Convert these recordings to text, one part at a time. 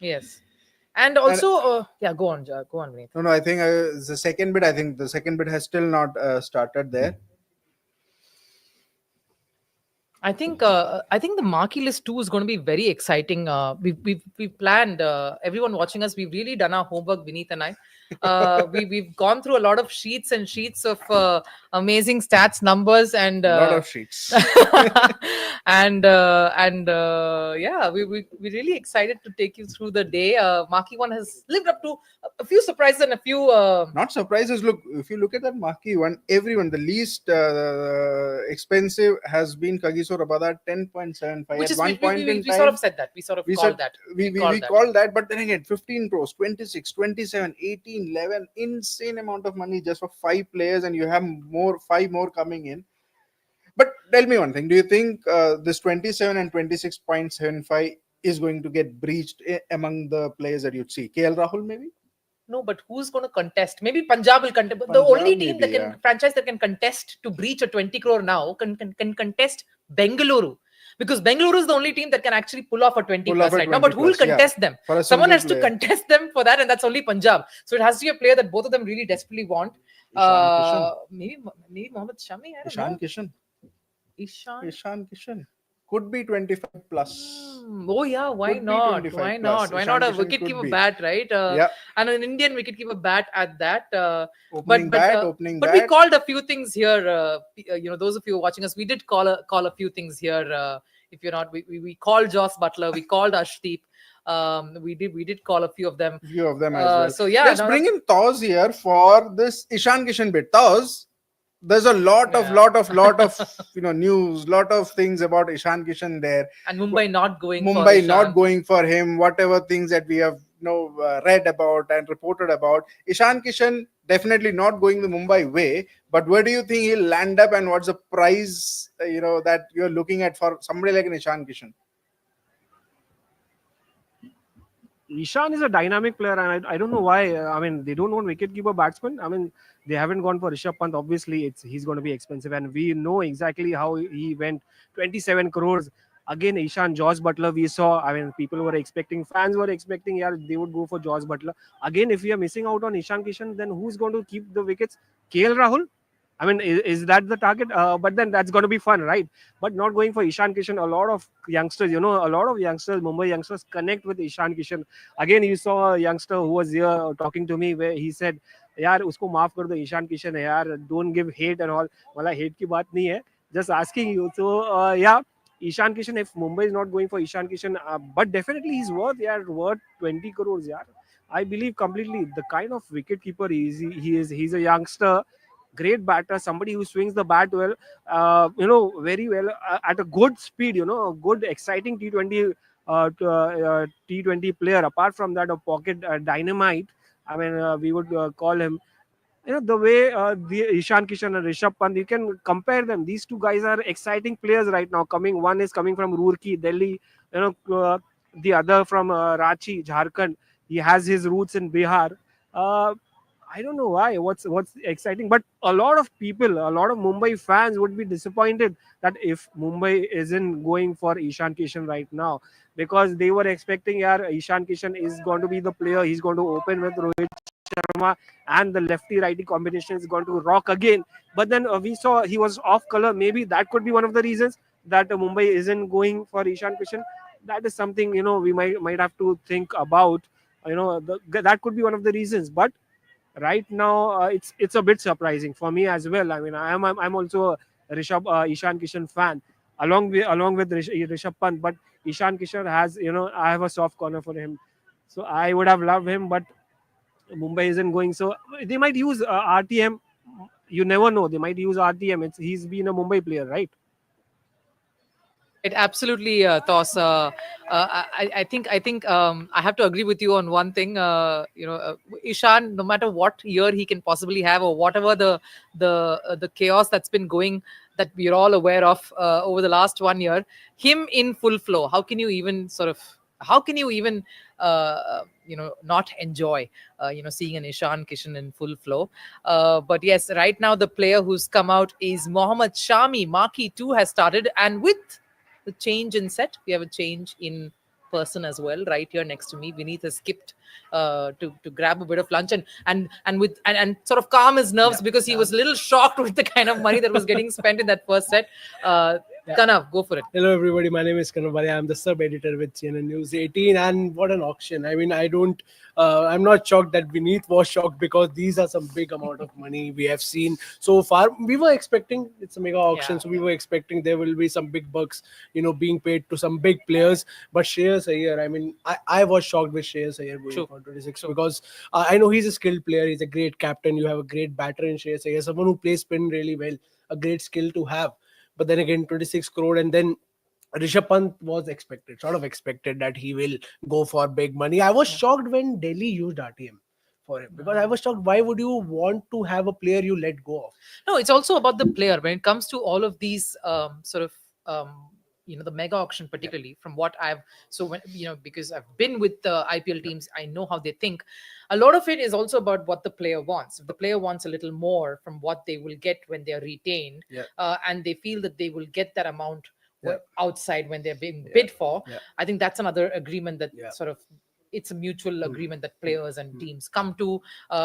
Yes. And also, go on, Vineet. No, I think the second bit. I think the second bit has still not started there. I think the marquee list too is going to be very exciting. We've planned. Everyone watching us, we've really done our homework. Vineet and I, we've gone through a lot of sheets and sheets of amazing stats, numbers, and A lot of sheets. yeah, we're really excited to take you through the day. Marquee one has lived up to a few surprises and a few. Not surprises. Look, if you look at that marquee one, everyone, the least expensive has been Kagiso Rabada, 10.75. Which At is one point in we time, sort of said that. We sort of we called said that. we called that, but then again, 15 crores, 26, 27, 18, 11, insane amount of money just for 5 players, and you have five more coming in. But tell me one thing: do you think this 27 and 26.75 is going to get breached among the players that you'd see? KL Rahul, maybe? No, but who's going to contest? Maybe Punjab will contest. But the Punjab only team that maybe, can franchise that can contest to breach a 20 crore now can contest Bengaluru. Because Bengaluru is the only team that can actually pull off a 20 Pull plus off a right now. But 20 who will plus, yeah, contest them? for a Someone single has to player. contest them for that, and that's only Punjab. So it has to be a player that both of them really desperately want. Maybe Mohammed Shami. I don't know. Ishan Kishan could be 25 plus. Oh yeah, why Could be not? 25 Why plus. not? Why Ishan not a Kishan wicket could keeper be. bat, right? Yeah. And an Indian wicket keeper bat at that. Opening But we bat. called a few things here. Those of you watching us, we did call a few things here. If you're not, we called Joss Butler, we called Ashdeep. We did call a few of them. Few of them as well. So yeah, let's bring in Taz here for this Ishan Kishan bit. Taz, there's a lot of news, lot of things about Ishan Kishan there, and Mumbai not going for him. Whatever things that we have read about and reported about, Ishan Kishan definitely not going the Mumbai way. But where do you think he'll land up, and what's the price that you're looking at for somebody like an Ishan Kishan? Ishan is a dynamic player, and I don't know why. I mean, they don't want wicketkeeper batsmen. I mean, they haven't gone for Rishabh Pant. Obviously, he's going to be expensive, and we know exactly how he went. 27 crores. Again, Ishan, Josh Butler, we saw. I mean, fans were expecting, yeah, they would go for Josh Butler. Again, if we are missing out on Ishan Kishan, then who's going to keep the wickets? KL Rahul? I mean, is that the target? But then that's going to be fun, right? But not going for Ishan Kishan. A lot of youngsters, Mumbai youngsters connect with Ishan Kishan. Again, you saw a youngster who was here talking to me where he said, यार उसको माफ कर दो ईशान किशन है यार, don't give hate and all. वाला hate की बात नहीं है, just asking you. So yeah, Ishan Kishan, if Mumbai is not going for Ishan Kishan, but definitely he's worth 20 crores. I believe completely the kind of wicket keeper he is. He's a youngster, great batter, somebody who swings the bat well, very well at a good speed, a good exciting T20 T20 player. Apart from that, a pocket dynamite. I mean, we would call him. The way the Ishan Kishan and Rishabh Pant, you can compare them. These two guys are exciting players right now. One is coming from Roorkee, Delhi. The other from Ranchi, Jharkhand. He has his roots in Bihar. I don't know why. What's exciting? But a lot of people, a lot of Mumbai fans would be disappointed that if Mumbai isn't going for Ishan Kishan right now, because they were expecting, Ishan Kishan is going to be the player. He's going to open with Rohit Sharma, and the lefty-righty combination is going to rock again. But then we saw he was off color. Maybe that could be one of the reasons that Mumbai isn't going for Ishan Kishan. That is something we might have to think about. That could be one of the reasons. But right now, it's a bit surprising for me as well. I mean, I'm also a Ishan Kishan fan, along with Rishabh Pant. But Ishan Kishan has, I have a soft corner for him. So I would have loved him, but Mumbai isn't going. So they might use RTM. You never know. They might use RTM. He's been a Mumbai player, right? Right, absolutely, Toss. I think I have to agree with you on one thing. Ishan, no matter what year he can possibly have, or whatever the chaos that's been going, that we're all aware of over the last 1 year, him in full flow. How can you even not enjoy seeing an Ishan Kishan in full flow? But yes, right now the player who's come out is Mohammed Shami. Marquee 2 has started, and with the change in set, we have a change in person as well, right here next to me. Vineet has skipped to grab a bit of lunch and sort of calm his nerves Yeah, because he yeah. was a little shocked with the kind of money that was getting spent in that first set. Yeah. Kanav, go for it. Hello, everybody. My name is Kanabari. I'm the sub editor with CNN News 18. And what an auction! I mean, I'm not shocked that Vineet was shocked because these are some big amount of money we have seen so far. We were expecting it's a mega auction, Yeah. so we were expecting there will be some big bucks, being paid to some big players. But Shreyas Iyer, I mean, I was shocked with Shreyas Iyer going True. for 26 True. because I know he's a skilled player. He's a great captain. You have a great batter in Shreyas Iyer, someone who plays spin really well, a great skill to have. But then again, 26 crore, and then Rishabh Pant was expected, sort of expected that he will go for big money. I was Yeah. shocked when Delhi used RTM for him because I was shocked. Why would you want to have a player you let go of? No, it's also about the player. When it comes to all of these sort of the mega auction, Yeah, particularly from what I've so when because I've been with the IPL yeah, teams, I know how they think. A lot of it is also about what the player wants. If the player wants a little more from what they will get when they are retained, yeah, and they feel that they will get that amount yeah, outside when they're being yeah, bid for, yeah, I think that's another agreement that yeah. sort of it's a mutual Mm, agreement that mm, players and mm. teams come to.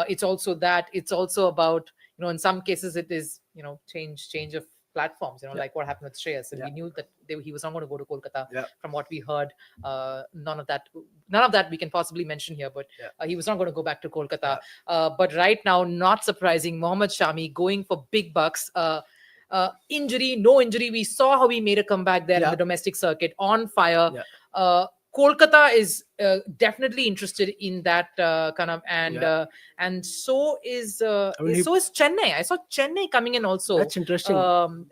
It's also that it's also about in some cases it is change of platforms, Yeah, like what happened with Shreyas, and yeah, we knew that he was not going to go to Kolkata. yeah, From what we heard, none of that we can possibly mention here, but yeah, he was not going to go back to Kolkata. yeah, But right now, not surprising, Mohammed Shami going for big bucks. Injury, no injury. We saw how he made a comeback there in yeah, the domestic circuit on fire. yeah, Kolkata is definitely interested in that kind of, yeah. and I mean, so is Chennai. I saw Chennai coming in also that's interesting.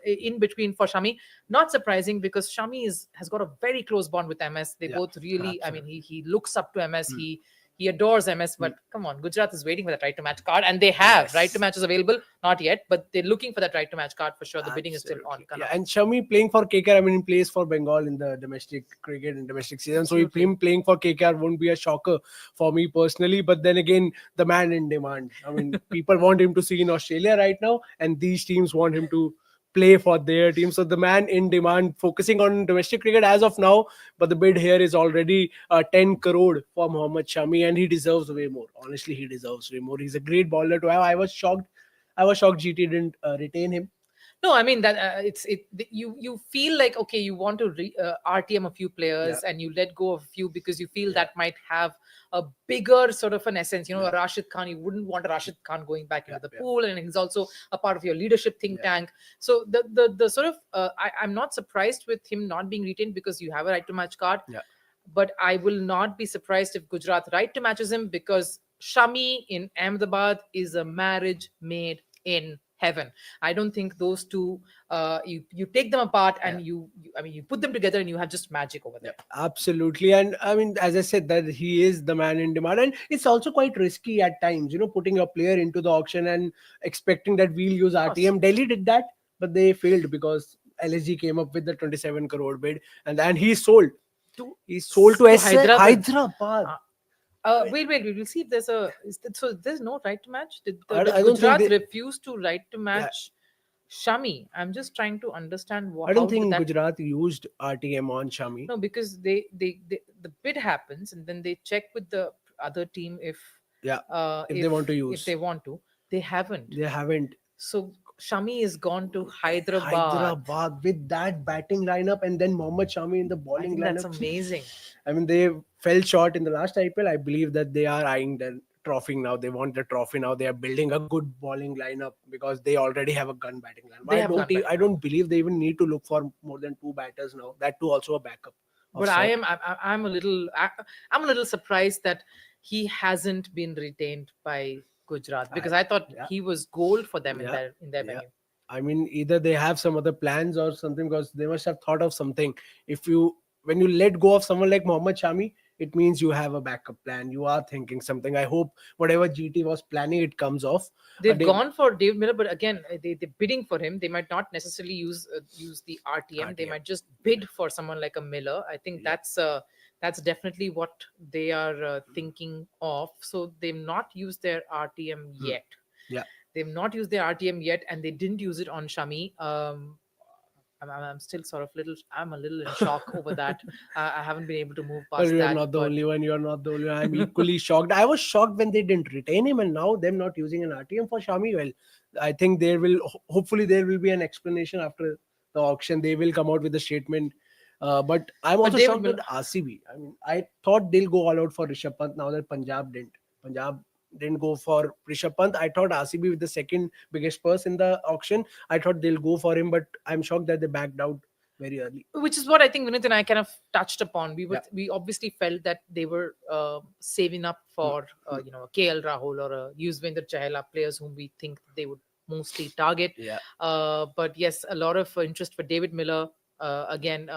in between for Shami. Not surprising because Shami has got a very close bond with MS. They Yeah, both really, I mean, absolutely. he looks up to MS. Mm, He adores MS. mm. But come on, Gujarat is waiting for that right to match card, and they have right to Yes. matches available. Not yet, but they're looking for that right to match card for sure. The bidding is still on. Absolutely. Yeah, Kanav. and Shami playing for KKR, I mean, he plays for Bengal in the domestic cricket and domestic season. So Absolutely. him playing for KKR won't be a shocker for me personally. But then again, the man in demand. I mean, people want him to see in Australia right now, and these teams want him to play for their team. So the man in demand, focusing on domestic cricket as of now, but the bid here is already 10 crore for Mohammed Shami, and he deserves way more. Honestly, he deserves way more. He's a great bowler to have. I was shocked GT didn't retain him. No, I mean that you feel like okay, you want to RTM a few Yeah, players and you let go of a few because you feel yeah, that might have a bigger sort of an essence. yeah, A Rashid Khan, you wouldn't want a mm, Rashid Khan going back yeah, into the yeah, pool, and he's also a part of your leadership think yeah, tank. So the sort of I'm not surprised with him not being retained because you have a right to match card, yeah. but I will not be surprised if Gujarat right to matches him because Shami in Ahmedabad is a marriage made in heaven. I don't think those two you take them apart Yeah. and I mean you put them together and you have just magic over Yeah, there. absolutely. And I mean, as I said, that he is the man in demand, and it's also quite risky at times, putting your player into the auction and expecting that we'll use Of course. RTM. Delhi did that, but they failed because LSG came up with the 27 crore bid, and he sold. To He sold to Hyderabad. Hyderabad. Uh, I mean, wait. We'll see if there's so there's no right to match. Did I don't think Gujarat they. refuse to right to Yeah, match Shami? I'm just trying to understand I don't how did think that. Gujarat used RTM on Shami. No, because they the bid happens and then they check with the other team if Yeah, if they want to if use, they want to. They haven't. they haven't. So Shami is gone to Hyderabad. Hyderabad with that batting lineup, and then Mohammad Shami in the I bowling think that's lineup. amazing. I mean, they fell short in the last IPL. I believe that they are eyeing the trophy now. They want the trophy now. They are building a good bowling lineup because they already have a gun batting lineup. They have gun I batting. don't believe they even need to look for more than two batters now. That too also a backup of But sort. I'm I'm a little surprised that he hasn't been retained by Gujarat I, because I thought yeah, he was gold for them yeah, in their yeah. venue. I mean, either they have some other plans or something because they must have thought of something. If you When you let go of someone like Mohammad Shami, it means you have a backup plan. You are thinking something. I hope whatever GT was planning, it comes off. They've They gone for David Miller, but again, they're bidding for him. They might not necessarily use the RTM. They RTM. might just bid for someone like a Miller. I think Yeah. that's definitely what they are thinking of. So they've not used their RTM Hmm. yet. Yeah. They've not used their RTM yet, and they didn't use it on Shami. I'm still sort of little. I'm a little in shock over that. I haven't been able to move Well, past you're that. not the But only one. You're not the only one. I'm equally shocked. I was shocked when they didn't retain him, and now them not using an RTM for Shami. Well, I think there will hopefully there will be an explanation after the auction. They will come out with a statement. But I'm but also David shocked Miller. with RCB. I mean, I thought they'll go all out for Rishabh Pant. Now that Punjab didn't. Punjab didn't go for Rishabh Pant. I thought RCB with the second biggest purse in the auction. I thought they'll go for him, but I'm shocked that they backed out very early. Which is what I think Vinith and I kind of touched upon. Yeah. We obviously felt that they were saving up Mm, for mm. a KL Rahul or a Yuzvendra Chahal, are players whom we think they would mostly target. Yeah. But yes, a lot of interest for David Miller. Again,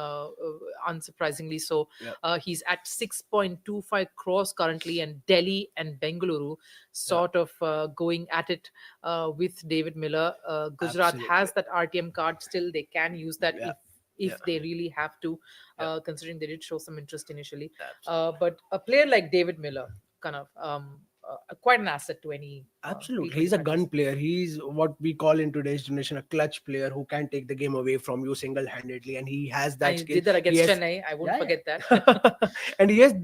unsurprisingly so, Yeah. he's at 6.25 crores currently, and Delhi and Bengaluru Yeah. sort of going at it with David Miller. Gujarat Absolutely. has that RTM card still; they can use that Yeah. if Yeah. they really have to, Yeah. considering they did show some interest initially. Absolutely. But a player like David Miller, kind of quite an asset to any Absolutely. T20 He's a franchise. gun player. He's what we call in today's generation a clutch player who can take the game away from you single handedly. And he has And that he skill. did that He against has, Chennai. I won't yeah, forget that. yeah. And he has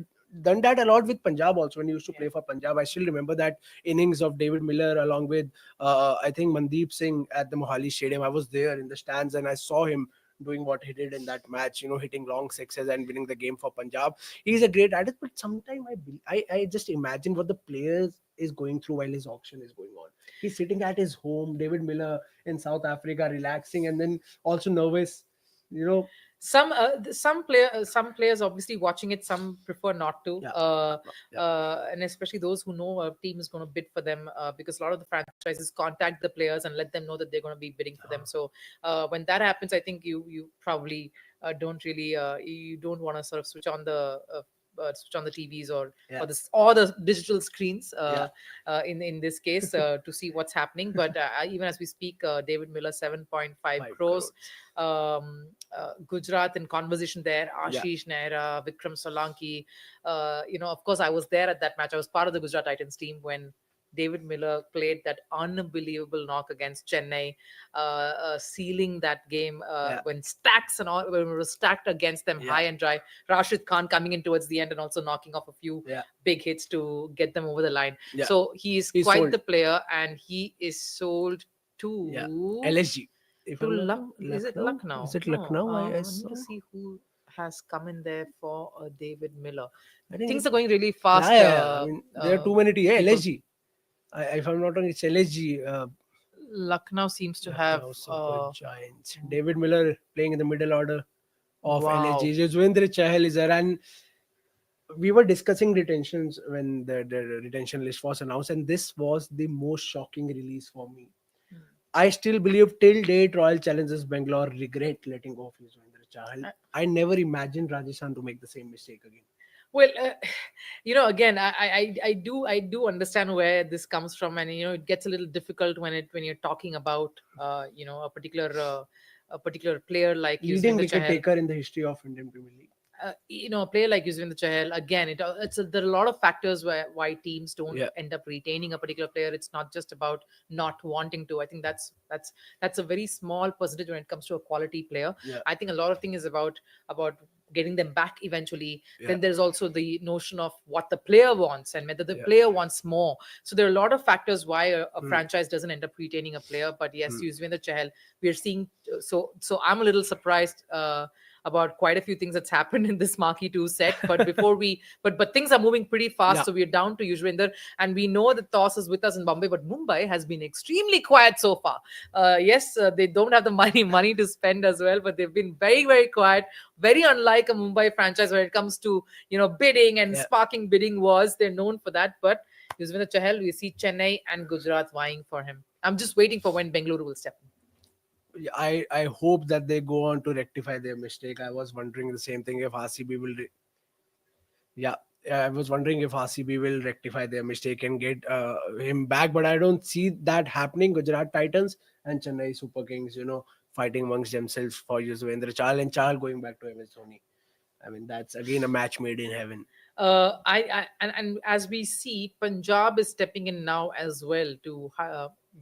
done that a lot with Punjab also when he used to Yeah. play for Punjab. I still remember that innings of David Miller along with, I think, Mandeep Singh at the Mohali Stadium. I was there in the stands and I saw him doing what he did in that match, hitting long sixes and winning the game for Punjab. He's a great artist, but sometimes I just imagine what the players is going through while his auction is going on. He's sitting at his home, David Miller in South Africa, relaxing and then also nervous. You know, Some players obviously watching it, some prefer not to, yeah, yeah, and especially those who know a team is going to bid for them, because a lot of the franchises contact the players and let them know that they're going to be bidding for them. So when that happens, I think you probably don't really, you don't want to sort of switch on the TVs yeah, or the digital screens, yeah, in this case, to see what's happening. But even as we speak, David Miller 7.5 5 crores. crores. Gujarat in conversation there. Yeah, Ashish Nehra, Vikram Solanki. Of course, I was there at that match. I was part of the Gujarat Titans team when David Miller played that unbelievable knock against Chennai, sealing that game yeah, when stacks and all when it was stacked against them yeah, high and dry. Rashid Khan coming in towards the end and also knocking off a few yeah, big hits to get them over the line. yeah. So he is He's quite sold. the player, and he is sold Yeah, to LSG. If to I'm not Luck. wrong, Is it Lucknow. Is Lucknow? it No. Lucknow? I I need saw. to see who has come in there for David Miller. I think. Things are going really Yeah, fast. yeah, yeah. I mean, there are too many. Yeah, People. LSG. If I'm not wrong, it's LSG. Lucknow seems to have. Lucknow Super Giants. David Miller playing in the middle order of Wow. LSG. Yuzvendra Chahal is there, and we were discussing retentions when the retention list was announced, and this was the most shocking release for me. I still believe till date Royal Challengers Bangalore regret letting go of Yuzvendra Chahal. Uh, I never imagined Rajasthan to make the same mistake again. Well, again, I do understand where this comes from, and it gets a little difficult when you're talking about a particular player like Leading Yuzvendra wicket Chahal. taker in the history of Indian Premier League. A player like Yuzvendra Chahal, again, there are a lot of factors why teams don't Yeah, end up retaining a particular player. It's not just about not wanting to. I think that's a very small percentage when it comes to a quality player. yeah, I think a lot of thing is about getting them back eventually. yeah, Then there's also the notion of what the player wants and whether the yeah. player wants more. So there are a lot of factors why a Hmm, franchise doesn't end up retaining a player. But yes, hmm. Yuzvendra Chahal, we are seeing. So I'm a little surprised about quite a few things that's happened in this marquee 2 set. But before we, but things are moving pretty fast. Yeah, So we're down to Yuzvendra, and we know that toss is with us in Bombay, but Mumbai has been extremely quiet so far. Yes, they don't have the money to spend as well, but they've been very, very quiet. Very unlike a Mumbai franchise when it comes to bidding and yeah. sparking bidding wars. They're known for that. But Yuzvendra Chahal, we see Chennai and Gujarat vying for him. I'm just waiting for when Bengaluru will step in. I hope that they go on to rectify their mistake. I was wondering the same thing if RCB will. Yeah, I was wondering if RCB will rectify their mistake and get him back, but I don't see that happening. Gujarat Titans and Chennai Super Kings, fighting amongst themselves for Yuzvendra Chahal and Chahal going back to MS Dhoni. I mean, that's again a match made in heaven. And as we see, Punjab is stepping in now as well to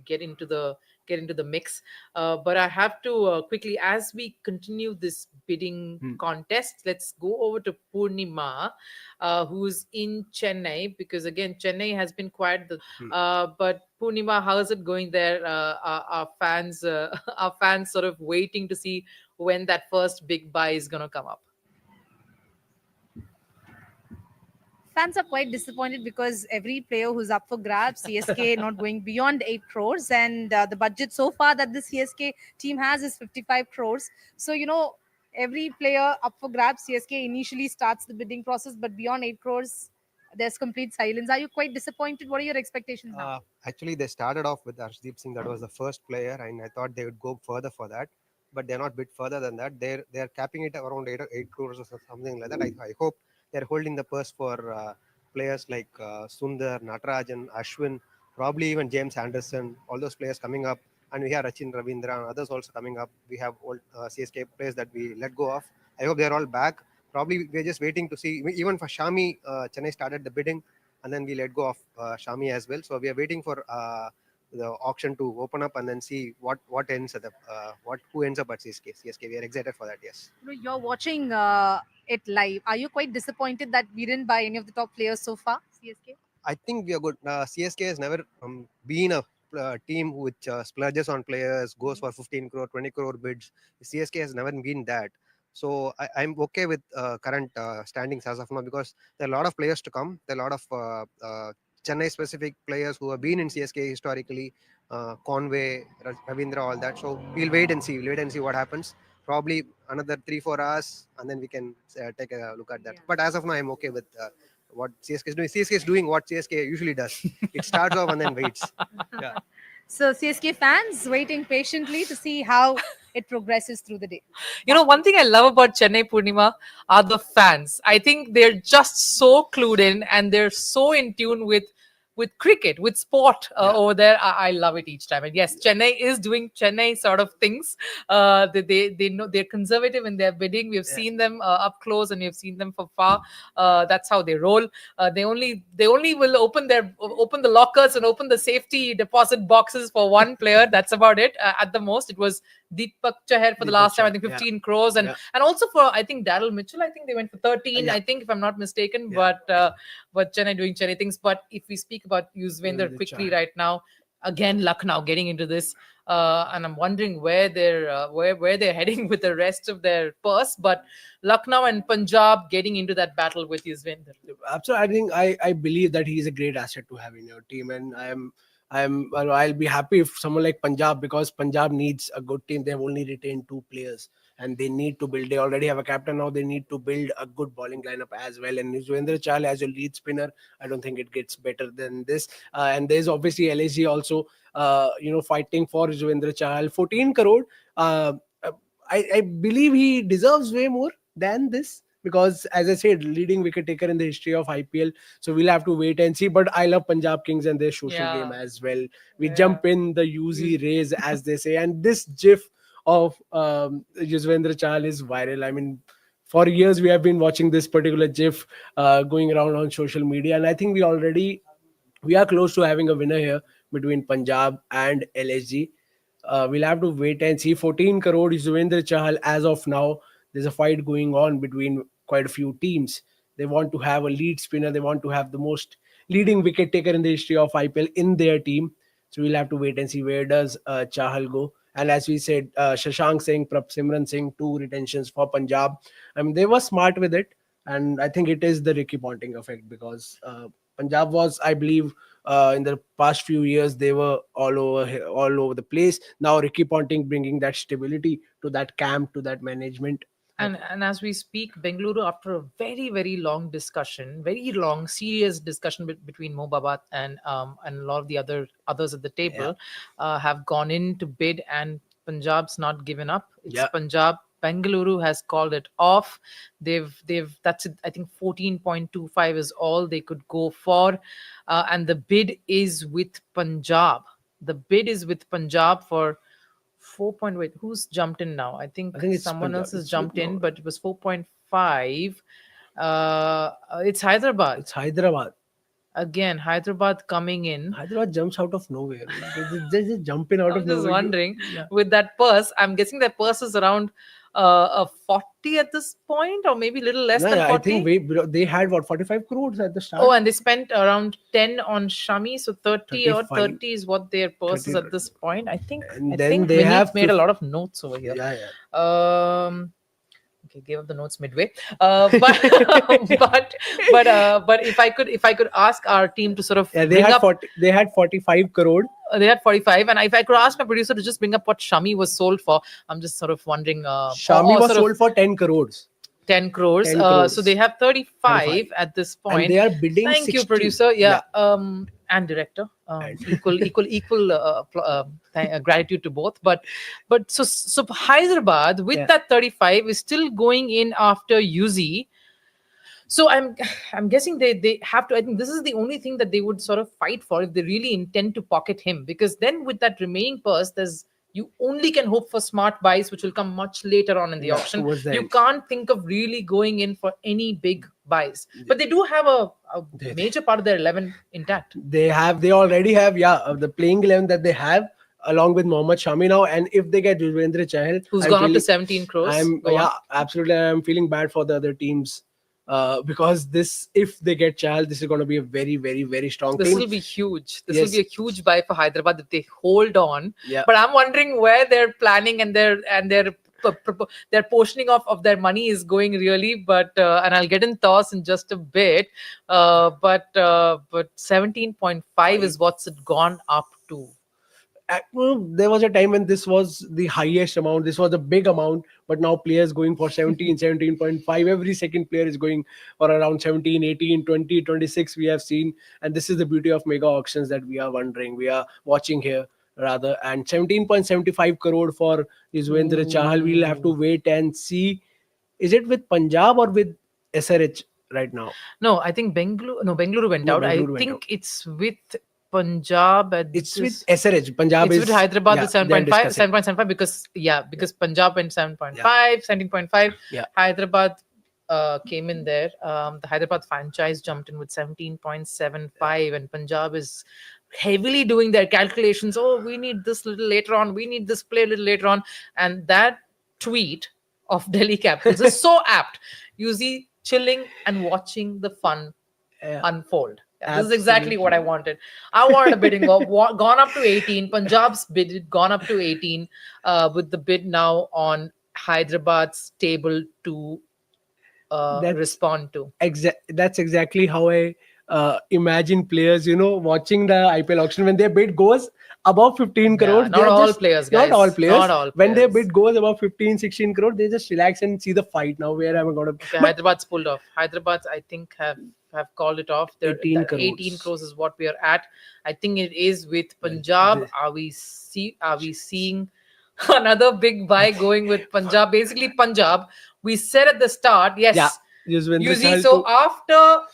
get into the get into the mix. But I have to quickly, as we continue this bidding contest, let's go over to Purnima, who's in Chennai, because again, Chennai has been quiet. But Purnima, how is it going there? Our fans, our fans, sort of waiting to see when that first big buy is gonna come up. Fans are quite disappointed because every player who's up for grabs, CSK not going beyond 8 crores, and the budget so far that the CSK team has is 55 crores. So, every player up for grabs, CSK initially starts the bidding process, but beyond 8 crores, there's complete silence. Are you quite disappointed? What are your expectations now? Actually, they started off with Arshdeep Singh. That was the first player, and I thought they would go further for that. But they're not bit further than that. They're capping it around 8 crores or something like that. I hope they're holding the purse for players like Sundar, Natarajan, Ashwin, probably even James Anderson, all those players coming up. And we have Rachin Ravindra and others also coming up. We have old CSK players that we let go of. I hope they're all back. Probably we're just waiting to see. Even for Shami, Chennai started the bidding, and then we let go of Shami as well. So we are waiting for the auction to open up and then see what ends at the who ends up at CSK. CSK, we are excited for that. Yes. You're watching it live. Are you quite disappointed that we didn't buy any of the top players so far, CSK? I think we are good. CSK has never been a team which splurges on players, goes for 15 crore, 20 crore bids. CSK has never been that. So I'm okay with current standings as of now, because there are a lot of players to come. There are a lot of Chennai specific players who have been in CSK historically, Conway, Ravindra, all that. So we'll wait and see. We'll wait and see what happens. Probably another 3-4 hours, and then we can take a look at that. Yeah. But as of now, I'm okay with what CSK is doing. CSK is doing what CSK usually does. It starts off and then waits. Yeah. So CSK fans waiting patiently to see how it progresses through the day. One thing I love about Chennai Purnima are the fans. I think they're just so clued in and they're so in tune with cricket, with sport over there. I love it each time. And yes, Chennai is doing Chennai sort of things. They know they're conservative in their bidding. We've seen them up close and we've seen them from far. That's how they roll. They only will open the lockers and open the safety deposit boxes for one player. That's about it. At the most, it was Deepak Chahar for the last time. I think 15 crores, and also for I think Daryl Mitchell. I think they went for 13. I think if I'm not mistaken. But Chennai doing Chennai things. But if we speak about Yuzvendra quickly right now, again Lucknow getting into this, and I'm wondering where they're heading with the rest of their purse. But Lucknow and Punjab getting into that battle with Yuzvendra. Absolutely, I think I believe that he's a great asset to have in your team, and I'll be happy if someone like Punjab, because Punjab needs a good team. They've only retained 2 players, and they need to build. They already have a captain now. They need to build a good bowling lineup as well. And Yuzvendra Chahal as your lead spinner, I don't think it gets better than this. And there's obviously LSG also, fighting for Yuzvendra Chahal. 14 crore. I believe he deserves way more than this, because as I said, leading wicket taker in the history of IPL. So we'll have to wait and see. But I love Punjab Kings and their social game as well. We jump in the Uzi rays, as they say. And this gif of Yuzvendra Chahal is viral. I mean, for years we have been watching this particular gif going around on social media. And I think we are close to having a winner here between Punjab and LSG. We'll have to wait and see. 14 crore Yuzvendra Chahal as of now. There's a fight going on between quite a few teams. They want to have a lead spinner. They want to have the most leading wicket taker in the history of IPL in their team. So we'll have to wait and see where does Chahal go. And as we said, Shashank Singh, Simran Singh, 2 retentions for Punjab. I mean, they were smart with it. And I think it is the Ricky Ponting effect, because Punjab was, I believe, in the past few years, they were all over the place. Now Ricky Ponting bringing that stability to that camp, to that management. And as we speak, Bengaluru, after a very, very long discussion, very long, serious discussion between Mo Babat and a lot of the others at the table, have gone in to bid, and Punjab's not given up. It's Punjab. Bengaluru has called it off. That's it. I think 14.25 is all they could go for, and the bid is with Punjab. The bid is with Punjab for 4. Wait, who's jumped in now? I think it's someone Punjab. else has jumped in, but it was 4.5. It's Hyderabad. It's Hyderabad. Again, Hyderabad coming in. Hyderabad jumps out of nowhere. They just jumping out I'm of just nowhere. wondering, Yeah. with that purse, I'm guessing that purse is around a 40 at this point, or maybe a little less No, than yeah, I think 40. they had what 45 crores at the start. Oh, and they spent around 10 on Shami, so 30 or 35, 30 is what their purse is 30, at this point. I think and then they Vineet have made a lot of notes over here. Yeah, Okay, gave up the notes midway. But but if I could ask our team to sort of yeah. bring up, They had 45 crore. they had 45, and if I could ask my producer to just bring up what Shami was sold for, I'm just sort of wondering. Shami Or was sort of sold for 10 crores. 10 crores. 10 So crores. they have 35 35. at this And point. they are bidding Thank you, 60. producer. Yeah. Yeah. And director. And- Equal gratitude to both. But so Hyderabad with Yeah. that 35 is still going in after UZ. So I'm guessing they have to. I think this is the only thing that they would sort of fight for if they really intend to pocket him, because then with that remaining purse, there's you only can hope for smart buys, which will come much later on in the Yeah, auction. towards the You end. can't think of really going in for any big buys, but they do have a major part of their 11 intact. They already have the playing 11 that they have along with Mohammed Shami now, and if they get Yuzvendra Chahal, Who's I'm gone up to feeling- 17 crores? I'm Go on. absolutely. I'm feeling bad for the other teams because if they get Chahal, this is going to be a very, very, very strong This team. will be huge. This Yes. will be a huge buy for Hyderabad if they hold on. Yeah. But I'm wondering where their planning and their portioning of their money is going really. But and I'll get in toss in just a bit. But 17.5 is what's it gone up to. Well, there was a time when this was the highest amount. This was a big amount, but now players going for 17, 17.5. Every second player is going for around 17, 18, 20, 26. We have seen, and this is the beauty of mega auctions that we are watching here rather. And 17.75 crore for Yuzvendra Chahal. We'll have to wait and see. Is it with Punjab or with SRH right now? No, I think Bengaluru went No, out. Bengaluru I went think out. it's with Punjab. It's with SRH. Punjab It's is with Hyderabad with they're 7.5, discussing. 7.75 because Punjab went 7.5, 17.5. Yeah. Hyderabad came in there. The Hyderabad franchise jumped in with 17.75, and Punjab is heavily doing their calculations. Oh, we need this little later on. We need this play a little later on. And that tweet of Delhi Capitals is so apt. You see, chilling and watching the fun Yeah. unfold. Yeah, this is exactly what I wanted. I wanted a bidding gone up to 18. Punjab's bid gone up to 18 with the bid now on Hyderabad's table to That's- respond to. That's exactly how I imagine players, watching the IPL auction when their bid goes above 15 Yeah, crores. not they're all just- players, Not guys. all players. Not all When their players. bid goes above 15, 16 crores, they just relax and see the fight. Now, where am I going to? Okay, Hyderabad's pulled off. Hyderabad, I think, have called it off. 18 That crores. 18 crores is what we are at. I think it is with Punjab. this- Are we seeing another big buy going with Punjab? Basically, Punjab. We said at the start, yes. Yeah, Yuzvendra You see, Chahal so too. after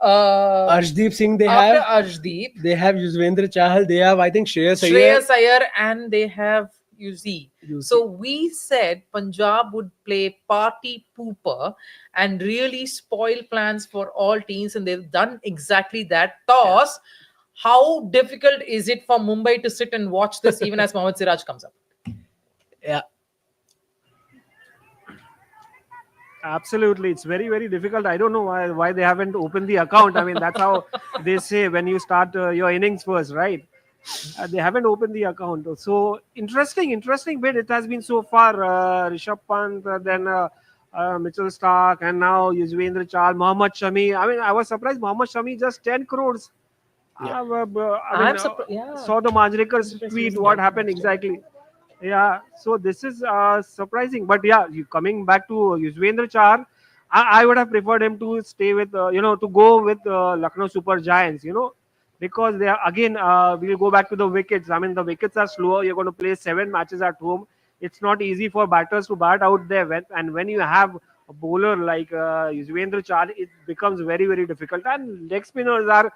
Arshdeep Singh, they after have. Arshdeep, They have Yuzvendra Chahal. They have, I think, Shreyas Iyer. Shreyas Iyer, and they have UZ. So we said Punjab would play party pooper and really spoil plans for all teams, and they've done exactly that. Toss. How difficult is it for Mumbai to sit and watch this even as Mohammad Siraj comes up? Yeah. Absolutely, it's very, very difficult. I don't know why they haven't opened the account. I mean, that's how they say when you start your innings first, right? They haven't opened the account. So interesting bit it has been so far. Rishabh Pant, then Mitchell Stark, and now Yuzvendra Chahal, Mohammed Shami. I mean, I was surprised. Mohammed Shami just 10 crores. Yeah. I mean, Yeah. saw the Manjrekar's tweet. What happened exactly? Yeah, so this is surprising. But yeah, coming back to Yuzvendra Chahal, I would have preferred him to stay with, to go with Lucknow Super Giants, because they are, again, we'll go back to the wickets. I mean, the wickets are slower. You're going to play 7 matches at home. It's not easy for batters to bat out there. When you have a bowler like Yuzvendra Chahal, it becomes very, very difficult. And leg spinners are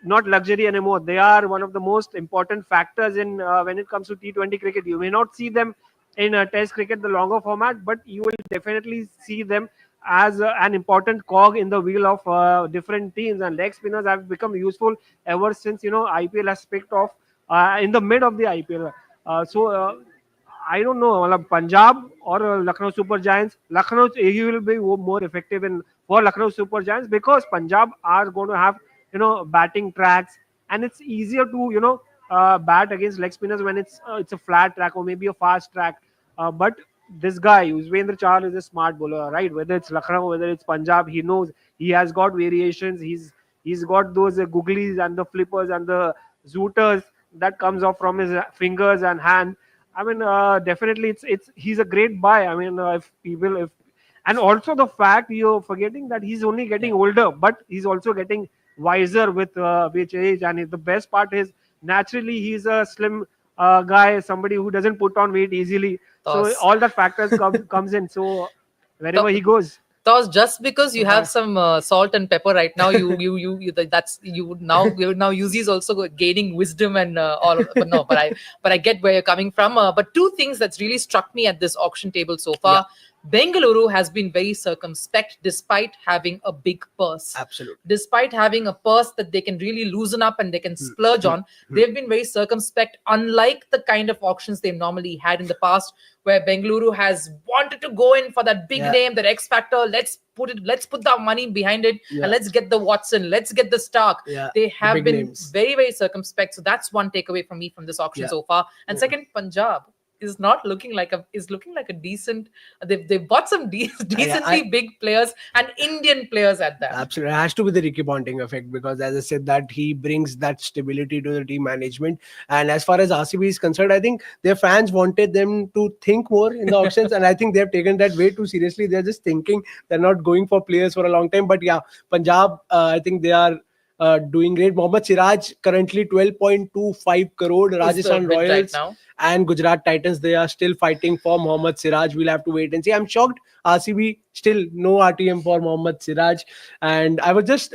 not luxury anymore. They are one of the most important factors in when it comes to T20 cricket. You may not see them in Test cricket, the longer format, but you will definitely see them as an important cog in the wheel of different teams, and leg spinners have become useful ever since IPL has picked off in the mid of the IPL. I don't know, Punjab or Lucknow Super Giants. Lucknow, he will be more effective in for Lucknow Super Giants because Punjab are going to have batting tracks, and it's easier to bat against leg spinners when it's a flat track or maybe a fast track. But this guy, Yuzvendra Chahal, is a smart bowler, right? Whether it's Lucknow, whether it's Punjab, he knows he has got variations. He's got those googlies and the flippers and the zooters that comes off from his fingers and hand. I mean, definitely, it's he's a great buy. I mean, if people if and also the fact you're forgetting that he's only getting older, but he's also getting wiser with which age. And the best part is naturally he's a slim guy, somebody who doesn't put on weight easily. So Toss. all that factors comes in. So wherever he goes, Toss, just because you so have bye. some salt and pepper right now, that's you would now Yuzi is also gaining wisdom and all. But no, but I get where you're coming from. But two things that's really struck me at this auction table so Yeah. far. Bengaluru has been very circumspect despite having a big purse. Absolutely. Despite having a purse that they can really loosen up and they can splurge on, they've been very circumspect, unlike the kind of auctions they've normally had in the past, where Bengaluru has wanted to go in for that big Yeah. name, that X factor. Let's put the money behind it, Yeah. and let's get the Watson, let's get the Stark. Yeah, They the have big been names. very, very circumspect. So that's one takeaway from me from this auction Yeah. so far. And second, Punjab is not looking like a decent. They've bought some decently big players and Indian players at that. Absolutely, it has to be the Ricky Ponting effect because, as I said, that he brings that stability to the team management. And as far as RCB is concerned, I think their fans wanted them to think more in the auctions, and I think they have taken that way too seriously. They're just thinking; they're not going for players for a long time. But yeah, Punjab, I think they are doing great. Mohammed Siraj currently 12.25 crore. Is the Rajasthan bid right Royals now. and Gujarat Titans, they are still fighting for Mohammed Siraj. We'll have to wait and see. I'm shocked. RCB still no RTM for Mohammed Siraj. And I was just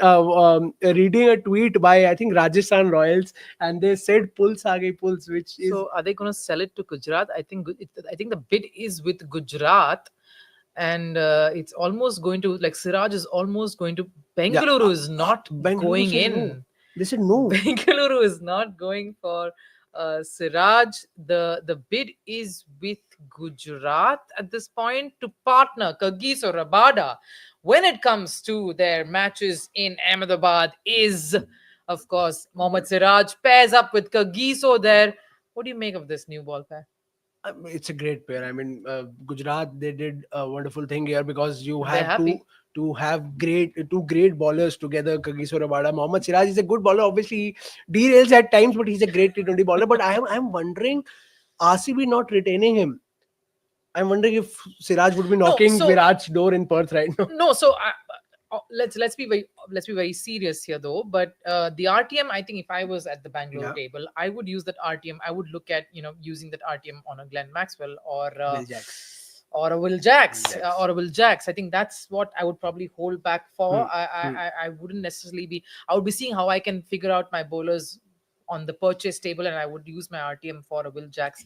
reading a tweet by I think Rajasthan Royals, and they said "Pulse aage pulse," which is So are they going to sell it to Gujarat? I think the bid is with Gujarat, and it's almost going to, like, Siraj is almost going to. Bengaluru is not Bengaluru going said no. in. They said no. Bengaluru is not going for Siraj. The bid is with Gujarat at this point to partner Kagis or Rabada when it comes to their matches in Ahmedabad. Is, of course, Mohammad Siraj pairs up with Kagiso there. What do you make of this new ball pair? It's a great pair. I mean, Gujarat, they did a wonderful thing here because you They're have happy. to have two great bowlers together. Kagiso Rabada, Mohammad Siraj is a good bowler. Obviously, he derails at times, but he's a great T20 bowler. But I'm wondering, RCB not retaining him. I'm wondering if Siraj would be knocking so- Virat's door in Perth right now. No, so let's be very serious here though. But the RTM, I think if I was at the Bangalore Yeah. table, I would use that RTM. I would look at using that RTM on a Glenn Maxwell or Will Jacks. or a Will Jacks Yes. or a Will Jacks. I think that's what I would probably hold back for. Hmm. I wouldn't necessarily be. I would be seeing how I can figure out my bowlers on the purchase table, and I would use my RTM for a Will Jacks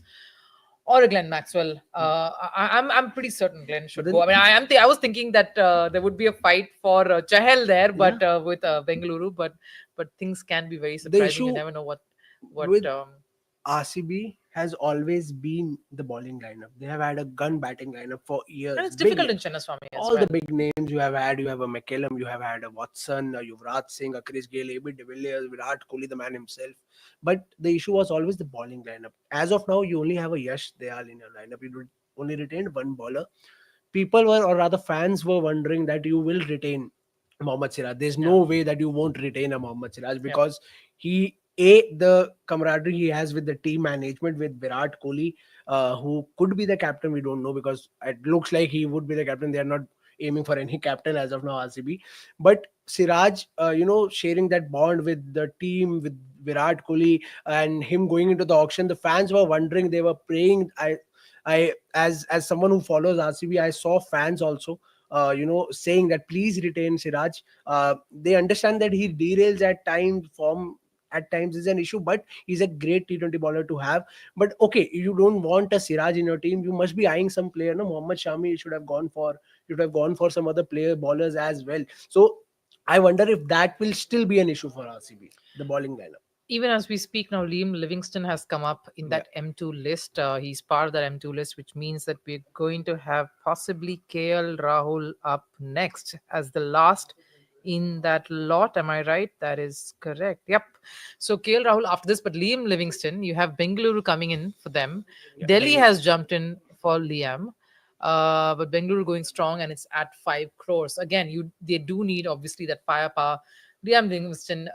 or a Glenn Maxwell. I'm pretty certain Glenn should But go. I mean, then- I was thinking that there would be a fight for Chahal there, but with Bengaluru, but things can be very surprising. You issue never know what with RCB has always been the bowling lineup. They have had a gun batting lineup for years. and it's Big difficult in names. Chennaswamy as All well. the big names you have had, you have a McCallum, you have had a Watson, a Yuvraj Singh, a Chris Gayle, AB de Villiers, Virat Kohli, the man himself. But the issue was always the bowling lineup. As of now, you only have a Yash Dayal in your lineup. You only retained one bowler. People were, or rather fans were wondering that you will retain Mohammad Siraj. There's no way that you won't retain a Mohammad Siraj because the camaraderie he has with the team management with Virat Kohli, who could be the captain, we don't know because it looks like he would be the captain. They are not aiming for any captain as of now, RCB. But Siraj, sharing that bond with the team, with Virat Kohli, and him going into the auction, the fans were wondering. They were praying. I as someone who follows RCB, I saw fans also saying that please retain Siraj. They understand that he derails at times, form at times is an issue, but he's a great T20 bowler to have. But okay, you don't want a Siraj in your team, you must be eyeing some player. No, Mohammed Shami should have gone for You'd have gone for some other bowlers as well. So I wonder if that will still be an issue for RCB, the bowling lineup. Even as we speak now, Liam Livingston has come up in Yeah. that M2 list. He's part of that M2 list, which means that we're going to have possibly KL Rahul up next as the last in that lot. Am I right? That is correct. Yep. So KL Rahul after this, but Liam Livingston, you have Bengaluru coming in for them. Yeah, Delhi has jumped in for Liam. But Bengaluru going strong and it's at 5 crores. Again, they do need obviously that firepower. Liam Livingston,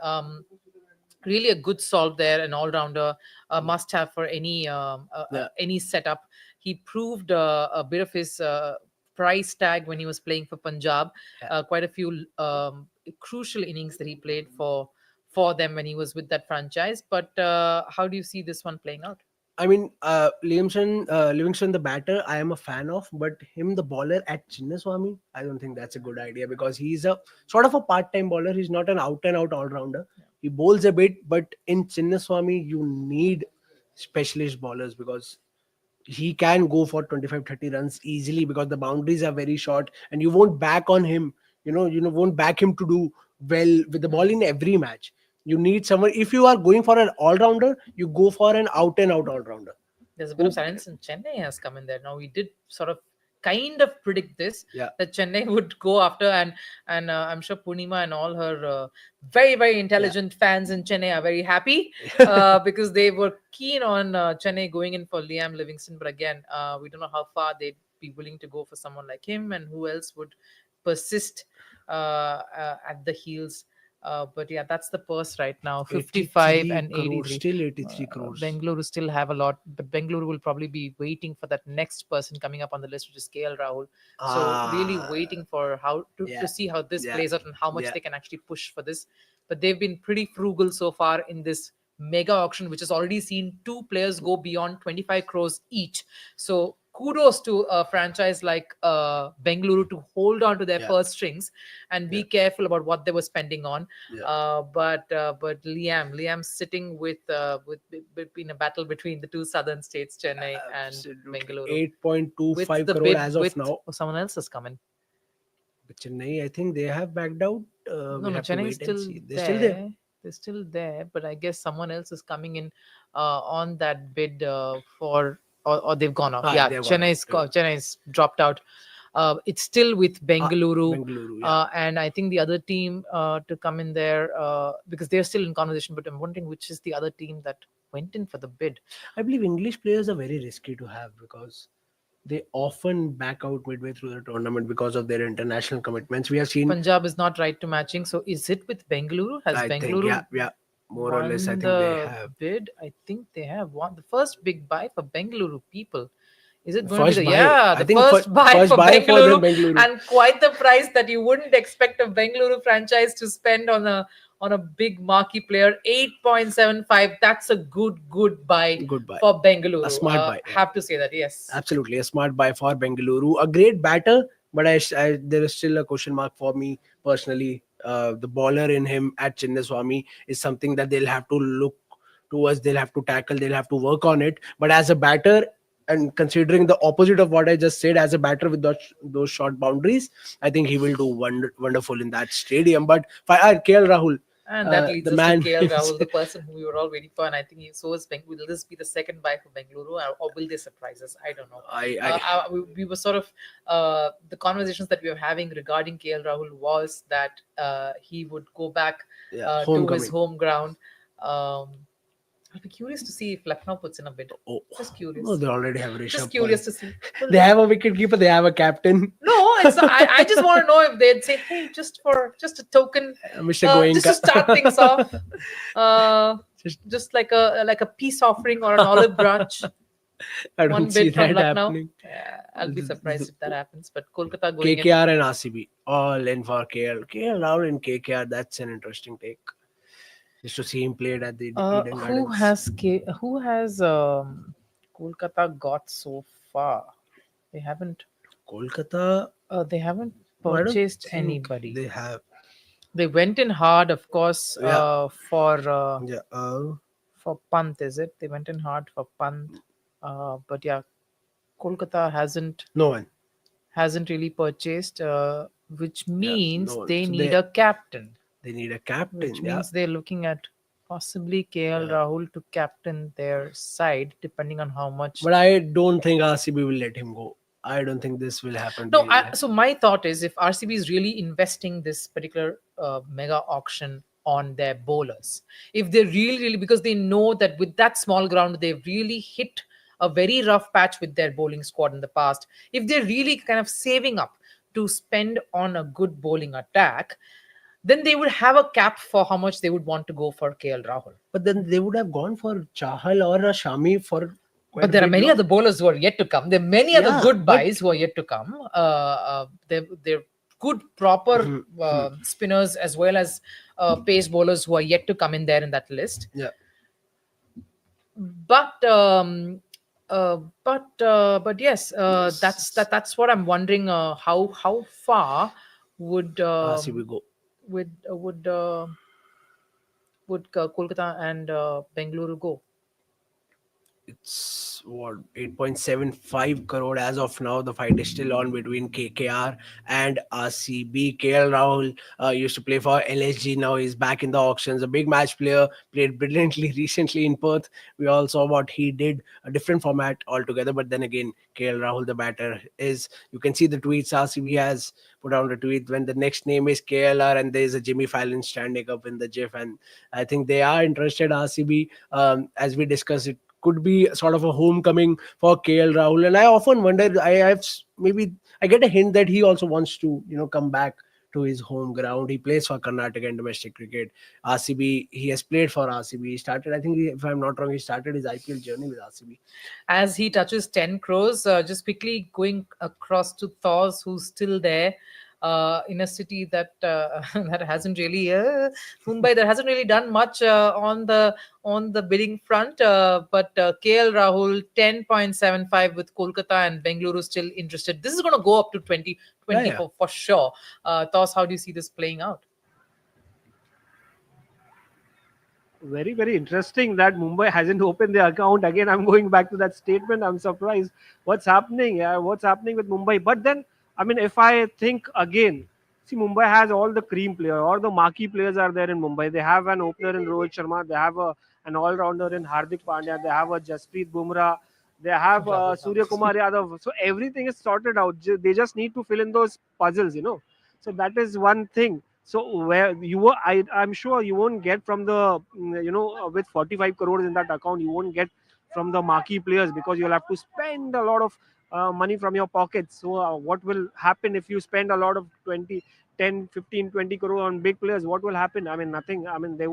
really a good solve there, an all-rounder, must have for any setup. He proved a bit of his price tag when he was playing for Punjab. Quite a few crucial innings that he played for them when he was with that franchise. But how do you see this one playing out? I mean, Livingston, the batter, I am a fan of, but him, the bowler at Chinnaswamy, I don't think that's a good idea because he's a sort of a part-time bowler. He's not an out-and-out all-rounder. He bowls a bit, but in Chinnaswamy, you need specialist bowlers because he can go for 25-30 runs easily because the boundaries are very short and you won't back on him. Won't back him to do well with the ball in every match. You need someone. If you are going for an all-rounder, you go for an out-and-out all-rounder. There's a bit of silence, and Chennai has come in there. Now we did sort of kind of predict this, that Chennai would go after, and I'm sure Purnima and all her very, very intelligent fans in Chennai are very happy because they were keen on Chennai going in for Liam Livingston. But again, we don't know how far they'd be willing to go for someone like him, and who else would persist at the heels. But yeah, that's the purse right now, 55 and 83. Still 83 crores. Bengaluru still have a lot, but Bengaluru will probably be waiting for that next person coming up on the list, which is KL Rahul. So really waiting for how to see how this plays out and how much they can actually push for this. But they've been pretty frugal so far in this mega auction, which has already seen 2 players go beyond 25 crores each. So kudos to a franchise like Bengaluru to hold on to their purse strings and be careful about what they were spending on. But Liam's sitting with in a battle between the 2 southern states, Chennai and Bengaluru. 8.25 crore as of now. Someone else has come in. But Chennai, I think they have backed out. No, Chennai is still They're still there. They're still there, but I guess someone else is coming in on that bid for, or they've gone off. Chennai's dropped out. It's still with Bengaluru, and I think the other team to come in there because they're still in conversation. But I'm wondering which is the other team that went in for the bid. I believe English players are very risky to have because they often back out midway through the tournament because of their international commitments. We have seen Punjab is not right to matching. So is it with Bengaluru? Has Bengaluru? More or less, I think they have bid. I think they have won the first big buy for Bengaluru people. Is it going first to be buy? first buy for Bengaluru, and quite the price that you wouldn't expect a Bengaluru franchise to spend on a big marquee player. 8.75. That's a good buy. For Bengaluru. A smart buy. Have to say that, yes. Absolutely, a smart buy for Bengaluru. A great batter, but there is still a question mark for me personally. The bowler in him at Chinnaswamy is something that they'll have to look towards. They'll have to tackle. They'll have to work on it. But as a batter, and considering the opposite of what I just said, as a batter with those short boundaries, I think he will do wonderful in that stadium. But KL Rahul. And that leads us to KL Rahul, the person who we were all waiting for. And I think will this be the second buy for Bengaluru, or will they surprise us? I don't know. We were sort of, the conversations that we were having regarding KL Rahul was that he would go back to his home ground. I'll be curious to see if Lucknow puts in a bid. Just curious. No, they already have Rishabh. Just curious to see. They have a wicket keeper. They have a captain. No, I just want to know if they'd say, hey, just a token, Mr. Goenka. just to start things off, just like a peace offering or an olive branch. I don't see that happening. I'll be surprised if that happens. But Kolkata going KKR and RCB all in for KL. KL Rahul and KKR. That's an interesting take. Just to see him played at the Eden Gardens. Who has Kolkata got so far? They haven't. Kolkata. They haven't purchased anybody. They have. They went in hard, of course, for Pant. Is it? They went in hard for Pant. But yeah, Kolkata hasn't. No one. hasn't really purchased, which Yeah, means no. they So need a captain, they need a which captain. Yeah, means they're looking at possibly KL yeah. Rahul to captain their side, depending on how much. But I don't think RCB will let him go. I don't think this will happen. No, Really. so my thought is if RCB is really investing this particular mega auction on their bowlers, if they really, because they know that with that small ground, they've really hit a very rough patch with their bowling squad in the past. If they're really kind of saving up to spend on a good bowling attack, then they would have a cap for how much they would want to go for KL Rahul. But then they would have gone for Chahal or a Shami for quite But a there are bit many long. other bowlers who are yet to come. There are many other Yeah, good but buys who are yet to come. They're good, proper Mhm, mhm. spinners as well as pace bowlers who are yet to come in there in that list. Yeah, But but yes, that's what I'm wondering. How far would RCB go. would uh, would uh, would Kolkata and Bengaluru go? It's what 8.75 crore as of now. The fight is still on between KKR and RCB. KL Rahul used to play for LSG. Now he's back in the auctions. A big match player, played brilliantly recently in Perth. We all saw what he did. A different format altogether. But then again, KL Rahul, the batter, is. You can see the tweets RCB has put out a tweet when the next name is KLR and there's a Jimmy Fallon standing up in the GIF. And I think they are interested. RCB, as we discussed, it could be sort of a homecoming for KL Rahul. And I often wonder, maybe I get a hint that he also wants to, come back to his home ground. He plays for Karnataka in domestic cricket. RCB, he has played for RCB. He started, I think, if I'm not wrong, he started his IPL journey with RCB. As he touches 10 crores, just quickly going across to Thors, who's still there in a city that that hasn't really Mumbai, that hasn't really done much on the bidding front. But KL Rahul 10.75 with Kolkata and Bengaluru still interested. This is going to go up to 20 Yeah, yeah. for sure. Thors, how do you see this playing out? Very, very interesting that Mumbai hasn't opened their account. Again, I'm going back to that statement. I'm surprised. What's happening? Yeah, what's happening with Mumbai? But then, I mean, if I think again, see, Mumbai has all the cream player, all the marquee players are there in Mumbai. They have an opener in Rohit Sharma. They have an all-rounder in Hardik Pandya. They have a Jasprit Bumrah. They have Surya Kumar Yadav. So everything is sorted out. They just need to fill in those puzzles. So that is one thing. So where I'm sure you won't get from the with 45 crores in that account, you won't get from the marquee players because you'll have to spend a lot of money from your pockets. So what will happen if you spend a lot of 20, 10, 15, 20 crore on big players? What will happen? I mean, nothing. I mean, you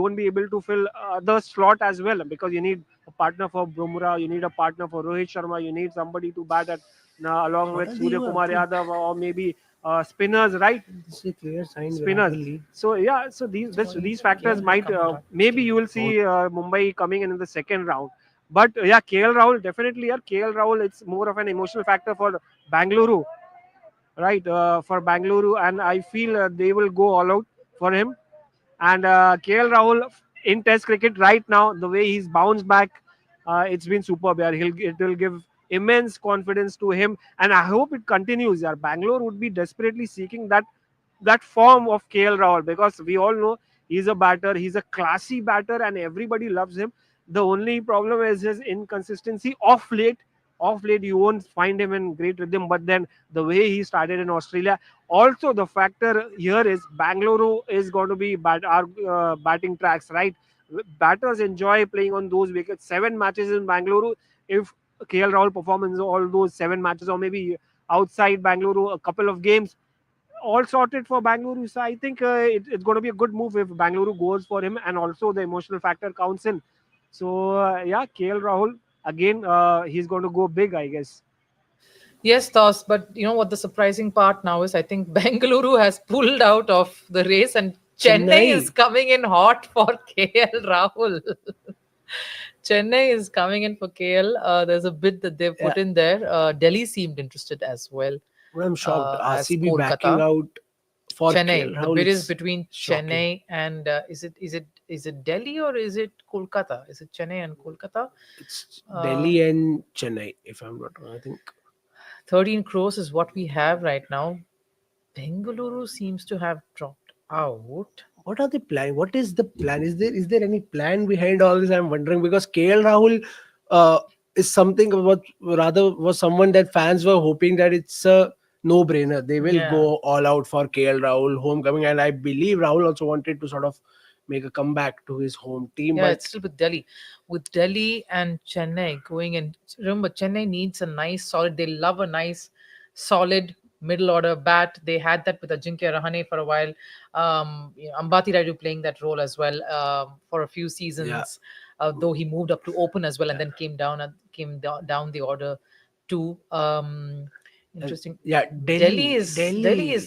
won't be able to fill the slot as well because you need a partner for Bumrah, you need a partner for Rohit Sharma, you need somebody to bat at along What with are Surya you up Kumar to? Yadav or maybe spinners, right? This is a clear sign Virat Spinners. will lead. So yeah, so these factors might maybe you will see Mumbai coming in the second round. But yeah, KL Rahul definitely. Yeah, KL Rahul, it's more of an emotional factor for Bangalore, right? For Bangalore, and I feel they will go all out for him. And KL Rahul in Test cricket right now, the way he's bounced back, it's been superb. Yeah, it will give immense confidence to him, and I hope it continues. Yeah, Bangalore would be desperately seeking that form of KL Rahul because we all know he's a batter, he's a classy batter, and everybody loves him. The only problem is his inconsistency off late. Off late, you won't find him in great rhythm, but then the way he started in Australia. Also, the factor here is Bangalore is going to be our batting tracks, right? Batters enjoy playing on those wickets. 7 matches in Bangalore. If KL Rahul performs in all those 7 matches, or maybe outside Bangalore, a couple of games, all sorted for Bangalore. So I think it's going to be a good move if Bangalore goes for him, and also the emotional factor counts in. So yeah, KL Rahul again, he's going to go big, I guess. Yes, Thos, but you know what the surprising part now is? I think Bengaluru has pulled out of the race and Chennai is Chennai. coming in hot for KL Rahul. Chennai is coming in for KL. There's a bid that they've Yeah, put in there. Delhi seemed interested as well but I'm shocked. as RCB backing Kolkata. out for KL Chennai. The Rahul. bid is It's between shocking. Chennai and is it Delhi or is it Kolkata? Is it Chennai and Kolkata? It's Uh, Delhi and Chennai, if I'm not wrong. I think 13 crores is what we have right now. Bengaluru seems to have dropped out. What are they planning? What is the plan? Is there any plan behind all this? I'm wondering, because KL Rahul uh, is something about, rather was someone that fans were hoping that it's a no brainer. They will Yeah. go all out for KL Rahul homecoming, and I believe Rahul also wanted to sort of make a comeback to his home team. Yeah, But it's still with Delhi. With Delhi and Chennai going in. Remember, Chennai needs a nice, solid. They love a nice, solid middle order bat. They had that with Ajinkya Rahane for a while. Ambati Raju playing that role as well for a few yeah, seasons, though he moved up to open as well and then came down the order too. and Interesting. yeah, Delhi has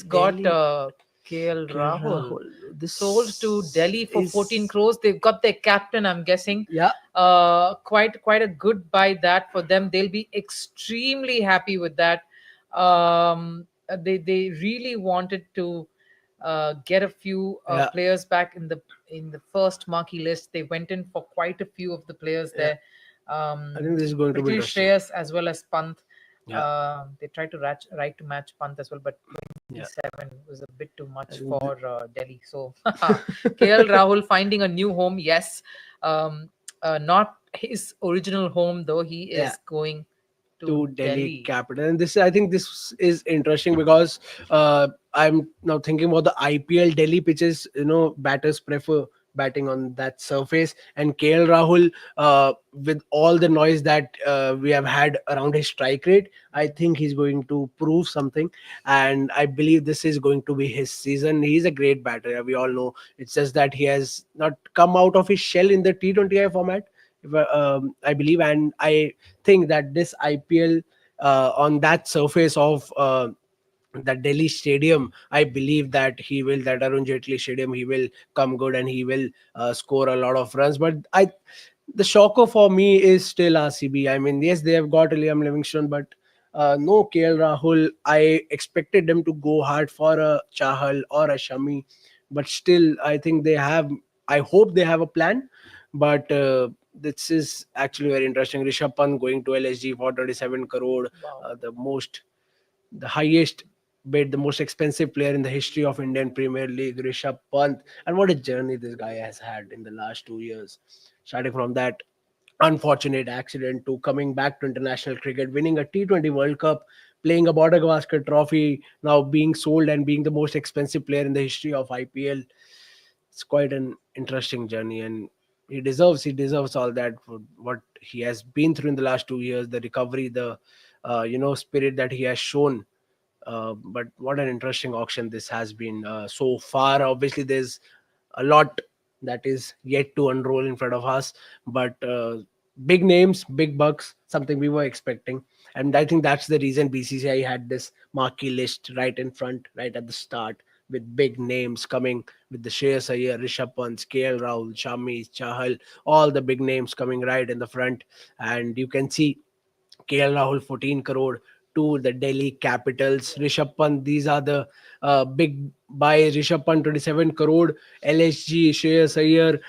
got Delhi, KL KL Rahul Rahul. sold to This Delhi for 14 is, crores. They've got their captain, I'm guessing. yeah, Quite a good buy that for them. They'll be extremely happy with that. They really wanted to get a few yeah, players back in the first marquee list. They went in for quite a few of the players yeah. there. I think this is going to be Particularly interesting. Shreyas as well as Pant. Yeah, They tried to right to match Pant as well, but yeah. 27 was a bit too I much think for Delhi. So KL Rahul finding a new home, yes. Not his original home though. He yeah, is going to to Delhi Delhi. Capital. And this, I think this is interesting because I'm now thinking about the IPL Delhi pitches. Batters prefer batting on that surface, and KL Rahul, with all the noise that we have had around his strike rate, I think he's going to prove something, and I believe this is going to be his season. He's a great batter, we all know. It's just that he has not come out of his shell in the T20I format, I believe, and I think that this IPL, on that surface of the Delhi Stadium, I believe that that Arun Jaitley Stadium, he will come good and he will score a lot of runs. But the shocker for me is still RCB. I mean, yes, they have got Liam Livingstone, but no KL Rahul. I expected them to go hard for a Chahal or a Shami, but still, I think they have. I hope they have a plan, but this is actually very interesting. Rishabh Pant going to LSG for 27 crore, Wow. the highest bid, the most expensive player in the history of Indian Premier League, Rishabh Pant. And what a journey this guy has had in the last 2 years. Starting from that unfortunate accident to coming back to international cricket, winning a T20 World Cup, playing a border Gavaskar trophy, now being sold and being the most expensive player in the history of IPL. It's quite an interesting journey, and he deserves all that for what he has been through in the last 2 years, the recovery, the spirit that he has shown. But what an interesting auction this has been so far. Obviously, there's a lot that is yet to unroll in front of us, but big names, big bucks, something we were expecting. And I think that's the reason BCCI had this marquee list right in front, right at the start, with big names coming, with the Shreyas Iyer, Rishabh Pant, KL Rahul, Shami, Chahal, all the big names coming right in the front. And you can see KL Rahul 14 crore to the Delhi Capitals. Rishabh Pant, these are the big buys. Rishabh Pant 27 crore. LSG Shreyas Iyer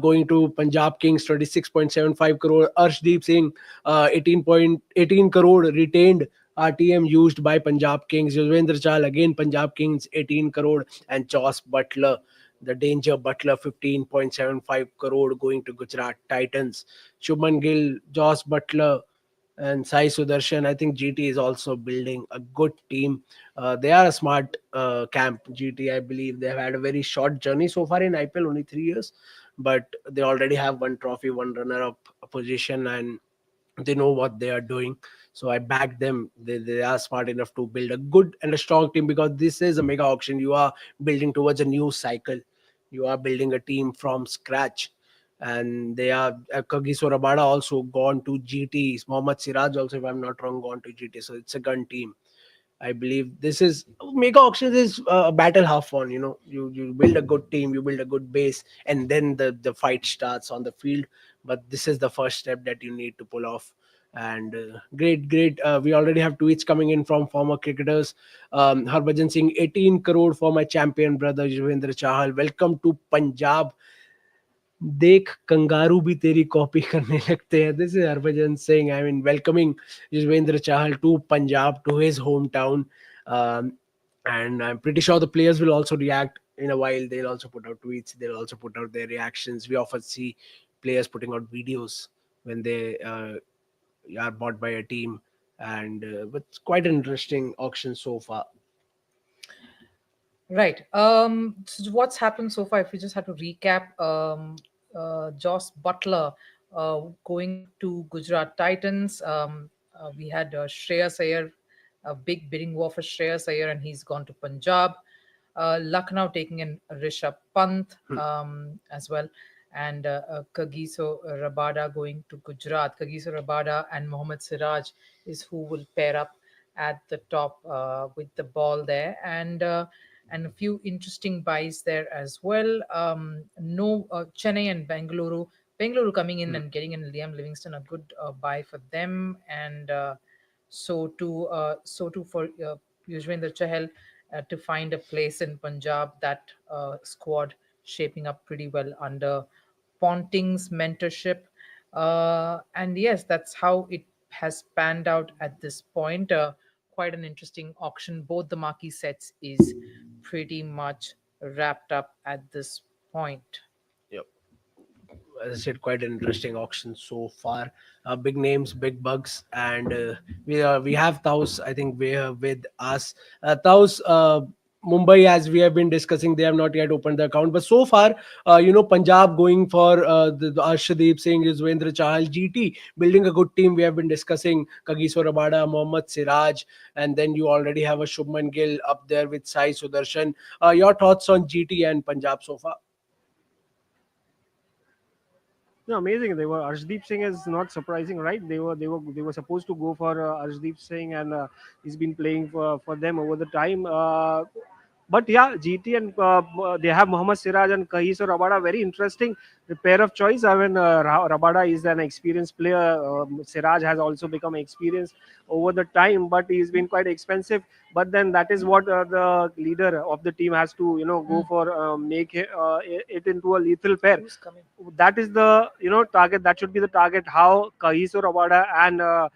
going to Punjab Kings 26.75 crore. Arshdeep Singh 18.18 crore retained RTM used by Punjab Kings. Yuzvendra Chahal again Punjab Kings 18 crore, and Joss Butler, the danger Butler, 15.75 crore going to Gujarat Titans. Shubman Gill, Joss Butler, and Sai Sudarshan. I think GT is also building a good team. They are a smart camp. GT, I believe, they have had a very short journey so far in IPL, only 3 years, but they already have one trophy, one runner-up position, and they know what they are doing. So I back them. They are smart enough to build a good and a strong team, because this is a mega auction. You are building towards a new cycle. You are building a team from scratch. And they are Kagiso Rabada also gone to GT. Mohammed Siraj also, if I'm not wrong, gone to GT. So it's a gun team. I believe this is mega auctions is a battle half won. You build a good team, you build a good base, and then the fight starts on the field. But this is the first step that you need to pull off. And great. We already have tweets coming in from former cricketers. Harbhajan Singh, 18 crore for my champion brother Yuzvendra Chahal. Welcome to Punjab. देख kangaroo भी तेरी copy करने लगते हैं. This is Harbhajan Singh. I mean, welcoming Yuzvendra Chahal to Punjab, to his hometown. Um, and I'm pretty sure the players will also react in a while. They'll also put out tweets. They'll also put out their reactions. We often see players putting out videos when they are bought by a team. And but it's quite an interesting auction so far. Right. So what's happened so far? If we just have to recap, Joss Butler going to Gujarat Titans. We had Shreyas Iyer, a big bidding war for Shreyas Iyer, and he's gone to Punjab. Lucknow taking in Rishabh Pant as well, and Kagiso Rabada going to Gujarat. Kagiso Rabada and Mohammed Siraj is who will pair up at the top with the ball there, and a few interesting buys there as well. No Chennai and Bengaluru. Bengaluru coming in and getting in Liam Livingstone, a good buy for them, and so too for Yuzvendra Chahal to find a place in Punjab. That squad shaping up pretty well under Ponting's mentorship. And yes, that's how it has panned out at this point. Quite an interesting auction. Both the marquee sets is pretty much wrapped up at this point. Yep. As I said, quite an interesting auction so far. Big names, big bugs, and we have Taus. I think we are with us. Taus, Mumbai, as we have been discussing, they have not yet opened the account, but so far, Punjab going for the Arshdeep Singh, Yuzvendra Chahal, GT building a good team. We have been discussing Kagiso Rabada, Mohammad Siraj, and then you already have a Shubman Gill up there with Sai Sudarshan. Your thoughts on GT and Punjab so far? Yeah, amazing. They were Arshdeep Singh is not surprising, right? They were supposed to go for Arshdeep Singh, and he's been playing for them over the time. But yeah, GT and they have Mohammad Siraj and Kahiso Rabada. Very interesting pair of choice. I mean, Rabada is an experienced player. Siraj has also become experienced over the time, but he's been quite expensive. But then that is what the leader of the team has to go for, make it into a lethal pair. Who's coming? That is the target. That should be the target. How Kahiso Rabada and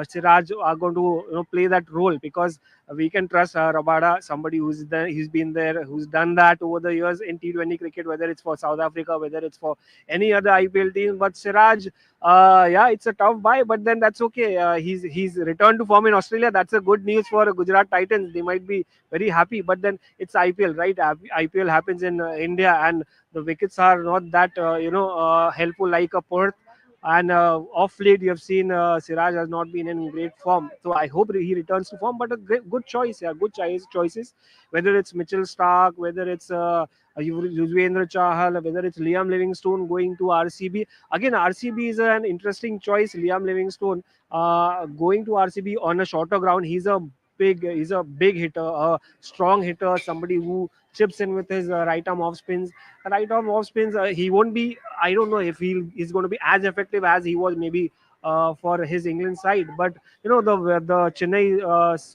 Siraj are going to play that role, because we can trust Rabada, somebody he's been there, who's done that over the years in T20 cricket, whether it's for South Africa, whether it's for any other IPL team. But Siraj, yeah, it's a tough buy, but then that's okay. He's returned to form in Australia. That's a good news for Gujarat Titans. They might be very happy, but then it's IPL, right? IPL happens in India, and the wickets are not that helpful like a Perth. And off late, you have seen Siraj has not been in great form. So I hope he returns to form. But a good choice, yeah, good choices. Whether it's Mitchell Stark, whether it's Yuzvendra Chahal, whether it's Liam Livingstone going to RCB. Again, RCB is an interesting choice. Liam Livingstone going to RCB on a shorter ground. He's a big hitter, a strong hitter, somebody who chips in with his right arm off spins. Right arm off spins, he won't be. I don't know if he's going to be as effective as he was maybe for his England side. But the Chennai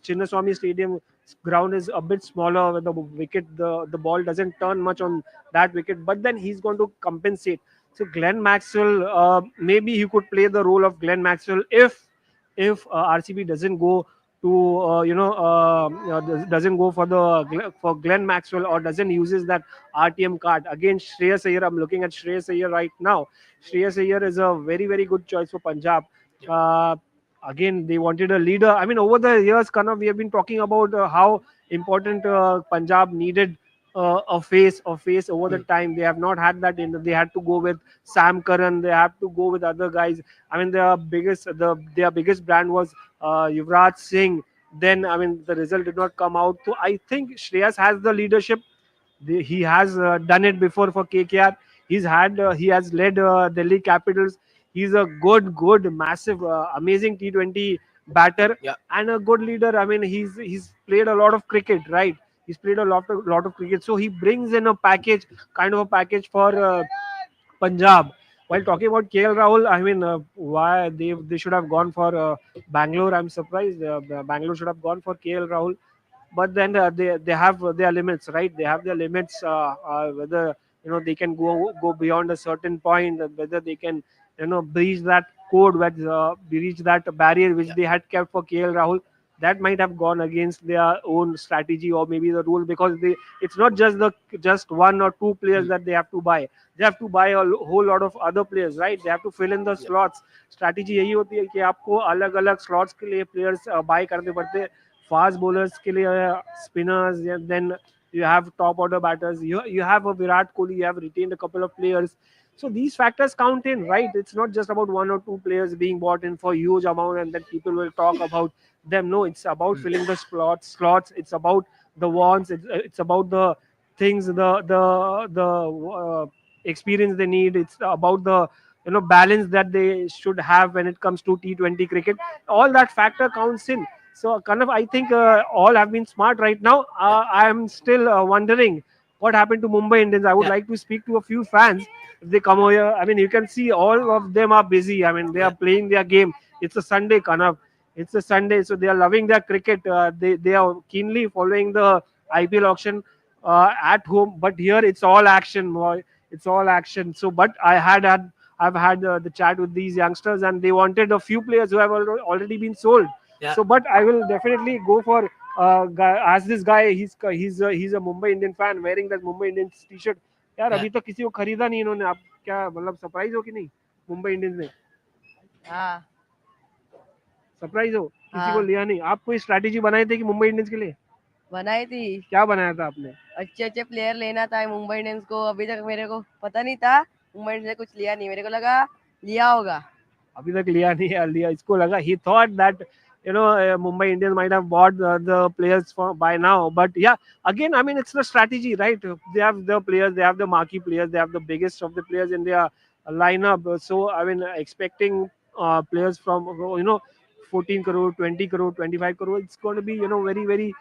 Chinnaswamy Stadium ground is a bit smaller with the wicket. The ball doesn't turn much on that wicket. But then he's going to compensate. So Glenn Maxwell, maybe he could play the role of Glenn Maxwell if RCB doesn't go to doesn't go for for Glenn Maxwell, or doesn't uses that RTM card against Shreyas Iyer. I'm looking at Shreyas Iyer right now. Shreyas Iyer is a very, very good choice for Punjab. Uh, Again, they wanted a leader. I mean, over the years, Kanav, we have been talking about how important Punjab needed a face over the time. They have not had that. They had to go with Sam Curran. They have to go with other guys. I mean, their biggest brand was Yuvraj Singh. Then, I mean, the result did not come out. So I think Shreyas has the leadership. He has done it before for KKR. He has led Delhi Capitals. He's a good, massive, amazing T20 batter Yeah. and a good leader. I mean, he's played a lot of cricket, right? He's played a lot of cricket, so he brings in a package, kind of a package for Punjab. While talking about KL Rahul, I mean, why they should have gone for Bangalore. I'm surprised. Bangalore should have gone for KL Rahul, but then they have their limits, right? They have their limits. Whether they can go beyond a certain point, whether they can breach that code, breach that barrier which Yeah. they had kept for KL Rahul. That might have gone against their own strategy or maybe the rule, because it's not just one or two players Hmm. that they have to buy. They have to buy a whole lot of other players, right? They have to fill in the Yeah. slots. Strategy यही होती है कि आपको अलग अलग slots के लिए players bye करने पड़ते हैं. फास्ट बॉलर्स के लिए spinners, then you have top order batters, you have a Virat Kohli, you have retained a couple of players. So these factors count in, right? It's not just about one or two players being bought in for huge amount and then people will talk about them. No, it's about Hmm. filling the slots. It's about the wants. It's about the things, the experience they need. It's about the balance that they should have when it comes to T20 cricket. All that factor counts in. So kind of, I think all have been smart right now. Yeah. I am still wondering what happened to Mumbai Indians. I would Yeah. like to speak to a few fans if they come over here. I mean, you can see all of them are busy. I mean, they are Yeah. playing their game. It's a Sunday, Kanav. It's a Sunday, so they are loving their cricket. They are keenly following the IPL auction at home. But here it's all action, boy. It's all action. So, but I've had the chat with these youngsters, and they wanted a few players who have already been sold. Yeah. So, but I will definitely go for as this guy. He's a Mumbai Indian fan wearing that Mumbai Indians t-shirt. यार Yeah. अभी तक किसी को खरीदा नहीं इन्होंने. आप क्या मतलब सरप्राइज हो कि नहीं मुंबई इंडियंस ने? हाँ सरप्राइज हो, किसी को हाँ लिया नहीं? आप कोई स्ट्रैटेजी बनाए थे कि मुंबई इंडियंस के लिए? बनाई थी. क्या बनाया था आपने? अच्छे अच्छे प्लेयर लेना था मुंबई इंडियंस को. अभी तक मेरे को पता नहीं था मुंबई इंडियंस ने कुछ लिया नहीं. मेरे को लगा लिया होगा. अभी तक लिया नहीं है. लिया इसको लगा, he thought that Mumbai Indians might have bought the players for by now, but yeah, again, I mean, it's the strategy, right? They have the players, they have the marquee players, they have the biggest of the players in their lineup. So I mean, expecting players from 14 crore, 20 crore, 25 crore, it's going to be very very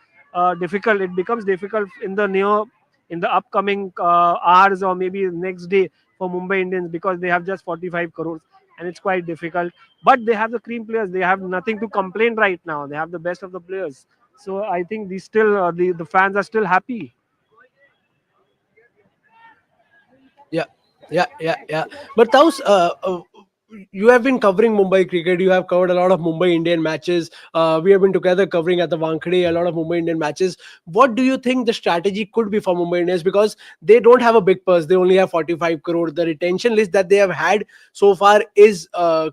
difficult. It becomes difficult in the upcoming hours or maybe next day for Mumbai Indians, because they have just 45 crores and it's quite difficult. But they have the cream players. They have nothing to complain right now. They have the best of the players. So I think the fans are still happy. Yeah, yeah. But Taus, you have been covering Mumbai cricket. You have covered a lot of Mumbai Indian matches. We have been together covering at the Wankhede a lot of Mumbai Indian matches. What do you think the strategy could be for Mumbai Indians? Because they don't have a big purse. They only have 45 crore. The retention list that they have had so far is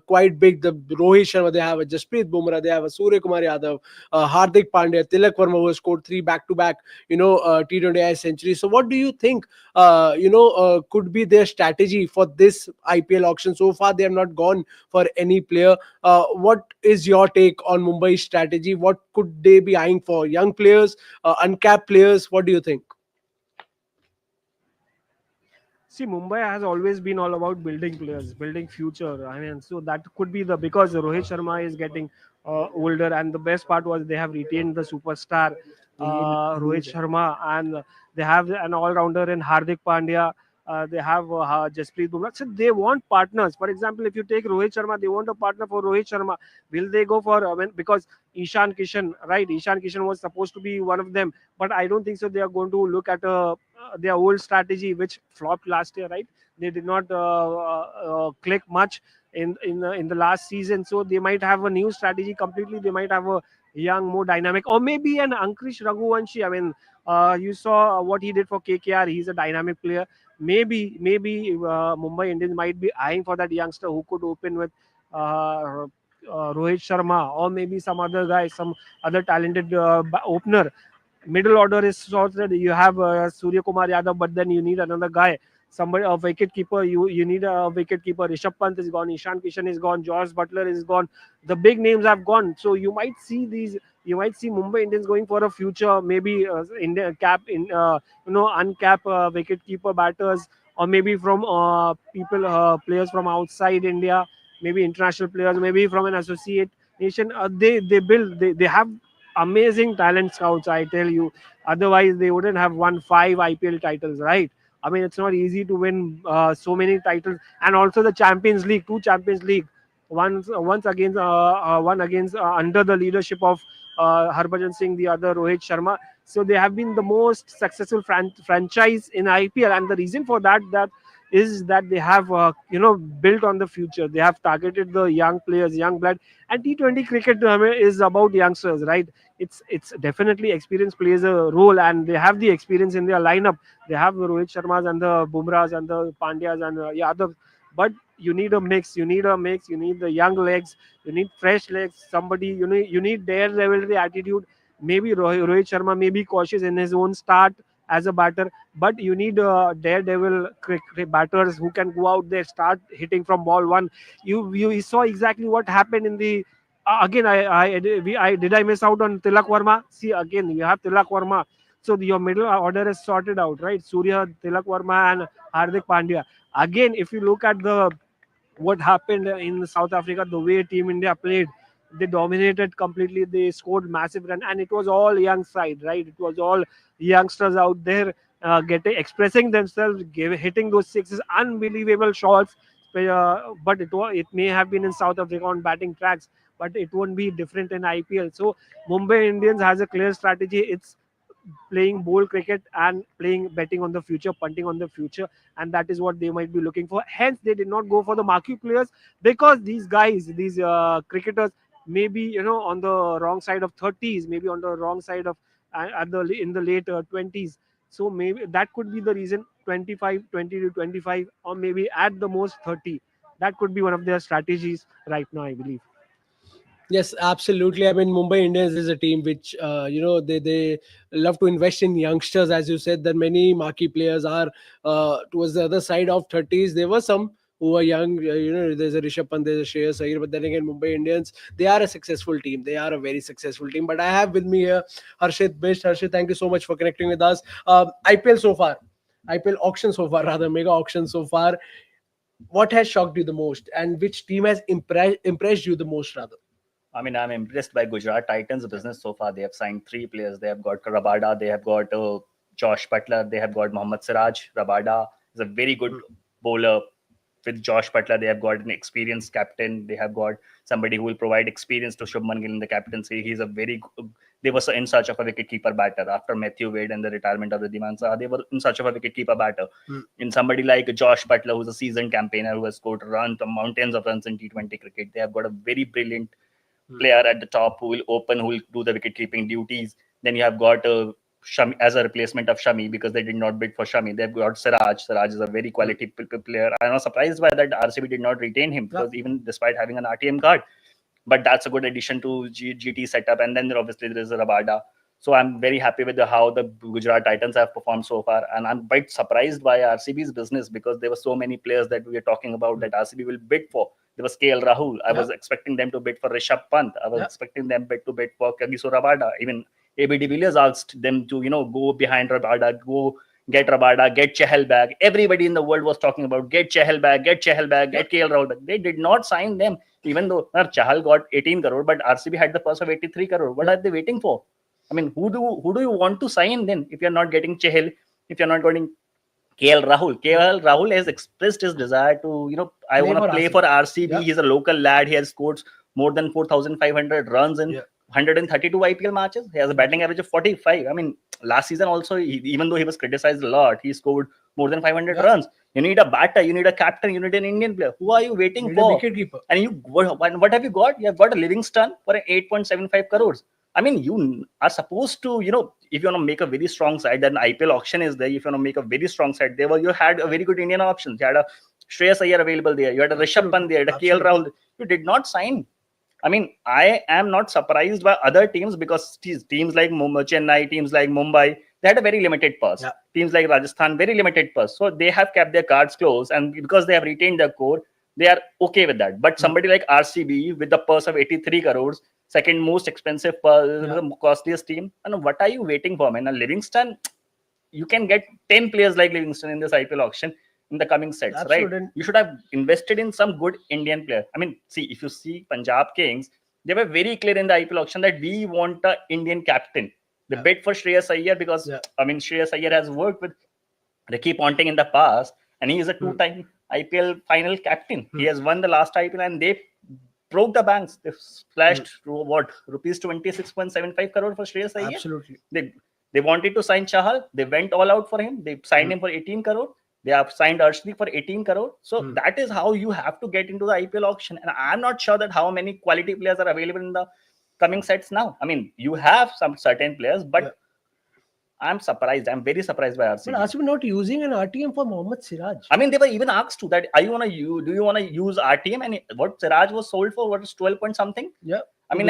quite big. The Rohit Sharma, they have a Jasprit Bumrah, they have a Surya Kumar Yadav, Hardik Pandya, Tilak Verma, who has scored 3 back-to-back, T20I centuries. So what do you think could be their strategy for this IPL auction? So far, they have not gone for any player. What is your take on Mumbai's strategy? What could they be eyeing for? Young players, uncapped players? What do you think? See, Mumbai has always been all about building players, building future. I mean, so that could be because Rohit Sharma is getting older, and the best part was they have retained the superstar Rohit Sharma, and they have an all-rounder in Hardik Pandya. They have Jasprit Bumrah. So they want partners. For example, if you take Rohit Sharma, they want a partner for Rohit Sharma. Will they go for because Ishan Kishan, right? Ishan Kishan was supposed to be one of them, but I don't think so. They are going to look at their old strategy, which flopped last year, right? They did not click much in the last season, so they might have a new strategy completely. They might have a young, more dynamic, or maybe an Ankrish Raghuvanshi. I mean, you saw what he did for KKR. He's a dynamic player. Maybe Mumbai Indians might be eyeing for that youngster who could open with Rohit Sharma, or maybe some other guy, some other talented opener. Middle order is sorted. You have Surya Kumar Yadav, but then you need another guy, somebody, a wicket keeper. You need a wicket keeper. Rishabh Pant is gone. Ishan Kishan is gone. George Butler is gone. The big names have gone. So you might see these. You might see Mumbai Indians going for a future, maybe India cap in uncap wicket keeper batters, or maybe from players from outside India, maybe international players, maybe from an associate nation. They build. They have amazing talent scouts, I tell you. Otherwise, they wouldn't have won 5 IPL titles, right? I mean, it's not easy to win so many titles, and also the Champions League, 2 Champions League, one against under the leadership of Harbhajan Singh, the other Rohit Sharma. So they have been the most successful franchise in IPL, and the reason for that is that they have built on the future. They have targeted the young players, young blood, and T20 cricket is about youngsters, right? It's definitely experience plays a role, and they have the experience in their lineup. They have the Rohit Sharmas and the Bumrahs and the Pandyas and Yadav, but you need a mix. You need the young legs. You need fresh legs. Somebody you need daredevil attitude. Maybe Rohit Sharma may be cautious in his own start as a batter, but you need daredevil batters who can go out there, start hitting from ball one. You saw exactly what happened in the again. Did I miss out on Tilak Verma? See, again you have Tilak Verma. So your middle order is sorted out, right? Surya, Tilak Verma, and Hardik Pandya. Again, if you look at the what happened in South Africa, the way Team India played, they dominated completely. They scored massive run, and it was all young side, right? It was all youngsters out there getting expressing themselves, hitting those sixes, unbelievable shots. But it may have been in South Africa on batting tracks, but it won't be different in IPL. So Mumbai Indians has a clear strategy. It's playing bold cricket and playing betting on the future, punting on the future, and that is what they might be looking for. Hence, they did not go for the marquee players, because these guys, these cricketers, maybe on the wrong side of 30s, maybe on the wrong side of in the late 20s. So maybe that could be the reason. 25, 20 to 25, or maybe at the most 30. That could be one of their strategies right now, I believe. Yes, absolutely. I mean, Mumbai Indians is a team which, they love to invest in youngsters. As you said, that many marquee players are towards the other side of 30s. There were some who were young. There's a Rishabh Pant, there's a Shreyas Iyer. But then again, Mumbai Indians, they are a successful team. They are a very successful team. But I have with me here Harshit Best. Harshit, thank you so much for connecting with us. IPL so far, IPL auction so far, rather, mega auction so far. What has shocked you the most, and which team has impressed you the most, rather? I mean, I'm impressed by Gujarat Titans' business so far. They have signed three players. They have got Rabada, they have got Josh Butler, they have got Mohammed Siraj. Rabada is a very good bowler. With Josh Butler, they have got an experienced captain. They have got somebody who will provide experience to Shubman Gill in the captaincy. He's a very good, they were in search of a wicketkeeper batter after Matthew Wade and the retirement of Riddhiman Saha. They were in search of a wicketkeeper batter. In somebody like Josh Butler, who's a seasoned campaigner who has scored runs, mountains of runs in T20 cricket. They have got a very brilliant player at the top who will open, who will do the wicket keeping duties. Then you have got Shami as a replacement of Shami, because they did not bid for Shami. They've got Siraj. Siraj is a very quality player. I'm not surprised by that RCB did not retain him, because even despite having an RTM card, but that's a good addition to GT setup. And then obviously there is Rabada. So I'm very happy with how the Gujarat Titans have performed so far. And I'm quite surprised by RCB's business, because there were so many players that we are talking about that RCB will bid for. There was KL Rahul. I was expecting them to bid for Rishabh Pant. I was expecting them to bid for Kagiso Rabada. Even AB de Villiers asked them to, go behind Rabada, go get Rabada, get Chahal back. Everybody in the world was talking about get Chahal back, get KL Rahul back. They did not sign them, even though Chahal got 18 crore, but RCB had the purse of 83 crore. What are they waiting for? I mean, who do you want to sign then if you're not getting Chahal, if you're not getting KL Rahul? KL Rahul has expressed his desire to, I want to play for RCB. Yeah. He's a local lad. He has scored more than 4,500 runs in 132 IPL matches. He has a batting average of 45. I mean, last season also, even though he was criticized a lot, he scored more than 500 runs. You need a batter, you need a captain, you need an Indian player. Who are you waiting for? Wicketkeeper. And what have you got? You have got a Livingstone for 8.75 crores. I mean, you are supposed to, if you want to make a very strong side, then IPL auction is there. If you want to make a very strong side, you had a very good Indian options. You had a Shreyas Iyer available there. You had a Rishabh Pant there. You had a KL Rahul. You did not sign. I mean, I am not surprised by other teams, because teams like Chennai, teams like Mumbai, they had a very limited purse. Yeah. Teams like Rajasthan, very limited purse. So they have kept their cards close, and because they have retained their core, they are okay with that. But somebody like RCB with the purse of 83 crores, second most expensive purse, the costliest team, and what are you waiting for, man? And Livingstone, you can get 10 players like Livingstone in this IPL auction in the coming sets, right? You should have invested in some good Indian player. I mean, see, if you see Punjab Kings, they were very clear in the IPL auction that we want an Indian captain. They bid for Shreyas Iyer because, I mean, Shreyas Iyer has worked with Ricky Ponting in the past, and he is a two-time IPL final captain. He has won the last IPL, and they broke the banks. They splashed rupees 26.75 crore for Shreyas Iyer. Absolutely. They They wanted to sign Chahal. They went all out for him. They signed him for 18 crore. They have signed Arshdeep for 18 crore. So that is how you have to get into the IPL auction. And I'm not sure that how many quality players are available in the coming sets now. I mean, you have some certain players, but I'm surprised. I'm very surprised by RCB. But RCB not using an RTM for Mohammed Siraj. I mean, they were even asked to that. Do you want to use RTM? And what Siraj was sold for? What is 12 point something? Yeah. I mean,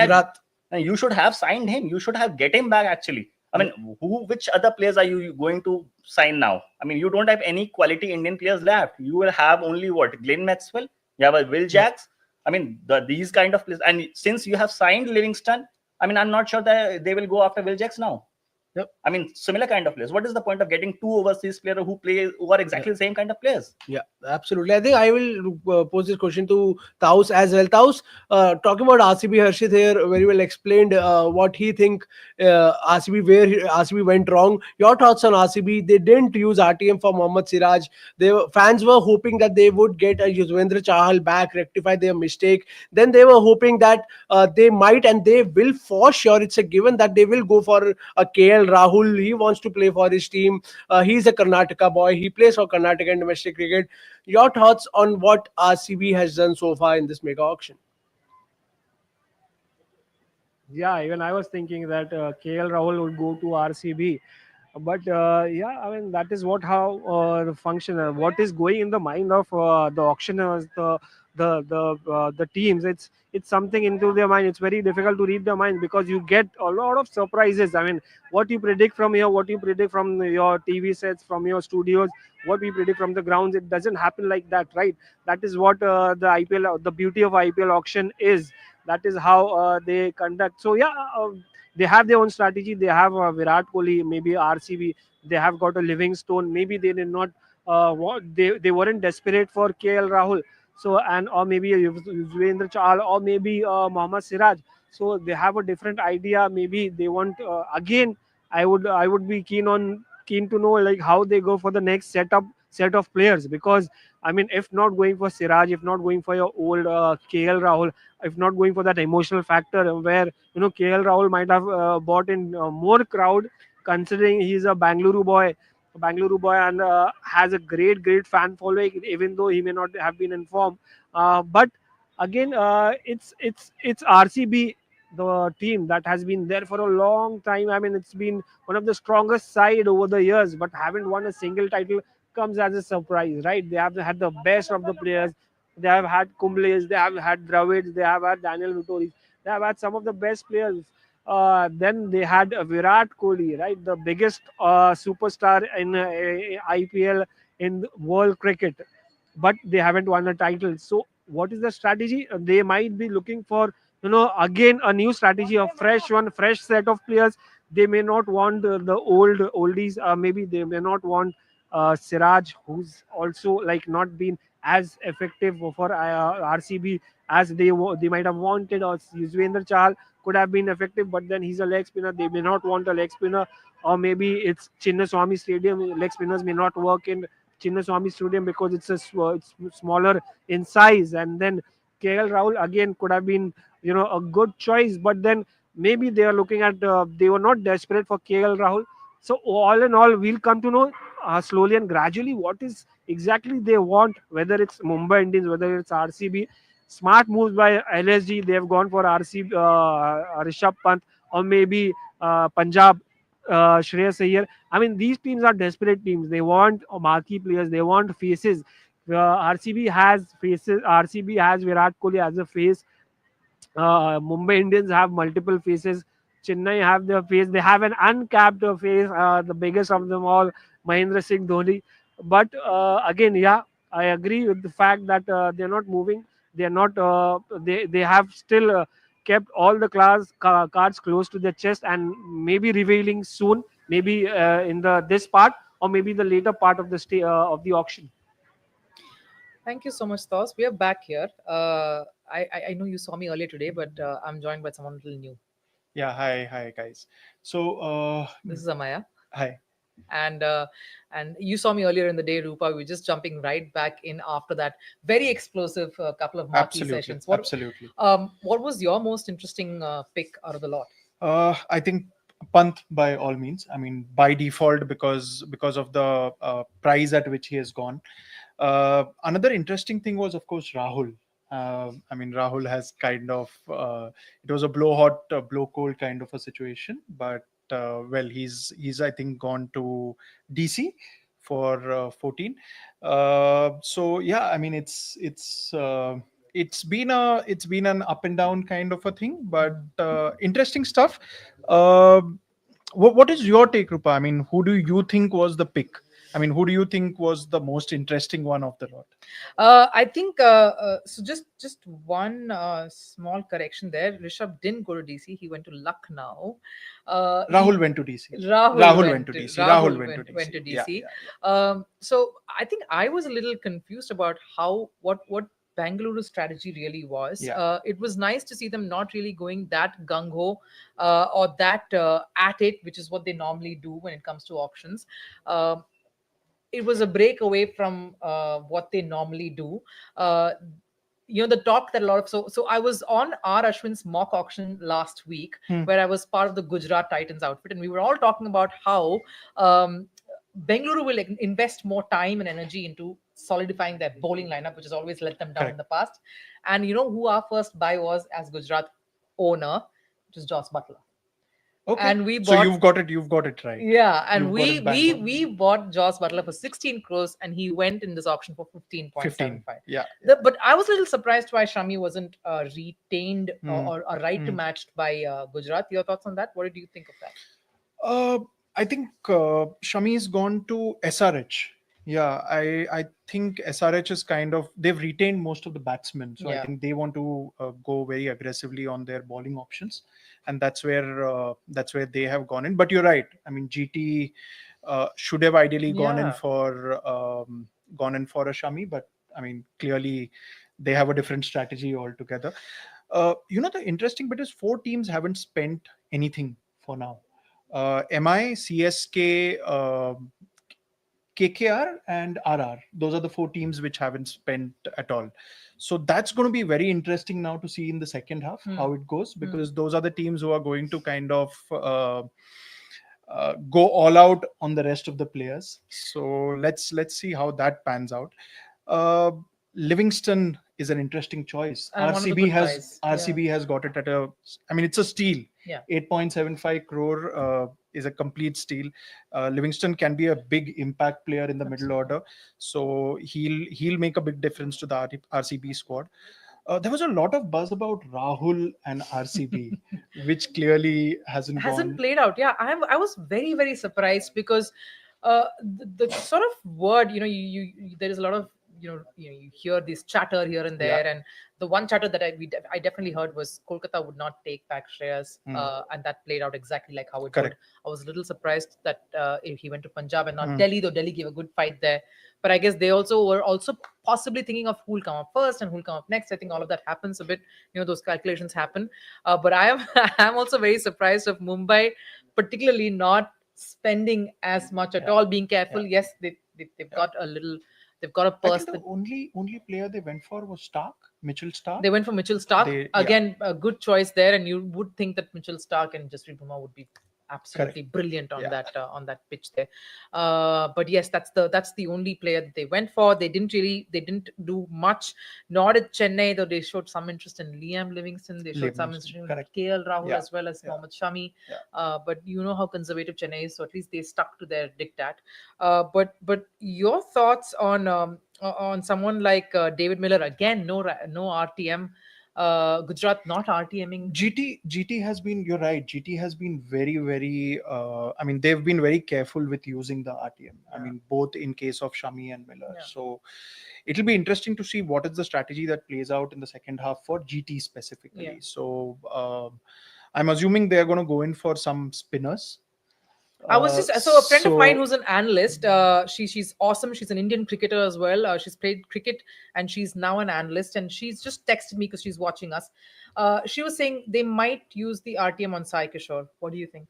you should have signed him. You should have get him back actually. I mean, which other players are you going to sign now? I mean, you don't have any quality Indian players left. You will have only what? Glenn Maxwell. You have a Will Jacks. I mean, these kind of players. And since you have signed Livingstone, I mean, I'm not sure that they will go after Will Jacks now. Yep. I mean, similar kind of players. What is the point of getting two overseas players who are exactly the same kind of players? Yeah, absolutely. I think I will pose this question to Taus as well. Taus, talking about RCB, Harshit here very well explained what he think RCB went wrong. Your thoughts on RCB? They didn't use RTM for Mohammed Siraj. Fans were hoping that they would get a Yuzvendra Chahal back, rectify their mistake. Then they were hoping that they might and they will for sure. It's a given that they will go for a KL Rahul. He wants to play for his team. He's a Karnataka boy. He plays for Karnataka in domestic cricket. Your thoughts on what RCB has done so far in this mega auction? Yeah, even I was thinking that KL Rahul would go to RCB. But yeah, I mean that is how the function. What is going in the mind of the auctioneers, the teams. It's something into their mind. It's very difficult to read their mind because you get a lot of surprises. I mean, what you predict from here, what you predict from your TV sets, from your studios, what we predict from the grounds, it doesn't happen like that, right? That is what the IPL, the beauty of IPL auction is. That is how they conduct. So yeah. They have their own strategy. They have Virat Kohli, maybe RCB. They have got a Livingstone. Maybe they did not. They weren't desperate for KL Rahul. So or maybe Yuzvendra Chahal or maybe Mohammad Siraj. So they have a different idea. Maybe they want again. I would be keen to know like how they go for the next set of players, because I mean, if not going for Siraj, if not going for your old KL Rahul, if not going for that emotional factor where KL Rahul might have brought in more crowd, considering he's a Bangalore boy, and has a great fan following, even though he may not have been informed. But again, it's RCB, the team that has been there for a long time. I mean, it's been one of the strongest side over the years, but haven't won a single title. Comes as a surprise, right? They have had the best of the players. They have had Kumble's, they have had Dravids, they have had Daniel Vittori, they have had some of the best players. Then they had Virat Kohli, right? The biggest superstar in IPL in world cricket, but they haven't won a title. So, what is the strategy? They might be looking for, again a new strategy, a fresh set of players. They may not want the old oldies. Maybe they may not want Siraj, who's also like not been as effective for RCB as they might have wanted, or Yuzvendra Chahal could have been effective, but then he's a leg spinner. They may not want a leg spinner, or maybe it's Chinnaswamy Stadium. Leg spinners may not work in Chinnaswamy Stadium because it's smaller in size. And then KL Rahul again could have been a good choice, but then maybe they are looking at they were not desperate for KL Rahul. So all in all, we'll come to know slowly and gradually what is exactly they want, whether it's Mumbai Indians, whether it's RCB. Smart moves by LSG. They have gone for RCB, Rishabh Pant, or maybe Punjab, Shreyas Iyer. I mean, these teams are desperate teams. They want marquee players. They want faces. RCB has faces. RCB has Virat Kohli as a face. Mumbai Indians have multiple faces. Chennai have their face. They have an uncapped face, the biggest of them all, Mahendra Singh Dhoni. But again, yeah, I agree with the fact that they're not moving. They're not. They have still kept all the cards close to their chest, and maybe revealing soon. Maybe in this part, or maybe the later part of the auction. Thank you so much, Thos. We are back here. I know you saw me earlier today, but I'm joined by someone a little new. Yeah, hi guys. So, This is Amaya, hi. and you saw me earlier in the day, Rupa. We were just jumping right back in after that very explosive couple of marquee Absolutely, sessions. absolutely. What was your most interesting pick out of the lot? I think Pant by all means. I mean, by default, because of the price at which he has gone. Another interesting thing was, of course, Rahul. I mean, Rahul has kind of it was a blow hot, blow cold kind of a situation, but well, he's I think gone to DC for 14. So yeah, I mean, it's been an up and down kind of a thing, but interesting stuff. Uh, what is your take, Rupa? I mean, who do you think was the pick? I mean, who do you think was the most interesting one of the lot? I think so. Just one small correction there. Rishabh didn't go to DC. He went to Lucknow. Rahul went to DC. Rahul Rahul went went to to DC. Rahul Rahul went to went DC. to Yeah, DC. yeah, yeah. So I think I was a little confused about how what Bengaluru's strategy really was. Yeah. It was nice to see them not really going that gung ho or that at it, which is what they normally do when it comes to auctions. Um it was a break away from what they normally do. Uh, the talk that a lot of so I was on R Ashwin's mock auction last week, Hmm. where I was part of the Gujarat Titans outfit, and we were all talking about how um, Bengaluru will invest more time and energy into solidifying their bowling lineup, which has always let them down in Correct. the past. And you know who our first buy was as Gujarat owner, which is Joss Butler. Okay. And we So bought, you've got it right. yeah, and You've got we it bang we on. we bought Joss Butler for 16 crores, and he went in this auction for 15. 15.75. Yeah. But I was a little surprised why Shami wasn't retained Hmm. or right to Hmm. matched by Gujarat. Your thoughts on that? What did you think of that? Uh, I think Shami's gone to SRH. Yeah, I think SRH is kind of they've retained most of the batsmen, so I Yeah. think they want to go very aggressively on their bowling options, and that's where they have gone in. But you're right. I mean, GT should have ideally Yeah. gone in for a Shami, but I mean, clearly they have a different strategy altogether. The interesting bit is four teams haven't spent anything for now. MI, CSK, KKR, and RR. Those are the four teams which haven't spent at all. So that's going to be very interesting now to see in the second half how it goes, because those are the teams who are going to kind of go all out on the rest of the players. So let's see how that pans out. Uh, Livingston is an interesting choice. And one of the good buys. Yeah. RCB has got it at a. I mean, it's a steal. Yeah. 8.75 crore is a complete steal. Livingston can be a big impact player in the middle order, so he'll make a big difference to the RCB squad. There was a lot of buzz about Rahul and RCB, which clearly hasn't gone. Played out. Yeah, I was very surprised because the sort of word, there is a lot of you hear this chatter here and there, Yeah. and the one chatter that I definitely heard was Kolkata would not take back Shreyas, and that played out exactly like how it Correct. would. I was a little surprised that if he went to Punjab and not Mm. Delhi, though Delhi gave a good fight there. But I guess they also were possibly thinking of who'll come up first and who'll come up next. I think all of that happens a bit. Those calculations happen. But I am I'm also very surprised of Mumbai, particularly not spending as much at Yeah. all. Being careful. Yeah. Yes, they've got a little. They've got a I purse. think the only player they went for was Mitchell Stark. They went for Mitchell Stark. Yeah. Again, a good choice there, and you would think that Mitchell Stark and Jasprit Bumrah would be absolutely brilliant on Yeah. on that pitch there. But yes, that's the only player that they went for. They didn't do much. Not at Chennai, though they showed some interest in Liam Livingston. They showed some interest in Correct. KL Rahul Yeah. as well as Yeah. Mohammed Shami. Yeah. But you know how conservative Chennai is, so at least they stuck to their diktat. But your thoughts on someone like David Miller again? No RTM. Gujarat not RTMing. GT has been. You're right. GT has been very. I mean, they've been very careful with using the RTM. I mean, both in case of Shami and Miller. Yeah. So it'll be interesting to see what is the strategy that plays out in the second half for GT specifically. Yeah. So I'm assuming they're going to go in for some spinners. I was just so a friend of mine who's an analyst. She's awesome. She's an Indian cricketer as well. She's played cricket and she's now an analyst. And she's just texted me because she's watching us. She was saying they might use the RTM on Sai Kishore. What do you think?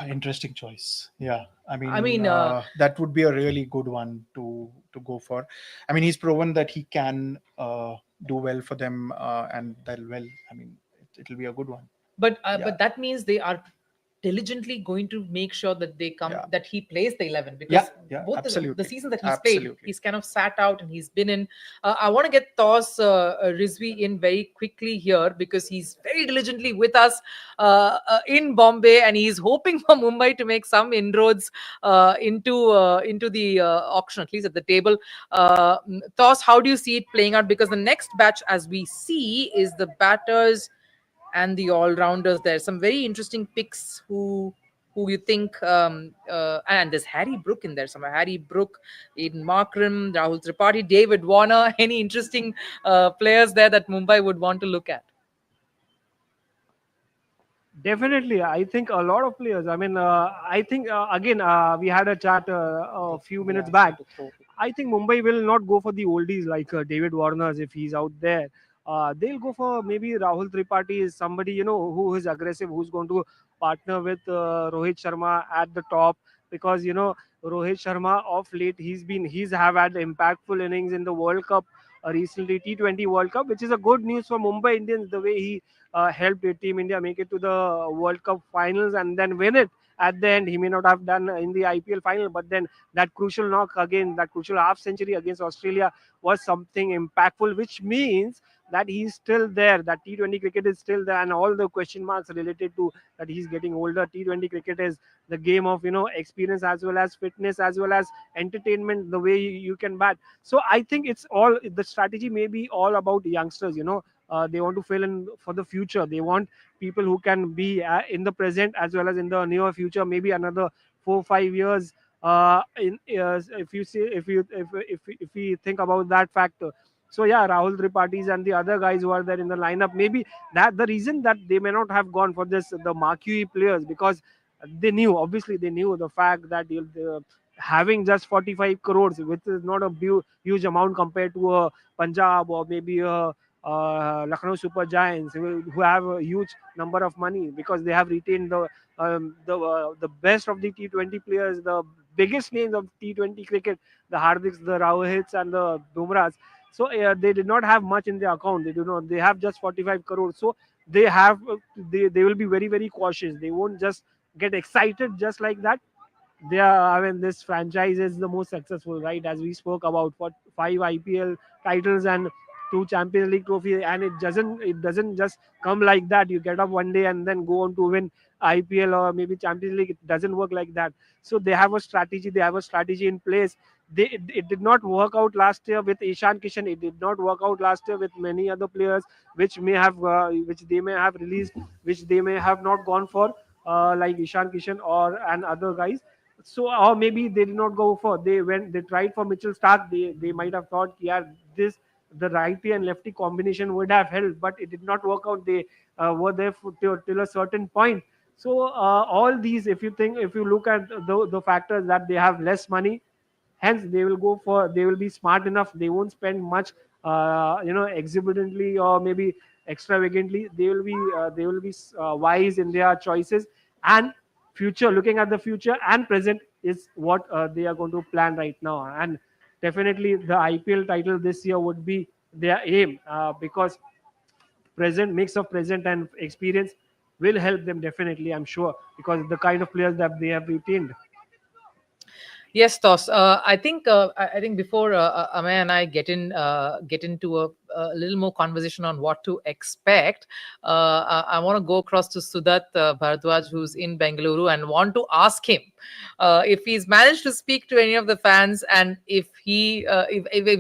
Interesting choice. Yeah, I mean, that would be a really good one to go for. I mean, he's proven that he can do well for them, and they'll well. I mean, it'll be a good one. But Yeah. but that means they are diligently going to make sure that they come, Yeah. that he plays the 11, because both the absolutely. season that he's played, Absolutely. he's kind of sat out and he's been in. I want to get Toss Rizvi in very quickly here, because he's very diligently with us in Bombay, and he's hoping for Mumbai to make some inroads into the auction, at least at the table. Toss, how do you see it playing out? Because the next batch, as we see, is the batters and the all-rounders. There's some very interesting picks who you think, and there's Harry Brook in there somewhere. Harry Brook, Aiden Markram, Rahul Tripathi, David Warner. Any interesting players there that Mumbai would want to look at? Definitely, I think a lot of players. I mean, I think again we had a chat a few minutes back. I think Mumbai will not go for the oldies like David Warner's if he's out there. They'll go for maybe Rahul Tripathi is somebody who is aggressive, who's going to partner with Rohit Sharma at the top, because Rohit Sharma of late he's have had impactful innings in the World Cup recently, T20 World Cup, which is a good news for Mumbai Indians, the way he helped Team India make it to the World Cup finals and then win it. At the end, he may not have done in the IPL final, but then that crucial knock again, that crucial half century against Australia was something impactful, which means that he's still there. That T20 cricket is still there, and all the question marks related to that he's getting older. T20 cricket is the game of experience as well as fitness as well as entertainment. The way you can bat. So I think it's all the strategy may be all about youngsters. They want to fill in for the future. They want people who can be in the present as well as in the near future, maybe another 4 5 years. If you see, if we think about that factor, so yeah, Rahul Tripathi and the other guys who are there in the lineup, maybe that the reason that they may not have gone for this the marquee players, because obviously they knew the fact that having just 45 crores, which is not a huge amount compared to a Punjab or maybe a Lucknow Super Giants, who have a huge number of money, because they have retained the best of the T20 players, the biggest names of T20 cricket, the Hardiks, the Rohits, and the Bumrahs. So they did not have much in their account. They do not. They have just 45 crores. So they have. They will be very very cautious. They won't just get excited just like that. I mean, this franchise is the most successful, right? As we spoke about, for 5 IPL titles and 2 Champions League trophies, and it doesn't just come like that. You get up one day and then go on to win IPL or maybe Champions League. It doesn't work like that. So they have a strategy. They have a strategy in place. It did not work out last year with Ishan Kishan. It did not work out last year with many other players, which they may have released, which they may have not gone for, like Ishan Kishan and other guys. So, or maybe they did not go for, they tried for Mitchell Stark. They might have thought, yeah, the righty and lefty combination would have helped, but it did not work out. They were there till a certain point. So all these, if you look at the factors, that they have less money, hence they will be smart enough. They won't spend much exuberantly or maybe extravagantly. They will be wise in their choices, and looking at the future and present is what they are going to plan right now. And definitely the IPL title this year would be their aim, because mix of present and experience will help them definitely, I'm sure, because the kind of players that they have retained. Yes, Toss. I think before Amay and I get into a little more conversation on what to expect, I want to go across to Sudat Bharadwaj, who's in Bengaluru, and want to ask him if he's managed to speak to any of the fans, and if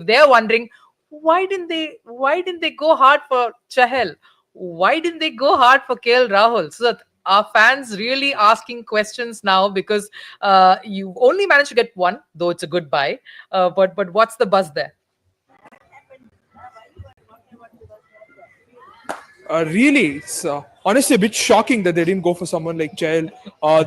they're wondering why didn't they go hard for Chahal, why didn't they go hard for KL Rahul. So are fans really asking questions now, because you only managed to get one, though it's a good buy, but what's the buzz there? Really, it's honestly a bit shocking that they didn't go for someone like Chahal.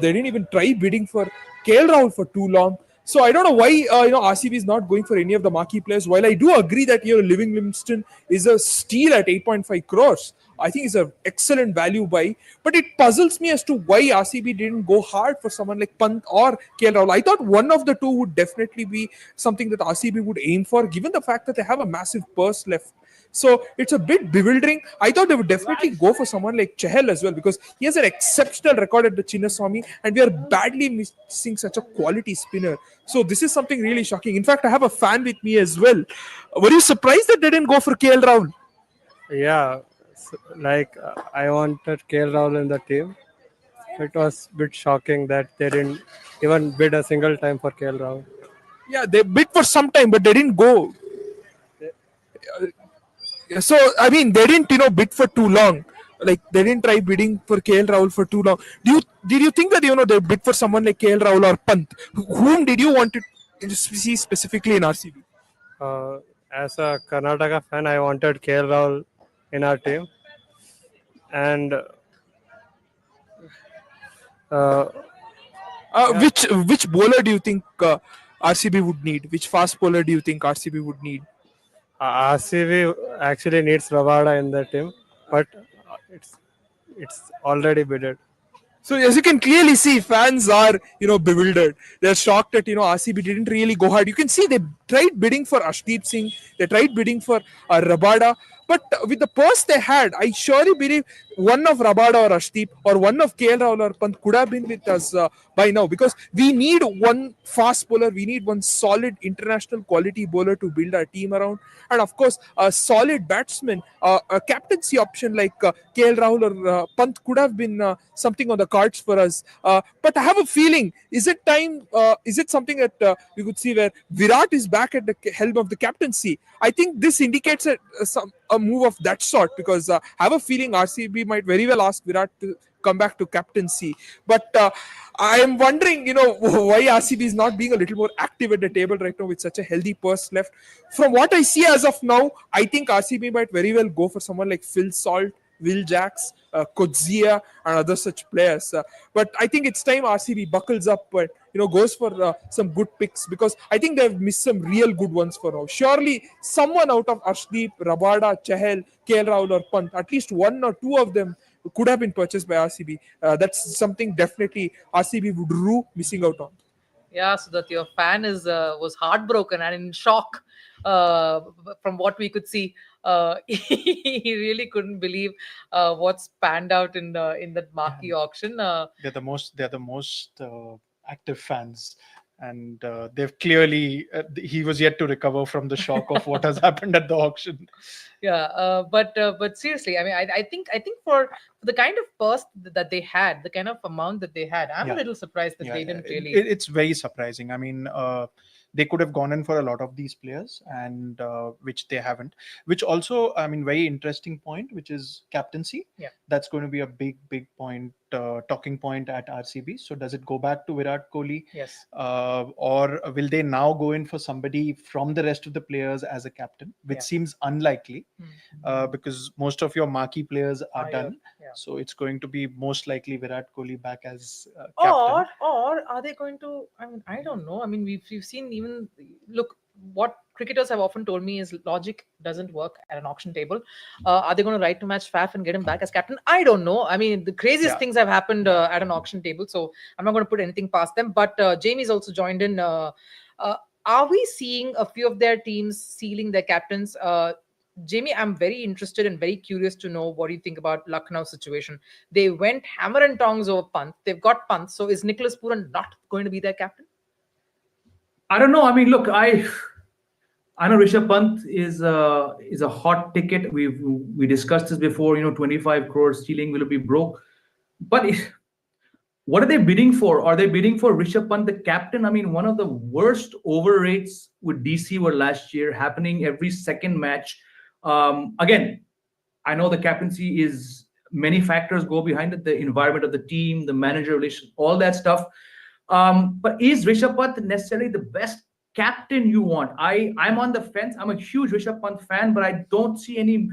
They didn't even try bidding for KL Rahul for too long. So I don't know why RCB is not going for any of the marquee players. While I do agree that Livingstone is a steal at 8.5 crores. I think is an excellent value buy. But it puzzles me as to why RCB didn't go hard for someone like Pant or KL Rahul. I thought one of the two would definitely be something that RCB would aim for, given the fact that they have a massive purse left. So it's a bit bewildering. I thought they would definitely go for someone like Chahal as well, because he has an exceptional record at the Chinnaswamy and we are badly missing such a quality spinner. So this is something really shocking. In fact, I have a fan with me as well. Were you surprised that they didn't go for KL Rahul? Yeah, I wanted KL Rahul in the team. It was a bit shocking that they didn't even bid a single time for KL Rahul. Yeah, they bid for some time, but they didn't go. So I mean, they didn't bid for too long. Like they didn't try bidding for KL Rahul for too long. Did you think that they bid for someone like KL Rahul or Pant? Whom did you want to see specifically in RCB? As a Karnataka fan, I wanted KL Rahul in our team, and which bowler do you think RCB would need? Which fast bowler do you think RCB would need? RCB actually needs Rabada in the team, but it's already bidded. So as you can clearly see, fans are bewildered. They're shocked that RCB didn't really go hard. You can see they tried bidding for Ashdeep Singh, they tried bidding for Rabada, but with the purse they had, I surely believe one of Rabada or Ashdeep or one of KL Rahul or Pant could have been with us by now, because we need one fast bowler, we need one solid international quality bowler to build our team around, and of course a solid batsman. A captaincy option like KL Rahul or Pant could have been something on the cards for us. But I have a feeling, is it time? Is it something that we could see where Virat is back at the helm of the captaincy? I think this indicates a move of that sort, because I have a feeling RCB might very well ask Virat to come back to captaincy. But I am wondering, why RCB is not being a little more active at the table right now with such a healthy purse left. From what I see as of now, I think RCB might very well go for someone like Phil Salt, Will Jacks, Kodzia, and other such players. But I think it's time RCB buckles up and goes for some good picks, because I think they've missed some real good ones for now. Surely someone out of Ashdeep, Rabada, Chahal, KL Rahul or Pant, at least one or two of them could have been purchased by RCB. That's something definitely RCB would rue missing out on. Yeah, so that your fan was heartbroken and in shock from what we could see. He really couldn't believe what's panned out in that marquee auction. They're the most active fans, and they've clearly he was yet to recover from the shock of what has happened at the auction. Yeah, but seriously, I mean, I think for the kind of purse that they had, the kind of amount that they had, I'm a little surprised that they didn't really. It's very surprising. I mean, they could have gone in for a lot of these players, and which they haven't. Which also, I mean, very interesting point, which is captaincy. Yeah, that's going to be a big point, talking point at RCB. So does it go back to Virat Kohli? Yes. Or will they now go in for somebody from the rest of the players as a captain, which seems unlikely, because most of your marquee players are done. Yeah. So it's going to be most likely Virat Kohli back as captain. Or are they going to? I mean, I don't know. I mean, we've seen even look what cricketers have often told me is logic doesn't work at an auction table. Are they going to write to match Faf and get him back as captain? I don't know. I mean, the craziest things have happened at an auction table, so I'm not going to put anything past them. But Jamie's also joined in. Are we seeing a few of their teams sealing their captains? Jamie, I'm very interested and very curious to know what you think about Lucknow situation. They went hammer and tongs over Pant. They've got Pant. So is Nicholas Pooran not going to be their captain? I don't know. I mean, look, I know Rishabh Pant is a hot ticket. We discussed this before. 25 crore ceiling will be broke. But what are they bidding for? Are they bidding for Rishabh Pant, the captain? I mean, one of the worst overrates with DC were last year, happening every second match. Again, I know the captaincy is many factors go behind it, the environment of the team, the manager relations, all that stuff. But is Rishabh Pant necessarily the best captain you want? I'm on the fence. I'm a huge Rishabh Pant fan, but I don't see any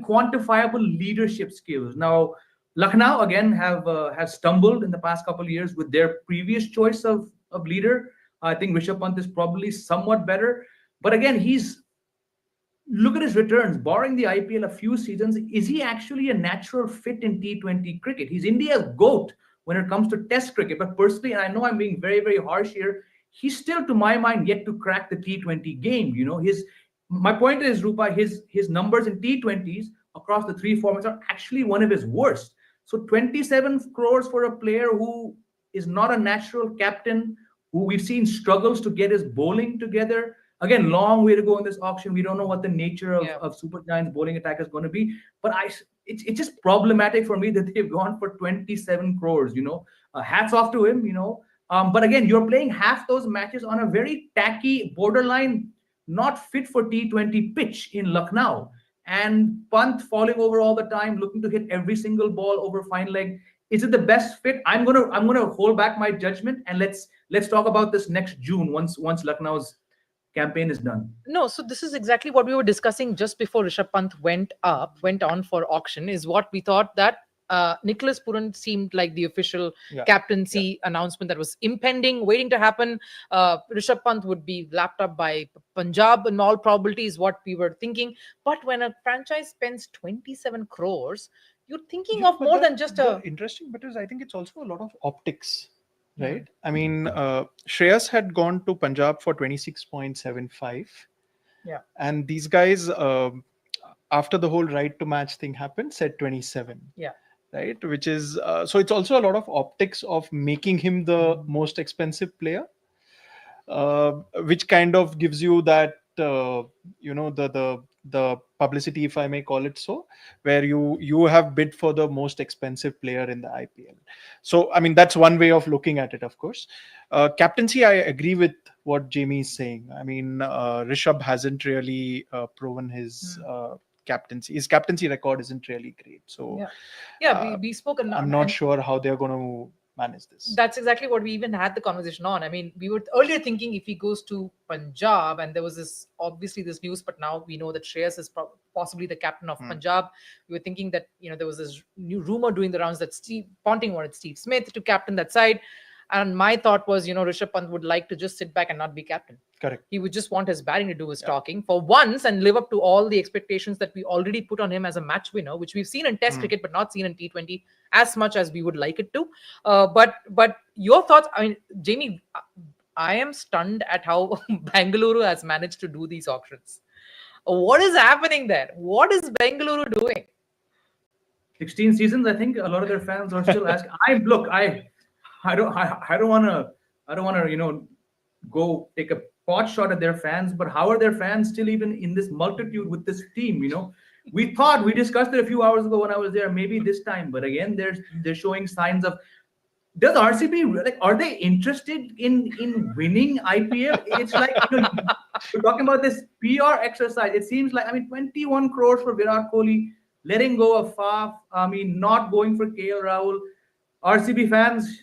quantifiable leadership skills. Now, Lucknow again have stumbled in the past couple of years with their previous choice of leader. I think Rishabh Pant is probably somewhat better, but again, he's look at his returns. Barring the IPL a few seasons, is he actually a natural fit in T20 cricket? He's India's GOAT when it comes to Test cricket. But personally, and I know I'm being very, very harsh here, he's still, to my mind, yet to crack the T20 game. My point is, Rupa, his numbers in T20s across the three formats are actually one of his worst. So 27 crores for a player who is not a natural captain, who we've seen struggles to get his bowling together. Again, long way to go in this auction. We don't know what the nature of Super Giants bowling attack is going to be. But it's just problematic for me that they've gone for 27 crores. Hats off to him. But again, you're playing half those matches on a very tacky, borderline, not fit for T20 pitch in Lucknow. And Pant falling over all the time, looking to hit every single ball over fine leg. Is it the best fit? I'm gonna hold back my judgment, and let's talk about this next June once Lucknow's campaign is done. No, so this is exactly what we were discussing just before Rishabh Pant went on for auction. Is what we thought that Nicholas Puran seemed like the official captaincy announcement that was impending, waiting to happen. Rishabh Pant would be lapped up by Punjab in all probability, is what we were thinking. But when a franchise spends 27 crores, you're thinking of more than just a... Interesting, but I think it's also a lot of optics, right? I mean, Shreyas had gone to Punjab for 26.75. Yeah. And these guys, after the whole right to match thing happened, said 27. Yeah. Right, which is so it's also a lot of optics of making him the most expensive player, which kind of gives you that the publicity, if I may call it so, where you have bid for the most expensive player in the IPL. So I mean, that's one way of looking at it, of course. Captaincy, I agree with what Jamie is saying. I mean, Rishabh hasn't really proven his captaincy. His captaincy record isn't really great. So we spoke. I'm not sure how they're going to manage this. That's exactly what we even had the conversation on. I mean, we were earlier thinking if he goes to Punjab, and there was this news, but now we know that Shreyas is possibly the captain of Punjab. We were thinking that there was this new rumor doing the rounds that Ponting wanted Steve Smith to captain that side. And my thought was, Rishabh Pant would like to just sit back and not be captain. Correct. He would just want his batting to do his talking for once and live up to all the expectations that we already put on him as a match winner, which we've seen in Test cricket but not seen in T20 as much as we would like it to. But your thoughts? I mean, Jamie, I am stunned at how Bengaluru has managed to do these auctions. What is happening there? What is Bengaluru doing? 16 seasons, I think a lot of their fans are still asking. I don't want to go take a pot shot at their fans, but how are their fans still even in this multitude with this team? We discussed it a few hours ago when I was there, maybe this time, but again, they're showing signs of. Does RCB are they interested in winning IPL? It's like we're talking about this PR exercise. It seems like 21 crores for Virat Kohli, letting go of Faf. Not going for KL Rahul. RCB fans,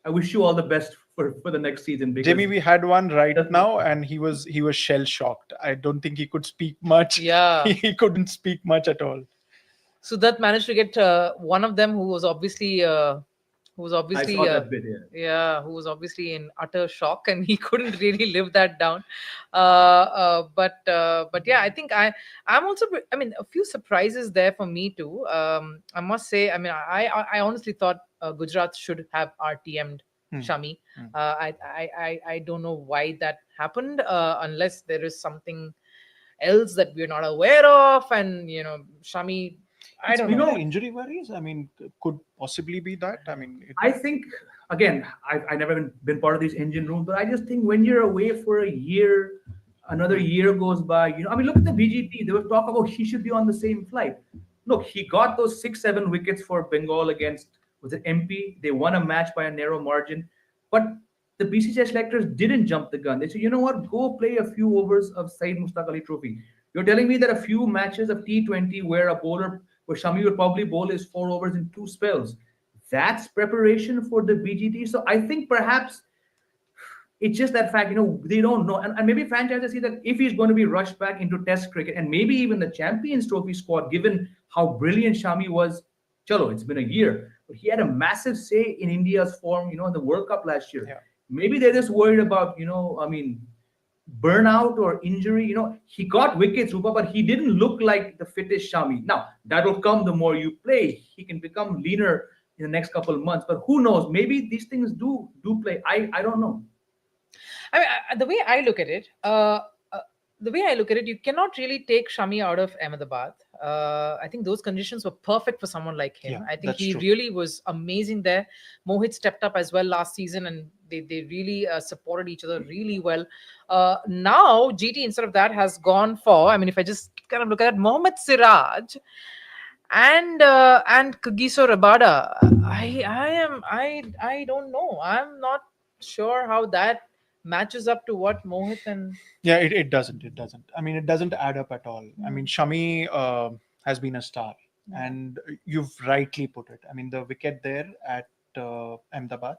I wish you all the best for the next season. Jamie, we had one right now, and he was shell shocked. I don't think he could speak much. Yeah, he couldn't speak much at all. So that managed to get one of them who was obviously who was obviously in utter shock, and he couldn't really live that down. But yeah, I think I'm also. A few surprises there for me too. I must say. I honestly thought Gujarat should have RTM'd Shami. I don't know why that happened, unless there is something else that we're not aware of, and Shami. I don't know. Injury worries. Could possibly be that. I think again, I've never been part of these engine rooms, but I just think when you're away for a year, another year goes by. Look at the BGT. There was talk about he should be on the same flight. Look, he got those 6-7 wickets for Bengal against MP. They won a match by a narrow margin, but the BCCI selectors didn't jump the gun. They said, you know what, go play a few overs of Syed Mushtaq Ali Trophy. You're telling me that a few matches of T20 where Shami would probably bowl his 4 overs in 2 spells. That's preparation for the BGT. So I think perhaps it's just that fact, they don't know. And maybe franchises see that if he's going to be rushed back into Test cricket and maybe even the Champions Trophy squad, given how brilliant Shami was, chalo, it's been a year. But he had a massive say in India's form, in the World Cup last year. Yeah. Maybe they're just worried about, burnout or injury. He got wickets, Rupa, but he didn't look like the fittest Shami. Now, that'll come the more you play. He can become leaner in the next couple of months, but who knows? Maybe these things do play. I don't know. I mean, the way I look at it, you cannot really take Shami out of Ahmedabad. I think those conditions were perfect for someone like him. Yeah, I think that's he true. really was amazing there. Mohit stepped up as well last season, and they really supported each other really well. Now, GT instead of that has gone for. I mean, if I just kind of look at it, Mohammed Siraj and Kagiso Rabada. I don't know. I'm not sure how that matches up to what Mohit and Yeah, it doesn't. It doesn't. I mean, it doesn't add up at all. I mean, Shami has been a star, and you've rightly put it. I mean, the wicket there at Ahmedabad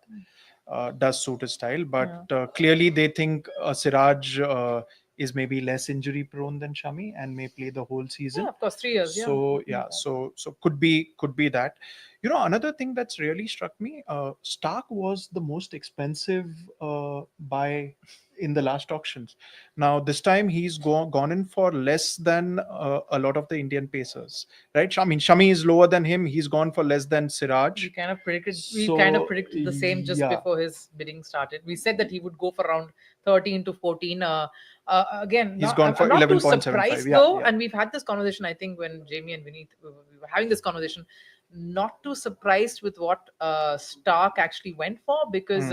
does suit his style, but clearly they think Siraj is maybe less injury prone than Shami and may play the whole season. yeah, of course, 3 years. So so could be that. Another thing that's really struck me, Stark was the most expensive buy in the last auctions. Now this time he's gone in for less than a lot of the Indian pacers, right? I mean, Shami is lower than him. He's gone for less than Siraj. We kind of predicted the same just yeah. before his bidding started. We said that he would go for around 13 to 14. Again, He's gone for I'm not too 11.75, surprised yeah, though, yeah. and we've had this conversation. I think when Jamie and Vineet we were having this conversation, not too surprised with what Stark actually went for, because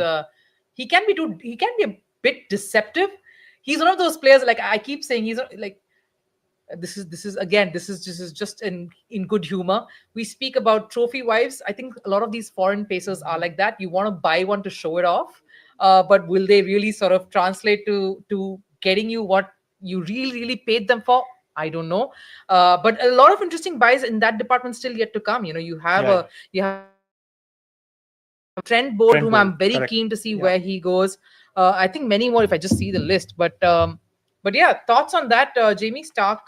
he can be a bit deceptive. He's one of those players, like I keep saying, he's like, this is just in good humor. We speak about trophy wives. I think a lot of these foreign pacers are like that. You want to buy one to show it off, but will they really sort of translate to getting you what you really paid them for? I don't know. But a lot of interesting buys in that department still yet to come. You have Trent Bolt, whom I'm very correct. keen to see where he goes. I think many more if I just see the list. But yeah, thoughts on that, Jamie? Stark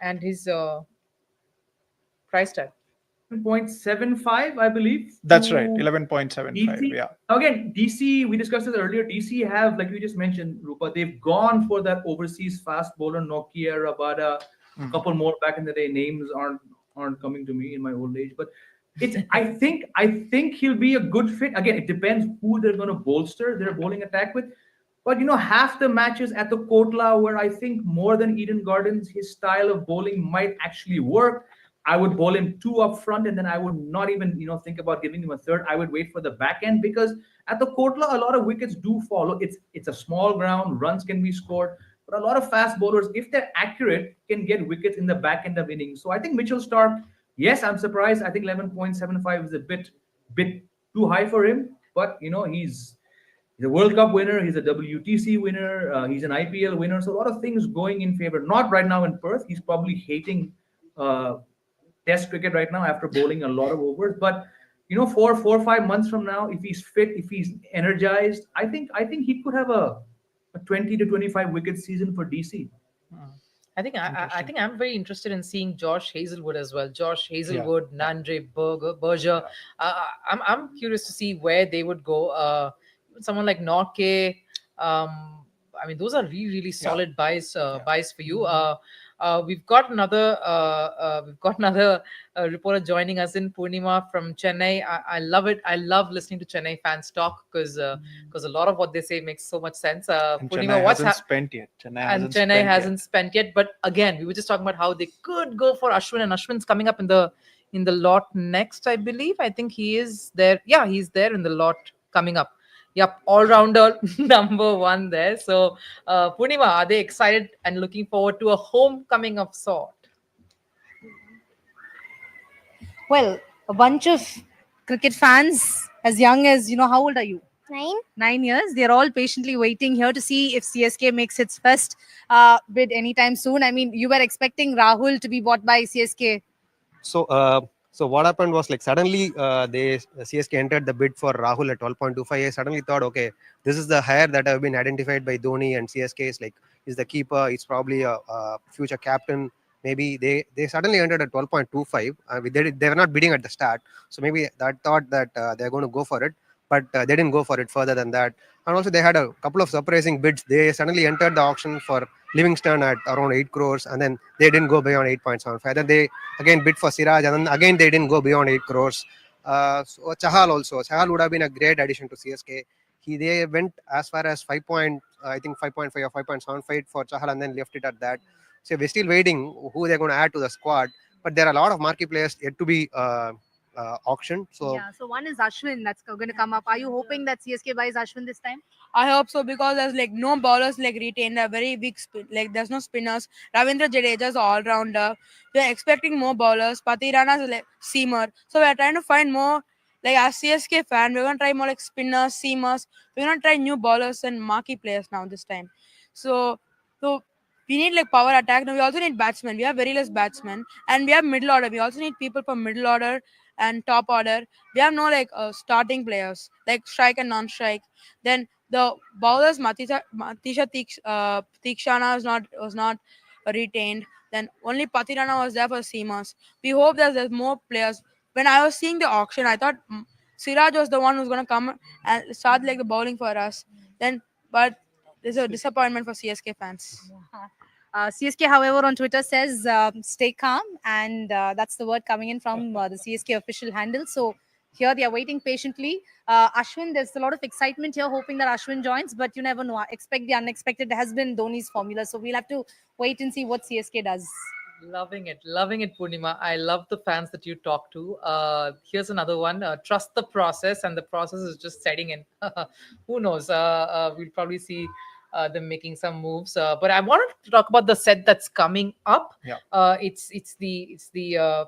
and his price tag. 0.75, I believe. That's right, 11.75. DC. Yeah. Again, DC, we discussed this earlier. DC have, like you just mentioned, Rupa, they've gone for that overseas fast bowler, Nokia, Rabada, a couple more back in the day. Names aren't coming to me in my old age, but it's I think he'll be a good fit. Again, it depends who they're going to bolster their bowling attack with. But half the matches at the Kotla, where I think more than Eden Gardens, his style of bowling might actually work. I would bowl him 2 up front, and then I would not even think about giving him a third. I would wait for the back end, because at the Kotla a lot of wickets do follow. It's a small ground, runs can be scored, but a lot of fast bowlers, if they're accurate, can get wickets in the back end of innings. So I think Mitchell Stark, yes, I'm surprised. I think 11.75 is a bit too high for him, but he's a World Cup winner. He's a WTC winner. He's an IPL winner. So a lot of things going in favor. Not right now in Perth. He's probably hating Test cricket right now after bowling a lot of overs. But 4 or 5 months from now, if he's fit, if he's energized, I think he could have a 20 to 25 wicket season for DC. I think I'm very interested in seeing Josh Hazelwood as well. Josh Hazelwood, Nandre Berger. I'm curious to see where they would go. Someone like Norke. I mean, those are really solid buys for you. We've got another reporter joining us in Purnima from Chennai. I love it. I love listening to Chennai fans talk, because a lot of what they say makes so much sense. And Purnima, Chennai what's hasn't spent yet. Chennai hasn't spent yet. But again, we were just talking about how they could go for Ashwin, and Ashwin's coming up in the lot next, I believe. I think he is there. Yeah, he's there in the lot coming up. Yep, all-rounder number 1 there. So, Purnima, are they excited and looking forward to a homecoming of sort? Well, a bunch of cricket fans as young as, how old are you? 9. 9 years. They're all patiently waiting here to see if CSK makes its first bid anytime soon. I mean, you were expecting Rahul to be bought by CSK. So what happened was, like, suddenly CSK entered the bid for Rahul at 12.25. I suddenly thought, okay, this is the hire that have been identified by Dhoni, and CSK is like, is the keeper. It's probably a future captain. Maybe they suddenly entered at 12.25. They were not bidding at the start, so maybe that thought that they're going to go for it, but they didn't go for it further than that. And also they had a couple of surprising bids. They suddenly entered the auction for Livingstone at around 8 crores, and then they didn't go beyond 8.75. Then they again bid for Siraj, and then again they didn't go beyond 8 crores. So Chahal also. Chahal would have been a great addition to CSK. They went as far as 5.5 or 5.75 for Chahal, and then left it at that. So we're still waiting who they're going to add to the squad. But there are a lot of marquee players yet to be auctioned. So Yeah, so one is Ashwin that's going to come up. Are you hoping that CSK buys Ashwin this time? I hope so because there's like no bowlers like retained a very big spin. Like there's no spinners. Ravindra Jadeja is all rounder. We're expecting more bowlers. Patirana is like seamer. So we're trying to find more. Like as CSK fan, we're gonna try more like spinners, seamers. We're gonna try new bowlers and marquee players now this time. So we need like power attack. Now we also need batsmen. We have very less batsmen, and we have middle order. We also need people for middle order and top order. We have no like starting players like strike and non-strike. Then the bowlers Matisha Tikshana was not retained. Then only Patirana was there for seamers. We hope that there's more players. When I was seeing the auction, I thought Siraj was the one who's gonna come and start like the bowling for us. But there's a disappointment for CSK fans. CSK, however, on Twitter says stay calm, and that's the word coming in from the CSK official handle. So here they are waiting patiently. Ashwin, there's a lot of excitement here, hoping that Ashwin joins, but you never know. Expect the unexpected has been Dhoni's formula, so we'll have to wait and see what CSK does. Loving it, Purnima. I love the fans that you talk to. Here's another one. Trust the process, and the process is just setting in. Who knows? We'll probably see them making some moves. But I wanted to talk about the set that's coming up. Yeah. It's the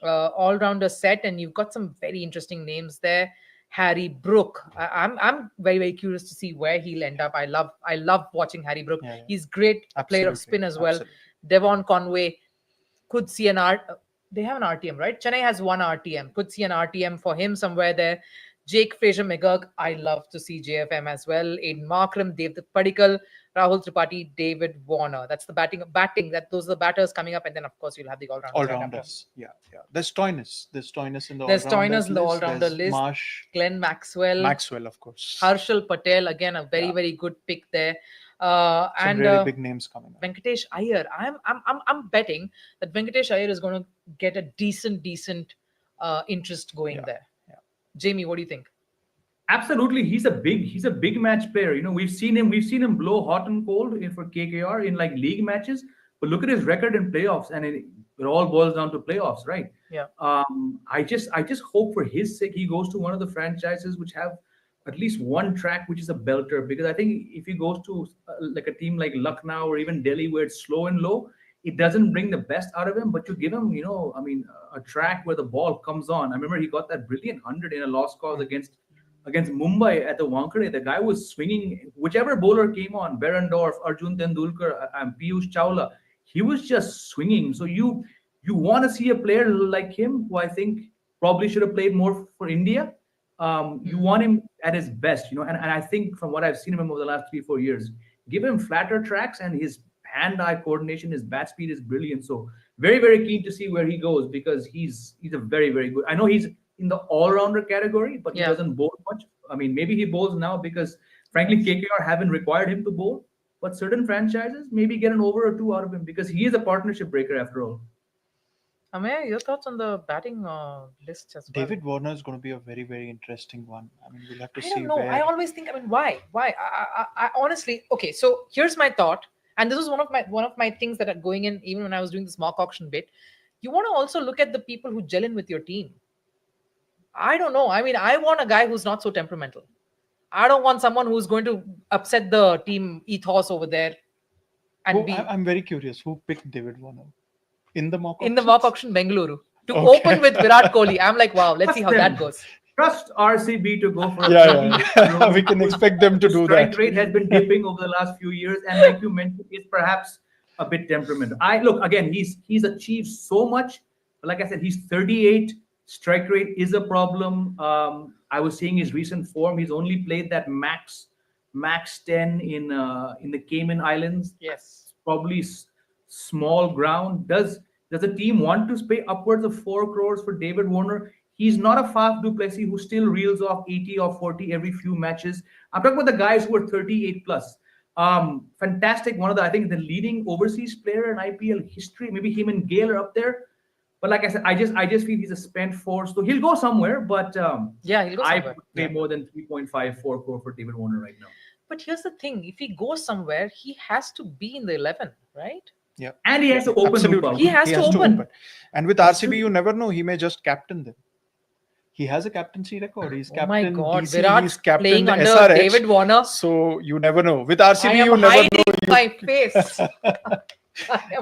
all-rounder set, and you've got some very interesting names there. Harry Brook. I'm very, very curious to see where he'll end up. I love watching Harry Brook. Yeah, yeah. He's great player of Absolutely, spin as well. absolutely. Devon Conway could see they have an RTM, right? Chennai has one RTM. Could see an RTM for him somewhere there. Jake Fraser McGurk, I love to see JFM as well. Aiden Markram, Dev Padikkal, Rahul Tripathi, David Warner. That's the batting. Those are the batters coming up, and then of course you'll have the all-rounders. All-rounders. Yeah. There's Toyness in the There's Toyness in the all-rounder all-rounder There's list. Marsh, Glenn Maxwell, of course. Harshal Patel, again a very, very good pick there. Some And really big names coming up. Venkatesh Iyer. I'm betting that Venkatesh Iyer is going to get a decent interest going there. Yeah. Jamie, what do you think? Absolutely, he's a big match player. We've seen him blow hot and cold for KKR in like league matches. But look at his record in playoffs, and it all boils down to playoffs, right? Yeah. I just hope for his sake he goes to one of the franchises which have at least one track which is a belter. Because I think if he goes to like a team like Lucknow or even Delhi where it's slow and low, it doesn't bring the best out of him. But you give him, a track where the ball comes on. I remember he got that brilliant 100 in a lost cause against Mumbai at the Wankhede. The guy was swinging whichever bowler came on, Berendorf, Arjun Tendulkar, and Piyush Chawla. He was just swinging. So you want to see a player like him, who I think probably should have played more for India. You want him at his best, and I think from what I've seen of him over the last 3-4 years, give him flatter tracks and his hand-eye coordination, his bat speed is brilliant. So very, very keen to see where he goes, because he's a very, very good. I know he's in the all-rounder category, but he doesn't bowl much. I mean, maybe he bowls now because, frankly, KKR haven't required him to bowl. But certain franchises maybe get an over or two out of him, because he is a partnership breaker after all. Amaya, your thoughts on the batting list as well? David Warner is going to be a very, very interesting one. I mean, we'll have to I see don't know. where. I always think, why? I honestly, okay. So here's my thought, and this is one of my things that are going in even when I was doing this mock auction bit. You want to also look at the people who gel in with your team. I don't know. I want a guy who's not so temperamental. I don't want someone who's going to upset the team ethos over there. And I'm very curious. Who picked David Warner in the mock auction? In the mock auction, Bengaluru to open with Virat Kohli. I'm like, wow. Let's see how that goes. Trust RCB to go for yeah. We can expect them to do that. Strike rate has been dipping over the last few years, and like you mentioned, is perhaps a bit temperamental. He's achieved so much. Like I said, he's 38. Strike rate is a problem. I was seeing his recent form. He's only played that max 10 in the Cayman Islands. Yes, probably small ground. Does a team want to pay upwards of 4 crores for David Warner? He's not a Faf du Plessis who still reels off 80 or 40 every few matches. I'm talking about the guys who are 38 plus. Fantastic. One of the, I think, the leading overseas player in IPL history. Maybe him and Gale are up there. But like I said, I just feel he's a spent force. So he'll go somewhere. But Yeah, he'll go I somewhere. would pay more than 3.54 crore for David Warner right now. But here's the thing: if he goes somewhere, he has to be in the 11, right? Yeah. And he has to open Absolutely. Rupa. He has to open. And with RCB, you never know. He may just captain them. He has a captaincy record. He's Oh my captain God, DC, Virat he's captain playing under SRH. David Warner. So you never know. With I RCB, am you never hiding know. my face.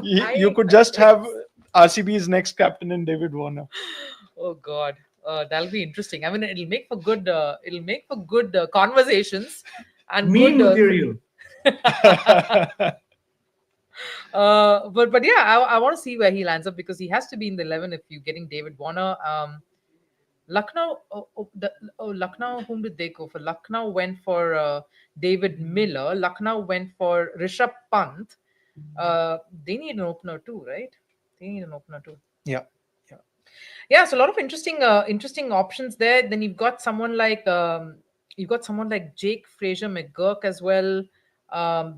You hiding could my just face. have RCB's next captain in David Warner. Oh God, that'll be interesting. I mean, it'll make for good. It'll make for good conversations and Meme good. material. But yeah, I want to see where he lands up because he has to be in the 11 if you're getting David Warner. Lucknow, Lucknow, whom did they go for? Lucknow went for David Miller. Lucknow went for Rishabh Pant. They need an opener too, right? They need an opener too. Yeah. Yeah, so a lot of interesting options there. Then you've got someone like Jake Fraser McGurk as well,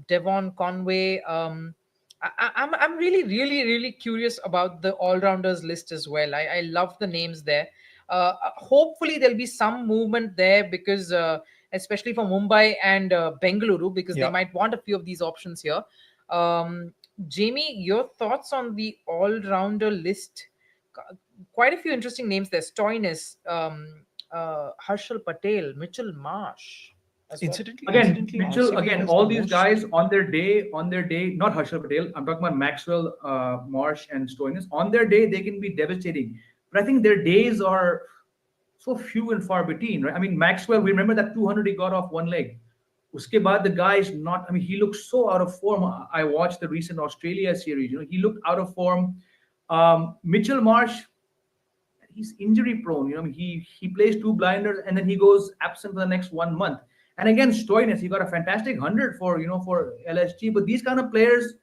Devon Conway. I'm really curious about the all-rounders list as well. I love the names there. Hopefully there'll be some movement there because especially for Mumbai and Bengaluru because Yeah. they might want a few of these options here. Jamie, your thoughts on the all-rounder list? Quite a few interesting names there. Stoinis, Harshal Patel, Mitchell Marsh. as well. Again, Mitchell, RCB again, has all the these most- guys on their day, not Harshal Patel, I'm talking about Maxwell, Marsh, and Stoinis. On their day, they can be devastating. But I think their days are so few and far between, right? I mean, Maxwell, we remember that 200 he got off one leg. Uske baad, the guy is not, I mean, he looks so out of form. I watched the recent Australia series, he looked out of form. Mitchell Marsh, he's injury prone. I mean, he plays two blinders and then he goes absent for the next 1 month. And again, Stoinis, he got a fantastic 100 for for LSG. But these kind of players,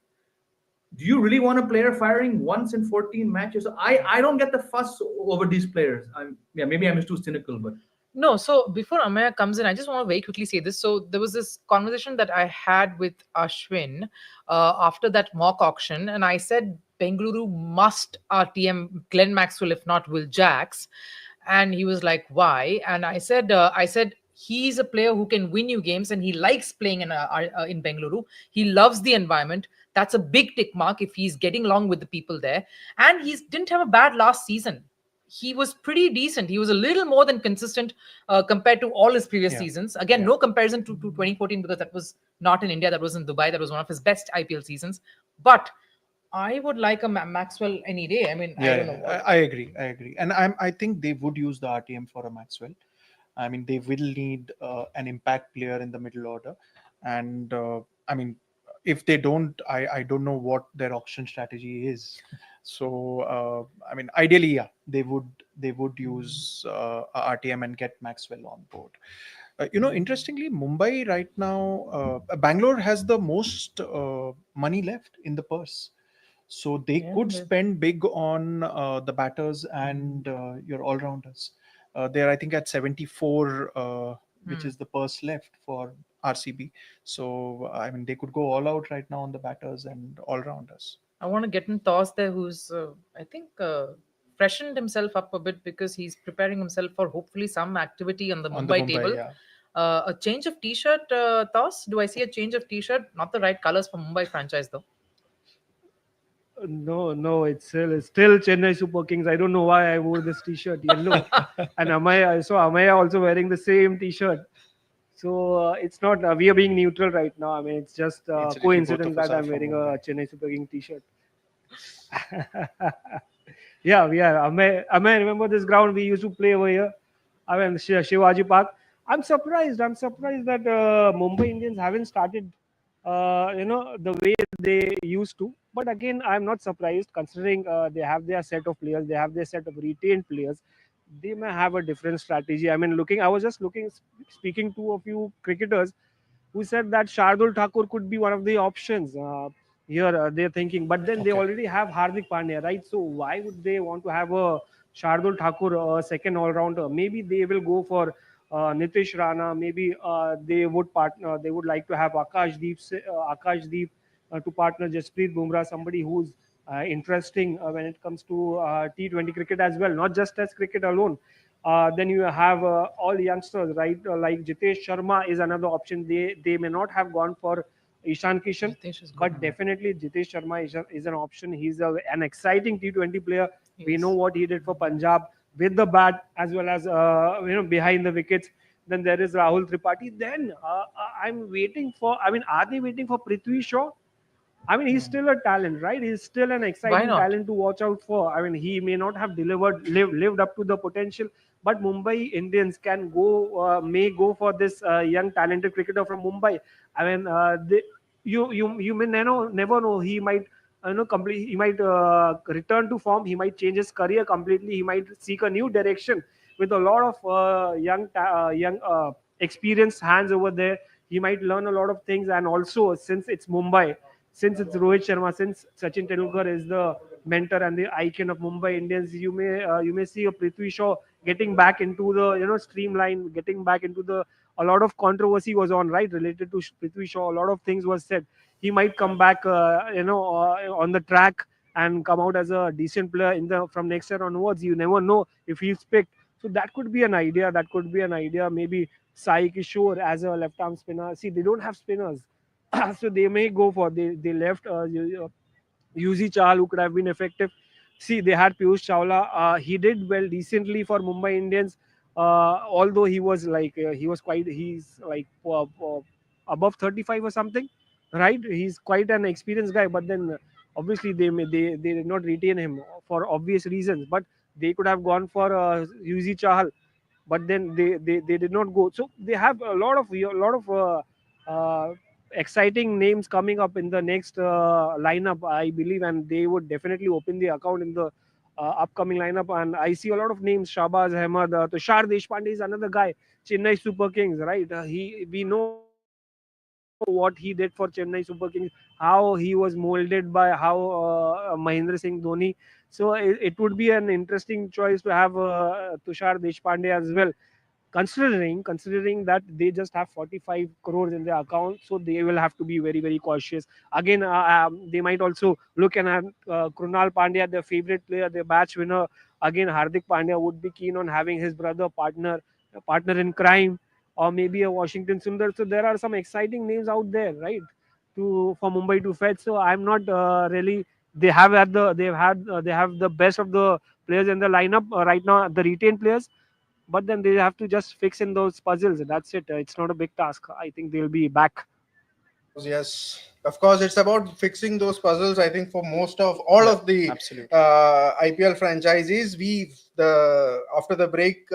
do you really want a player firing once in 14 matches? I don't get the fuss over these players. Maybe I'm just too cynical, but No, so before Amaya comes in, I just want to very quickly say this. So there was this conversation that I had with Ashwin after that mock auction, and I said Bengaluru must RTM Glenn Maxwell, if not Will Jacks, and he was like, "Why?" And I said he's a player who can win you games, and he likes playing in Bengaluru. He loves the environment. That's a big tick mark if he's getting along with the people there, and he didn't have a bad last season. He was pretty decent. He was a little more than consistent compared to all his previous seasons. Again, no comparison to 2014 because that was not in India. That was in Dubai. That was one of his best IPL seasons. But I would like a Maxwell any day. I mean, I don't know. I agree. And I think they would use the RTM for a Maxwell. I mean, they will need an impact player in the middle order. And I mean, if they don't, I don't know what their auction strategy is. So I mean, ideally, they would use a RTM and get Maxwell on board. Interestingly, Mumbai right now, Bangalore has the most money left in the purse. So they could spend big on the batters and your all-rounders. They're, I think, at 74, which is the purse left for RCB. So, I mean, they could go all out right now on the batters and all-rounders. I want to get in Toss there, who's, I think, freshened himself up a bit because he's preparing himself for hopefully some activity on the Mumbai table. Yeah. A change of t-shirt, Toss? Do I see a change of t-shirt? Not the right colors for Mumbai franchise, though. No, it's still Chennai Super Kings. I don't know why I wore this t-shirt, yellow. And Amaya also wearing the same t-shirt. So it's not, we are being neutral right now. I mean, it's just coincidence that I'm wearing a Chennai Super King t-shirt. Yeah, we are. Amaya, remember this ground we used to play over here? I mean, Shivaji Park. I'm surprised that Mumbai Indians haven't started, the way they used to. But again, I'm not surprised considering they have their set of players, they have their set of retained players. They may have a different strategy. I mean, I was just speaking to a few cricketers who said that Shardul Thakur could be one of the options. Here they're thinking, but then they already have Hardik Pandya, right? So why would they want to have a Shardul Thakur, second all-rounder. Maybe they will go for Nitish Rana. Maybe they would partner. They would like to have Akashdeep to partner Jasprit Bumrah, somebody who's interesting when it comes to T20 cricket as well, not just as cricket alone. Then you have all youngsters, right? Like Jitesh Sharma is another option. They may not have gone for Ishan Kishan, Jitesh is good. but definitely Jitesh Sharma is an option. He's an exciting T20 player. We Yes. know what he did for Punjab with the bat as well as behind the wickets. Then there is Rahul Tripathi. Then I'm waiting for. I mean, are they waiting for Prithvi Shaw? I mean, he's still a talent, right? He's still an Why exciting not? talent to watch out for. I mean, he may not have lived up to the potential, but Mumbai Indians may go for this young talented cricketer from Mumbai. I mean, you may never know. He might complete. He might return to form. He might change his career completely. He might seek a new direction with a lot of young experienced hands over there. He might learn a lot of things, and also since it's Mumbai, since it's Rohit Sharma, since Sachin Tendulkar is the mentor and the icon of Mumbai Indians, you may see a Prithvi Shaw getting back into the streamline, getting back into the a lot of controversy was on, right, related to Prithvi Shaw. A lot of things was said. He might come back, on the track and come out as a decent player in the from next year onwards. You never know if he's picked. So that could be an idea. That could be an idea. Maybe Sai Kishore as a left arm spinner. See, they don't have spinners. So they may go for they left Yuzi Chahal, who could have been effective. See, they had Piyush Chawla. He did well decently for Mumbai Indians, although he was like he's like above 35 or something, right? He's quite an experienced guy, but then obviously they did not retain him for obvious reasons. But they could have gone for Yuzi Chahal, but then they did not go. So they have a lot of exciting names coming up in the next lineup, I believe, and they would definitely open the account in the upcoming lineup. And I see a lot of names: Shahbaz Ahmed, Tushar Deshpande is another guy, Chennai Super Kings, right? We know what he did for Chennai Super Kings, how he was molded by how Mahendra Singh Dhoni. So it would be an interesting choice to have Tushar Deshpande as well, considering that they just have 45 crores in their account, so they will have to be very very cautious. Again, they might also look at Krunal Pandya, their favorite player, their match winner. Again, Hardik Pandya would be keen on having his brother partner in crime, or maybe a Washington Sundar. So there are some exciting names out there, right, to for Mumbai to fetch. So I'm not really. They have the best of the players in the lineup right now, the retained players, but then they have to just fix in those puzzles. That's it. It's not a big task. I think they'll be back. Yes, of course, it's about fixing those puzzles. I think for most of all of the Absolutely. IPL franchises, the after the break,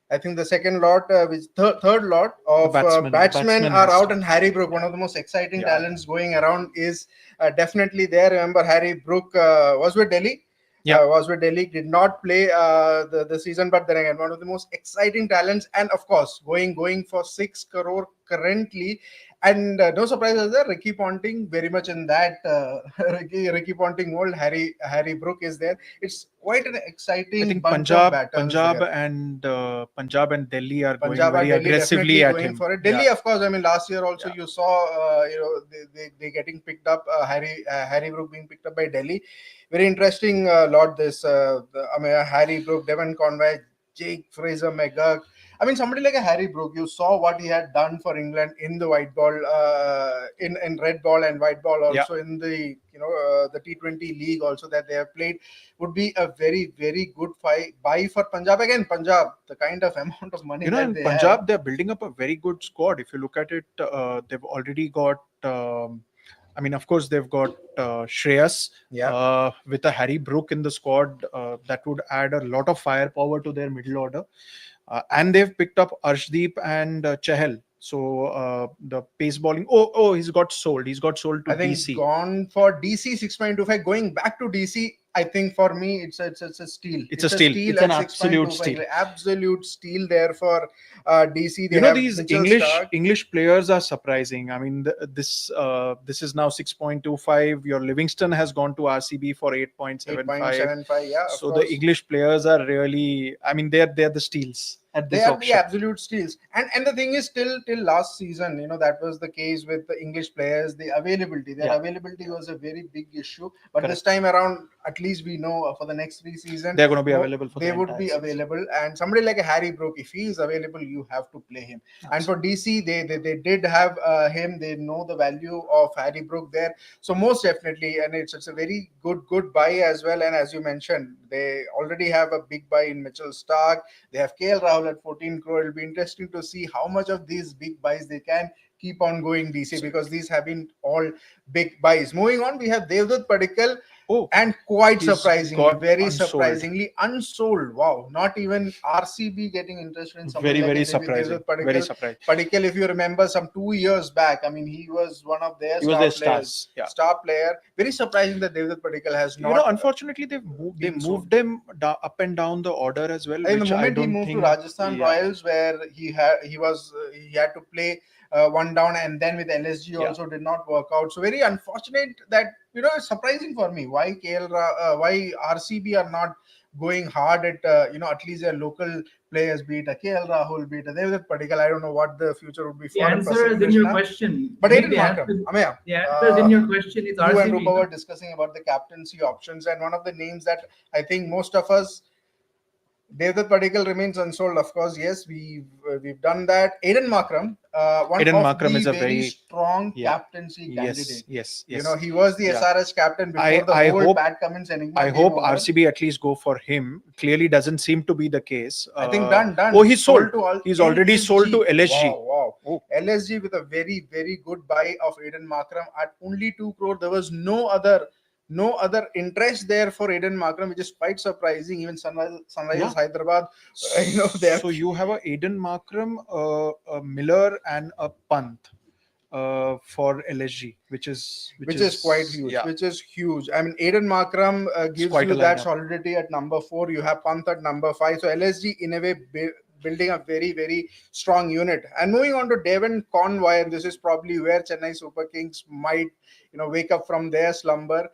I think the second lot, third lot of batsmen are out, and Harry Brook, one of the most exciting talents going around, is definitely there. Remember, Harry Brook was with Delhi. Was with Delhi, did not play the season, but then again, one of the most exciting talents, and of course, going for 6 crore currently. And no surprises there. Ricky Ponting very much in that Ricky Ponting mold. Harry Brook is there. It's quite an exciting I think bunch of batters Punjab and Delhi are going Punjab very and Delhi aggressively definitely at going him. for it. Delhi, of course. I mean, last year also you saw, they getting picked up. Harry Brook being picked up by Delhi. Very interesting lot. Harry Brook, Devon Conway, Jake Fraser, McGurk. I mean, somebody like a Harry Brook, you saw what he had done for England in the white ball, in red ball and white ball, also in the the T20 league also that they have played. Would be a very very good buy for Punjab. Again, Punjab, the kind of amount of money that In they Punjab, have. they're building up a very good squad. If you look at it, they've already got. Of course, they've got Shreyas with a Harry Brook in the squad. That would add a lot of firepower to their middle order. And they've picked up Arshdeep and Chahal. So the pace bowling. He's got sold. He's got sold to I think DC. gone for DC 6.25. Going back to DC, I think for me, it's a steal. It's a steal. It's an at absolute 6.25. steal. Absolute steal there for DC. They You know, have these Mitchell Starc. English players are surprising. I mean, this is now 6.25. Your Livingstone has gone to RCB for 8.75. 8.75, yeah. So the English players are really, I mean, they're the steals at They this are auction. the absolute steals. And the thing is, till last season, that was the case with the English players. The availability, their availability was a very big issue. But Correct. this time around, at least we know for the next 3 seasons, They're going to be available for they the would entire be season. available. And somebody like a Harry Brook, if he is available, you have to play him. And for DC, they did have him. They know the value of Harry Brook there. So most definitely, and it's a very good buy as well. And as you mentioned, they already have a big buy in Mitchell Starc. They have KL Rahul at 14 crore. It'll be interesting to see how much of these big buys they can keep on going, DC, because these have been all big buys. Moving on, we have Devdutt Padikkal. Oh, And quite he's surprisingly, got very unsold. surprisingly, unsold. Wow, not even RCB getting interested in something very like surprising. Devdutt Padikkal. Very surprising. Padikkal, if you remember, some 2 years back, I mean, he was one of their He was star their players. stars. Yeah. Star player. Very surprising that Devdutt Padikkal has not. You know, unfortunately, they been moved him up and down the order as well. In the which I moment he don't moved think, to Rajasthan yeah. Royals, where he had to play one down, and then with LSG also did not work out. So very unfortunate that it's surprising for me why why RCB are not going hard at at least their local players, be it a KL Rahul, be it a Devdutt Padikkal. I don't know what the future would be The for answer is in your question. But The Aiden Markram, answer- Ameya, the answer is in your question. It's you and RCB. Rupa were discussing about the captaincy options, and one of the names that I think most of us, Devdutt Padikkal remains unsold. Of course, yes, we've done that. Aiden Markram, one Aiden of Markram the is a very very strong yeah. captaincy candidate. Yes. He was the Yeah. SRH captain before I the whole hope- Pat Cummins enigma. I came hope over. RCB at least go for him. Clearly doesn't seem to be the case. I think done. Oh, he's sold. to all. He's already sold to LSG. Wow. Oh. LSG with a very, very good buy of Aiden Markram at only 2 crore. There was no other interest there for Aiden Markram, which is quite surprising. Even Sunrisers Hyderabad, they have. So you have a Aiden Markram, a Miller, and a Pant for LSG, which is quite huge. Yeah. Which is huge. I mean, Aiden Markram gives quite you a that lineup. solidity at number 4. You have Pant at number 5. So LSG in a way building a very, very strong unit. And moving on to Devon Conway, and this is probably where Chennai Super Kings might wake up from their slumber.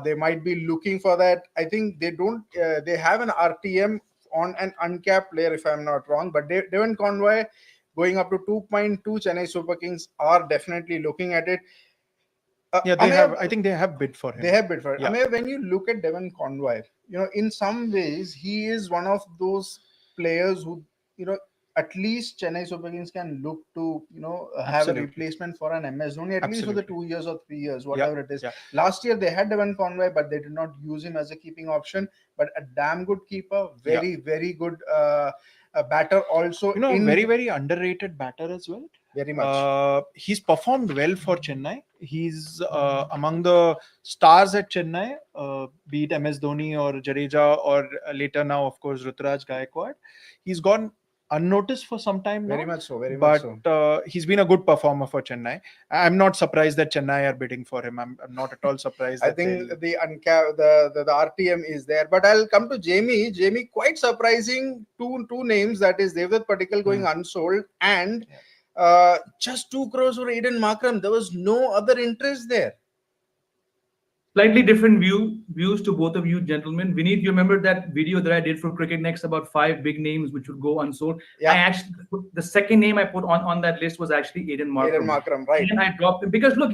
They might be looking for that. I think they don't. They have an RTM on an uncapped player, if I'm not wrong. But Devon Conway going up to 2.2. Chennai Super Kings are definitely looking at it. Yeah, they have. I think they have bid for him. They have bid for it. Yeah. I mean, when you look at Devon Conway, in some ways he is one of those players who, at least Chennai Super Kings can look to, have a Absolutely. replacement for an MS Dhoni, at least for the Absolutely. 2 years or 3 years, whatever it is. Yeah. Last year they had Devon Conway, but they did not use him as a keeping option. But a damn good keeper, very, very good batter also. Very, very underrated batter as well. Very much. He's performed well for Chennai. He's among the stars at Chennai, be it MS Dhoni or Jadeja, or later now, of course, Ruturaj Gaikwad. He's gone unnoticed for some time now. Very much so. But he's been a good performer for Chennai. I'm not surprised that Chennai are bidding for him. I'm not at all surprised. I think the RTM is there. But I'll come to Jamie. Jamie, quite surprising. Two names, that is Devdutt Padikkal going unsold, and just 2 crores for Aiden Markram. There was no other interest there. Slightly different views to both of you gentlemen. Vineet, you remember that video that I did for Cricket Next about 5 big names which would go unsold? Yeah. I actually, the second name I put on that list was actually Aiden Markram. Aiden Markram, right. And I dropped him because look,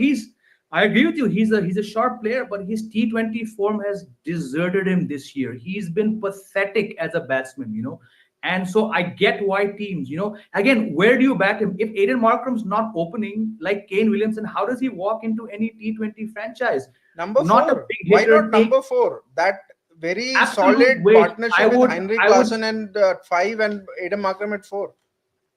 I agree with you. He's a sharp player, but his T20 form has deserted him this year. He's been pathetic as a batsman, And so I get why teams, again, where do you back him? If Aiden Markram's not opening like Kane Williamson, how does he walk into any T20 franchise? Number Not a 4. big Why hitter, not number 4? That very Absolute solid weight. partnership with Heinrich Klaasen and 5 and Aiden Markram at 4.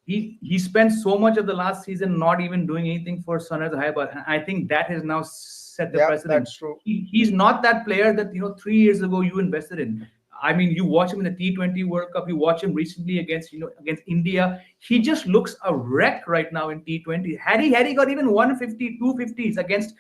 He spent so much of the last season not even doing anything for Sunrisers Hyderabad, and I think that has now set the precedent. That's true. He's not that player that 3 years ago you invested in. I mean, you watch him in the T20 World Cup. You watch him recently against India. He just looks a wreck right now in T20. Had he got even 150, 250s against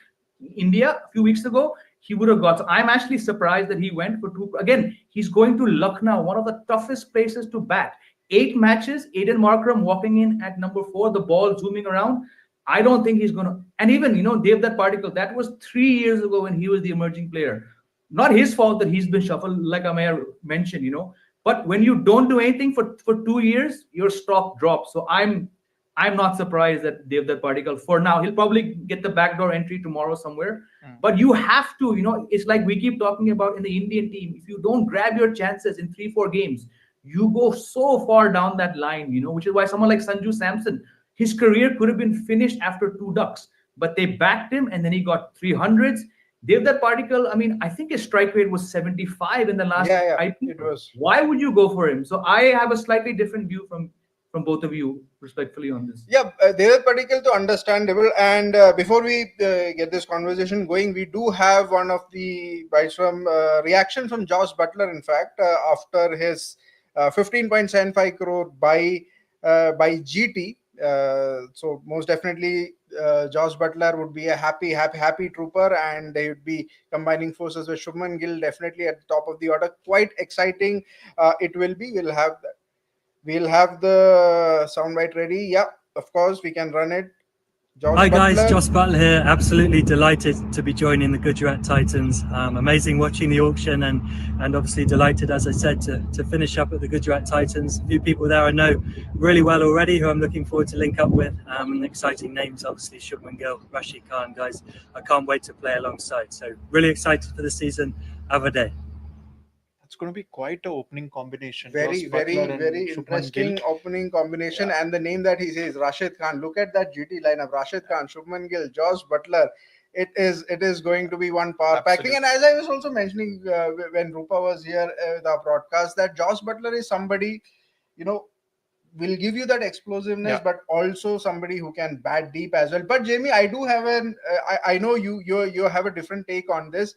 India a few weeks ago, he would have got. So I'm actually surprised that he went for two. Again, he's going to Lucknow, one of the toughest places to bat. 8 matches, Aiden Markram walking in at number 4, the ball zooming around. I don't think he's going to. And even, Devdutt Particle, that was 3 years ago when he was the emerging player. Not his fault that he's been shuffled, like Amer mentioned, But when you don't do anything for 2 years, your stock drops. So I'm not surprised that Devdutt Particle, for now, he'll probably get the backdoor entry tomorrow somewhere. But you have to, it's like we keep talking about in the Indian team. If you don't grab your chances in 3-4 games, you go so far down that line, which is why someone like Sanju Samson, his career could have been finished after 2 ducks, but they backed him and then he got 300s. Devdutt Particle, I think his strike rate was 75 in the last IPL. It was. Why would you go for him? So I have a slightly different view from both of you, respectfully, on this. Yeah, Devdutt Particle to understandable. And before we get this conversation going, we do have one of the bites from reaction from Josh Butler. In fact, after his 15.75 crore by GT. So most definitely, Josh Butler would be a happy trooper, and they would be combining forces with Shubman Gill definitely at the top of the order. Quite exciting. It will be. We'll have the soundbite ready. Yeah, of course, we can run it. Hi guys, Josh Butler here. Absolutely delighted to be joining the Gujarat Titans. Amazing watching the auction, and obviously delighted, as I said, to finish up at the Gujarat Titans. A few people there I know really well already, who I'm looking forward to link up with. And exciting names, obviously Shubman Gill, Rashid Khan, guys. I can't wait to play alongside. So really excited for the season. Have a day. It's going to be quite an opening combination. Very interesting opening combination. And the name that he says, Rashid Khan. Look at that GT lineup: Rashid Khan, Shubman Gill, Josh Butler. It is going to be one power packing. And as I was also mentioning when Rupa was here with our broadcast, that Josh Butler is somebody, will give you that explosiveness, but also somebody who can bat deep as well. But Jamie, I do have I know you have a different take on this.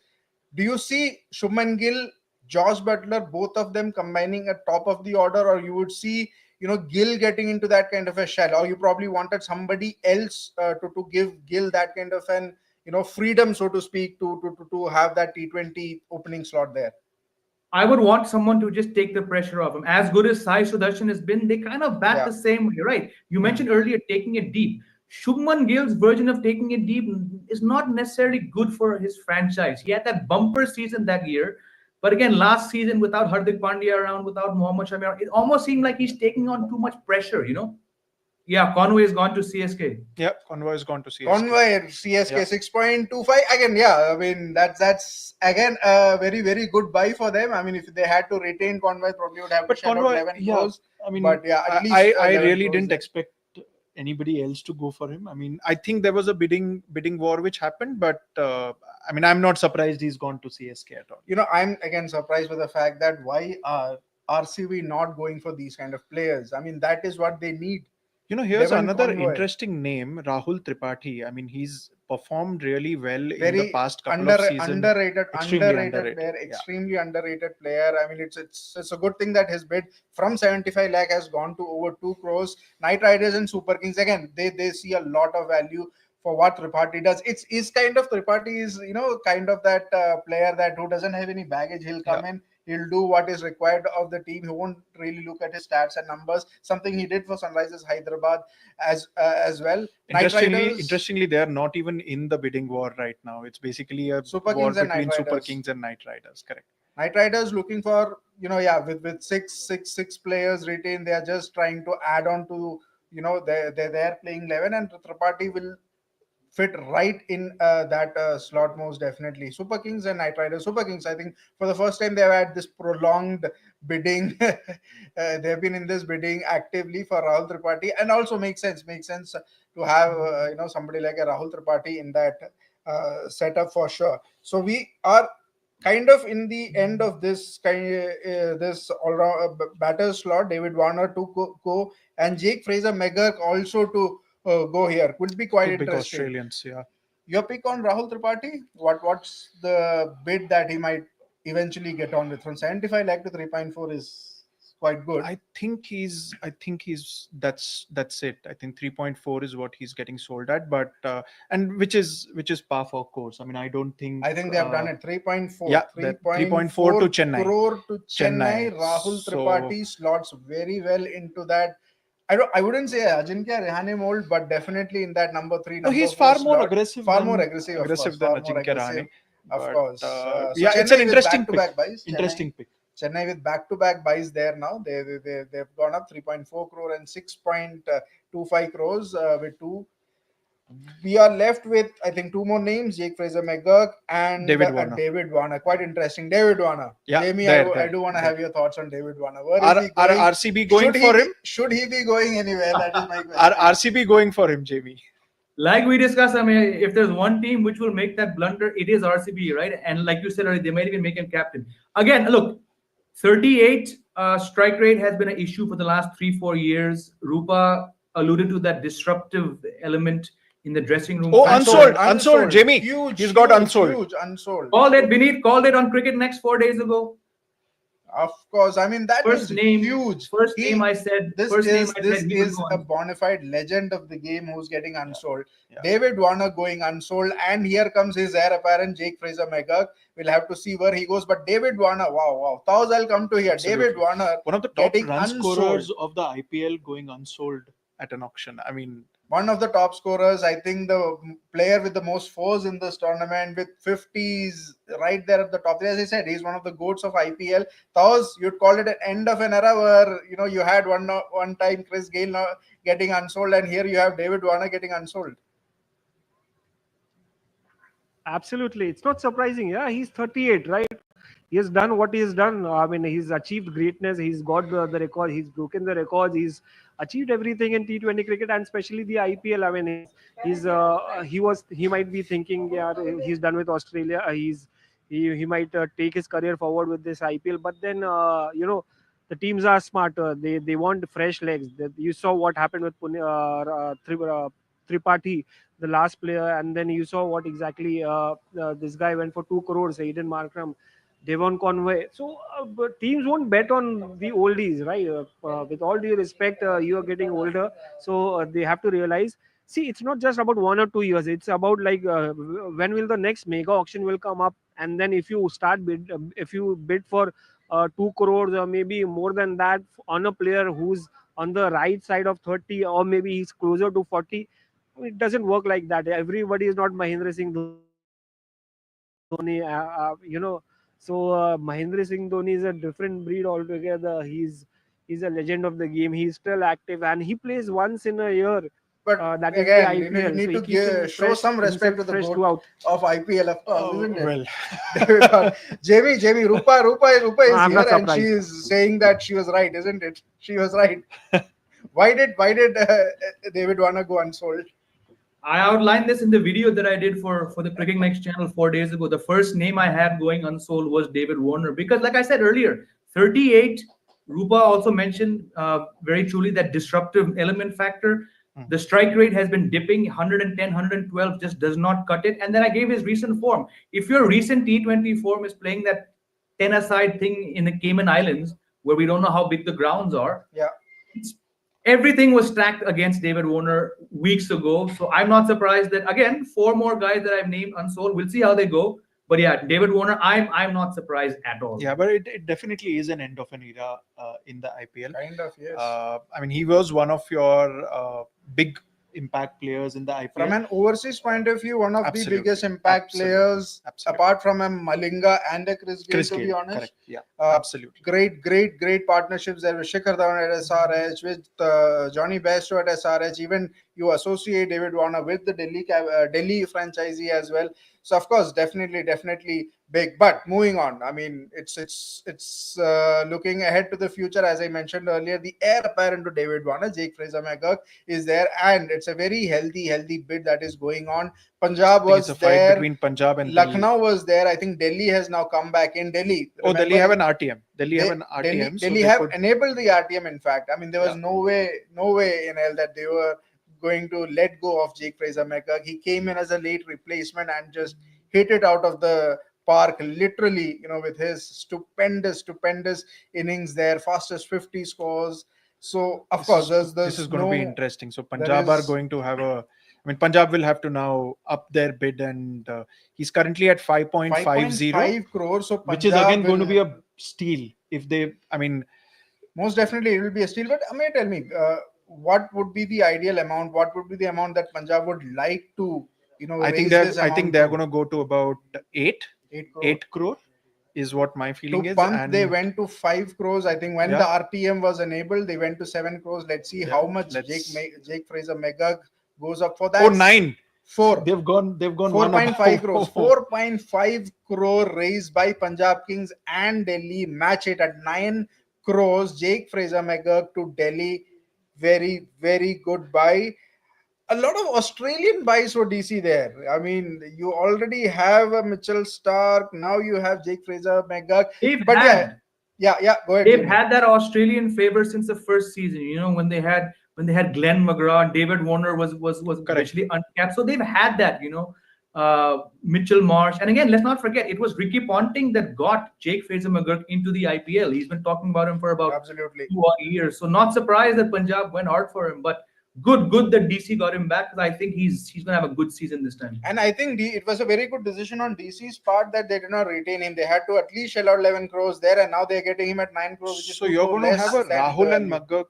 Do you see Shubman Gill, Josh Butler, both of them combining at top of the order, or you would see, Gill getting into that kind of a shell, or you probably wanted somebody else to give Gill that kind of an, freedom, so to speak, to have that T20 opening slot there? I would want someone to just take the pressure off him. As good as Sai Sudarshan has been, they kind of bat the same way, right? You mentioned earlier taking it deep. Shubman Gill's version of taking it deep is not necessarily good for his franchise. He had that bumper season that year. But again, last season, without Hardik Pandya around, without Mohammed Shami around, it almost seemed like he's taking on too much pressure, Yeah, Conway has gone to CSK. Yeah, Conway has gone to CSK. Conway at CSK, 6.25. Again, that's again a very, very good buy for them. If they had to retain Conway, probably would have to shell out 11 crores. But at least I really didn't expect anybody else to go for him. I think there was a bidding war which happened, but I'm not surprised he's gone to CSK at all. I'm again surprised with the fact that why are RCB not going for these kind of players? That is what they need. Here's another interesting name, Rahul Tripathi. He's performed really well in the past couple of seasons. Underrated player, extremely underrated player. It's a good thing that his bid from 75 lakh has gone to over 2 crores. Knight Riders and Super Kings, again, they see a lot of value for what Tripathi does. It's kind of Tripathi is, kind of that player that who doesn't have any baggage. He'll come in. He'll do what is required of the team. He won't really look at his stats and numbers. Something he did for Sunrisers Hyderabad as well. Interestingly, they are not even in the bidding war right now. It's basically a war between Super Kings and Knight Riders. Correct. Knight Riders looking for, with six players retained, they are just trying to add on to, they're playing 11, and Tripathi will fit right in that slot most definitely. Super Kings and Knight Riders. Super Kings, I think for the first time they've had this prolonged bidding. They've been in this bidding actively for Rahul Tripathi, and also makes sense to have somebody like a Rahul Tripathi in that setup for sure. So we are kind of in the end of this this all-round batter slot. David Warner to go and Jake Fraser McGurk also to go here. Could be quite interesting. Australians, yeah. Your pick on Rahul Tripathi? What's the bid that he might eventually get on with? From 75 lakh to 3.4 is quite good. I think he's that's it. I think 3.4 is what he's getting sold at, but and which is par for course. I mean, I don't think. I think they have done it 3.4. Yeah, 3.4 to Chennai. Crore to Chennai. Chennai. Rahul So- Tripathi slots very well into that. I wouldn't say Ajinkya Rahane mold, but definitely in that number 3. No, Number he's 4 far more slot. aggressive. Far than, more aggressive, of course, than far more Ajinkya aggressive, Rahane. of But, course. yeah, So it's an Chennai with interesting pick. back-to-back buys. Interesting pick. Chennai with back-to-back buys there now. They've gone up 3.4 crore and 6.25 crores with two. We are left with, I think, two more names: Jake Fraser McGurk and David Warner. Quite interesting. David Warner. Yeah, Jamie, there, I do want to have your thoughts on David Warner. Where Are is he going? RCB going for him? Should he be going anywhere? That is my question. Are RCB going for him, Jamie? Like we discussed, I mean, if there's one team which will make that blunder, it is RCB, right? And like you said earlier, they might even make him captain. Again, look, 38 strike rate has been an issue for the last 3-4 years. Rupa alluded to that disruptive element in the dressing room. Oh, unsold, Jamie. He's got unsold. Huge unsold. Called it, Vineet called it on Cricket Next 4 days ago. Of course, I mean that First is name, huge. First name I said. This first is name I said he is was a gone. bona fide legend of the game who's getting unsold. Yeah. David Warner going unsold, and here comes his heir apparent Jake Fraser McGurk. We'll have to see where he goes. But David Warner, wow. Thous, I'll come to here. Absolutely. David Warner, One of the top getting run unsold. scorers of the IPL going unsold at an auction. I mean, one of the top scorers. I think the player with the most fours in this tournament with 50s right there at the top. As I said, he's one of the goats of IPL. Thous, you'd call it an end of an era where you had one time Chris Gayle getting unsold, and here you have David Warner getting unsold. Absolutely, it's not surprising. Yeah, he's 38, right? He has done what he has done. I mean, he's achieved greatness. He's got the record. He's broken the records. He's achieved everything in T20 cricket, and especially the IPL. I mean, he might be thinking, yeah, he's done with Australia. He might take his career forward with this IPL. But then the teams are smarter. They want fresh legs. You saw what happened with Tripathi, the last player, and then you saw what exactly this guy went for 2 crores. Aiden Markram, Devon Conway. So but teams won't bet on the oldies, right? With all due respect, you are getting older, so they have to realize. See, it's not just about 1 or 2 years. It's about like when will the next mega auction will come up, and then if you bid for 2 crores or maybe more than that on a player who's on the right side of 30, or maybe he's closer to 40. It doesn't work like that. Everybody is not Mahendra Singh Dhoni, So Mahendra Singh Dhoni is a different breed altogether. He's a legend of the game. He's still active, and he plays once in a year. But that is again, the IPL. you need So to show some respect to the goat of IPL, of course, isn't it? Well, Jamie, Rupa is I'm here, not and surprised. she is saying that she was right, isn't it? She was right. Why did David Warner go unsold? I outlined this in the video that I did for the Cricket Next channel 4 days ago. The first name I had going unsold was David Warner, because like I said earlier, 38, Rupa also mentioned very truly that disruptive element factor. The strike rate has been dipping. 110, 112 just does not cut it. And then I gave his recent form. If your recent T20 form is playing that 10-a-side thing in the Cayman Islands, where we don't know how big the grounds are, yeah, everything was stacked against David Warner weeks ago. So I'm not surprised that, again, 4 more guys that I've named unsold. We'll see how they go. But yeah, David Warner, I'm not surprised at all. Yeah, but it definitely is an end of an era in the IPL. Kind of, yes. I mean, he was one of your big impact players in the IPL. From an overseas point of view, one of Absolutely. the biggest impact players, apart from a Malinga and a Chris Gayle, to be honest. Correct. Yeah, absolutely. Great partnerships there with Shikhar Dhawan at SRH, with Johnny Bairstow at SRH. Even you associate David Warner with the Delhi franchisee as well. So of course, definitely big. But moving on, I mean, it's looking ahead to the future. As I mentioned earlier, the heir apparent to David Warner, Jake Fraser McGurk, is there, and it's a very healthy bid that is going on. Punjab was it's a there. fight between Punjab and Lucknow was there. I think Delhi has now come back in. Delhi. Delhi have an RTM. Delhi have enabled the RTM. In fact, I mean, there was no way in hell that they were going to let go of Jake Fraser McGurk. He came in as a late replacement and just hit it out of the park, literally, with his stupendous innings there, fastest 50 scores. So of course, there's this is going to be interesting. So there Punjab are is- going to have Punjab will have to now up their bid, and he's currently at 5.50, 5.5 crores. So which is Punjab again going to be will- a steal if they. most definitely it will be a steal. But tell me, what would be the ideal amount? What would be the amount that Punjab would like to, I think they're going to go to about 8 crore is what my feeling to is. Pant, And they went to 5 crores. I think when Yeah. the RPM was enabled, they went to 7 crores. Let's see how much let's- Jake Fraser Megag goes up for that. 9. 4. They've gone 4.5 crores. 4. 4.5 crore raised by Punjab Kings and Delhi. Match it at 9 crores. Jake Fraser Megag to Delhi. Very, very good buy. A lot of Australian buys for DC there. I mean, you already have a Mitchell Stark. Now you have Jake Fraser Megag. They've But had yeah, go ahead. they've Jimmy. had that Australian favor since the first season. When they had Glenn McGrath, David Warner was actually uncapped. So they've had that. Mitchell Marsh, and again, let's not forget, it was Ricky Ponting that got Jake Fraser McGurk into the IPL. He's been talking about him for about Absolutely 2 odd years. So not surprised that Punjab went hard for him, but good that DC got him back, because I think he's going to have a good season this time. And I think it was a very good decision on DC's part that they did not retain him. They had to at least shell out 11 crores there, and now they're getting him at 9 crores. Which is So 2 you're crore going to less have a than Rahul and the value. Maggar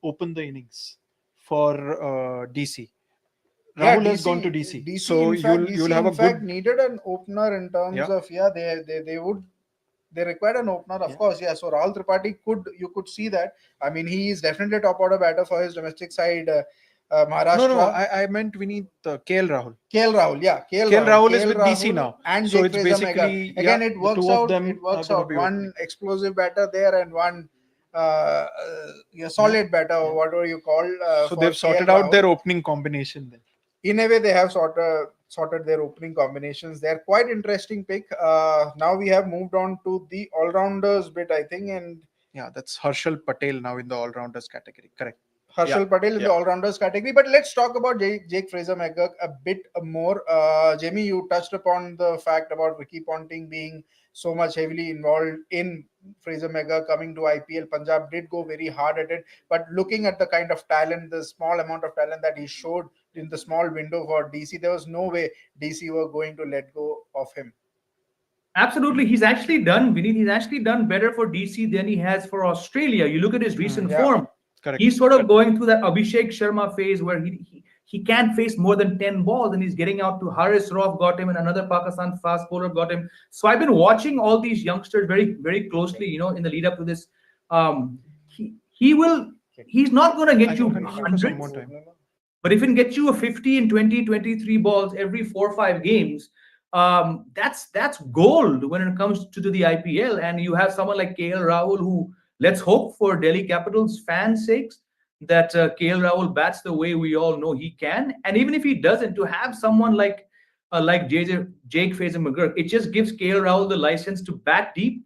open the innings for DC. Yeah, Rahul has gone to DC. DC So in fact, you'll have a good. needed an opener in terms of they required an opener, of course. Yeah, so Rahul Tripathi you could see that. I mean, he is definitely a top order batter for his domestic side, Maharashtra. No, I meant we need KL Rahul. KL Rahul, yeah, KL Rahul is with DC now, and so Jake it's Fraser basically Megha. Again, yeah, it the works two of out. them It works are gonna out. be One opening. explosive batter there, and one solid batter, whatever you call. So for they've sorted KL out Rahul. their opening combination then. In a way, they have sorted their opening combinations. They're quite interesting pick. Now we have moved on to the all-rounders bit, I think, and Yeah, that's Harshal Patel now in the all-rounders category. Correct. Harshal Patel in the all-rounders category. But let's talk about Jake Fraser Megha a bit more. Jamie, you touched upon the fact about Ricky Ponting being so much heavily involved in Fraser Megha coming to IPL. Punjab did go very hard at it, but looking at the kind of talent, the small amount of talent that he showed in the small window for DC, there was no way DC were going to let go of him. Absolutely, he's actually done better for DC than he has for Australia. You look at his recent form. Correct. He's sort of going through that Abhishek Sharma phase where he can't face more than 10 balls, and he's getting out to Haris Rauf got him, and another Pakistan fast bowler got him. So I've been watching all these youngsters very, very closely, in the lead up to this. He's not going to get you hundreds, but if he can get you a 50 in 20, 23 balls every 4 or 5 games, that's gold when it comes to the IPL. And you have someone like KL Rahul, who, let's hope for Delhi Capitals fans' sakes that KL Rahul bats the way we all know he can. And even if he doesn't, to have someone like Jake Fraser McGurk, it just gives KL Rahul the license to bat deep,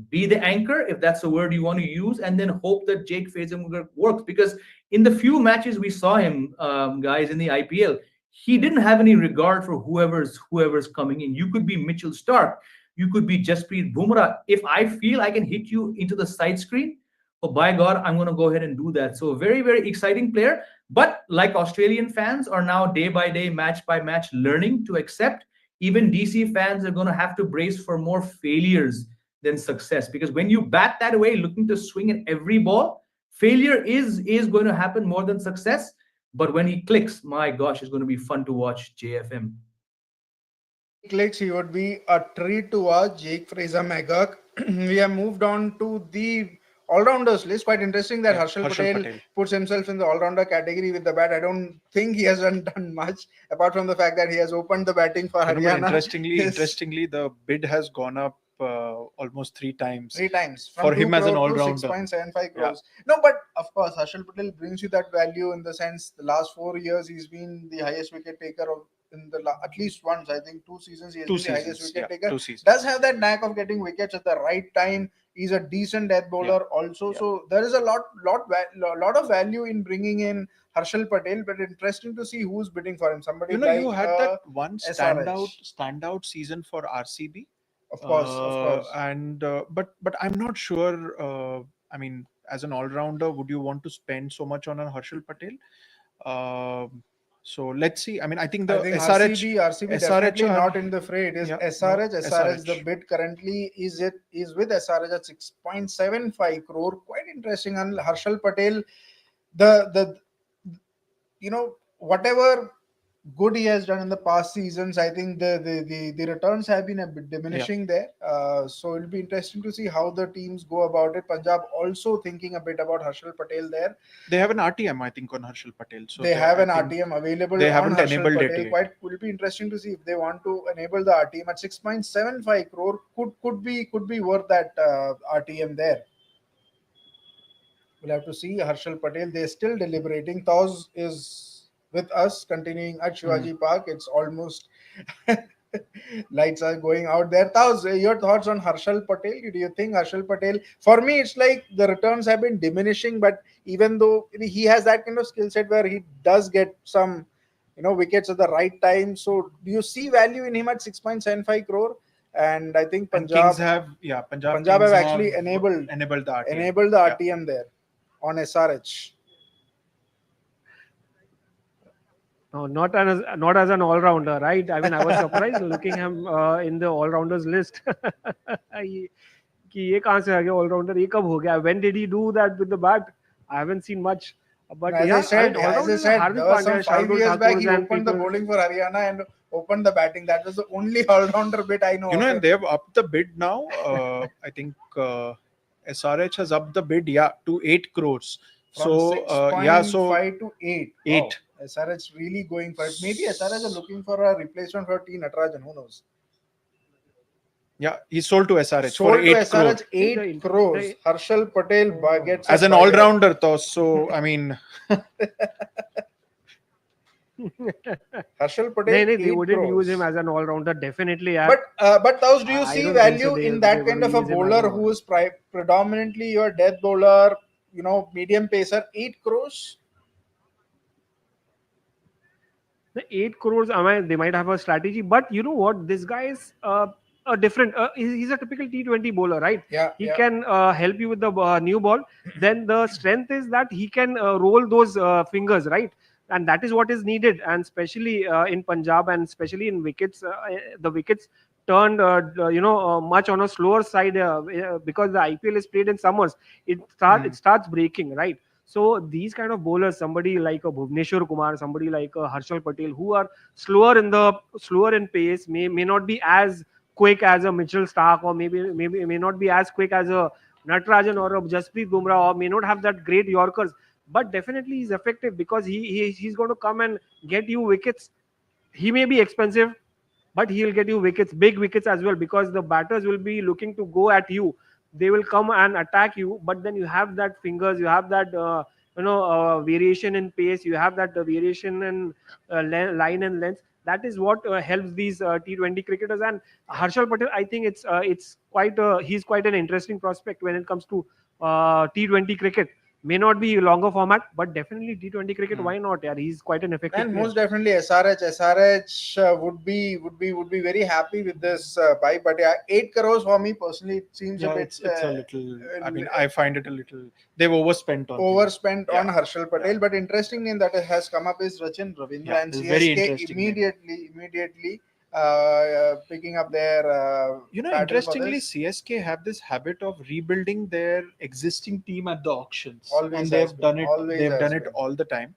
be the anchor, if that's the word you want to use, and then hope that Jake Fraser McGurk works. Because in the few matches we saw him, guys, in the IPL, he didn't have any regard for whoever's coming in. You could be Mitchell Stark, you could be Jasprit Bumrah. If I feel I can hit you into the side screen, oh, by God, I'm going to go ahead and do that. So very, very exciting player. But like Australian fans are now day by day, match by match learning to accept, even DC fans are going to have to brace for more failures than success. Because when you bat that way, looking to swing at every ball, failure is going to happen more than success. But when he clicks, my gosh, it's going to be fun to watch JFM. Clicks, he would be a treat to watch. Jake Fraser Megha. We have moved on to the all-rounders list. Quite interesting that Harshal Patel puts himself in the all-rounder category with the bat. I don't think he hasn't done much apart from the fact that he has opened the batting for Haryana. Interestingly, the bid has gone up almost 3 times. 3 times for him as an crore to all-rounder. 6.75 crores. No, but of course, Harshal Patel brings you that value in the sense the last 4 years he's been the highest wicket taker in the at least once. I think 2 seasons he has been the highest wicket taker. 2 seasons. Does have that knack of getting wickets at the right time. He's a decent death bowler also. So there is a lot of value in bringing in Harshal Patel, but interesting to see who's bidding for him. Somebody you had that one standout season for RCB. Of course, of course. But I'm not sure. I mean, as an all-rounder, would you want to spend so much on a Harshal Patel? So let's see. I mean, I think I the think SRH, RCB definitely not in the fray. It is SRH. SRH, the SRH. bid currently is with SRH at 6.75 crore. Quite interesting. And Harshal Patel, the whatever good he has done in the past seasons, I think the returns have been a bit diminishing there. So it'll be interesting to see how the teams go about it. Punjab also thinking a bit about Harshal Patel there. They have an RTM, I think, on Harshal Patel. So they have I an think RTM available they on haven't Harshal enabled it Patel. yet. Quite will be interesting to see if they want to enable the RTM at 6.75 crore. Could be worth that RTM there. We'll have to see. Harshal Patel, they're still deliberating. Tauz is with us, continuing at Shivaji Park. It's almost lights are going out there. Tauz, your thoughts on Harshal Patel? Do you think Harshal Patel? For me, it's like the returns have been diminishing, but even though he has that kind of skill set where he does get some, wickets at the right time. So, do you see value in him at 6.75 crore? And I think And Punjab Kings have Punjab have Kings actually have enabled the RTM. enabled the RTM there on SRH. No, not as an all-rounder, right? I mean, I was surprised looking him in the all-rounders list. कि ये कहाँ से आ गया all-rounder? ये कब हो गया? When did he do that with the bat? I haven't seen much. But as yeah, I said, all-rounders, there Hardik was some Pandya, 5 years back, he and opened the people. bowling for Haryana and opened the batting. That was the only all-rounder bit I know. And they've upped the bid now. I think SRH has upped the bid, to 8 crores. From So 6.5 to 8. 8. Wow. SRH really going for it. Maybe SRH are looking for a replacement for T. Natarajan. Who knows? Yeah, he sold to SRH Sold for 8 to SRH crore. 8 crores. Harshal Patel gets As an all-rounder, though. So, I mean... Harshal Patel, they wouldn't use him as an all-rounder, definitely. But Taus, do you I see don't think value so. in They're that kind gonna of a use him as bowler an who is predominantly your death bowler, medium pacer, 8 crores? The 8 crores, they might have a strategy, but you know what? This guy is a different. He's a typical T20 bowler, right? Yeah. He can help you with the new ball. Then the strength is that he can roll those fingers, right? And that is what is needed. And especially in Punjab and especially in wickets, the wickets turned, much on a slower side because the IPL is played in summers. It starts breaking, right? So these kind of bowlers, somebody like a Bhuvneshwar Kumar, somebody like a Harshal Patel, who are slower in pace, may not be as quick as a Mitchell Stark, or maybe may not be as quick as a Natarajan or a Jasprit Bumrah, or may not have that great Yorkers, but definitely he's effective because he's going to come and get you wickets. He may be expensive, but he'll get you wickets, big wickets as well, because the batters will be looking to go at you. They will come and attack you, but then you have that fingers, you have that variation in pace, you have that variation in line and length. That is what helps these T20 cricketers. And Harshal Patel, I think it's quite he's quite an interesting prospect when it comes to T20 cricket. May not be longer format, but definitely T20 cricket. Why not? Yeah, he's quite an effective. And player. most definitely SRH would be very happy with this buy. But yeah, 8 crores for me personally, it seems a bit. It's a little. I mean, I find it a little. They've overspent on Harshal Patel. But interesting name that has come up is Rachin Ravindra, and CSK immediately picking up their. Interestingly, CSK have this habit of rebuilding their existing team at the auctions, and they've done it. They've done it all the time.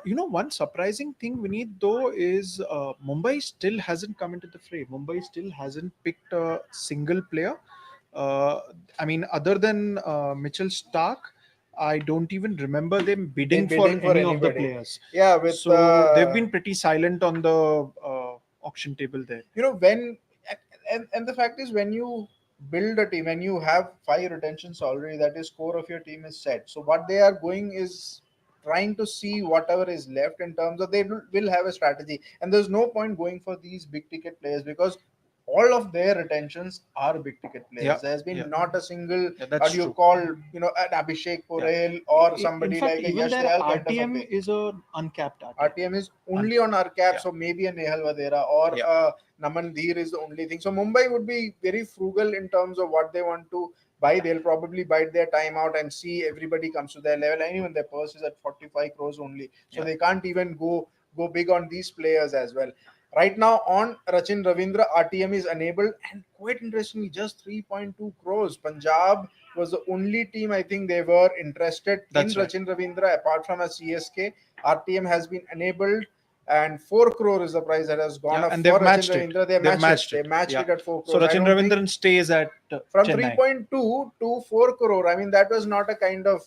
One surprising thing, Vineet, though, is Mumbai still hasn't come into the fray. Mumbai still hasn't picked a single player. I mean, other than Mitchell Stark, I don't even remember them bidding for any of the players. Yeah, so they've been pretty silent on the auction table there. When and the fact is, when you build a team, when you have 5 retentions already, that is core of your team is set. So what they are going is trying to see whatever is left in terms of they will have a strategy, and there's no point going for these big ticket players because all of their retentions are big ticket players. Yeah, There's been yeah. not a single Yeah, that's what you true. call an Abhishek Porel or somebody In fact, like a even Yash their Dayal kind of a RTM thing. is an uncapped RTM. RTM is only on our cap, Yeah. so maybe a Nehal Vadera or Yeah. Naman Dheer is the only thing. So Mumbai would be very frugal in terms of what they want to buy. They'll probably bide their time out and see everybody comes to their level. And even their purse is at 45 crores only, so Yeah. they can't even go big on these players as well. Right now on Rachin Ravindra, RTM is enabled, and quite interestingly, just 3.2 crores. Punjab was the only team I think they were interested That's in right. Rachin Ravindra apart from a CSK. RTM has been enabled, and 4 crore is the price that has gone Yeah, up and for they've Rachin matched it. Ravindra. They They've matched matched it. it. They matched Yeah. it at 4 So crores. I Rachin don't think Ravindran stays at from Chennai. 3.2 to 4 crore. I mean, that was not a kind of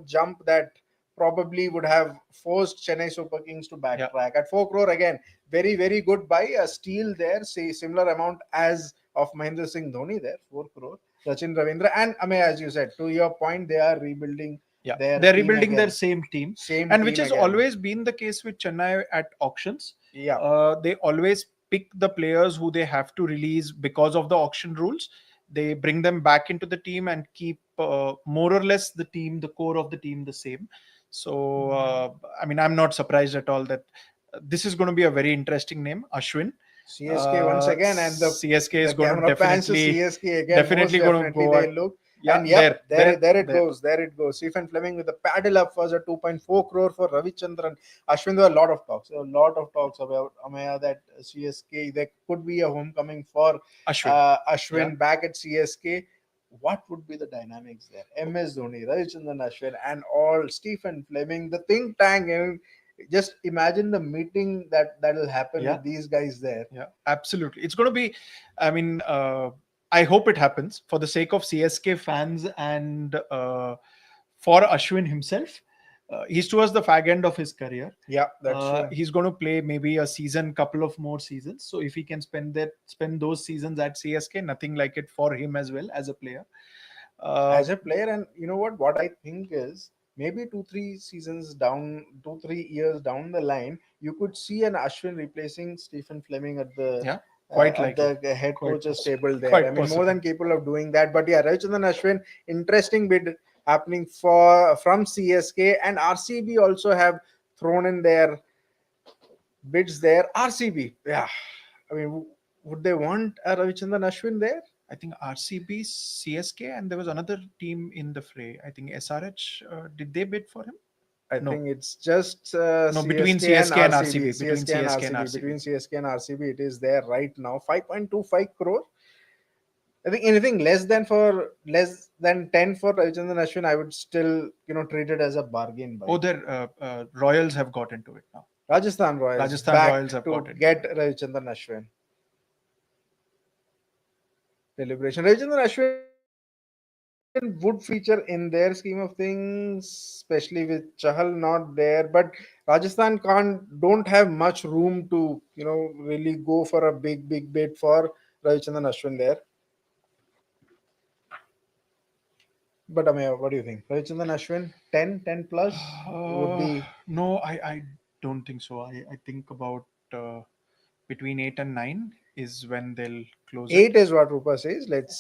jump that probably would have forced Chennai Super Kings to backtrack. At 4 crore again, very very good buy. A steal there, say similar amount as of Mahendra Singh Dhoni there, 4 crore. Sachin Ravindra, and I mean, as you said, to your point, they are rebuilding. Yeah, Their they're team rebuilding their again. same team, Same and team which has again. always been the case with Chennai at auctions. Yeah. They always pick the players who they have to release because of the auction rules. They bring them back into the team and keep more or less the team, the core of the team, the same. So, I mean, I'm not surprised at all that this is going to be a very interesting name, Ashwin. CSK once again, and the CSK is the going to camera pans to definitely CSK again. definitely Most going to definitely go they at, look. yeah, And yep, there it there. goes. There it goes. Stephen Fleming with the paddle up for a 2.4 crore for Ravichandran. Ashwin, there were a lot of talks. There were a lot of talks about Amaya that CSK, there could be a homecoming for Ashwin back at CSK. What would be the dynamics there? MS Dhoni, Ravichandran Ashwin, and all Stephen Fleming, the think tank. And just imagine the meeting that'll happen with these guys there. Yeah, absolutely. It's going to be, I mean, I hope it happens for the sake of CSK fans and for Ashwin himself. He's towards the fag end of his career. Yeah, that's true. He's going to play maybe a season, couple of more seasons. So if he can spend those seasons at CSK, nothing like it for him as well as a player. As a player, and you know what I think is maybe 2-3 years down the line, you could see an Ashwin replacing Stephen Fleming at the quite at likely. the head Quite coach's possible. table there. Quite I mean, more possible. than capable of doing that. But yeah, Ravichandran Ashwin, interesting bid happening from CSK, and RCB also have thrown in their bids there. RCB, yeah. I mean, would they want a Ravichandran Ashwin there? I think RCB, CSK, and there was another team in the fray. I think SRH. Did they bid for him? I No. think it's just No, between CSK and RCB. Between CSK and RCB. Between CSK and RCB, it is there right now. 5.25 crore. I think anything less than 10 for Ravichandran Ashwin, I would still treat it as a bargain buy. Oh, their Royals have got into it now. Rajasthan Royals. Rajasthan back Royals have to got into get Ravichandran Ashwin. Deliberation. Ravichandran Ashwin would feature in their scheme of things, especially with Chahal not there. But Rajasthan don't have much room to really go for a big bid for Ravichandran Ashwin there. But Amaya, what do you think? Ravichandran Ashwin 10 plus would be. No, I don't think so. I think about between 8 and 9 is when they'll close 8 it. is what Rupa says. Let's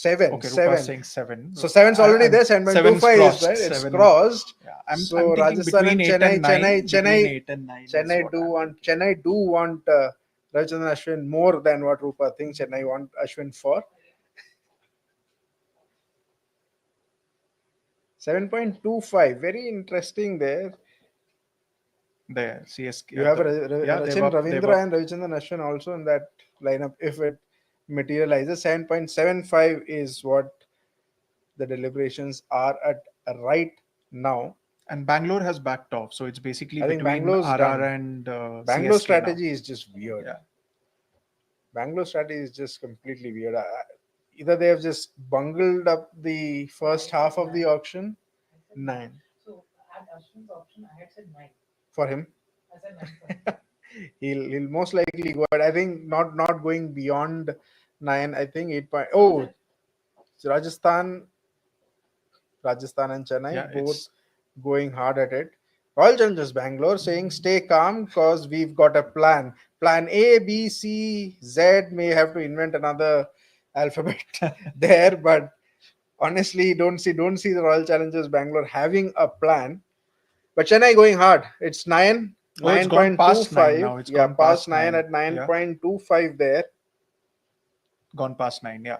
7. Okay, 7. Rupa's saying 7. So 7's already there. 7.25 crossed, is right. It's 7. crossed. Yeah, I'm So thinking Rajasthan and between 8 and 9. Chennai, Between 8 and 9 is what I'm thinking. Chennai do want Ravichandran Ashwin more than what Rupa thinks Chennai want Ashwin for. 7.25. Very interesting there. There, CSK. You have they've Rachin up- they've Ravindra up. and Ravichandran Ashwin also in that lineup. If it materializes, 7.75 is what the deliberations are at right now. And Bangalore has backed off, so it's basically I think between Bangalore's RR done. and Bangalore CSK strategy now. is just weird. Yeah. Bangalore strategy is just completely weird. Either they have just bungled up the first half of the auction. 9 So at Ashwin's auction, I had said 9. for him. I said 9. He'll most likely go. But I think not going beyond 9. I think 8. Oh, Rajasthan and Chennai Yeah, both it's going hard at it. Royal Challengers Bangalore saying stay calm because we've got a plan. Plan A, B, C, Z. May have to invent another alphabet there, but honestly, don't see the Royal Challengers Bangalore having a plan. But Chennai going hard. It's Oh, it's gone past 9 now. 9.25. It's Yeah, gone past past 9 9. at Yeah, 9.25 there. gone past 9. Yeah.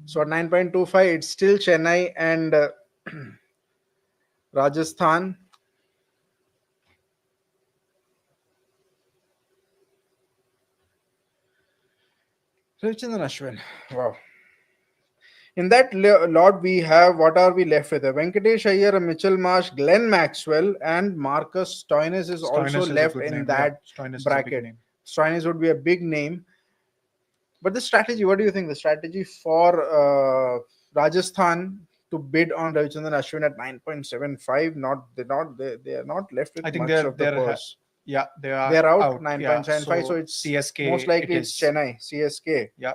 So at 9.25, it's still Chennai and Rajasthan. Ravichandran Ashwin. Wow. In that lot, we have, what are we left with? Venkatesh Iyer, Mitchell Marsh, Glenn Maxwell, and Marcus Stoinis is also Stoinis is a left good in name. Yeah, that Stoinis is a big bracket. name. Stoinis would be a big name. But the strategy, what do you think? The strategy for Rajasthan to bid on Ravichandran Ashwin at 9.75, they are not left with I think much of the purse. yeah, they are They're out out. Yeah, 9.75, so so it's CSK. most likely it it's is. Chennai, CSK. Yeah.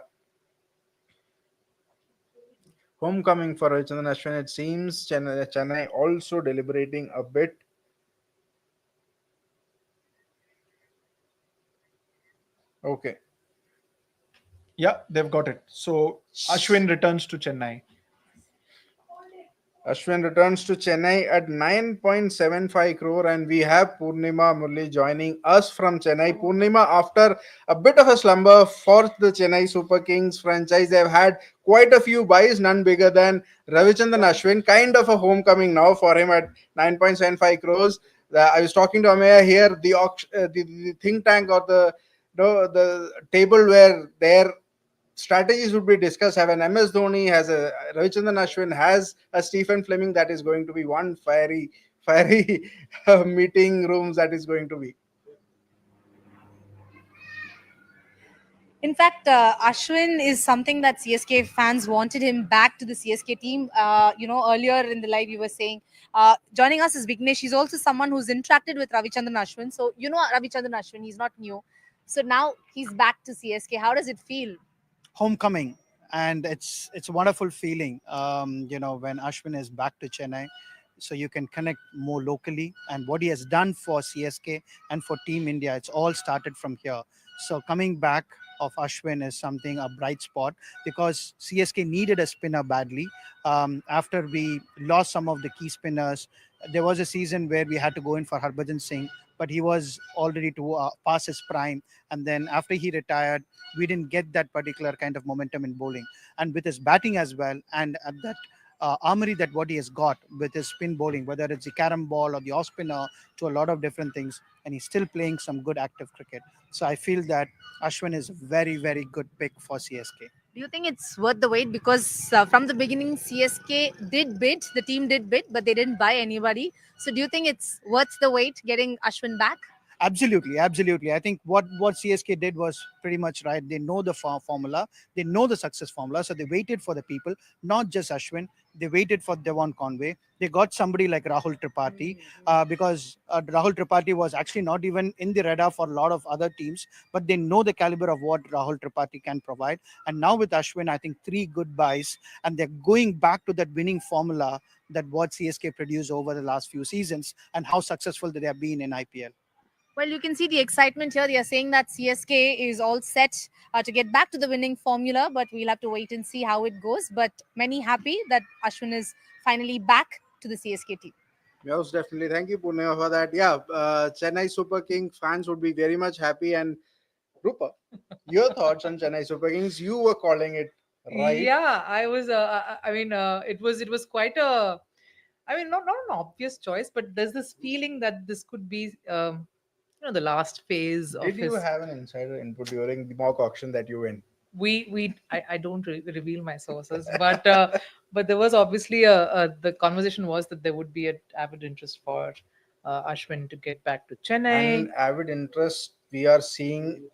Homecoming for Ravichandran Ashwin, it seems Chennai also deliberating a bit. Okay. Yeah, they've got it. So Ashwin returns to Chennai. Ashwin returns to Chennai at 9.75 crore, and we have Purnima Murli joining us from Chennai. Purnima, after a bit of a slumber for the Chennai Super Kings franchise, they've had quite a few buys, none bigger than Ravichandran Ashwin. Kind of a homecoming now for him at 9.75 crores. I was talking to Ameya here, the think tank or the table where their strategies would be discussed. Have an MS Dhoni, has a Ravichandran Ashwin, has a Stephen Fleming. That is going to be one fiery meeting rooms. That is going to be. In fact, Ashwin is something that CSK fans wanted him back to the CSK team. Earlier in the live, you were saying, joining us is Vignesh. He's also someone who's interacted with Ravichandran Ashwin. So, Ravichandran Ashwin, he's not new. So now he's back to CSK. How does it feel? Homecoming, and it's a wonderful feeling. When Ashwin is back to Chennai, so you can connect more locally, and what he has done for CSK and for Team India, it's all started from here. So coming back of Ashwin is something a bright spot because CSK needed a spinner badly. After we lost some of the key spinners, there was a season where we had to go in for Harbhajan Singh, but he was already to pass his prime, and then after he retired we didn't get that particular kind of momentum in bowling. And with his batting as well, and at that armory that what he has got with his spin bowling, whether it's the carom ball or the off spinner, to a lot of different things, and he's still playing some good active cricket. So I feel that Ashwin is a very, very good pick for CSK. Do you think it's worth the wait? Because from the beginning, CSK did bid, the team did bid, but they didn't buy anybody. So do you think it's worth the wait getting Ashwin back? Absolutely, absolutely. I think what CSK did was pretty much right. They know the formula, they know the success formula, so they waited for the people, not just Ashwin. They waited for Devon Conway. They got somebody like Rahul Tripathi because Rahul Tripathi was actually not even in the radar for a lot of other teams, but they know the caliber of what Rahul Tripathi can provide. And now with Ashwin, I think three good buys, and they're going back to that winning formula that what CSK produced over the last few seasons and how successful they have been in IPL. Well, you can see the excitement here. They are saying that CSK is all set to get back to the winning formula, but we'll have to wait and see how it goes. But many happy that Ashwin is finally back to the CSK team. Yes, definitely. Thank you, Purnima, for that. Yeah, Chennai Super Kings fans would be very much happy. And Rupa, your thoughts on Chennai Super Kings? You were calling it right. Yeah, I was. It was quite a. I mean, not an obvious choice, but there's this feeling that this could be, the last phase of Did his. you have an insider input during the mock auction that you went? I don't reveal my sources, but there was obviously the conversation was that there would be an avid interest for Ashwin to get back to Chennai. And avid interest we are seeing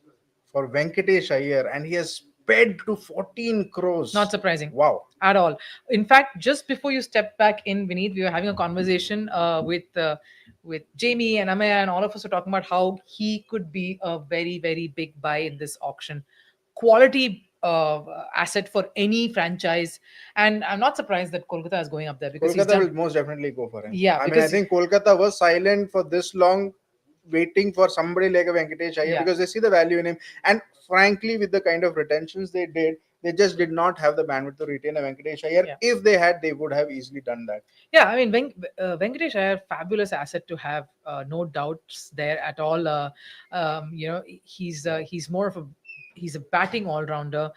for Venkatesh Iyer, and he has sped to 14 crores. Not surprising. Wow. At all. In fact, just before you step back in, Vineet, we were having a conversation with Jamie and Amaya, and all of us were talking about how he could be a very, very big buy in this auction. Quality asset for any franchise, and I'm not surprised that Kolkata is going up there because he's Kolkata will done. most definitely go for him. Yeah, I mean, I because think Kolkata was silent for this long, waiting for somebody like a Venkatesh Iyer yeah, because they see the value in him. And frankly, with the kind of retentions they did, they just did not have the bandwidth to retain a Venkatesh Iyer. yeah. If they had, they would have easily done that. Yeah, I mean, Venkatesh Iyer, fabulous asset to have, no doubts there at all. He's more of a he's a batting all rounder,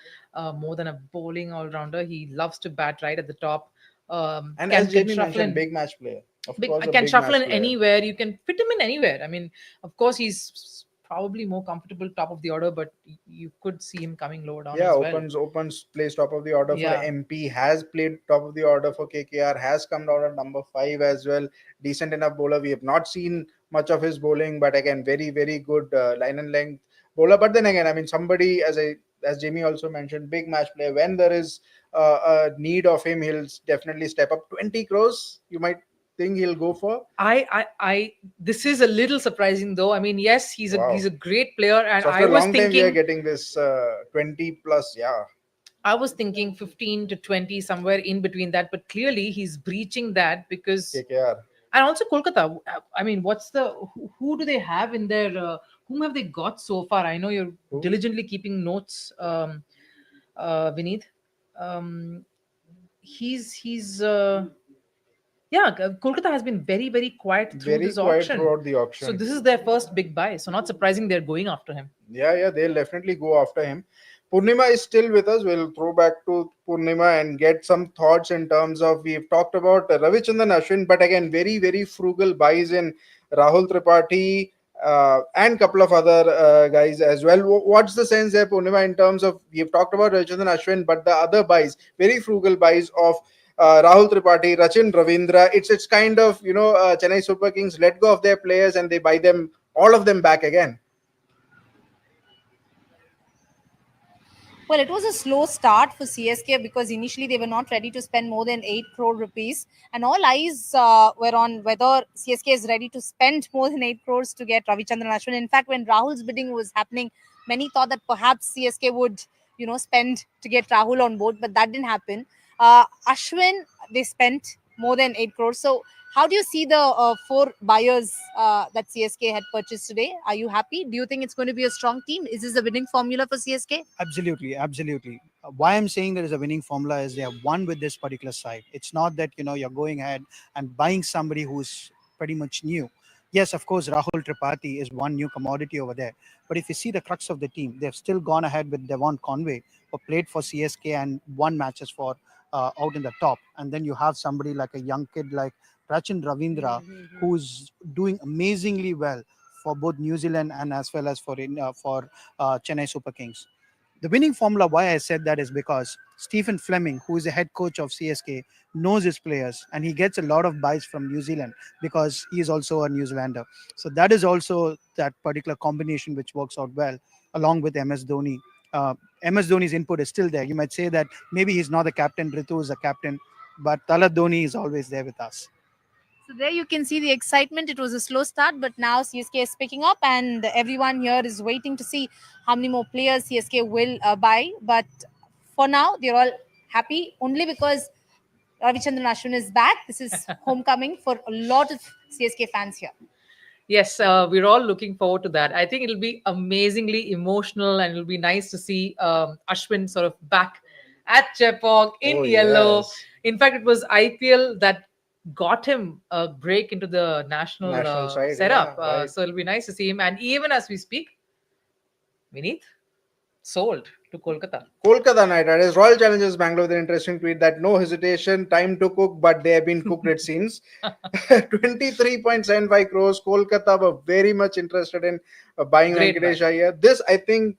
more than a bowling all rounder. He loves to bat right at the top. And Can as can Jamie shuffle mentioned, in big match player. Of big course, a can big shuffle match in player. anywhere. You can fit him in anywhere. I mean, of course, he's probably more comfortable top of the order, but you could see him coming lower down Yeah, as well. opens plays top of the order for Yeah. MP, has played top of the order for KKR, has come down at number 5 as well. Decent enough bowler. We have not seen much of his bowling, but again, very very good line and length bowler. But then again, I mean, somebody as Jamie also mentioned, big match player. When there is a need of him, he'll definitely step up. 20 crores, you might think he'll go for. This is a little surprising though. I mean, yes, he's Wow. a great player, and So after a long time, we are getting this 20 plus. Yeah. I was thinking 15 to 20, somewhere in between that, but clearly he's breaching that because, KKR. and also Kolkata. I mean, who do they have in their, whom have they got so far? I know you're Who? diligently keeping notes, Vineet. Um, he's yeah, Kolkata has been very, very quiet through Very this quiet auction. throughout the So auction. this is their first big buy. So not surprising they're going after him. Yeah, they'll definitely go after him. Purnima is still with us. We'll throw back to Purnima and get some thoughts in terms of we've talked about Ravichandran Ashwin, but again, very, very frugal buys in Rahul Tripathi and couple of other guys as well. What's the sense there, Purnima, in terms of we've talked about Ravichandran Ashwin, but the other buys, very frugal buys of Rahul Tripathi, Rachin Ravindra. It's kind of Chennai Super Kings let go of their players and they buy them all of them back again. Well, it was a slow start for CSK because initially they were not ready to spend more than 8 crore rupees. And all eyes were on whether CSK is ready to spend more than 8 crores to get Ravichandran Ashwin. In fact, when Rahul's bidding was happening, many thought that perhaps CSK would, spend to get Rahul on board, but that didn't happen. Ashwin, they spent more than 8 crores. So, how do you see the 4 buyers that CSK had purchased today? Are you happy? Do you think it's going to be a strong team? Is this a winning formula for CSK? Absolutely, absolutely. Why I'm saying there is a winning formula is they have won with this particular side. It's not that you're going ahead and buying somebody who's pretty much new. Yes, of course, Rahul Tripathi is one new commodity over there. But if you see the crux of the team, they've still gone ahead with Devon Conway, who played for CSK and won matches for out in the top. And then you have somebody like a young kid like Rachin Ravindra, who's doing amazingly well for both New Zealand and as well as for Chennai Super Kings. The winning formula, why I said that is because Stephen Fleming, who is the head coach of CSK, knows his players and he gets a lot of buys from New Zealand because he is also a New Zealander. So that is also that particular combination which works out well along with MS Dhoni. MS Dhoni's input is still there. You might say that maybe he's not the captain, Ritu is a captain, but Tala Dhoni is always there with us. So there you can see the excitement. It was a slow start, but now CSK is picking up, and everyone here is waiting to see how many more players CSK will buy. But for now, they're all happy only because Ravichandran Ashwin is back. This is homecoming for a lot of CSK fans here. Yes, we're all looking forward to that. I think it'll be amazingly emotional, and it'll be nice to see Ashwin sort of back at Chepauk in Oh, yellow. yes. In fact, it was IPL that got him a break into the national Side, setup. yeah, right. So it'll be nice to see him. And even as we speak, Vineet sold to Kolkata. Kolkata Knight Riders, Royal Challengers Bangalore with an interesting tweet that no hesitation, time to cook, but they have been cooked, it seems. 23.75 crores. Kolkata were very much interested in buying Great Venkatesh buy. Iyer. This, I think,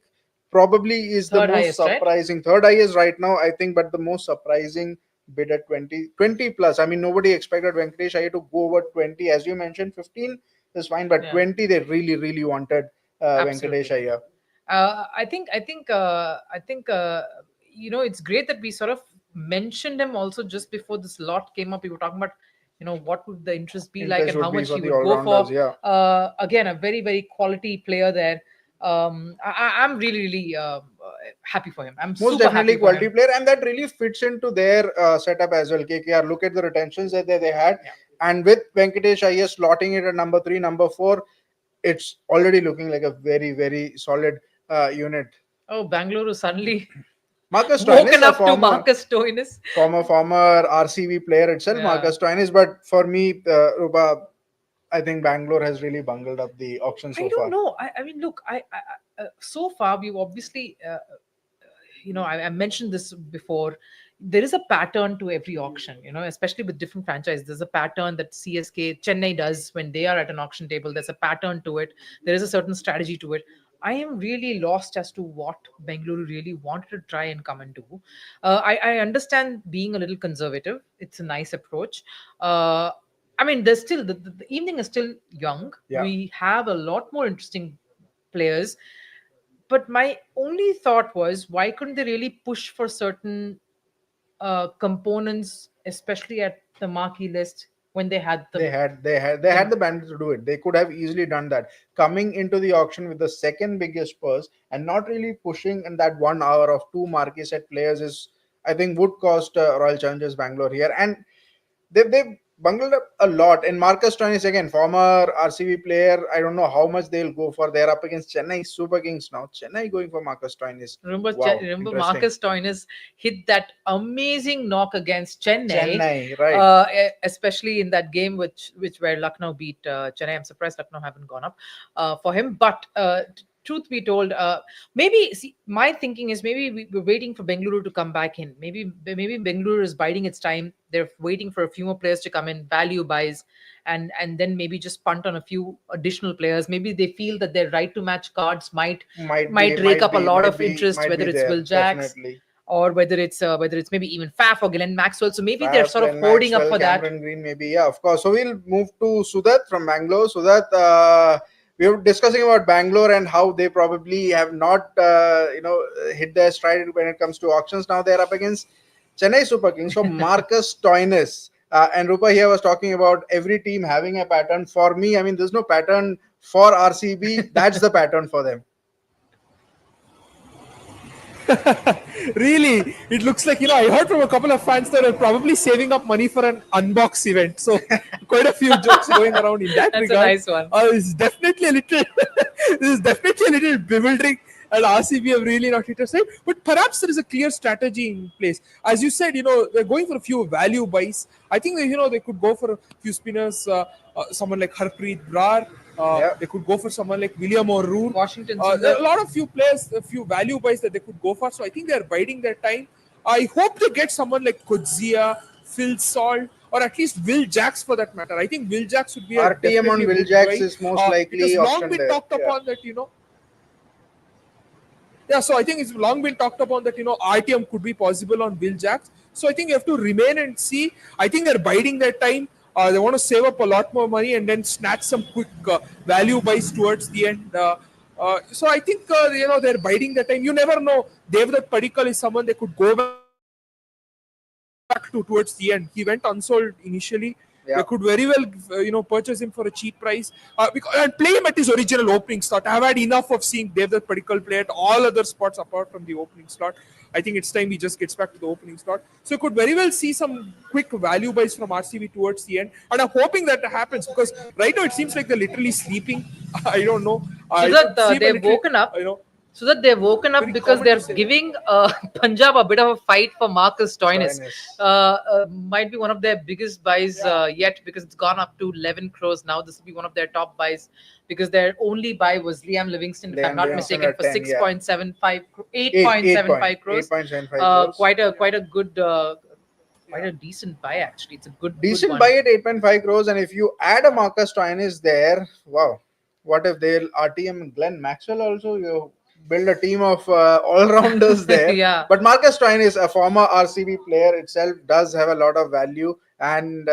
probably is the Third most highest, right? surprising. Third highest right now, I think, but the most surprising bid at 20 plus. I mean, nobody expected Venkatesh Iyer to go over 20. As you mentioned, 15 is fine, but Yeah. 20, they really, really wanted Venkatesh Absolutely. Iyer. I think it's great that we sort of mentioned him also just before this lot came up. We were talking about what would the interest be like Interest and how would be much for he the would go all-rounders, for. yeah. Again, a very very quality player there. I'm really really happy for him. I'm Most super definitely happy for quality him. player, and that really fits into their setup as well. KKR, look at the retentions that they had, and with Venkatesh Iyer slotting it at number 3, number 4, it's already looking like a very, very solid unit. Oh, Bangalore suddenly Marcus Stoinis, woken a up to Marcus Stoinis. former RCB player itself, Yeah. Marcus Stoinis. But for me, Rupa, I think Bangalore has really bungled up the auction so I far. don't know. I mean, look, so far we've obviously, I mentioned this before. There is a pattern to every auction, especially with different franchises. There's a pattern that CSK, Chennai does when they are at an auction table. There's a pattern to it. There is a certain strategy to it. I am really lost as to what Bengaluru really wanted to try and come and do. I understand being a little conservative. It's a nice approach. I mean, there's still the evening is still young. Yeah. We have a lot more interesting players. But my only thought was, why couldn't they really push for certain components, especially at the marquee list when they had the They had the bandwidth to do it. They could have easily done that. Coming into the auction with the second biggest purse and not really pushing in that 1 hour of 2 marquee set players is, I think, would cost Royal Challengers Bangalore here. And they've bungled up a lot. And Marcus Stoinis, again, former RCB player, I don't know how much they'll go for. They're up against Chennai Super Kings now. Chennai going for Marcus Stoinis. Remember, Wow, remember interesting. Marcus Stoinis hit that amazing knock against Chennai, right. Especially in that game which where Lucknow beat Chennai. I'm surprised Lucknow haven't gone up for him. But truth be told, my thinking is maybe we're waiting for Bengaluru to come back in. Maybe Bengaluru is biding its time. They're waiting for a few more players to come in, value buys, and then maybe just punt on a few additional players. Maybe they feel that their right to match cards might rake up a lot of interest, whether it's Will Jacks definitely. or whether it's maybe even Faf or Glenn Maxwell. So maybe they're Faf, sort of Glenn hoarding up Maxwell, for that. Cameron Green, maybe. Yeah, of course. So we'll move to Sudat from Bangalore. Sudat, we were discussing about Bangalore and how they probably have not, hit their stride when it comes to auctions. Now they're up against Chennai Super Kings. So Marcus Stoinis. And Rupa here was talking about every team having a pattern. For me, I mean, there's no pattern for RCB. That's the pattern for them. Really, it looks like, I heard from a couple of fans that are probably saving up money for an unbox event. So quite a few jokes going around in that That's regard. a nice one. It's definitely a little this is definitely a little bewildering, and RCB have really not hit a side. But perhaps there is a clear strategy in place. As you said, they're going for a few value buys. I think they could go for a few spinners, someone like Harpreet Brar. They could go for someone like William O'Rourke. Washington. There are a lot of few players, a few value buys that they could go for. So I think they're biding their time. I hope they get someone like Kudzia, Phil Salt, or at least Will Jacks for that matter. I think Will Jacks would be a RTM on definitely a Will good Jacks buy. is most likely It has long auctioned been there. talked upon that, Yeah, so I think it's long been talked upon that, RTM could be possible on Will Jacks. So I think you have to remain and see. I think they're biding their time. They want to save up a lot more money and then snatch some quick value buys towards the end. So I think, they're biding their time. You never know. Devdutt Padikkal is someone they could go back to towards the end. He went unsold initially. Yeah. They could very well, purchase him for a cheap price and play him at his original opening slot. I have had enough of seeing Devdutt Padikkal play at all other spots apart from the opening slot. I think it's time he just gets back to the opening slot. So could very well see some quick value buys from RCB towards the end. And I'm hoping that happens because right now it seems like they're literally sleeping. I don't know. So that they've woken up. So that they've woken up Very because common to they're say. giving Punjab a bit of a fight for Marcus Stoinis. Might be one of their biggest buys yet because it's gone up to 11 crores now. This will be one of their top buys because their only buy was Liam Livingston, if I'm not mistaken, for 8.75 crores. 8.75 crores. Quite a good, quite a decent buy actually. It's a good Decent one. buy at 8.5 crores, and if you add a Marcus Stoinis there, wow. What if they'll RTM and Glenn Maxwell also? You build a team of all-rounders there. Yeah. But Marcus Stoinis, a former RCB player itself, does have a lot of value. And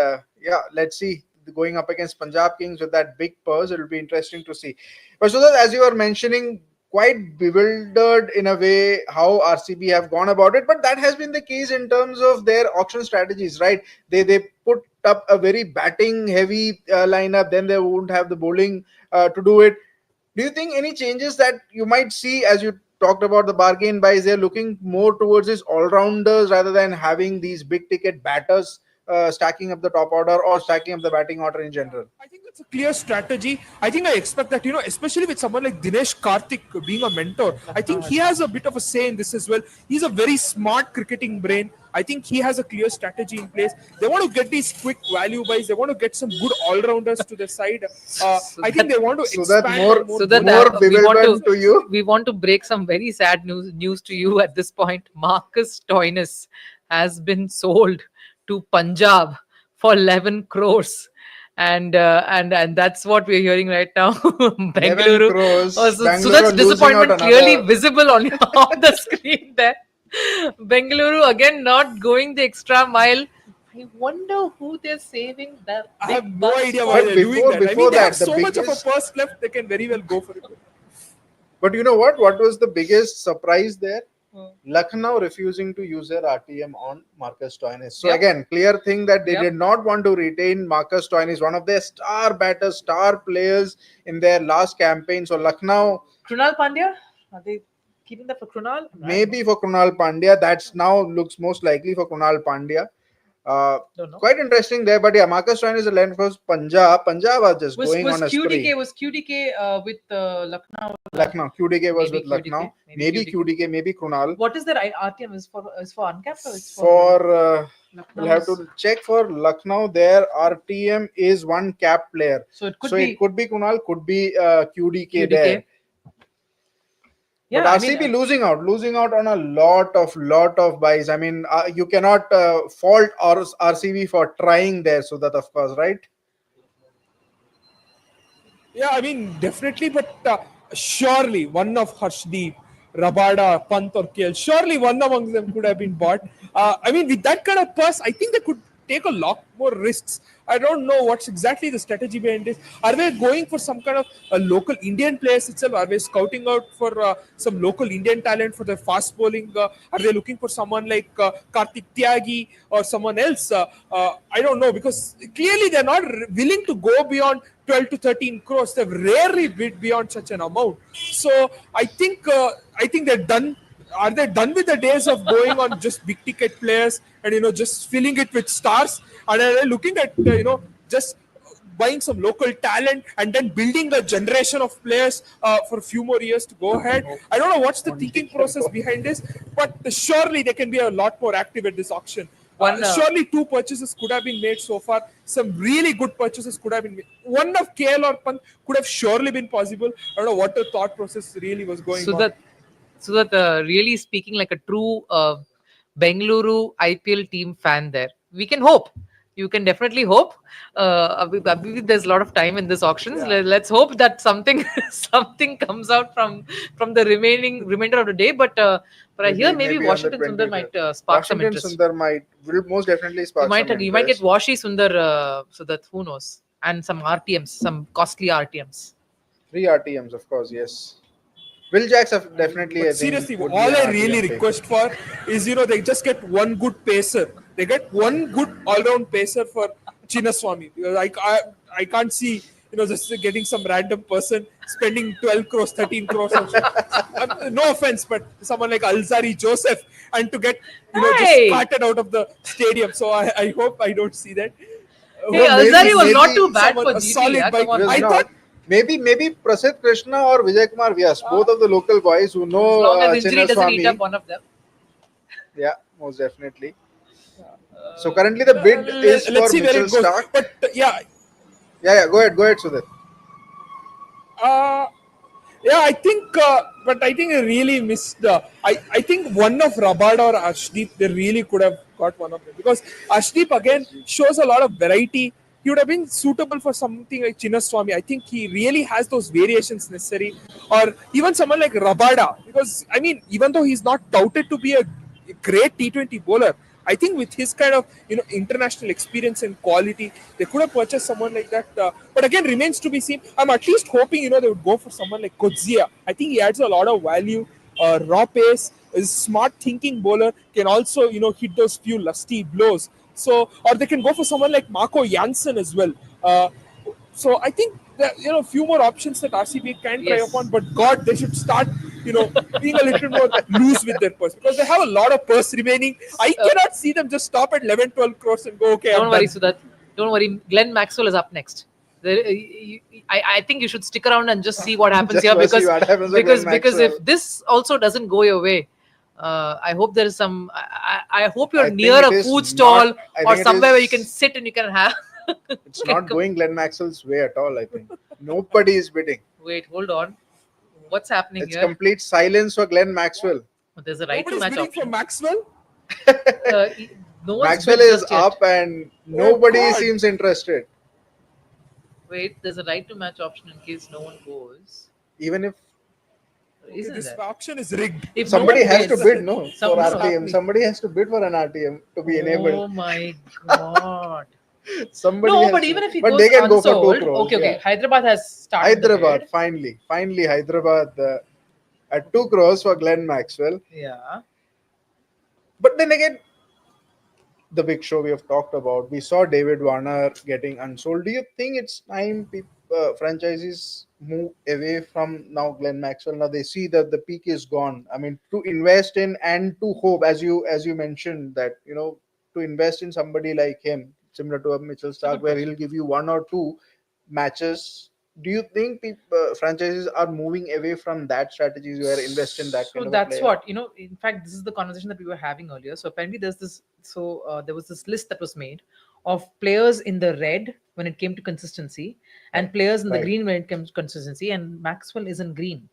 let's see. Going up against Punjab Kings with that big purse, it'll be interesting to see. But so that, as you were mentioning, quite bewildered in a way how RCB have gone about it. But that has been the case in terms of their auction strategies, right? They put up a very batting-heavy lineup. Then they won't have the bowling to do it. Do you think any changes that you might see as you talked about the bargain buys, they're looking more towards his all-rounders rather than having these big ticket batters stacking up the top order or stacking up the batting order in general. I think it's a clear strategy. I think I expect that, especially with someone like Dinesh Karthik being a mentor, I think he has a bit of a say in this as well. He's a very smart cricketing brain. I think he has a clear strategy in place. They want to get these quick value buys. They want to get some good all-rounders to their side. I think they want to expand. We want to break some very sad news to you at this point. Marcus Stoinis has been sold to Punjab for 11 crores. And that's what we're hearing right now. Bengaluru. So that's disappointment clearly visible on the screen there. Bengaluru again not going the extra mile. I wonder who they're saving that. I have no idea why they're doing that. I mean, they have so much of a purse left, they can very well go for it. But you know what? What was the biggest surprise there? Lucknow refusing to use their RTM on Marcus Stoinis. So again, clear thing that they did not want to retain Marcus Stoinis, one of their star batters, star players in their last campaign. So Lucknow. Krunal Pandya? Are they keeping that for Krunal? Maybe for Krunal Pandya. That's now looks most likely for Krunal Pandya. Quite interesting there, but Marcus Stoinis is a land for Punjab. Punjab are just going on a spree. Was QDK with Lucknow? Lucknow. QDK was Maybe with Lucknow. Maybe QDK, maybe Krunal. What is their RTM? Is for uncapped or it's for we'll have to check for Lucknow. Their RTM is one capped player. So it could be Krunal, could be QDK there. Yeah, but RCB losing out on a lot of buys. I mean, you cannot fault RCB for trying there, so that of course, right? Yeah, I mean, definitely, but surely one of Harshdeep, Rabada, Pant or KL, surely one among them could have been bought. I mean, with that kind of purse, I think they could take a lot more risks. I don't know what's exactly the strategy behind this. Are they going for some kind of local Indian players itself? Are they scouting out for some local Indian talent for their fast bowling? Are they looking for someone like Karthik Tyagi or someone else? I don't know, because clearly they're not willing to go beyond 12 to 13 crores. They've rarely bid beyond such an amount. So I think they're done. Are they done with the days of going on just big ticket players and just filling it with stars? And are they looking at just buying some local talent and then building a generation of players for a few more years to go ahead? I don't know what's the thinking process behind this, but surely they can be a lot more active at this auction. Surely 2 purchases could have been made so far. Some really good purchases could have been made. One of KL or Pant could have surely been possible. I don't know what the thought process really was going on. So that really speaking like a true Bengaluru IPL team fan there, we can hope. You can definitely hope. There's a lot of time in this auctions. Yeah. Let's hope that something comes out from the remainder of the day. But I hear maybe Washington Sundar might spark some interest. Washington Sundar will most definitely spark some interest. You might get Washi Sundar, so that who knows, and some RTMs, some costly RTMs. 3 RTMs, of course, yes. Will Jacks have definitely. Seriously, all I really request for is they just get one good pacer. They get one good all-round pacer for Chinnaswamy. Because I can't see just getting some random person spending 12 crores, 13 crores. No offense, but someone like Alzari Joseph, and to get just carted out of the stadium. So I hope I don't see that. Hey, Alzari was not too bad for GT. Solid I thought. Maybe Prasidh Krishna or Vijay Kumar Vyas, both of the local boys who know as long as injury doesn't eat up one of them. Yeah, most definitely. So currently the bid is for Mitchell Starc. But yeah. Go ahead, Sudhir. I think I really missed. I think one of Rabada or Arshdeep, they really could have got one of them, because Arshdeep again shows a lot of variety. He would have been suitable for something like Chinnaswamy. I think he really has those variations necessary. Or even someone like Rabada. Because, I mean, even though he's not touted to be a great T20 bowler, I think with his kind of international experience and quality, they could have purchased someone like that. But again, remains to be seen. I'm at least hoping they would go for someone like Kodzia. I think he adds a lot of value. Raw pace, is smart thinking bowler, can also hit those few lusty blows. So, or they can go for someone like Marco Janssen as well. So I think there a few more options that RCB can try upon. But God, they should start being a little more loose with their purse, because they have a lot of purse remaining. I cannot see them just stop at 11, 12 crores and go, okay, Don't I'm worry, done. Sudat. Don't worry. Glenn Maxwell is up next. I think you should stick around and just see what happens Just here, go see what happens with Glenn because Maxwell. if this also doesn't go your way, I hope there is some. I hope you're I think near it a is food stall not- I or think it somewhere where you can is- sit and you can have. It's not going Glenn Maxwell's way at all, I think. Nobody is bidding. Wait, hold on. What's happening It's here? complete silence for Glenn Maxwell. There's a right to Nobody's match bidding for option. Maxwell. No one's Maxwell bid is just yet. up and nobody God. seems interested. Wait, there's a right to match option in case no one goes. Even if Isn't This there? auction is rigged. If somebody no one has to bids- bid, no, Some- for no, RTM. Somebody has to bid for an RTM to be Oh enabled. my god. Somebody No, has but to- even if he but goes they can unsold, go for 2 crores. okay. yeah. Hyderabad has started. the Hyderabad, bid. finally Hyderabad at 2 crores for Glenn Maxwell. Yeah. But then again, the big show we have talked about, we saw David Warner getting unsold. Do you think it's time franchises move away from now Glenn Maxwell? Now they see that the peak is gone. I mean, to invest in and to hope, as you mentioned, that to invest in somebody like him, similar to a Mitchell Stark, where he'll give you 1 or 2 matches. Do you think franchises are moving away from that strategies where invest in that So kind of a that's player? what in fact, this is the conversation that we were having earlier. So apparently, there's this. So there was this list that was made of players in the red when it came to consistency, and players in the Right. green when it comes to consistency. And Maxwell is in green.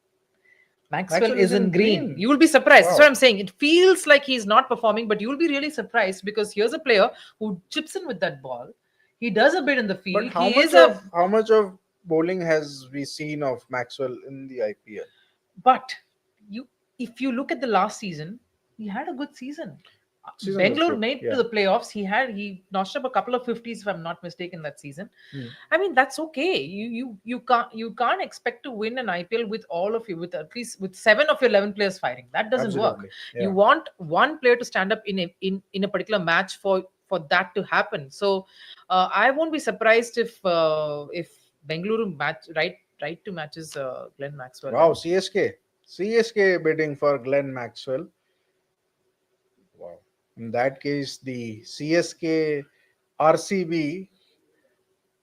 Maxwell Maxwell is is in in green. green. You will be surprised. That's Wow. what I'm saying. It feels like he's not performing, but you will be really surprised because here's a player who chips in with that ball. He does a bit in the field. But how He much is a how much of bowling has we seen of Maxwell in the IPL? But if you look at the last season, he had a good season. Season was Bangalore good, made yeah. to the playoffs. He notched up a couple of 50s, if I'm not mistaken, that season. Hmm. I mean, that's okay. You can't expect to win an IPL with all of you, with at least with 7 of your 11 players firing. That doesn't work. Absolutely, yeah. You want one player to stand up in a particular match for that to happen. So I won't be surprised if Bengaluru right to matches Glenn Maxwell. Wow, CSK bidding for Glenn Maxwell. Wow. In that case, the CSK RCB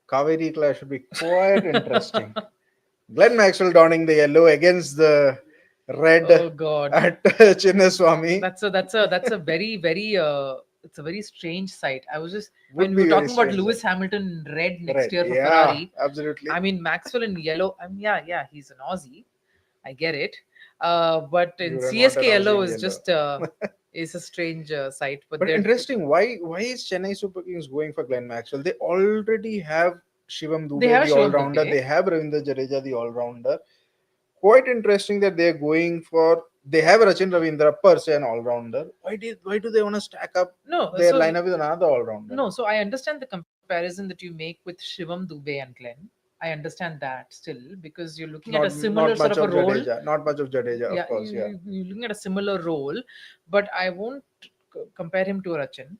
Kaveri clash should be quite interesting. Glenn Maxwell donning the yellow against the red Oh God. at Chinnaswamy. That's a very it's a very strange sight. I was just Would when be we were very talking about strange Lewis sight. Hamilton in red next Red, year for yeah, Ferrari. absolutely. I mean Maxwell in yellow. I mean, yeah, he's an Aussie. I get it. But in You don't want CSK an yellow Aussie is in just is a strange sight. But But they're interesting, why is Chennai Super Kings going for Glenn Maxwell? They already have Shivam Dubey, They have the Shivam all-rounder. Dubey. They have Ravindra Jadeja, the all-rounder. Quite interesting that they're going for. They have Rachin Ravindra per se, an all-rounder. Why do they want to stack up no their so lineup with another all-rounder? No, so I understand the comparison that you make with Shivam Dubey and Glenn. I understand that still because you're looking at a similar not sort much of a role. Jadeja. Not much of Jadeja, of course. Yeah. You're looking at a similar role, but I won't compare him to Rachin.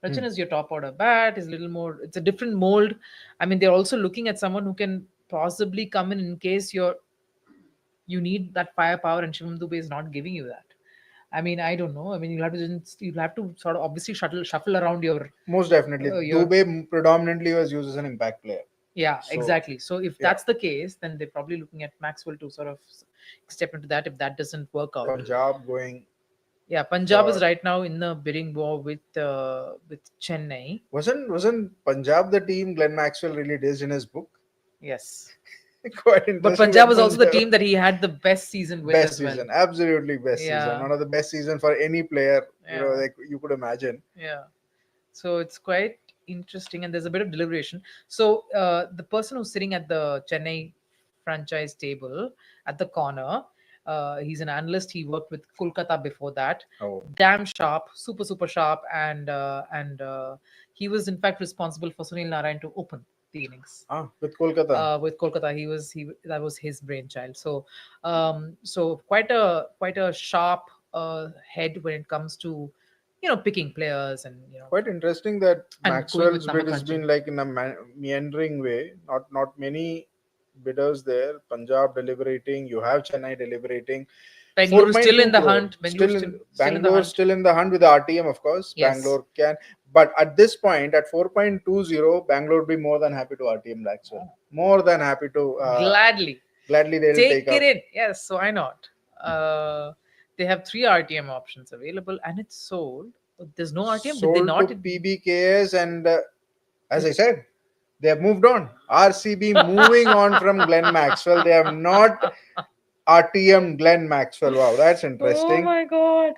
Rachin is your top order bat. Is a little more. It's a different mold. I mean, they're also looking at someone who can possibly come in case you need that firepower, and Shivam Dubey is not giving you that. I mean, I don't know. I mean, you'll have to sort of obviously shuffle around your. Most definitely. Dubey predominantly was used as an impact player. Yeah, So, exactly. So if yeah. that's the case, then they're probably looking at Maxwell to sort of step into that if that doesn't work out. Punjab going. Yeah, Punjab is for- right now in the bidding war with Chennai. Wasn't Punjab the team Glenn Maxwell really did in his book? Yes. Quite interesting. But Punjab was also the Punjab- team that he had the best season with best as well. season, absolutely best Yeah. season. One of the best season for any player, Yeah. like you could imagine. Yeah. So it's quite interesting, and there's a bit of deliberation. So the person who's sitting at the Chennai franchise table at the corner, he's an analyst. He worked with Kolkata before that. Oh. Damn sharp, super sharp, and he was in fact responsible for Sunil Narayan to open the innings. With Kolkata. With Kolkata, that was his brainchild. So so quite a sharp head when it comes to picking players and Quite interesting that and Maxwell's going with bid has Namakanchi. been like in a meandering way. Not many bidders there. Punjab deliberating. You have Chennai deliberating. Bangalore is still 4.2 in the crore. hunt. Bangalore Still still, in still in the Bangalore, hunt. still in the hunt with the RTM, of course. Yes. Bangalore can, but at this point, at 4.20, Bangalore would be more than happy to RTM Maxwell. More than happy to. Gladly Gladly, they'll take take it up. in. Yes, why not? They have 3 RTM options available, and it's sold. There's no RTM. Did they Sold not? to PBKS, and as I said, they have moved on. RCB moving on from Glenn Maxwell. They have not RTM Glenn Maxwell. Wow, that's Oh interesting. my God.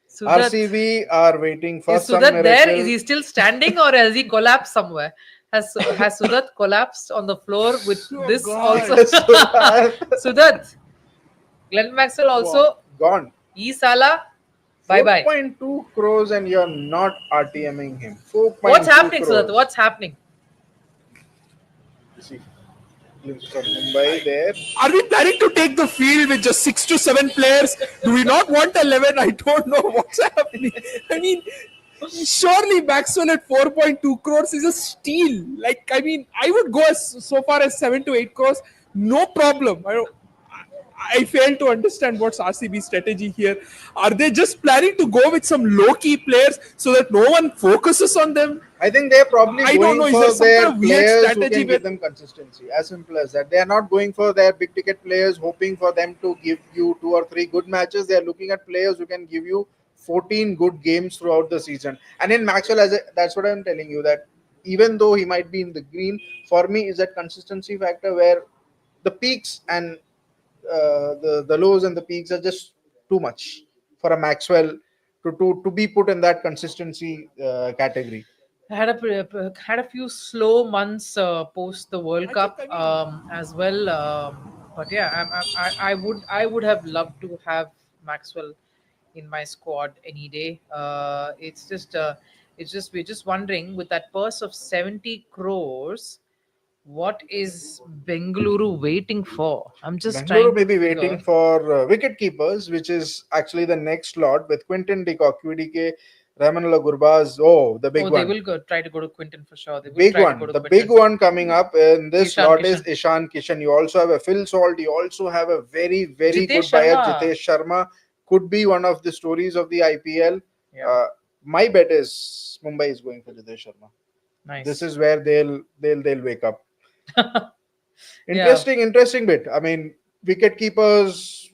Sudat, RCB are waiting for is some Sudat there? miracle. Is he still standing, or has he collapsed somewhere? Has Sudat collapsed on the floor with this also? Sudat. Sudat, Glenn Maxwell also. Gone. Sala, bye bye. 4.2 crores and you're not RTMing him. 4.2 What's happening, crores. Sudat? What's happening? See, glimpse of Mumbai there. Are we planning to take the field with just 6 to 7 players? Do we not want 11? I don't know what's happening. I mean, surely Maxwell at 4.2 crores is a steal. Like, I mean, I would go so far as 7 to 8 crores. No problem. I fail to understand what's RCB strategy here. Are they just planning to go with some low-key players so that no one focuses on them? I think they're probably I don't going know. Is for there some their kind of weird players who strategy can give them consistency. As simple as that. They are not going for their big ticket players, hoping for them to give you 2 or 3 good matches. They are looking at players who can give you 14 good games throughout the season. And in Maxwell, that's what I'm telling you, that even though he might be in the green, for me is that consistency factor where the peaks and the lows and the peaks are just too much for a Maxwell to be put in that consistency category. Had a few slow months post the World Cup as well. But yeah, I would have loved to have Maxwell in my squad any day. It's just we're just wondering, with that purse of 70 crores, what is Bengaluru waiting for? I'm just Bangalore trying may to be figure. waiting for wicket keepers, which is actually the next lot with Quinton de Kock, QDK, Rahmanullah Gurbaz. Oh, the big Oh, they one. will try to go to Quinton for sure. They will Big try to go one. to The Quinton. big one coming up in this Ishan lot is Kishan. Ishan Kishan. You also have a Phil Salt. You also have a very, very good Jitesh buyer, Sharma. Jitesh Sharma. Could be one of the stories of the IPL. Yeah. My bet is Mumbai is going for Jitesh Sharma. Nice. This is where they'll wake up. Yeah. Interesting bit. I mean, wicket keepers,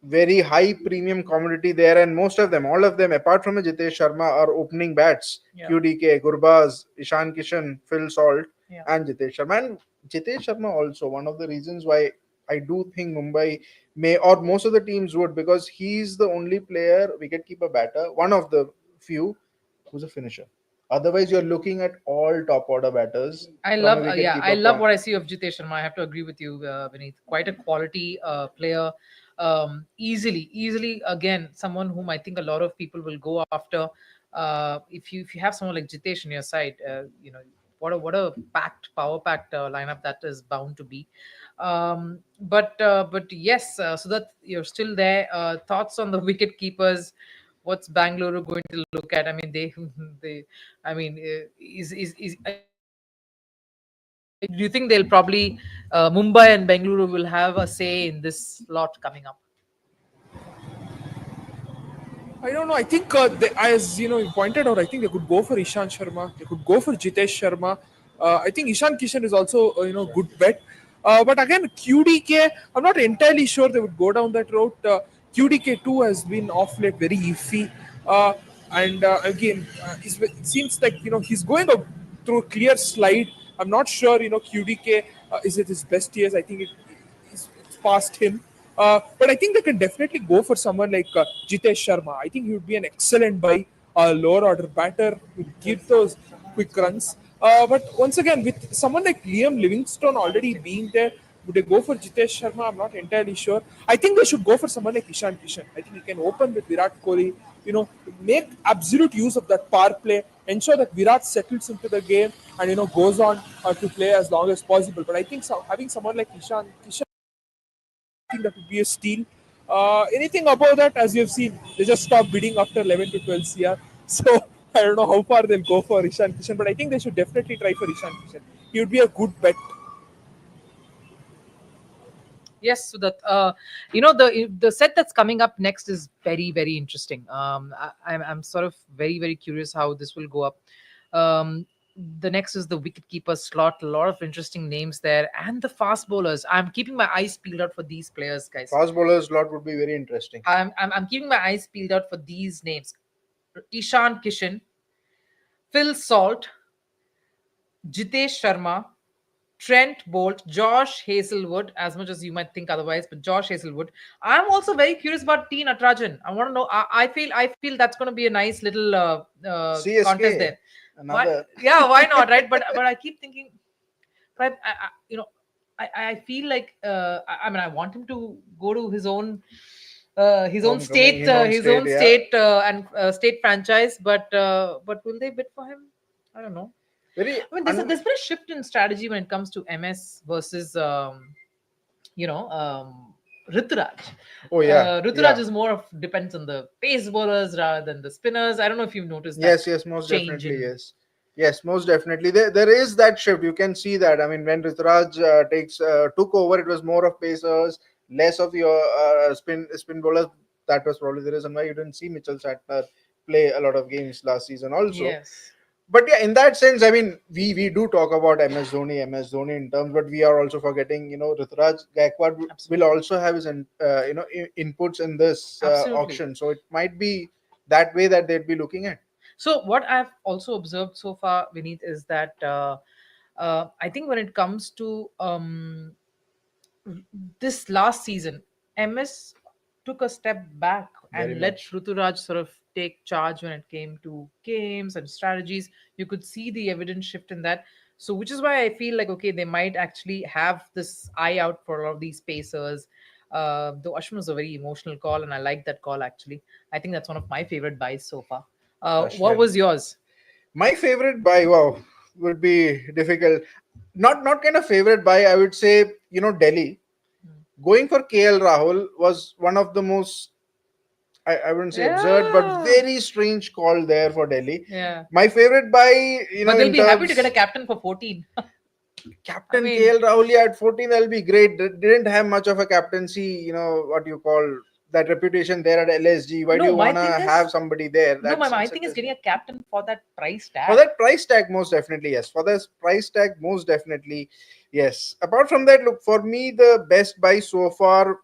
very high premium commodity there, and most of them, all of them, apart from Jitesh Sharma, are opening bats. Yeah. QDK, Gurbaz, Ishan Kishan, Phil Salt, Yeah. and Jitesh Sharma. And Jitesh Sharma also one of the reasons why I do think Mumbai may, or most of the teams would, because he's the only player, wicketkeeper batter, one of the few who's a finisher. Otherwise, you're looking at all top order batters. I from love, a yeah, I wicketkeeper love point. what I see of Jitesh Sharma. I have to agree with you, Vineet. Quite a quality player. Easily, again, someone whom I think a lot of people will go after. If you have someone like Jitesh on your side, what a power packed lineup that is bound to be. But yes, so that you're still there. Thoughts on the wicket keepers? What's Bangalore going to look at? I mean, they I mean, is do you think they'll probably Mumbai and Bengaluru will have a say in this lot coming up? I don't know. I think, as you pointed out, I think they could go for Ishan Sharma. They could go for Jitesh Sharma. I think Ishan Kishan is also, good bet. But again, QDK, I'm not entirely sure they would go down that route. QDK too has been off late very iffy. And again, it seems like he's going through a clear slide. I'm not sure. QDK is it his best years? I think it's past him. But I think they can definitely go for someone like Jitesh Sharma. I think he would be an excellent buy, lower order batter, would give those quick runs. But once again, with someone like Liam Livingstone already being there, would they go for Jitesh Sharma? I'm not entirely sure. I think they should go for someone like Ishan Kishan. I think he can open with Virat Kohli, make absolute use of that power play, ensure that Virat settles into the game and, goes on to play as long as possible. But I think having someone like Ishan Kishan, I think that would be a steal. Anything above that, as you've seen, they just stop bidding after 11 to 12 CR. So I don't know how far they'll go for Ishan Kishan, but I think they should definitely try for Ishan Kishan. He would be a good bet. Yes, so that the set that's coming up next is very very interesting. I'm sort of very very curious how this will go up. Um, the next is the wicket keeper slot. A lot of interesting names there, and the fast bowlers. I'm keeping my eyes peeled out for these players, guys. Fast bowlers lot would be very interesting. I'm keeping my eyes peeled out for these names: Ishan Kishan, Phil Salt, Jitesh Sharma, Trent Bolt, Josh Hazelwood, as much as you might think otherwise, but Josh Hazelwood. I'm also very curious about T. Natarajan. I want to know. I feel that's going to be a nice little contest CSK, there. another. Yeah, why not, right? But I keep thinking, but I feel like I mean I want him to go to his own Homecoming, state, his own his state, own yeah. state and state franchise, but will they bid for him? I don't know. Very I mean, there's been a shift in strategy when it comes to MS versus, Rituraj. Oh yeah, Rituraj is more of depends on the pace bowlers rather than the spinners. I don't know if you've noticed that. Yes, most change definitely, in- yes, most definitely. There is that shift. You can see that. I mean, when Rituraj took over, it was more of pacers, less of your spin bowlers. That was probably the reason why you didn't see Mitchell Santner play a lot of games last season, also. Yes. But yeah, in that sense, I mean, we do talk about MS Dhoni in terms, but we are also forgetting, Rituraj Gaikwad will also have his, inputs in this Absolutely. auction. So it might be that way that they'd be looking at. So what I've also observed so far, Vineet, is that I think when it comes to this last season, MS took a step back Very and let much. Ruturaj sort of take charge when it came to games and strategies. You could see the evident shift in that. So, which is why I feel like, okay, they might actually have this eye out for a lot of these pacers. Though Ashwin was a very emotional call, and I like that call actually. I think that's one of my favorite buys so far. What Ashwin. was yours? My favorite buy, wow, would be difficult. Not kind of favorite buy. I would say, Delhi. Going for KL Rahul was one of the most, I wouldn't say absurd, but Yeah. very strange call there for Delhi. Yeah. My favorite buy, But they'll in be happy to terms get a captain for 14. Captain I mean- KL Rahul at 14, that'll be great. Didn't have much of a captaincy, what you call that reputation there at LSG. Why do No, you my wanna thing is- have somebody there? No, my That's thing is getting a captain for that price tag. for that price tag, most definitely, yes. For this price tag, most definitely, yes. Apart from that, look, for me, the best buy so far,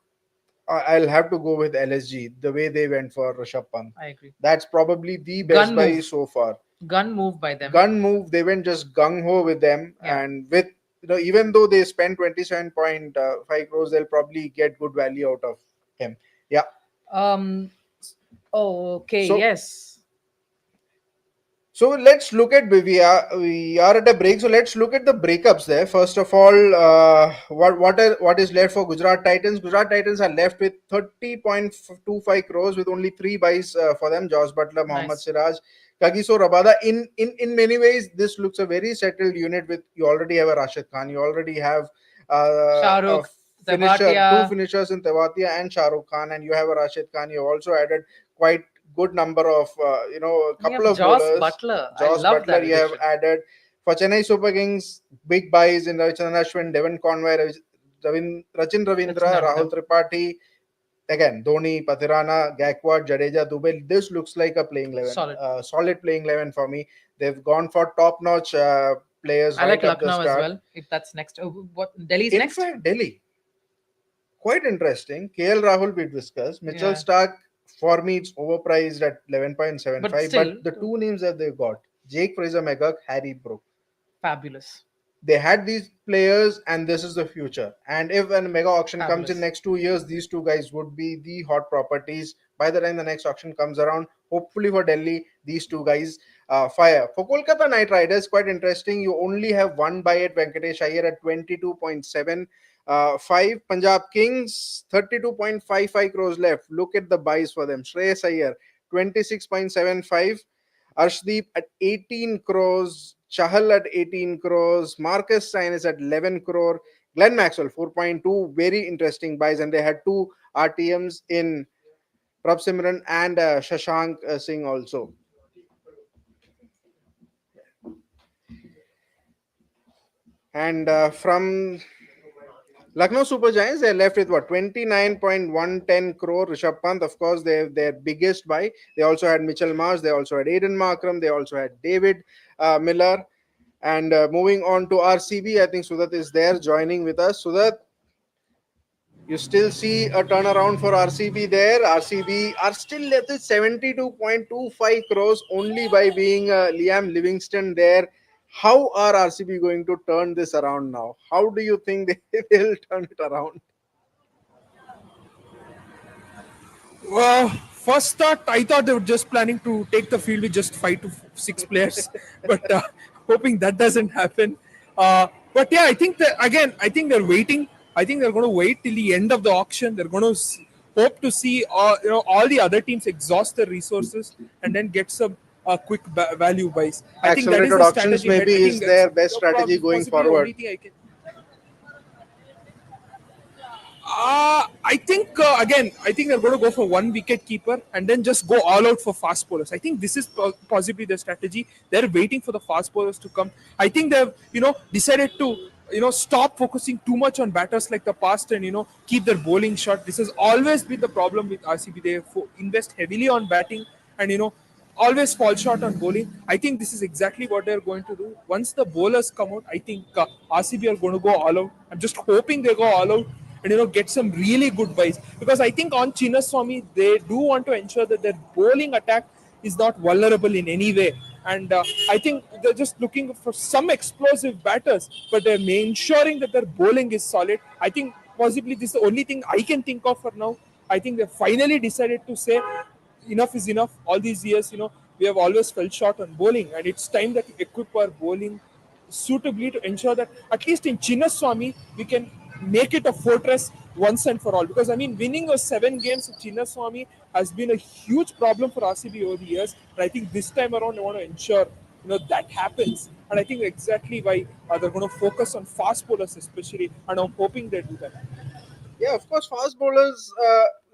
I'll have to go with LSG. The way they went for Rishabh Pant, I agree. that's probably the best Gun buy move. so far. Gun move by them. Gun move. They went just gung ho with them, Yeah. and with even though they spent 27.5 crores, they'll probably get good value out of him. Yeah. Um. Oh, okay. So- Yes. So let's look at we are at a break. So let's look at the breakups there. First of all, what is left for Gujarat Titans? Gujarat Titans are left with 30.25 crores with only three buys for them: Josh Butler, Mohammed Nice. Siraj, Kagiso Rabada. In many ways, this looks a very settled unit. With you already have a Rashid Khan, you already have Shah a Rukh, finisher, Tewatia. two finishers in Tewatia and Shah Rukh Khan, and you have a Rashid Khan. You also added quite good number of a You couple have of Joss bowlers. Butler. I Joss love Butler that you have addition. added. For Chennai Super Kings, big buys in Ravichandran Ashwin, Devon Conway, Rachin Ravindra, Rahul Tripathi. Again, Dhoni, Pathirana, Gaikwad, Jadeja, Dubey. This looks like a playing 11. Solid. Solid playing 11 for me. They've gone for top-notch players I like right at the Lucknow as start. well. If that's next. Oh, what Delhi's In next? fact, Delhi, quite interesting. KL Rahul we discussed. Mitchell Yeah. Stark, for me, it's overpriced at 11.75. But still- But the two names that they've got, Jake Fraser McGurk, Harry Brook. Fabulous. They had these players, and this is the future. And if a mega auction comes in Fabulous. next 2 years, these two guys would be the hot properties. By the time the next auction comes around, hopefully for Delhi, these two guys fire. For Kolkata Knight Riders, quite interesting. You only have one buy at Venkatesh Iyer at 22.7. 5 Punjab Kings, 32.55 crores left. Look at the buys for them. Shreyas Iyer, 26.75. Arshdeep at 18 crores. Chahal at 18 crores. Marcus Stein is at 11 crore. Glenn Maxwell, 4.2. Very interesting buys. And they had two RTMs in Prab Simran and Shashank Singh also. And from Lucknow Super Giants, they're left with what, 29.110 crore. Rishabh Pant, of course, their biggest buy. They also had Mitchell Marsh, they also had Aiden Markram, they also had David Miller. And moving on to RCB, I think Sudat is there joining with us. Sudat, you still see a turnaround for RCB there. RCB are still left with 72.25 crores only by being Liam Livingstone there. How are RCB going to turn this around now? How do you think they will turn it around? Well, first thought, I thought they were just planning to take the field with just 5 to 6 players, but hoping that doesn't happen. But yeah, I think that again, I think they're waiting. I think they're going to wait till the end of the auction. They're going to hope to see, all the other teams exhaust their resources and then get some quick value buys. I think that is Accelerated the auctions strategy. maybe is their best strategy going possibly forward. only thing I can. I think again, I think they're going to go for one wicket keeper and then just go all out for fast bowlers. I think this is possibly the strategy. They're waiting for the fast bowlers to come. I think they've decided to stop focusing too much on batters like the past and keep their bowling short. This has always been the problem with RCB. They invest heavily on batting and always fall short on bowling. I think this is exactly what they're going to do. Once the bowlers come out, I think RCB are going to go all out. I'm just hoping they go all out and get some really good buys, because I think on Chinnaswamy they do want to ensure that their bowling attack is not vulnerable in any way, and I think they're just looking for some explosive batters, but they're ensuring that their bowling is solid. I think possibly this is the only thing I can think of for now. I think they finally decided to say enough is enough. All these years, we have always fell short on bowling, and it's time that we equip our bowling suitably to ensure that at least in Chinnaswamy we can make it a fortress once and for all. Because I mean, winning those 7 games of Chinnaswamy has been a huge problem for RCB over the years, and I think this time around they want to ensure that happens. And I think exactly why they're going to focus on fast bowlers especially, and I'm hoping they do that. Yeah, of course, fast bowlers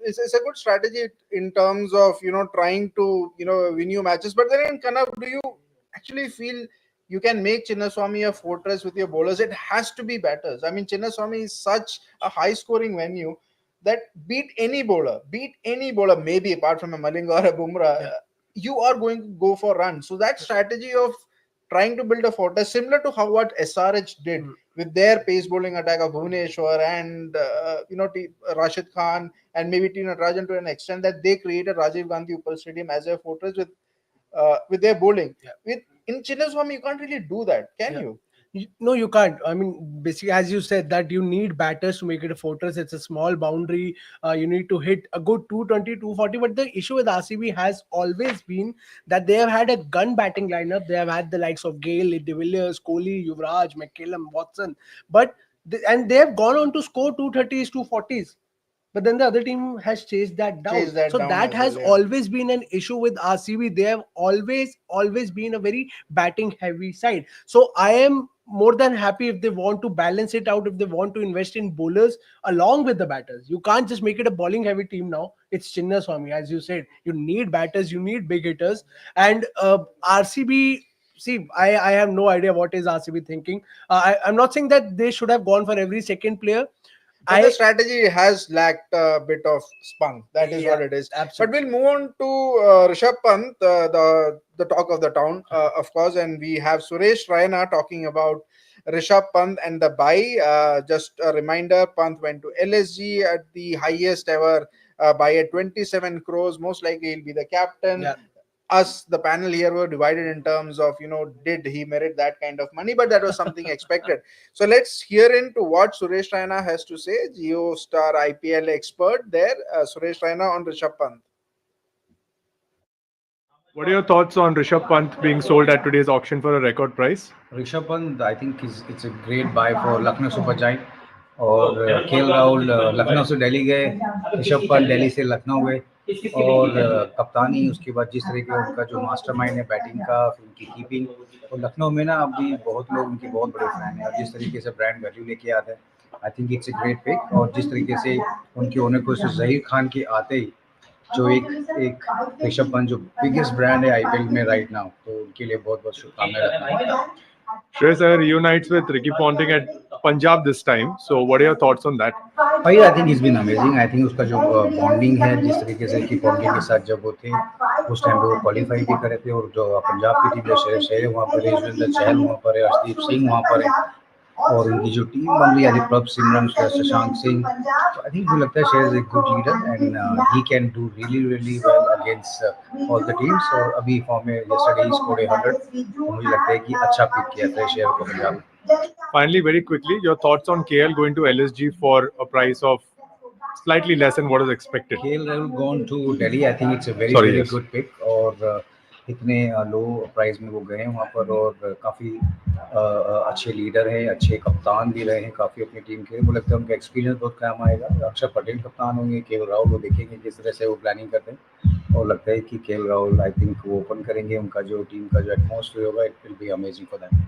is a good strategy in terms of trying to win you matches. But then, Kanav, do you actually feel you can make Chinnaswamy a fortress with your bowlers? It has to be batters. I mean, Chinnaswamy is such a high-scoring venue that beat any bowler, maybe apart from a Malinga or a Bumrah, you are going to go for runs. So that strategy of trying to build a fortress, similar to how what SRH did with their pace bowling attack of Bhuvneshwar and Rashid Khan and maybe T. Natarajan, to an extent that they created Rajiv Gandhi Upal Stadium as a fortress with their bowling. With in Chinnaswamy, you can't really do that, can you? No, you can't. I mean, basically, as you said, that you need batters to make it a fortress. It's a small boundary. You need to hit a good 220, 240. But the issue with RCB has always been that they have had a gun batting lineup. They have had the likes of Gale, De Villiers, Kohli, Yuvraj, McCallum, Watson. And they have gone on to score 230s, 240s. But then the other team has chased that down. So that has always been an issue with RCB. They have always been a very batting heavy side. So I am more than happy if they want to balance it out, if they want to invest in bowlers along with the batters. You can't just make it a bowling heavy team now. It's Chinnaswamy, as you said. You need batters, you need big hitters. And RCB, see, I have no idea what is RCB thinking. I'm not saying that they should have gone for every second player. But the strategy has lacked a bit of spunk. That is what it is. Absolutely. But we'll move on to Rishabh Pant, the talk of the town, of course. And we have Suresh Raina talking about Rishabh Pant and the buy. Just a reminder, Pant went to LSG at the highest ever buy at 27 crores. Most likely he'll be the captain. Yeah. Us, the panel here, were divided in terms of did he merit that kind of money, but that was something expected. So let's hear into what Suresh Raina has to say, Geo Star IPL expert there. Suresh Raina on Rishabh Pant. What are your thoughts on Rishabh Pant being sold at today's auction for a record price? Rishabh Pant, I think it's a great buy for Lucknow Super Giant. और KL Rahul Lucknow से दिल्ली गए, ऋषभ पंत दिल्ली से लखनऊ गए, और कप्तानी उसके बाद जिस तरीके उनका जो मास्टरमाइंड है बैटिंग का, उनकी कीपिंग, और लखनऊ में ना अभी बहुत लोग उनके बहुत बड़े फैन हैं, और जिस तरीके से ब्रांड वैल्यू लेके आते हैं, I think it's a great pick. और जिस तरीके से उनके ओनर को जहीर खान के आते ही जो एक ऋषभ पंत जो बिगेस्ट ब्रांड है आईपीएल में राइट नाउ, तो उनके लिए बहुत बहुत शुभकामनाएं रखना। Shreyas Iyer reunites with Ricky Ponting at Punjab this time. So, what are your thoughts on that? भाई I think is been amazing I think उसका जो बॉन्डिंग है जिस तरीके से की पॉन्टिंग के साथ जब वो थे उस टाइम पे वो क्वालिफाई भी करे थे और जो पंजाब की टीम है शेर वहाँ पर है युजवेंद्र चहल वहाँ पर है अर्शदीप सिंह वहाँ पर है और उनकी जो टीम बन रही है प्रभ सिमरन शशांक सिंह तो आई थिंक मुझे लगता है शेर is a good leader and he can do really well against all the teams और अभी फॉर्म में यस्टरडे ही स्कोर्ड 100 तो मुझे लगता है कि अच्छा पिक किया था शेर को Punjab. Finally, very quickly, your thoughts on KL going to LSG for a price of slightly less than what is expected. KL Rahul gone to Delhi. I think it's a very yes. good pick. और इतने लो price में वो गए हैं वहाँ पर और काफ़ी अच्छे लीडर हैं अच्छे कप्तान भी रहे हैं काफ़ी अपनी टीम के मुझे लगता है उनका एक्सपीरियंस बहुत काम आएगा अक्षर पटेल कप्तान होंगे केएल राहुल वो देखेंगे किस तरह से वो प्लानिंग करते हैं और लगता है कि केएल राहुल आई थिंक वो ओपन करेंगे उनका जो टीम का जो एटमॉस्फेयर होगा it will be amazing for them.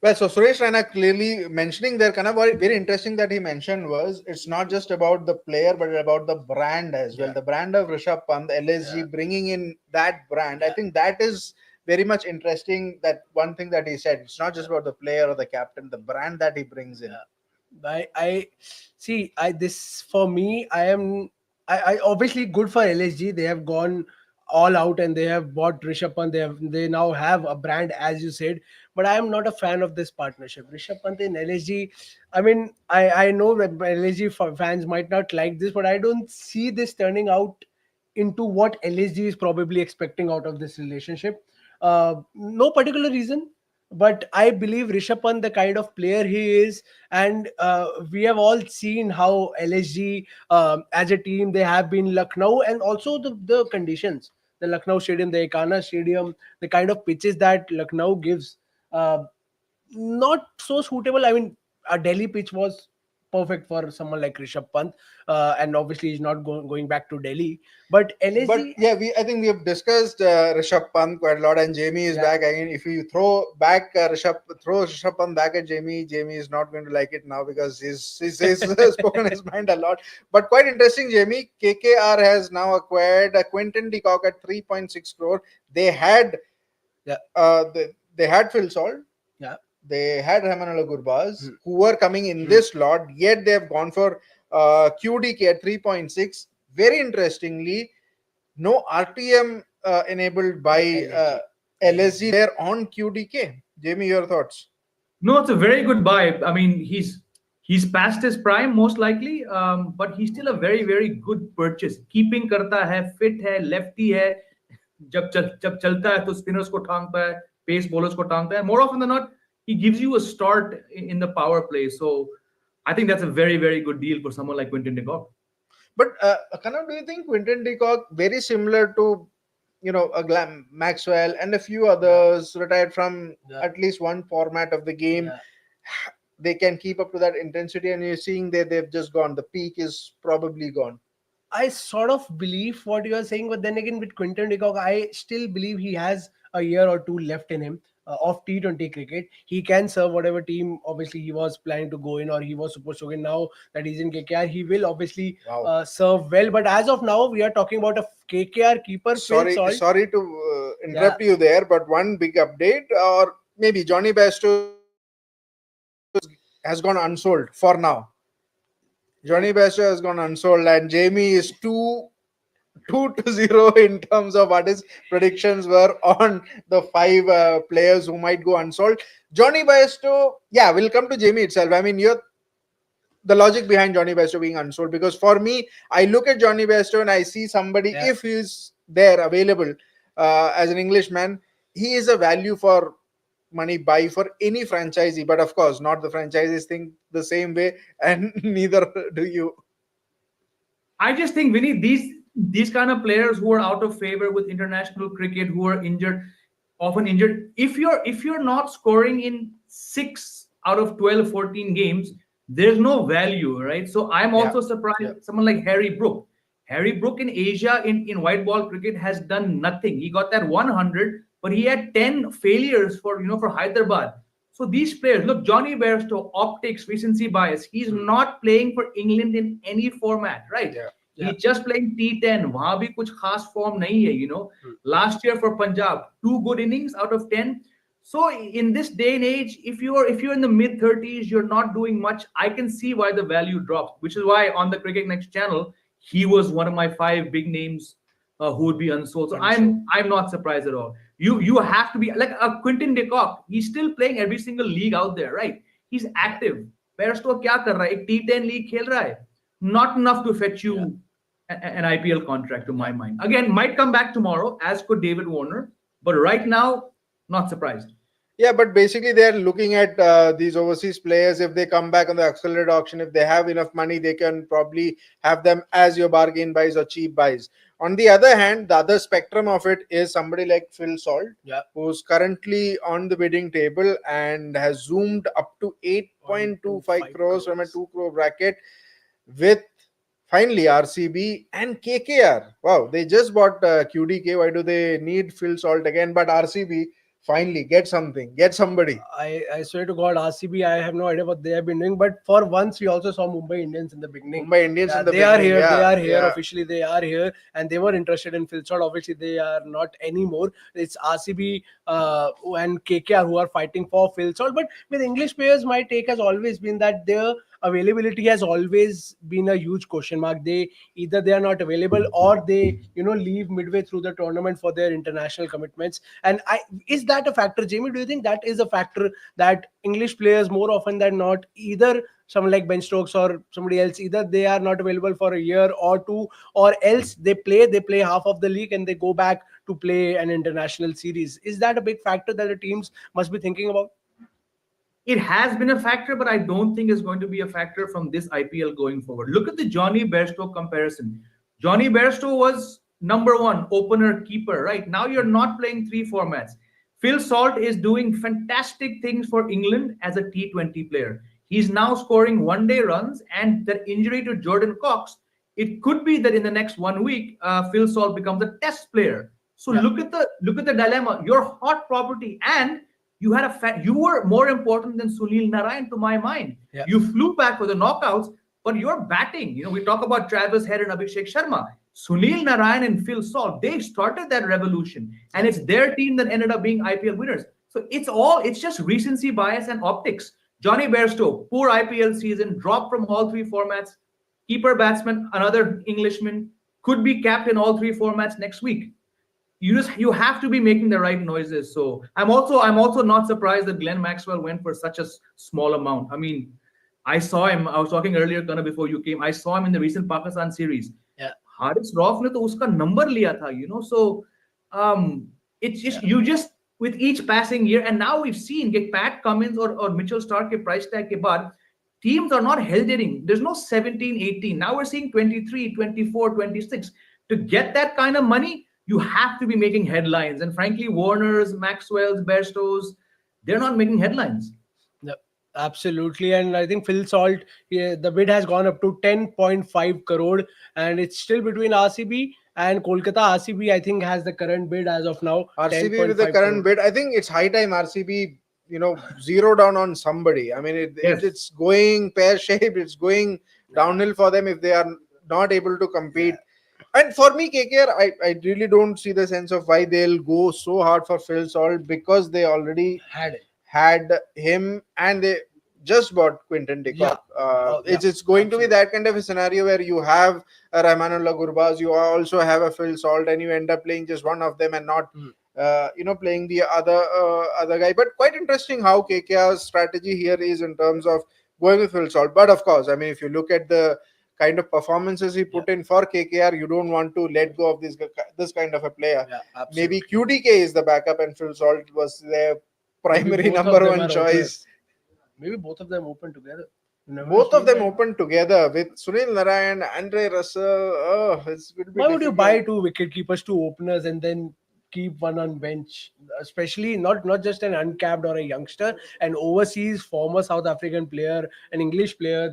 Well, so Suresh Raina clearly mentioning there, kind of very interesting that he mentioned was it's not just about the player but about the brand as well. The brand of Rishabh Pant, LSG, bringing in that brand. I think that is very much interesting. That one thing that he said, it's not just about the player or the captain, the brand that he brings in. I see. This for me, I obviously good for LSG. They have gone all out and they have bought Rishabh Pant. They now have a brand, as you said. But I am not a fan of this partnership. Rishabh Pant and LSG. I mean, I know that LSG fans might not like this, but I don't see this turning out into what LSG is probably expecting out of this relationship. No particular reason. But I believe Rishabh Pant, the kind of player he is, and we have all seen how LSG as a team they have been Lucknow, and also the conditions, the Lucknow Stadium, the Ekana Stadium, the kind of pitches that Lucknow gives, not so suitable. I mean, a Delhi pitch was perfect for someone like Rishabh Pant, and obviously he's not going back to Delhi. But LSG, but yeah, I think we have discussed Rishabh Pant quite a lot, and Jamie is back again. If you throw Rishabh Pant back at Jamie is not going to like it now because he's spoken his mind a lot. But quite interesting, Jamie. KKR has now acquired Quinton de Kock at 3.6 crore. They had they had Phil Salt. Yeah. They had Rahmanullah Gurbaz who were coming in this lot, yet they have gone for QDK at 3.6. Very interestingly, no RTM enabled by LSG there on QDK. Jamie, your thoughts? No, it's a very good buy. I mean, he's past his prime most likely, but he's still a very, very good purchase. Keeping करता है, fit है, lefty है. जब चलता है तो spinners को टांगता है, pace bowlers को टांगता है. More often than not, he gives you a start in the power play. So I think that's a very, very good deal for someone like Quinton de Kock. But Kanav, do you think Quinton de Kock, very similar to Maxwell and a few others retired from at least one format of the game, they can keep up to that intensity? And you're seeing they've just gone. The peak is probably gone. I sort of believe what you are saying, but then again with Quinton de Kock, I still believe he has a year or two left in him. Of T20 cricket, he can serve whatever team obviously he was planning to go in or he was supposed to go in. Now that he's in KKR, he will obviously serve well. But as of now, we are talking about a KKR keeper. Sorry to interrupt you there, but one big update, or maybe Johnny Bairstow has gone unsold for now. Johnny Bairstow has gone unsold, and Jamie is 2-0 in terms of what his predictions were on the 5 players who might go unsold. Johnny Bairstow, we'll come to Jamie itself. I mean, the logic behind Johnny Bairstow being unsold, because for me, I look at Johnny Bairstow and I see somebody, if he's there available as an Englishman, he is a value for money buy for any franchisee. But of course, not the franchisees think the same way, and neither do you. I just think we need these kind of players who are out of favor with international cricket, who are often injured. If you're not scoring in 6 out of 12, 14 games, there's no value, right? So I'm also surprised someone like Harry Brook. Harry Brook in Asia in white ball cricket has done nothing. He got that 100, but he had 10 failures for Hyderabad. So these players, look, Johnny Bairstow, optics, recency bias, he's not playing for England in any format, right? He's just playing T10. वहां भी कुछ खास form नहीं है, you know. Last year for Punjab, 2 good innings out of 10. So in this day and age, if you're in the mid 30s, you're not doing much. I can see why the value dropped, which is why on the Cricket Next channel, he was one of my 5 big names who would be unsold. So I'm not surprised at all. You have to be like a Quinton de Kock. He's still playing every single league out there, right? He's active. Bairstow क्या कर रहा है? एक T10 league खेल रहा है. Not enough to fetch you an IPL contract, to my mind. Again, might come back tomorrow, as could David Warner. But right now, not surprised. Yeah, but basically they're looking at these overseas players. If they come back on the accelerated auction, if they have enough money, they can probably have them as your bargain buys or cheap buys. On the other hand, the other spectrum of it is somebody like Phil Salt, who's currently on the bidding table and has zoomed up to 8.25 crores from a 2 crore bracket with finally RCB and KKR. Wow, they just bought QDK. Why do they need Phil Salt again? But RCB finally get something, get somebody. I swear to God, RCB, I have no idea what they have been doing. But for once, we also saw Mumbai Indians in the beginning. Mumbai Indians in the they beginning. are here. Yeah, they are here yeah. officially. They are here, and they were interested in Phil Salt. Obviously, they are not anymore. It's RCB and KKR who are fighting for Phil Salt. But with English players, my take has always been that their availability has always been a huge question mark. They are not available, or they leave midway through the tournament for their international commitments. And is that a factor, Jamie? Do you think that is a factor, that English players more often than not, either someone like Ben Stokes or somebody else, either they are not available for a year or two, or else they play half of the league and they go back to play an international series? Is that a big factor that the teams must be thinking about? It has been a factor, but I don't think it's going to be a factor from this IPL going forward. Look at the Johnny Bairstow comparison. Johnny Bairstow was number 1 opener keeper, right? Now you're not playing 3 formats. Phil Salt is doing fantastic things for England as a T20 player. He's now scoring one-day runs, and the injury to Jordan Cox, it could be that in the next 1 week, Phil Salt becomes a test player. So look at the dilemma. You're hot property, and you had you were more important than Sunil Narayan, to my mind. You flew back for the knockouts, but you're batting. We talk about Travis Head and Abhishek Sharma. Sunil Narayan and Phil Salt, they started that revolution, and it's their team that ended up being IPL winners. So it's just recency bias and optics. Johnny Bairstow, poor IPL season, dropped from all 3 formats. Keeper batsman, another Englishman, could be capped in all 3 formats next week. You have to be making the right noises. So I'm also not surprised that Glenn Maxwell went for such a small amount. I mean, I saw him. I was talking earlier, Kana, before you came. I saw him in the recent Pakistan series. Haris Rauf ne to uska number liya tha, So it's just with each passing year, and now we've seen get Pat Cummins or Mitchell Stark ke price tag ke baad, teams are not hesitating. There's no 17, 18. Now we're seeing 23, 24, 26. To get that kind of money, you have to be making headlines. And frankly, Warners, Maxwell's, Bairstows, they're not making headlines. Absolutely. And I think Phil Salt, the bid has gone up to 10.5 crore, and it's still between RCB and Kolkata. RCB, I think, has the current bid as of now. RCB with the current bid. I think it's high time RCB, zero down on somebody. I mean, it's going pear-shaped. It's going downhill for them if they are not able to compete. And for me, KKR, I really don't see the sense of why they'll go so hard for Phil Salt, because they already had him and they just bought Quinton de Kock. It's going to be that kind of a scenario where you have a Rahmanullah Gurbaz, you also have a Phil Salt, and you end up playing just one of them and not playing the other guy. But quite interesting how KKR's strategy here is in terms of going with Phil Salt. But of course, I mean, if you look at the kind of performances he put in for KKR, you don't want to let go of this kind of a player. Maybe QDK is the backup and Phil Salt was their primary number 1 choice. Maybe both of them open together. Both of them open together with Sunil Narayan, Andre Russell. Why would you buy 2 wicket keepers, 2 openers, and then keep one on bench? Especially not just an uncapped or a youngster, an overseas former South African player, an English player,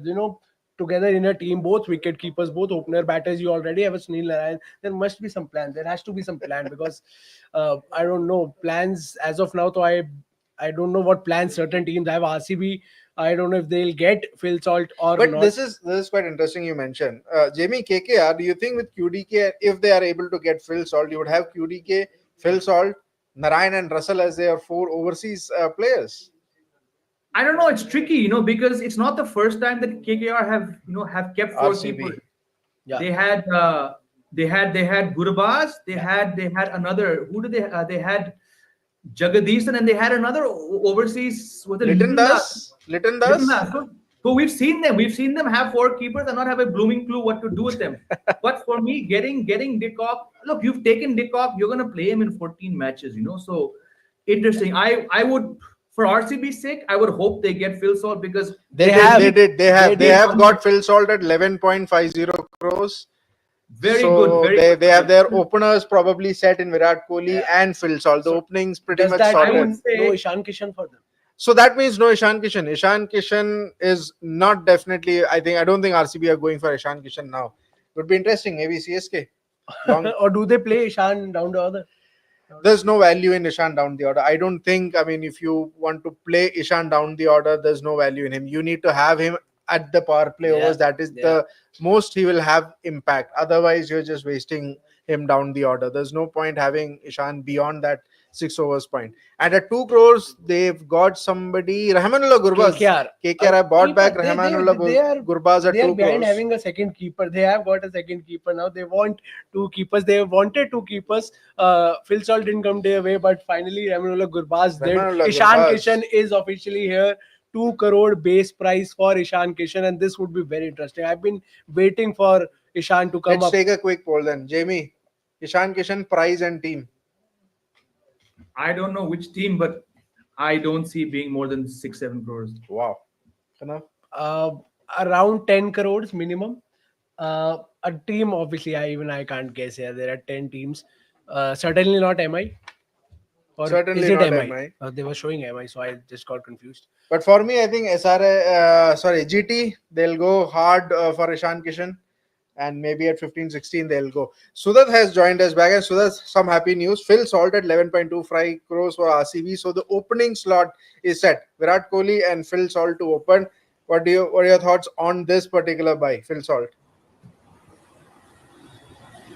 together in a team, both wicket keepers, both opener batters. You already have a Sunil Narayan. There must be some plan. There has to be some plan, because I don't know plans as of now. So I don't know what plans certain teams have. RCB I don't know if they'll get Phil Salt or But not. this is quite interesting. You mentioned Jamie KKR. Do you think with QDK, if they are able to get Phil Salt, you would have QDK, Phil Salt, Narayan, and Russell as their 4 overseas players? I don't know. It's tricky, because it's not the first time that KKR have kept 4 RCB. keepers. Yeah. They had Gurbaz. They had another. Who did they had Jagadish, and they had another overseas. Was it Litton Das? Litton Das. So we've seen them have 4 keepers and not have a blooming clue what to do with them. But for me, getting Dick off. Look, you've taken Dick off. You're gonna play him in 14 matches. So interesting. I would. For RCB's sake, I would hope they get Phil Salt because They have got Phil Salt at 11.50 crores. Very good. They have their openers probably set in Virat Kohli and Phil Salt. The openings pretty much I sorted. would say no Ishan Kishan for them. So that means no Ishan Kishan. Ishan Kishan is not definitely. I don't think RCB are going for Ishan Kishan now. It would be interesting. Maybe CSK. Or do they play Ishan down the order? There's no value in Ishan down the order. I don't think. If you want to play Ishan down the order, there's no value in him. You need to have him at the power play overs. That is the most he will have impact. Otherwise, you're just wasting him down the order. There's no point having Ishan beyond that 6 overs point. And at 2 crores, they've got somebody, Rahmanullah Gurbaz. KKR have bought back Rahmanullah Gurbaz at 2 They are crores. behind having a second keeper. They have got a second keeper now. They want 2 keepers. They wanted 2 keepers. Phil Salt didn't come their way, but finally Rahmanullah Gurbaz did. Ishan Kishan is officially here. 2 crore base price for Ishan Kishan, and this would be very interesting. I've been waiting for Ishan to come Let's up. take a quick poll then. Jamie, Ishan Kishan, price and team. I don't know which team, but I don't see being more than 6-7 crores. Wow. Around 10 crores minimum. A team, obviously, I can't guess here. There are 10 teams. Certainly not MI. Or Certainly is it not MI? They were showing MI, so I just got confused. But for me, I think GT, they'll go hard for Ishan Kishan. And maybe at 15-16 they'll go. Sudat has joined us back, and Sudat, some happy news. Phil Salt at 11.25 crores for RCB. So the opening slot is set. Virat Kohli and Phil Salt to open. What are your thoughts on this particular buy, Phil Salt?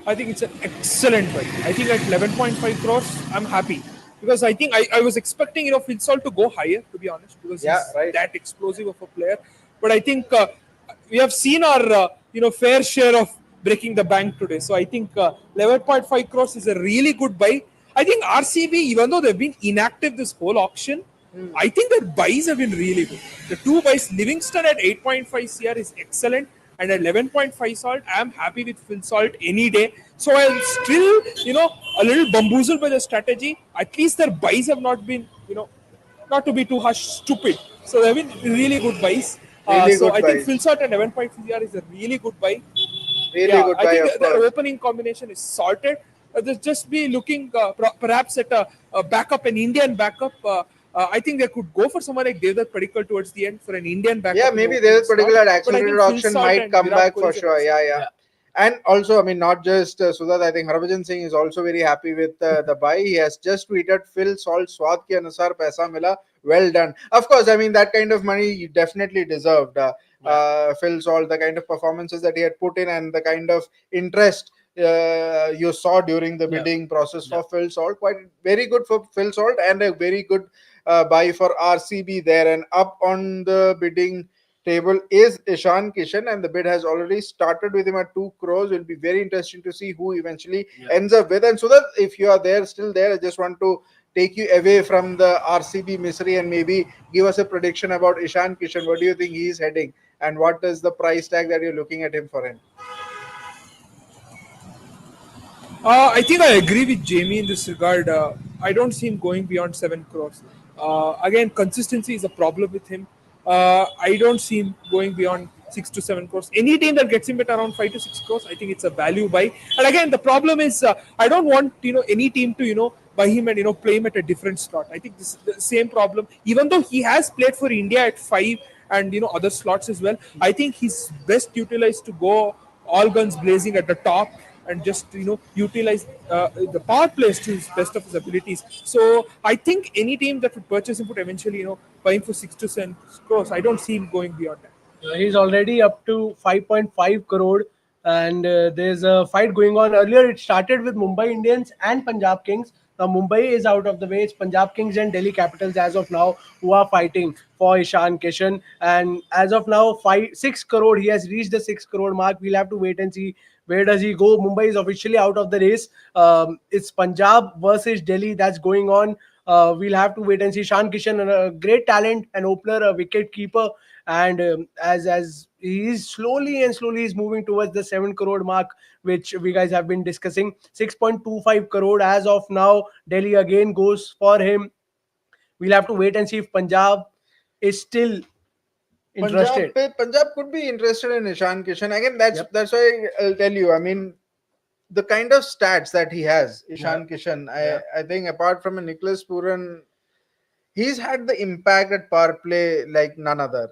I think it's an excellent buy. I think at 11.5 crores, I'm happy. Because I think I was expecting Phil Salt to go higher, to be honest, because he's that explosive of a player. But I think we have seen our fair share of breaking the bank today. So I think 11.5 crores is a really good buy. I think RCB, even though they've been inactive this whole auction, I think their buys have been really good. The 2 buys, Livingstone at 8.5 CR is excellent, and at 11.5 Salt, I am happy with Phil Salt any day. So I'm still, a little bamboozled by the strategy. At least their buys have not been, not to be too harsh, stupid. So they've been really good buys. I think Phil Salt and 11.5 CR is a really good buy. Really good buy. I think the opening combination is sorted. They'll just be looking perhaps at a backup, an Indian backup. I think they could go for someone like Devdutt Padikkal towards the end for an Indian backup. Yeah, maybe Devdutt Padikkal at accelerated auction might come back for sure. Yeah. And also, not just Sudat, I think Harbhajan Singh is also very happy with the buy. He has just tweeted, Phil Salt, Swad ke anusar paisa mila. Well done. Of course, that kind of money you definitely deserved. Phil Salt, the kind of performances that he had put in and the kind of interest you saw during the bidding process for Phil Salt. Quite very good for Phil Salt and a very good buy for RCB there. And up on the bidding table is Ishan Kishan, and the bid has already started with him at 2 crores. It will be very interesting to see who eventually ends up with. And so that if you are still there, I just want to take you away from the RCB misery and maybe give us a prediction about Ishan Kishan. What do you think he is heading, and what is the price tag that you're looking at him for him? I think I agree with Jamie in this regard. I don't see him going beyond 7 crores. Again, consistency is a problem with him. I don't see him going beyond 6 to 7 crores. Any team that gets him at around 5 to 6 crores, I think it's a value buy. And again, the problem is I don't want any team to buy him and play him at a different slot. I think this is the same problem. Even though he has played for India at 5 and other slots as well, I think he's best utilized to go all guns blazing at the top and just utilize the power plays to his best of his abilities. So I think any team that would purchase him would eventually buy him for 6 to 7 crores. I don't see him going beyond that. He's already up to 5.5 crore, and there's a fight going on. Earlier, it started with Mumbai Indians and Punjab Kings. Now Mumbai is out of the way. It's Punjab Kings and Delhi Capitals as of now who are fighting for Ishan Kishan. And as of now, 6 crore. He has reached the 6 crore mark. We'll have to wait and see where does he go. Mumbai is officially out of the race. It's Punjab versus Delhi that's going on. We'll have to wait and see. Ishan Kishan, a great talent, an opener, a wicket keeper, and as he is slowly is moving towards the 7 crore mark, which we guys have been discussing. 6.25 crore as of now. Delhi again goes for him. We'll have to wait and see if Punjab is still interested. Punjab could be interested in Ishan Kishan again. That's why I'll tell you. I mean, the kind of stats that he has, Ishan Kishan, I think apart from a Nicholas Puran, he's had the impact at power play like none other.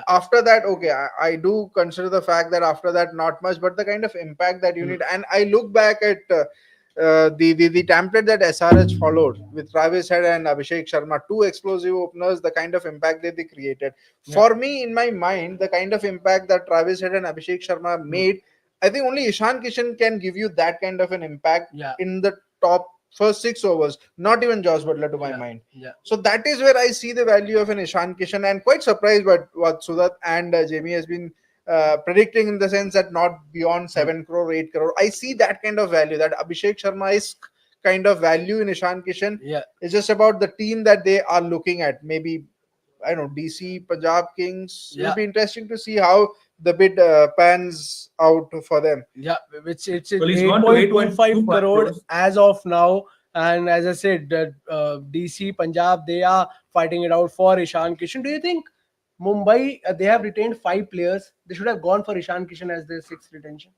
After that, okay, I do consider the fact that after that not much, but the kind of impact that you need. And I look back at the template that SRH followed with Travis Head and Abhishek Sharma, two explosive openers, the kind of impact that they created. For me, in my mind, the kind of impact that Travis Head and Abhishek Sharma made, I think only Ishan Kishan can give you that kind of an impact in the top first 6 overs, not even Josh Butler to my mind. So that is where I see the value of an Ishan Kishan, and quite surprised by what Sudat and Jamie has been predicting, in the sense that not beyond 7 crore, 8 crore. I see that kind of value, that Abhishek Sharma is kind of value in Ishan Kishan. It's just about the team that they are looking at. Maybe, I don't know, DC, Punjab Kings. It'll be interesting to see how the bid pans out for them. It's Well, he's gone to 8.25 crore as of now. And as I said, DC, Punjab, they are fighting it out for Ishan Kishan. Do you think Mumbai, they have retained 5 players? They should have gone for Ishan Kishan as their 6th retention?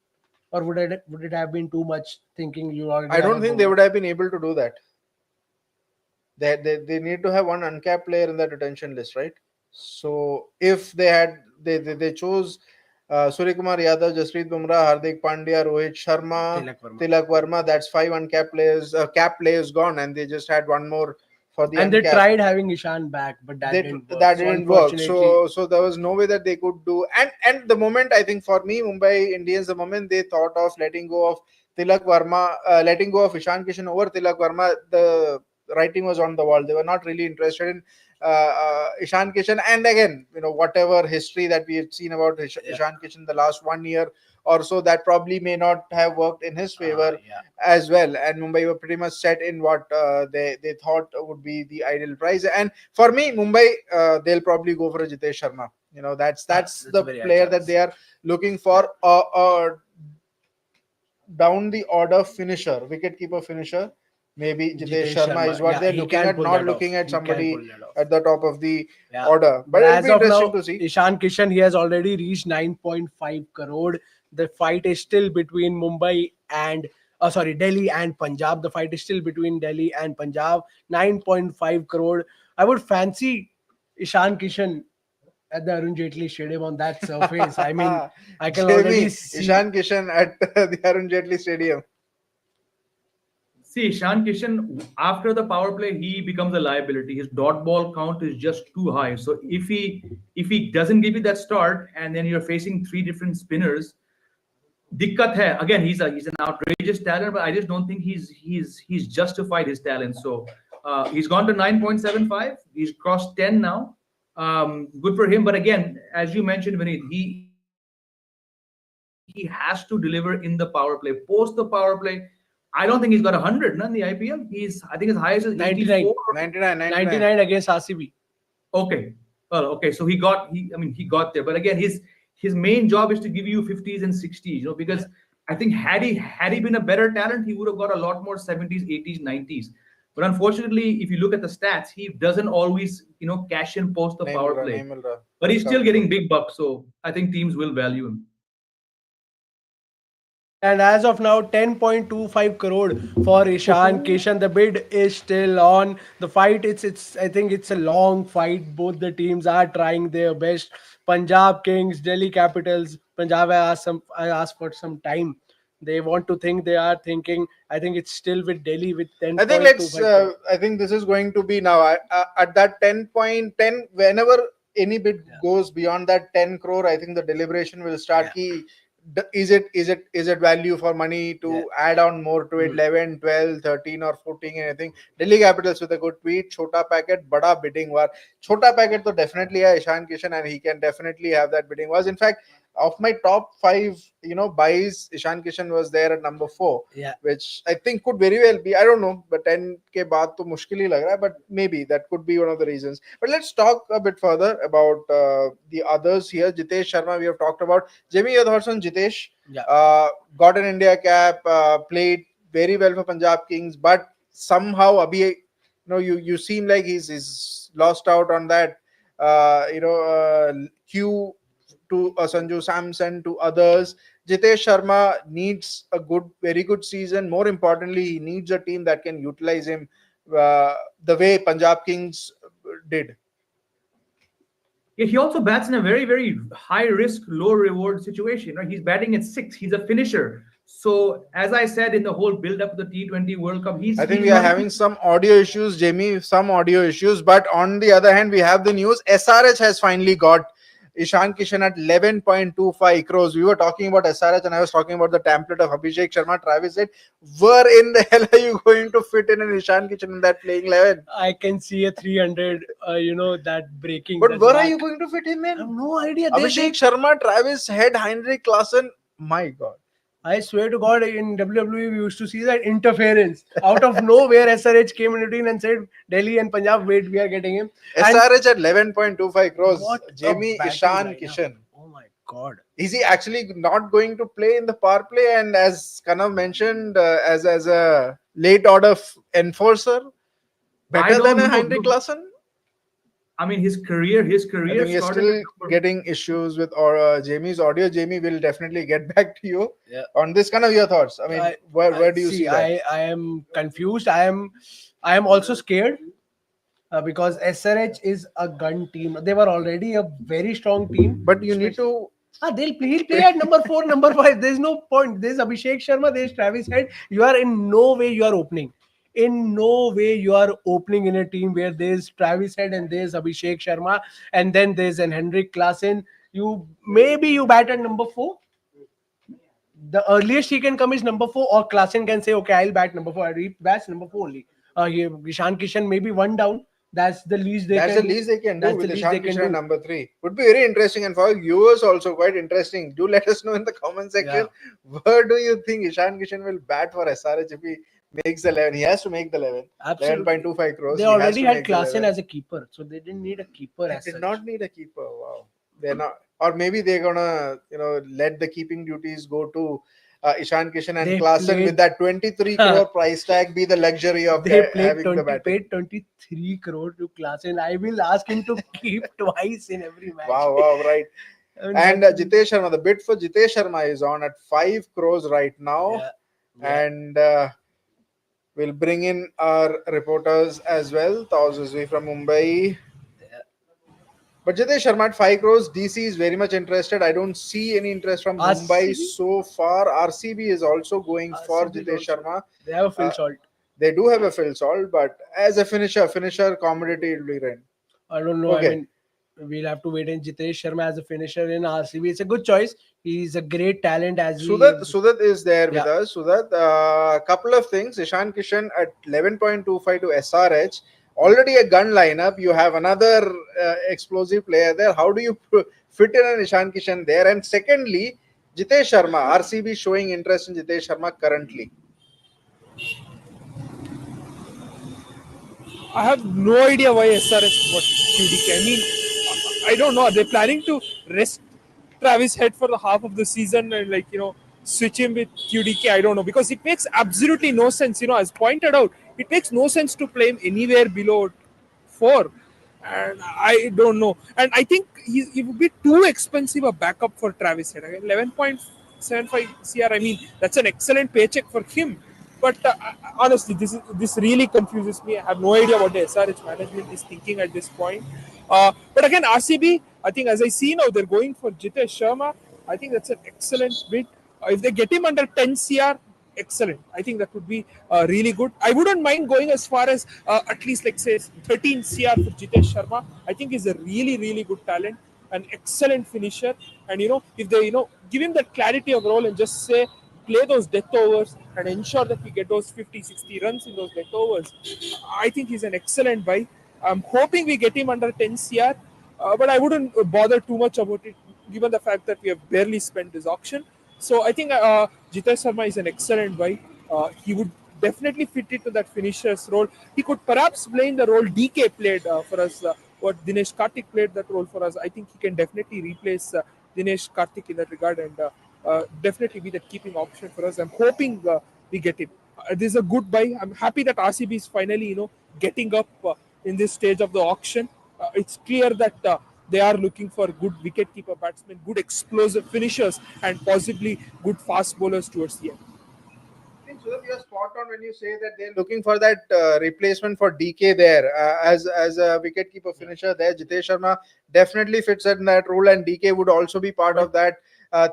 Or would it have been too much thinking? I don't think they would have been able to do that. They need to have one uncapped player in that retention list, right? So if they chose Surya Kumar Yadav, Jasprit Bumrah, Hardik Pandya, Rohit Sharma, Tilak Verma, that's 5 uncapped players, cap players gone, and they just had one more for the and uncapped. They tried having Ishan back, but that didn't work. So there was no way that they could do. And the moment, I think for me, Mumbai Indians, the moment they thought of letting go of Tilak Verma, letting go of Ishan Kishan over Tilak Verma, the writing was on the wall. They were not really interested in Ishan Kishan. And again, whatever history that we had seen about Ishan Kishan the last 1 year or so, that probably may not have worked in his favor as well. And Mumbai were pretty much set in what they thought would be the ideal price. And for me, Mumbai, they'll probably go for a Jitesh Sharma. That's the player that they are looking for. Down the order finisher, wicketkeeper finisher. Maybe Jitesh Sharma is what they're looking at, not looking at somebody at the top of the order. But it'll be interesting to see. Ishan Kishan, he has already reached 9.5 crore. The fight is still between Delhi and Punjab. The fight is still between Delhi and Punjab. 9.5 crore. I would fancy Ishan Kishan at the Arun Jaitley Stadium on that surface. I mean, I can already see Ishan Kishan at the Arun Jaitley Stadium. See, Ishan Kishan, after the power play, he becomes a liability. His dot ball count is just too high. So if he doesn't give you that start, and then you're facing 3 different spinners, dikkat hai. Again, he's an outrageous talent, but I just don't think he's justified his talent. So he's gone to 9.75. He's crossed 10 now. Good for him. But again, as you mentioned, Vineet, he has to deliver in the power play. Post the power play, I don't think he's got 100 in the IPL. I think his highest is 99 against RCB. Okay. Well, okay. So he got there. But again, his main job is to give you 50s and 60s, because I think had he been a better talent, he would have got a lot more 70s, 80s, 90s. But unfortunately, if you look at the stats, he doesn't always, cash in post the power play. But he's still getting big bucks. So I think teams will value him. And as of now, 10.25 crore for Ishan Kishan. The bid is still on. The fight, I think it's a long fight. Both the teams are trying their best. Punjab Kings, Delhi Capitals. Punjab, I asked for some time They want to think they are thinking. I think it's still with Delhi with 10. I think I think this is going to be now at that 10.10. Whenever any bid goes beyond that 10 crore, I think the deliberation will start. Is it value for money to add on more to it? 11, 12, 13 or 14? And I think Delhi Capitals with a good tweet. Chota packet, bada bidding war. Chota packet to definitely hai Ishan Kishan, and he can definitely have that bidding wars. In fact, of my top 5, buys, Ishan Kishan was there at number 4, which I think could very well be. I don't know, but 10 ke baad to mushkil hi lag raha hai, but maybe that could be one of the reasons. But let's talk a bit further about the others here. Jitesh Sharma, we have talked about. Jamie, your thoughts on Jitesh? Got an India cap, played very well for Punjab Kings, but somehow abhi, you seem like he's lost out on that, queue to Sanju Samson, to others. Jitesh Sharma needs a very good season. More importantly, he needs a team that can utilize him the way Punjab Kings did. Yeah, he also bats in a very, very high risk, low reward situation. He's batting at 6. He's a finisher. So, as I said in the whole build up to the T20 World Cup, I think we are having some audio issues, Jamie, But on the other hand, we have the news. SRH has finally got Ishan Kishan at 11.25 crores. We were talking about SRH and I was talking about the template of Abhishek Sharma. Travis said, where in the hell are you going to fit in an Ishan Kishan in that playing 11? I can see a 300, that breaking. But where are you going to fit him in? I have no idea. Abhishek Sharma, Travis Head, Heinrich Klaasen. My God. I swear to God, in WWE, we used to see that interference. Out of nowhere, SRH came in between and said, Delhi and Punjab, wait, we are getting him. SRH at 11.25 crores. Jamie Ishan Kishan. Oh my God. Is he actually not going to play in the power play? And as Kanav mentioned, as a late order enforcer, better than a Heinrich Klaasen? I mean, his career I think we're still getting issues with Jamie's audio. Jamie will definitely get back to you on this. Kind of your thoughts. I mean, where do you see that? I am confused. I am also scared because SRH is a gun team. They were already a very strong team. But you need to. He'll play at number 4, number 5. There's no point. There's Abhishek Sharma. There's Travis Head. You are in no way you are opening. In no way you are opening in a team where there's Travis Head and there's Abhishek Sharma and then there's an Henrik Klaasen. Maybe you bat at number 4. The earliest he can come is number 4, or Klaasen can say, okay, I'll bat number 4. I bats number 4 only. Ishan Kishan maybe 1 down. That's the least they can do. That's the least they can do with Ishan Kishan number 3. Would be very interesting, and for viewers also quite interesting. Do let us know in the comment section. Where do you think Ishan Kishan will bat for SRH if he makes the 11? He has to make the 11. 11.25 crores. They already had Klaasen as a keeper, so they didn't need a keeper. They did not need a keeper. Wow. They're not, or maybe they're gonna let the keeping duties go to Ishan Kishan and Klaasen with that 23 crore price tag be the luxury of having the batting. Paid 23 crore to Klaasen. I will ask him to keep twice in every match. Wow, right. And Jitesh Sharma, the bid for Jitesh Sharma is on at 5 crores right now. And we'll bring in our reporters as well. Tauzuzvi from Mumbai. But Jitesh Sharma at 5 crores, DC is very much interested. I don't see any interest from Mumbai so far. RCB is also going for Jitesh Sharma. They have a Phil Salt. They do have a Phil Salt, but as a finisher commodity will be Ren. I don't know. Okay. I mean, we'll have to wait. And Jitesh Sharma as a finisher in RCB, it's a good choice. He's a great talent. Sudat is there with us. Sudat, couple of things. Ishan Kishan at 11.25 to SRH. Already a gun lineup. You have another explosive player there. How do you fit in an Ishan Kishan there? And secondly, Jitesh Sharma. RCB showing interest in Jitesh Sharma currently. I have no idea why SRH got QDK. I mean, I don't know. Are they planning to rest Travis Head for the half of the season and switch him with QDK? I don't know, because it makes absolutely no sense. As pointed out, it makes no sense to play him anywhere below 4. And I don't know. And I think he would be too expensive a backup for Travis Head. 11.75 CR. I mean, that's an excellent paycheck for him. But honestly, this really confuses me. I have no idea what the SRH management is thinking at this point. But again, RCB, I think as I see now, they're going for Jitesh Sharma. I think that's an excellent bid. If they get him under 10 CR, excellent. I think that would be really good. I wouldn't mind going as far as at least like say 13 CR for Jitesh Sharma. I think he's a really good talent, an excellent finisher. And if they give him that clarity of role and just say play those death overs and ensure that we get those 50-60 runs in those death overs, I think he's an excellent buy. I'm hoping we get him under 10 CR, but I wouldn't bother too much about it given the fact that we have barely spent this auction. So I think Jitesh Sharma is an excellent buy. He would definitely fit into that finisher's role. He could perhaps play in the role DK played for us, what Dinesh Karthik played that role for us. I think he can definitely replace Dinesh Karthik in that regard and definitely be the keeping option for us. I'm hoping we get him. This is a good buy. I'm happy that RCB is finally, getting up in this stage of the auction. It's clear that they are looking for good wicket-keeper batsmen, good explosive finishers, and possibly good fast bowlers towards the end. I think Sudhir, you're spot on when you say that they're looking for that replacement for DK there as a wicket-keeper finisher. There, Jitesh Sharma definitely fits in that role, and DK would also be part of that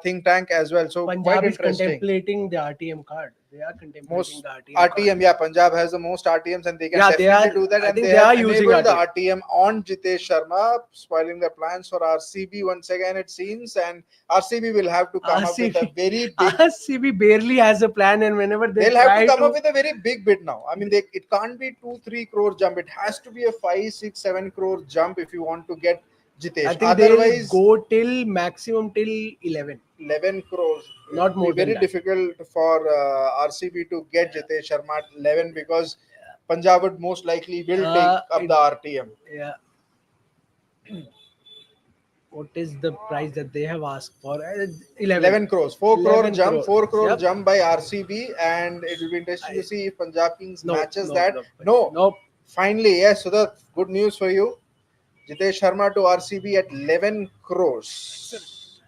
think tank as well. So Punjab quite is interesting. contemplating the RTM card. They are contemplating Most the RTM. RTM, yeah, Punjab has the most RTMs and they can Yeah, definitely do that. I And think they they have are using enabled the RTM. RTM on Jitesh Sharma, spoiling the plans for RCB once again, it seems. And RCB will have to come up with a very big. RCB barely has a plan, and whenever They'll have to come up with a very big bid now. I mean, it can't be 2-3 crore jump. It has to be a 5-6-7 crore jump if you want to get Jitesh. I think Otherwise, they'll go till maximum till 11 crores. Not more It'll be than very that. difficult for RCB to get Jitesh Sharma at 11 because Punjab would most likely will take up the RTM. Yeah. What is the price that they have asked for? 11 crores. 4 crore 11 jump. crore. 4 crore Yep. jump by RCB, and it will be interesting to see if Punjab Kings matches that. Nope. Finally, yes. So the good news for you, Jitesh Sharma to RCB at 11 crores.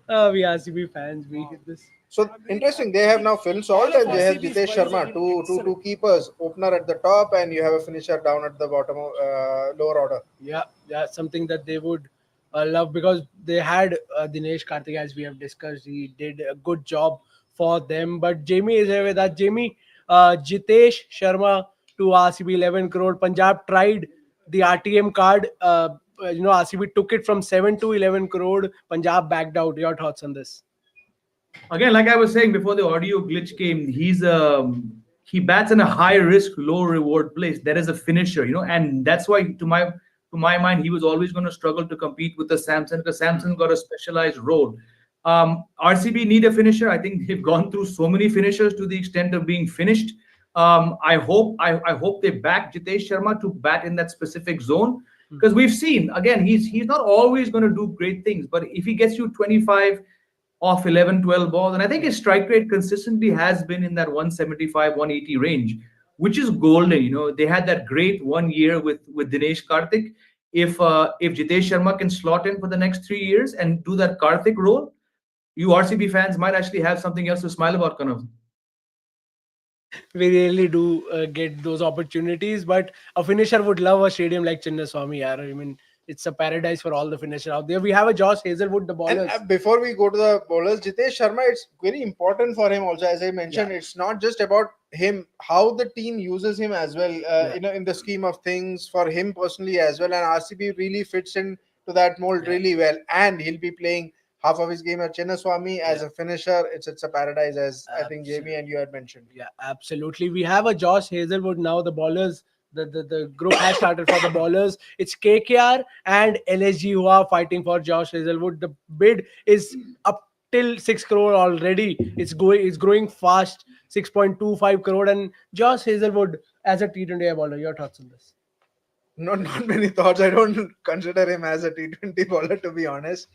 We RCB fans, we hit this. So interesting. They have now Phil Salt and they have Jitesh Sharma, two keepers, opener at the top, and you have a finisher down at the bottom, lower order. Yeah, something that they would love because they had Dinesh Karthik, as we have discussed. He did a good job for them. But Jamie is here with us. Jamie, Jitesh Sharma to RCB 11 crore. Punjab tried the RTM card. RCB took it from 7 to 11 crore. Punjab backed out. Your thoughts on this? Again, like I was saying before the audio glitch came, he bats in a high risk, low reward place. That is a finisher, and that's why to my mind he was always going to struggle to compete with the Samson because Samson got a specialized role. RCB need a finisher. I think they've gone through so many finishers to the extent of being finished. I hope they back Jitesh Sharma to bat in that specific zone because we've seen again he's not always going to do great things, but if he gets you 25 off 11-12 balls, and I think his strike rate consistently has been in that 175-180 range, which is golden. They had that great 1 year with Dinesh Karthik. If Jitesh Sharma can slot in for the next 3 years and do that Karthik role, you RCB fans might actually have something else to smile about, Kanav. We really do get those opportunities, but a finisher would love a stadium like Chinnaswamy. I mean, it's a paradise for all the finishers out there. We have a Josh Hazelwood, the bowlers. And before we go to the bowlers, Jitesh Sharma, it's very important for him also. As I mentioned, it's not just about him, how the team uses him as well, in the scheme of things for him personally as well. And RCB really fits into that mold really well. And he'll be playing half of his game at Chinnaswamy as a finisher. It's a paradise, as I think Jamie and you had mentioned. Yeah, absolutely. We have a Josh Hazelwood now. The bowlers, the group has started for the bowlers. It's KKR and LSG who are fighting for Josh Hazelwood. The bid is up till 6 crore already. It's growing fast, 6.25 crore. And Josh Hazelwood as a T20 bowler. Your thoughts on this? Not many thoughts. I don't consider him as a T20 bowler, to be honest.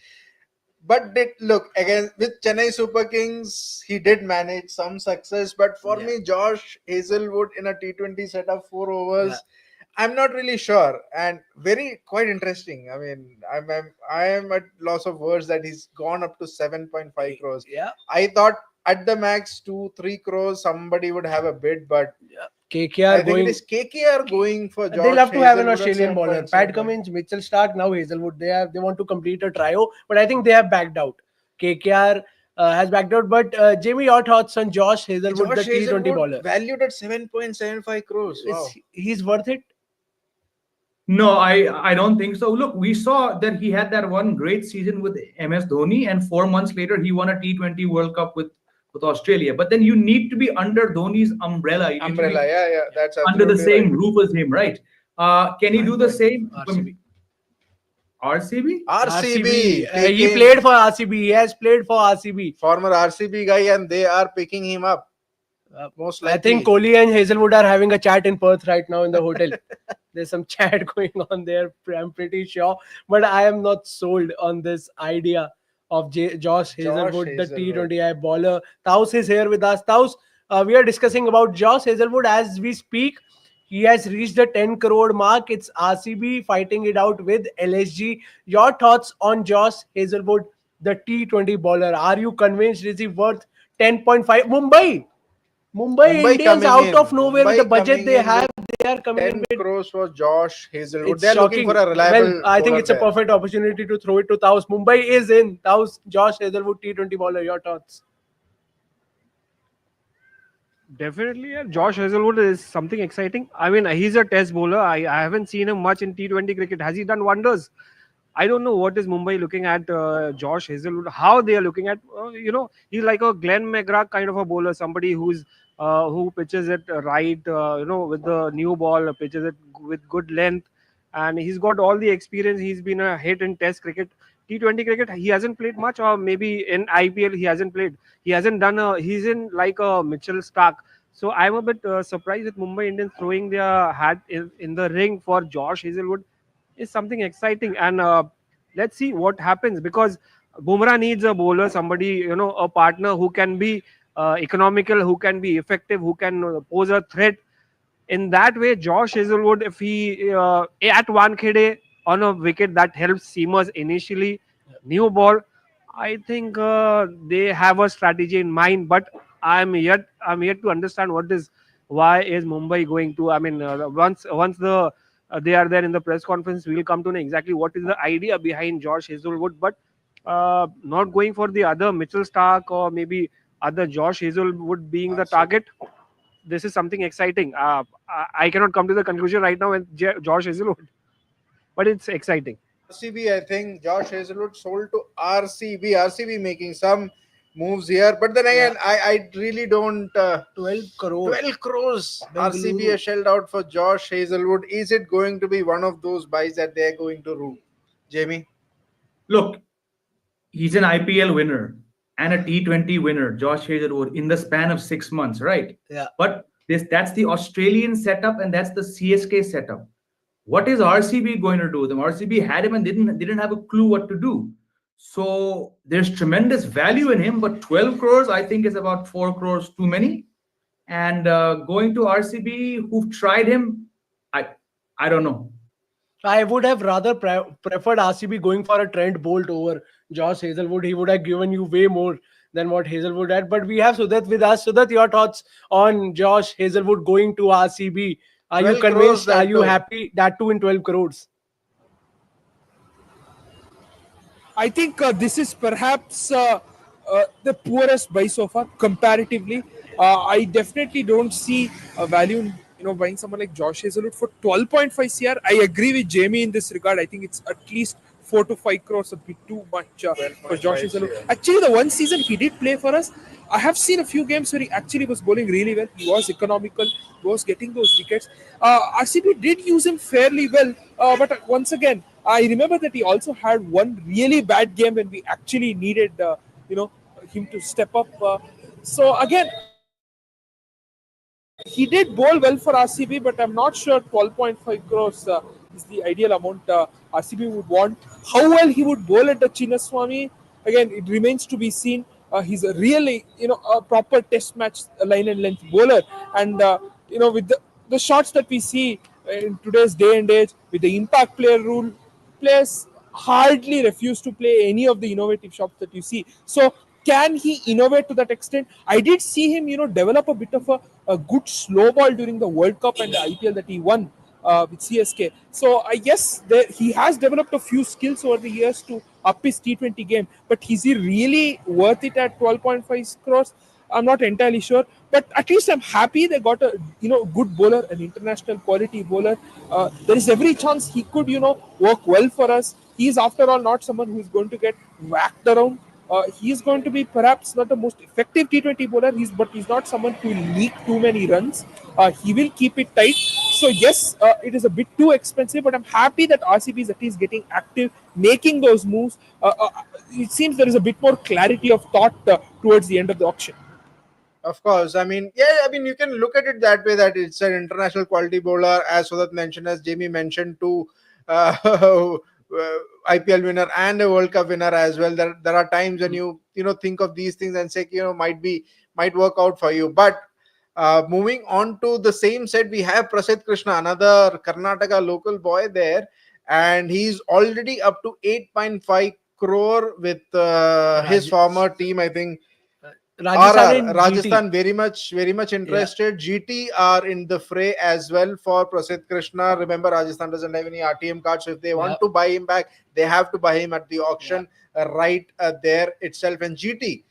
But look, again, with Chennai Super Kings, he did manage some success. But for me, Josh Hazelwood in a T20 setup, 4 overs, I'm not really sure. And quite interesting. I mean, I am at loss of words that he's gone up to 7.5 crores. Yeah. I thought at the max 2-3 crores somebody would have a bid, but KKR it is KKR going for Josh. They'll have to have an Hazelwood at Australian bowler. 7.7. Pat Cummins, Mitchell Stark, now Hazelwood. They want to complete a trio, but I think they have backed out. KKR has backed out. But Jamie, your thoughts on Josh Hazelwood, Josh the T20 Hazelwood bowler? valued at 7.75 crores. Wow. He's worth it? No, I don't think so. Look, we saw that he had that one great season with MS Dhoni, and 4 months later he won a T20 World Cup with Australia. But then you need to be under Dhoni's umbrella. You need to be Yeah, that's under the absolutely same right. roof as him, right? Can he do the same? RCB. RCB? RCB. He taking played for RCB. He has played for RCB. former RCB guy, and they are picking him up. Most likely. I think Kohli and Hazelwood are having a chat in Perth right now in the hotel. There's some chat going on there, I'm pretty sure. But I am not sold on this idea of Josh Hazelwood, the T20I bowler. Taus is here with us. Taus, we are discussing about Josh Hazelwood as we speak. He has reached the 10 crore mark. It's RCB fighting it out with LSG. Your thoughts on Josh Hazelwood, the T20 bowler? Are you convinced? Is he worth 10.5? Mumbai Indians out of nowhere with the budget they have, they are coming in 10 with crores for Josh Hazelwood. It's They're looking shocking. for a reliable. Well, I think bowler it's a there. perfect opportunity to throw it to Taus. Mumbai is in. Taus, Josh Hazelwood, T20 bowler. Your thoughts? Definitely, yeah. Josh Hazelwood is something exciting. I mean, he's a test bowler. I haven't seen him much in T20 cricket. Has he done wonders? I don't know what is Mumbai looking at Josh Hazelwood, how they are looking at, he's like a Glenn McGrath kind of a bowler, somebody who pitches it right, with the new ball, pitches it with good length, and he's got all the experience. He's been a hit in Test cricket. T20 cricket, he hasn't played much, or maybe in IPL he hasn't played. He hasn't he's in like a Mitchell Stark. So I'm a bit surprised with Mumbai Indians throwing their hat in the ring for Josh Hazelwood. Is something exciting, and let's see what happens, because Bumrah needs a bowler, somebody, a partner who can be economical, who can be effective, who can pose a threat. In that way, Josh Hazelwood, if he at Wankhede on a wicket that helps seamers initially, new ball, I think they have a strategy in mind. But I'm yet to understand why is Mumbai going to. I mean, once the they are there in the press conference, we will come to know exactly what is the idea behind Josh Hazelwood. But not going for the other Mitchell Stark or maybe other Josh Hazelwood being the target. This is something exciting. I cannot come to the conclusion right now with Josh Hazelwood, but it's exciting. RCB, I think Josh Hazelwood sold to RCB. RCB making some moves here, but then again, I really don't. 12 crores. 12 crores. Bengaluru. RCB has shelled out for Josh Hazelwood. Is it going to be one of those buys that they're going to rule? Jamie? Look, he's an IPL winner and a T20 winner, Josh Hazelwood, in the span of 6 months, right? Yeah. But that's the Australian setup and that's the CSK setup. What is RCB going to do with him? RCB had him and didn't have a clue what to do. So there's tremendous value in him, but 12 crores, I think, is about 4 crores too many. And going to RCB, who've tried him, I don't know. I would have rather preferred RCB going for a Trent Bolt over Josh Hazelwood. He would have given you way more than what Hazelwood had. But we have Sudat with us. Sudat, your thoughts on Josh Hazelwood going to RCB? Are you convinced? Are you happy? That too in 12 crores. I think this is perhaps the poorest buy so far comparatively. I definitely don't see a value in buying someone like Josh Hazelwood for 12.5 CR. I agree with Jamie in this regard. I think it's at least 4 to 5 crores, a bit too much for Josh Hazelwood. Actually, the one season he did play for us, I have seen a few games where he actually was bowling really well. He was economical, he was getting those wickets. RCB did use him fairly well, but once again, I remember that he also had one really bad game when we actually needed, him to step up. So again, he did bowl well for RCB, but I'm not sure 12.5 crores is the ideal amount RCB would want. How well he would bowl at the Chinnaswamy, again, it remains to be seen. He's a really, a proper test match line and length bowler. And, with the shots that we see in today's day and age, with the impact player rule, players hardly refuse to play any of the innovative shots that you see. So, can he innovate to that extent? I did see him, develop a bit of a good slow ball during the World Cup and the IPL that he won with CSK. So I guess he has developed a few skills over the years to up his T20 game. But is he really worth it at 12.5 crores? I'm not entirely sure, but at least I'm happy they got a good bowler, an international quality bowler. There is every chance he could work well for us. He is after all not someone who is going to get whacked around. He is going to be perhaps not the most effective T20 bowler. But he's not someone who will leak too many runs. He will keep it tight. So yes, it is a bit too expensive, but I'm happy that RCB is at least getting active, making those moves. It seems there is a bit more clarity of thought towards the end of the auction. Of course, I mean, yeah, I mean, you can look at it that way, that it's an international quality bowler, as Sudat mentioned, as Jamie mentioned, too. IPL winner and a World Cup winner as well. There are times when you think of these things and say might work out for you. But moving on to the same set, we have Prasidh Krishna, another Karnataka local boy there, and he's already up to 8.5 crore with his former team, I think. Rajasthan very much interested. GT are in the fray as well for Prasidh Krishna. Remember, Rajasthan doesn't have any RTM cards, so if they want to buy him back, they have to buy him at the auction right there itself. And GT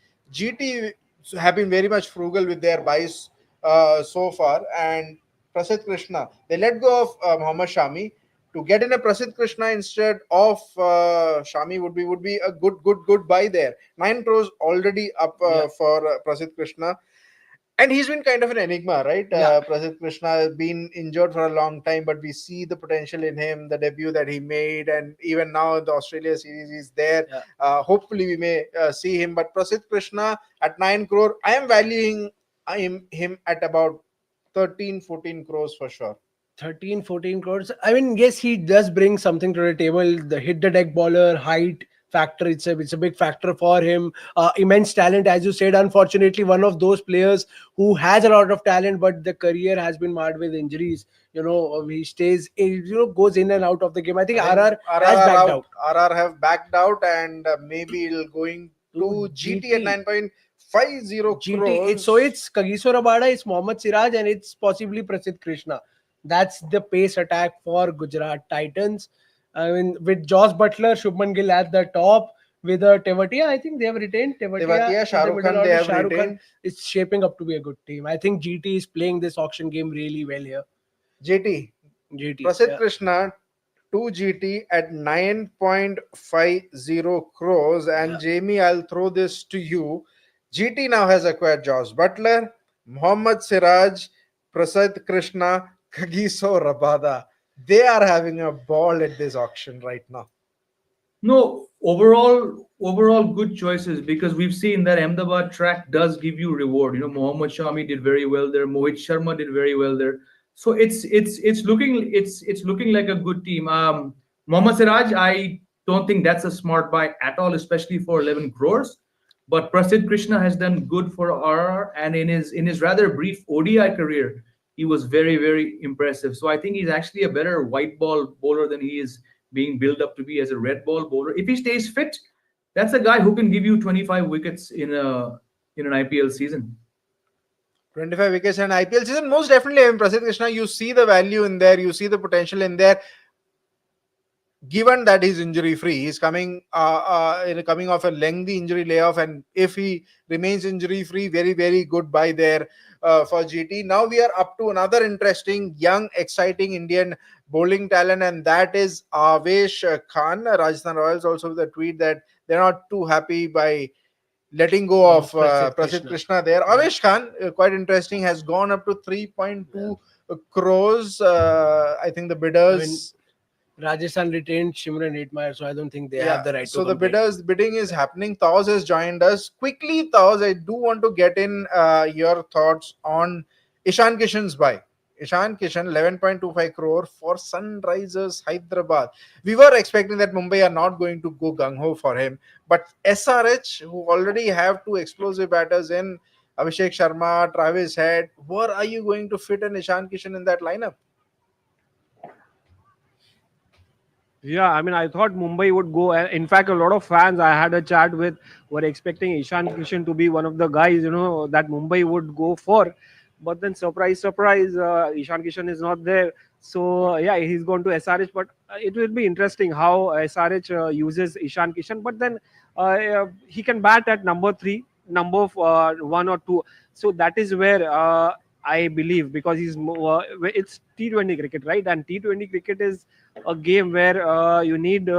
have been very much frugal with their buys so far. And Prasidh Krishna, they let go of Mohammed Shami to get in a Prasidh Krishna instead of Shami would be a good buy there. 9 crores already up for Prasidh Krishna. And he's been kind of an enigma, right? Prasidh Krishna has been injured for a long time, but we see the potential in him, the debut that he made, and even now in the Australia series, he's there. Hopefully, we may see him. But Prasidh Krishna at 9 crore, I am valuing him at about 13-14 crores for sure. 13-14 crores. I mean, yes, he does bring something to the table. The hit the deck bowler, height factor, it's a big factor for him. Immense talent, as you said. Unfortunately, one of those players who has a lot of talent, but the career has been marred with injuries. He stays, goes in and out of the game. I think RR has backed out. RR have backed out, and maybe it'll going to GT at 9.50 crores. So it's Kagiso Rabada, it's Mohammad Siraj, and it's possibly Prasidh Krishna. That's the pace attack for Gujarat Titans. I mean, with Josh Butler, Shubman Gill at the top, with Tewatia, I think they have retained Tewatia, Shah Rukh Khan, they have retained. It's shaping up to be a good team. I think GT is playing this auction game really well here. GT. Prasidh Krishna to GT at 9.50 crores. And Jamie, I'll throw this to you. GT now has acquired Josh Butler, Mohammad Siraj, Prasidh Krishna, Kagiso Rabada. They are having a ball at this auction right now. No, overall good choices, because we've seen that Ahmedabad track does give you reward. Mohammad Shami did very well there. Mohit Sharma did very well there. So it's looking like a good team. Mohammad Siraj, I don't think that's a smart buy at all, especially for 11 crores. But Prasidh Krishna has done good for RR, and in his rather brief ODI career, he was very, very impressive. So I think he's actually a better white ball bowler than he is being built up to be as a red ball bowler. If he stays fit, that's a guy who can give you 25 wickets in an IPL season. 25 wickets in an IPL season, most definitely. I mean, Prasidh Krishna, you see the value in there, you see the potential in there. Given that he's injury free, he's coming off a lengthy injury layoff, and if he remains injury free, very, very good buy there for GT. Now we are up to another interesting, young, exciting Indian bowling talent, and that is Avesh Khan. Rajasthan Royals also with a tweet that they're not too happy by letting go of Prasidh Krishna there. Avesh Khan, quite interesting, has gone up to 3.2 crores. I think the bidders. Rajasthan retained Shimran Hitmeyer, so I don't think they have the right to so the bidding is happening. Taos has joined us. Quickly, Taos, I do want to get in your thoughts on Ishan Kishan's buy. Ishan Kishan, 11.25 crore for Sunrisers Hyderabad. We were expecting that Mumbai are not going to go gung-ho for him, but SRH, who already have 2 explosive batters in Abhishek Sharma, Travis Head, where are you going to fit an Ishan Kishan in that lineup? Yeah, I mean, I thought Mumbai would go. In fact, a lot of fans I had a chat with were expecting Ishan Kishan to be one of the guys, that Mumbai would go for. But then, surprise, Ishan Kishan is not there. So yeah, he's gone to SRH, but it will be interesting how SRH uses Ishan Kishan. But then he can bat at number 3, number 1 or 2. So that is where I believe, because it's T20 cricket, right? And T20 cricket is a game where you need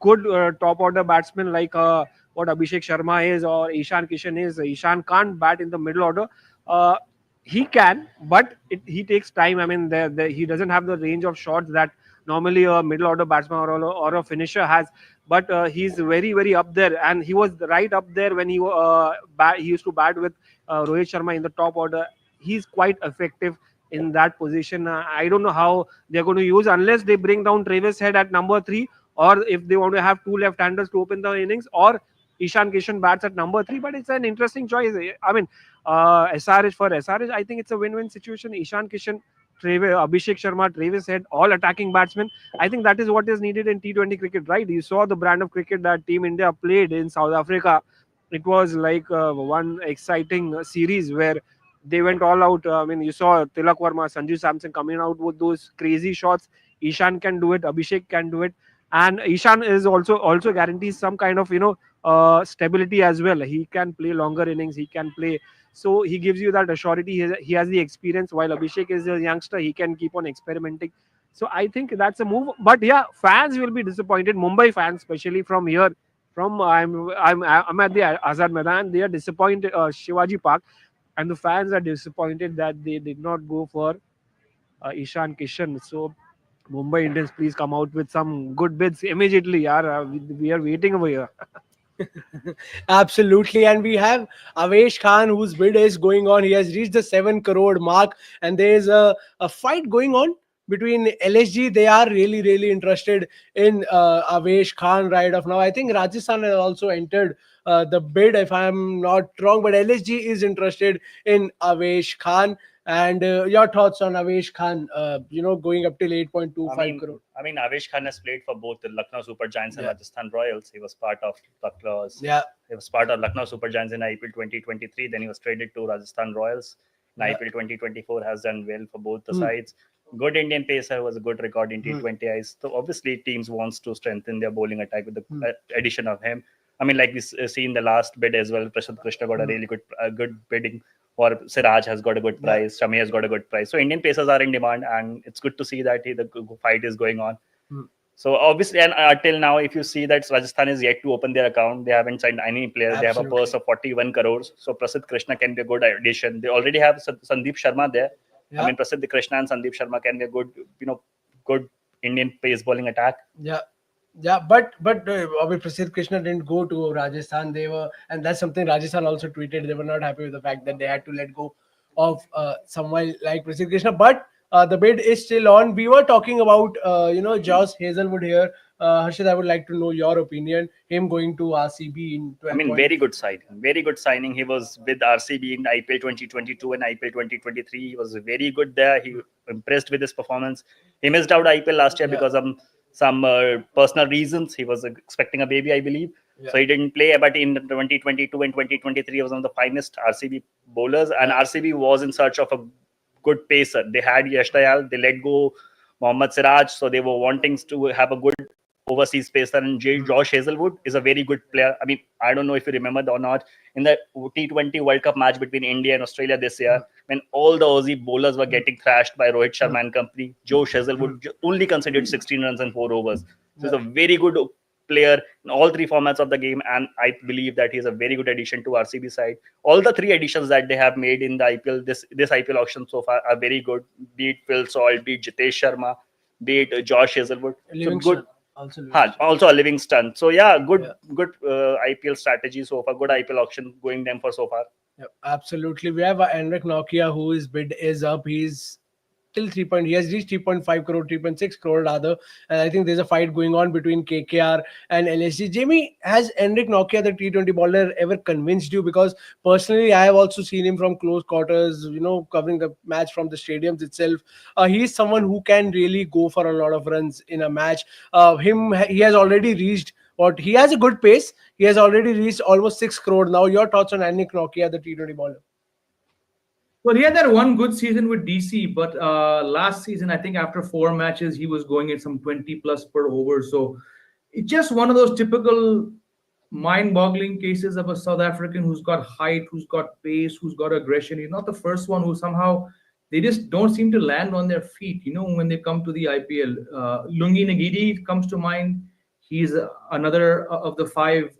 good top order batsmen like what Abhishek Sharma is or Ishan Kishan is. Ishan can't bat in the middle order. Uh, he can, but he takes time. I mean, he doesn't have the range of shots that normally a middle order batsman or a finisher has. But he's very, very up there, and he was right up there when he used to bat with Rohit Sharma in the top order. He's quite effective in that position. I don't know how they're going to use, unless they bring down Travis Head at number 3, or if they want to have 2 left-handers to open the innings, or Ishan Kishan bats at number 3. But it's an interesting choice. I mean, SRH, I think it's a win-win situation. Ishan Kishan, Abhishek Sharma, Travis Head, all attacking batsmen. I think that is what is needed in T20 cricket, right? You saw the brand of cricket that Team India played in South Africa. It was like one exciting series where they went all out. I mean, you saw Tilak Verma, Sanju Samson coming out with those crazy shots. Ishan can do it. Abhishek can do it. And Ishan is also guarantees some kind of stability as well. He can play longer innings. He can play, so he gives you that assurity. He has the experience. While Abhishek is a youngster, he can keep on experimenting. So I think that's a move. But yeah, fans will be disappointed. Mumbai fans, especially from here, from I'm at the Azad Maidan. They are disappointed. Shivaji Park, and the fans are disappointed that they did not go for Ishan Kishan. So Mumbai Indians, please come out with some good bids immediately. Yaar, we are waiting over here. Absolutely, and we have Avesh Khan, whose bid is going on. He has reached the 7 crore mark, and there is a fight going on between LSG. They are really, really interested in Avesh Khan right off now. I think Rajasthan has also entered the bid, if I am not wrong, but LSG is interested in Avesh Khan. And your thoughts on Avesh Khan, going up till 8.25 crore? I mean, Avesh Khan has played for both the Lucknow Super Giants and Rajasthan Royals. He was part of He was part of Lucknow Super Giants in IPL 2023. Then he was traded to Rajasthan Royals. In IPL 2024 has done well for both the sides. Good Indian pacer, was a good record in T20Is. So obviously teams wants to strengthen their bowling attack with the addition of him. I mean, like we see in the last bid as well, Prashant Krishna got a really good bidding. Or Siraj has got a good price, Shami has got a good price. So Indian pacers are in demand, and it's good to see that the fight is going on. So obviously, and until now, if you see that Rajasthan is yet to open their account, they haven't signed any player. Absolutely. They have a purse of 41 crores. So Prasidh Krishna can be a good addition. They already have Sandeep Sharma there. I mean, Prasidh Krishna and Sandeep Sharma can be a good Indian pace bowling attack. Yeah, but Prasidh Krishna didn't go to Rajasthan. And that's something Rajasthan also tweeted. They were not happy with the fact that they had to let go of someone like Prasidh Krishna. But the bid is still on. We were talking about Josh Hazelwood here. Harshad, I would like to know your opinion. Him going to RCB in 12. I mean, very good signing. Very good signing. He was with RCB in IPL 2022 and IPL 2023. He was very good there. He impressed with his performance. He missed out IPL last year because of some personal reasons. He was expecting a baby, I believe. So he didn't play. But in 2022 and 2023, he was one of the finest RCB bowlers. And RCB was in search of a good pacer. They had Yash Dayal. They let go Mohammed Siraj. So they were wanting to have a good overseas pacer. And Josh Hazelwood is a very good player. I mean, I don't know if you remember or not. In the T20 World Cup match between India and Australia this year, when all the Aussie bowlers were getting thrashed by Rohit Sharma and company, Josh Hazelwood only conceded 16 runs and 4 overs. So he's a very good player in all 3 formats of the game, and I believe that he's a very good addition to RCB side. All the 3 additions that they have made in the IPL, this IPL auction so far, are very good. Be it Phil Salt, be it Jitesh Sharma, be it Josh Hazelwood. So good. Also a Livingstone. So yeah, good IPL strategy so far. Good IPL auction going them for so far. Yep, absolutely. We have Enric Nokia, whose bid is up. He's till 3 point. He has reached 3.5 crore, 3.6 crore rather. And I think there's a fight going on between KKR and LSG. Jamie, has Enric Nokia, the T20 bowler, ever convinced you? Because personally, I have also seen him from close quarters, covering the match from the stadiums itself. He's someone who can really go for a lot of runs in a match. He has already reached he has a good pace. He has already reached almost 6 crore now. Your thoughts on Enric Nokia, the T20 bowler? Well, he had that one good season with DC, but last season, I think after 4 matches, he was going at some 20 plus per over. So it's just one of those typical mind-boggling cases of a South African who's got height, who's got pace, who's got aggression. He's not the first one who somehow they just don't seem to land on their feet. When they come to the IPL, Lungi Nagidi comes to mind. He's another of the five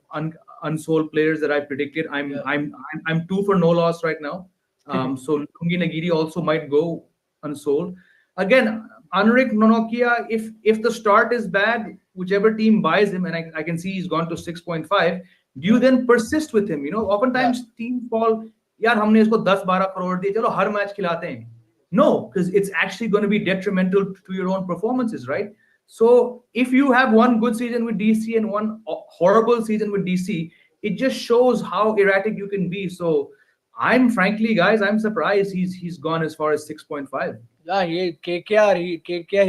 unsold players that I predicted. I'm two for no loss right now. So Lungi Nagiri also might go unsold. Again, Anrik Nonokia, if the start is bad, whichever team buys him, and I can see he's gone to 6.5, do you then persist with him? Oftentimes teams fall, यार हमने इसको 10-12 करोड़ दिए, चलो हर match खिलाते हैं. No, because it's actually going to be detrimental to your own performances, right? So if you have one good season with DC and one horrible season with DC, it just shows how erratic you can be. So I'm frankly, guys, I'm surprised he's gone as far as 6.5. Yeah, he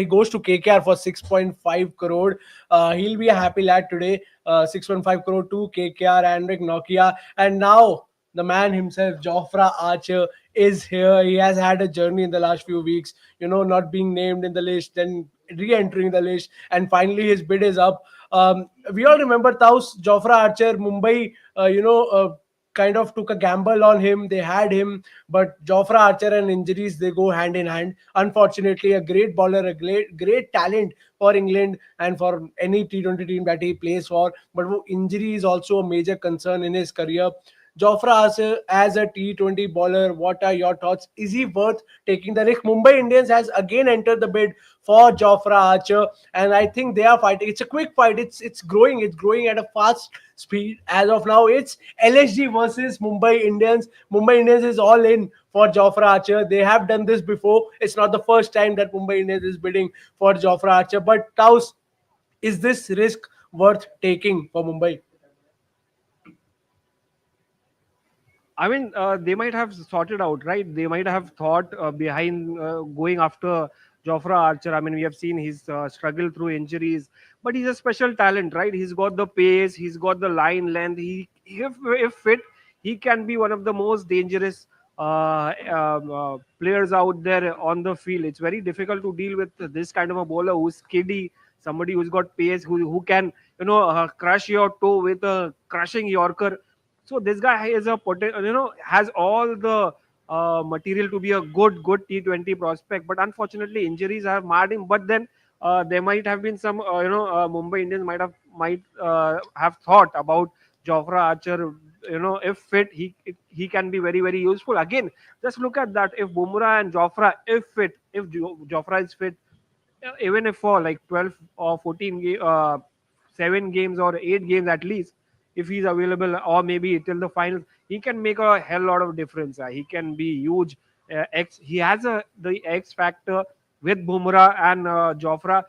goes to KKR for 6.5 crore. He'll be a happy lad today. 6.5 crore to KKR, Henrik Nokia, and now the man himself, Jofra Archer, is here. He has had a journey in the last few weeks, not being named in the list, then re-entering the list, and finally his bid is up. We all remember Taus, Jofra Archer, Mumbai, kind of took a gamble on him. They had him, but Jofra Archer and injuries, they go hand in hand. Unfortunately, a great bowler, a great talent for England and for any T20 team that he plays for. But injury is also a major concern in his career. Jofra Archer as a T20 bowler, what are your thoughts? Is he worth taking the risk? Mumbai Indians has again entered the bid for Jofra Archer, and I think they are fighting. It's a quick fight. It's growing. It's growing at a fast speed. As of now, it's LSG versus Mumbai Indians. Mumbai Indians is all in for Jofra Archer. They have done this before. It's not the first time that Mumbai Indians is bidding for Jofra Archer. But Taus, is this risk worth taking for Mumbai? I mean, they might have sorted out, right? They might have thought behind going after Jofra Archer. I mean, we have seen his struggle through injuries, but he's a special talent, right? He's got the pace, he's got the line length. If fit, he can be one of the most dangerous players out there on the field. It's very difficult to deal with this kind of a bowler who's skiddy, somebody who's got pace, who can crush your toe with a crushing Yorker. So this guy is has all the material to be a good T20 prospect, but unfortunately injuries have marred him. But then there might have been some Mumbai Indians might have thought about Jofra Archer. If fit, he can be very, very useful. Again, just look at that. If Bumrah and Jofra, if Jofra is fit, even if for like 12 or 14 7 games or 8 games at least, if he's available, or maybe till the finals, he can make a hell lot of difference. He can be huge. He has the X factor with Bumrah and Jofra.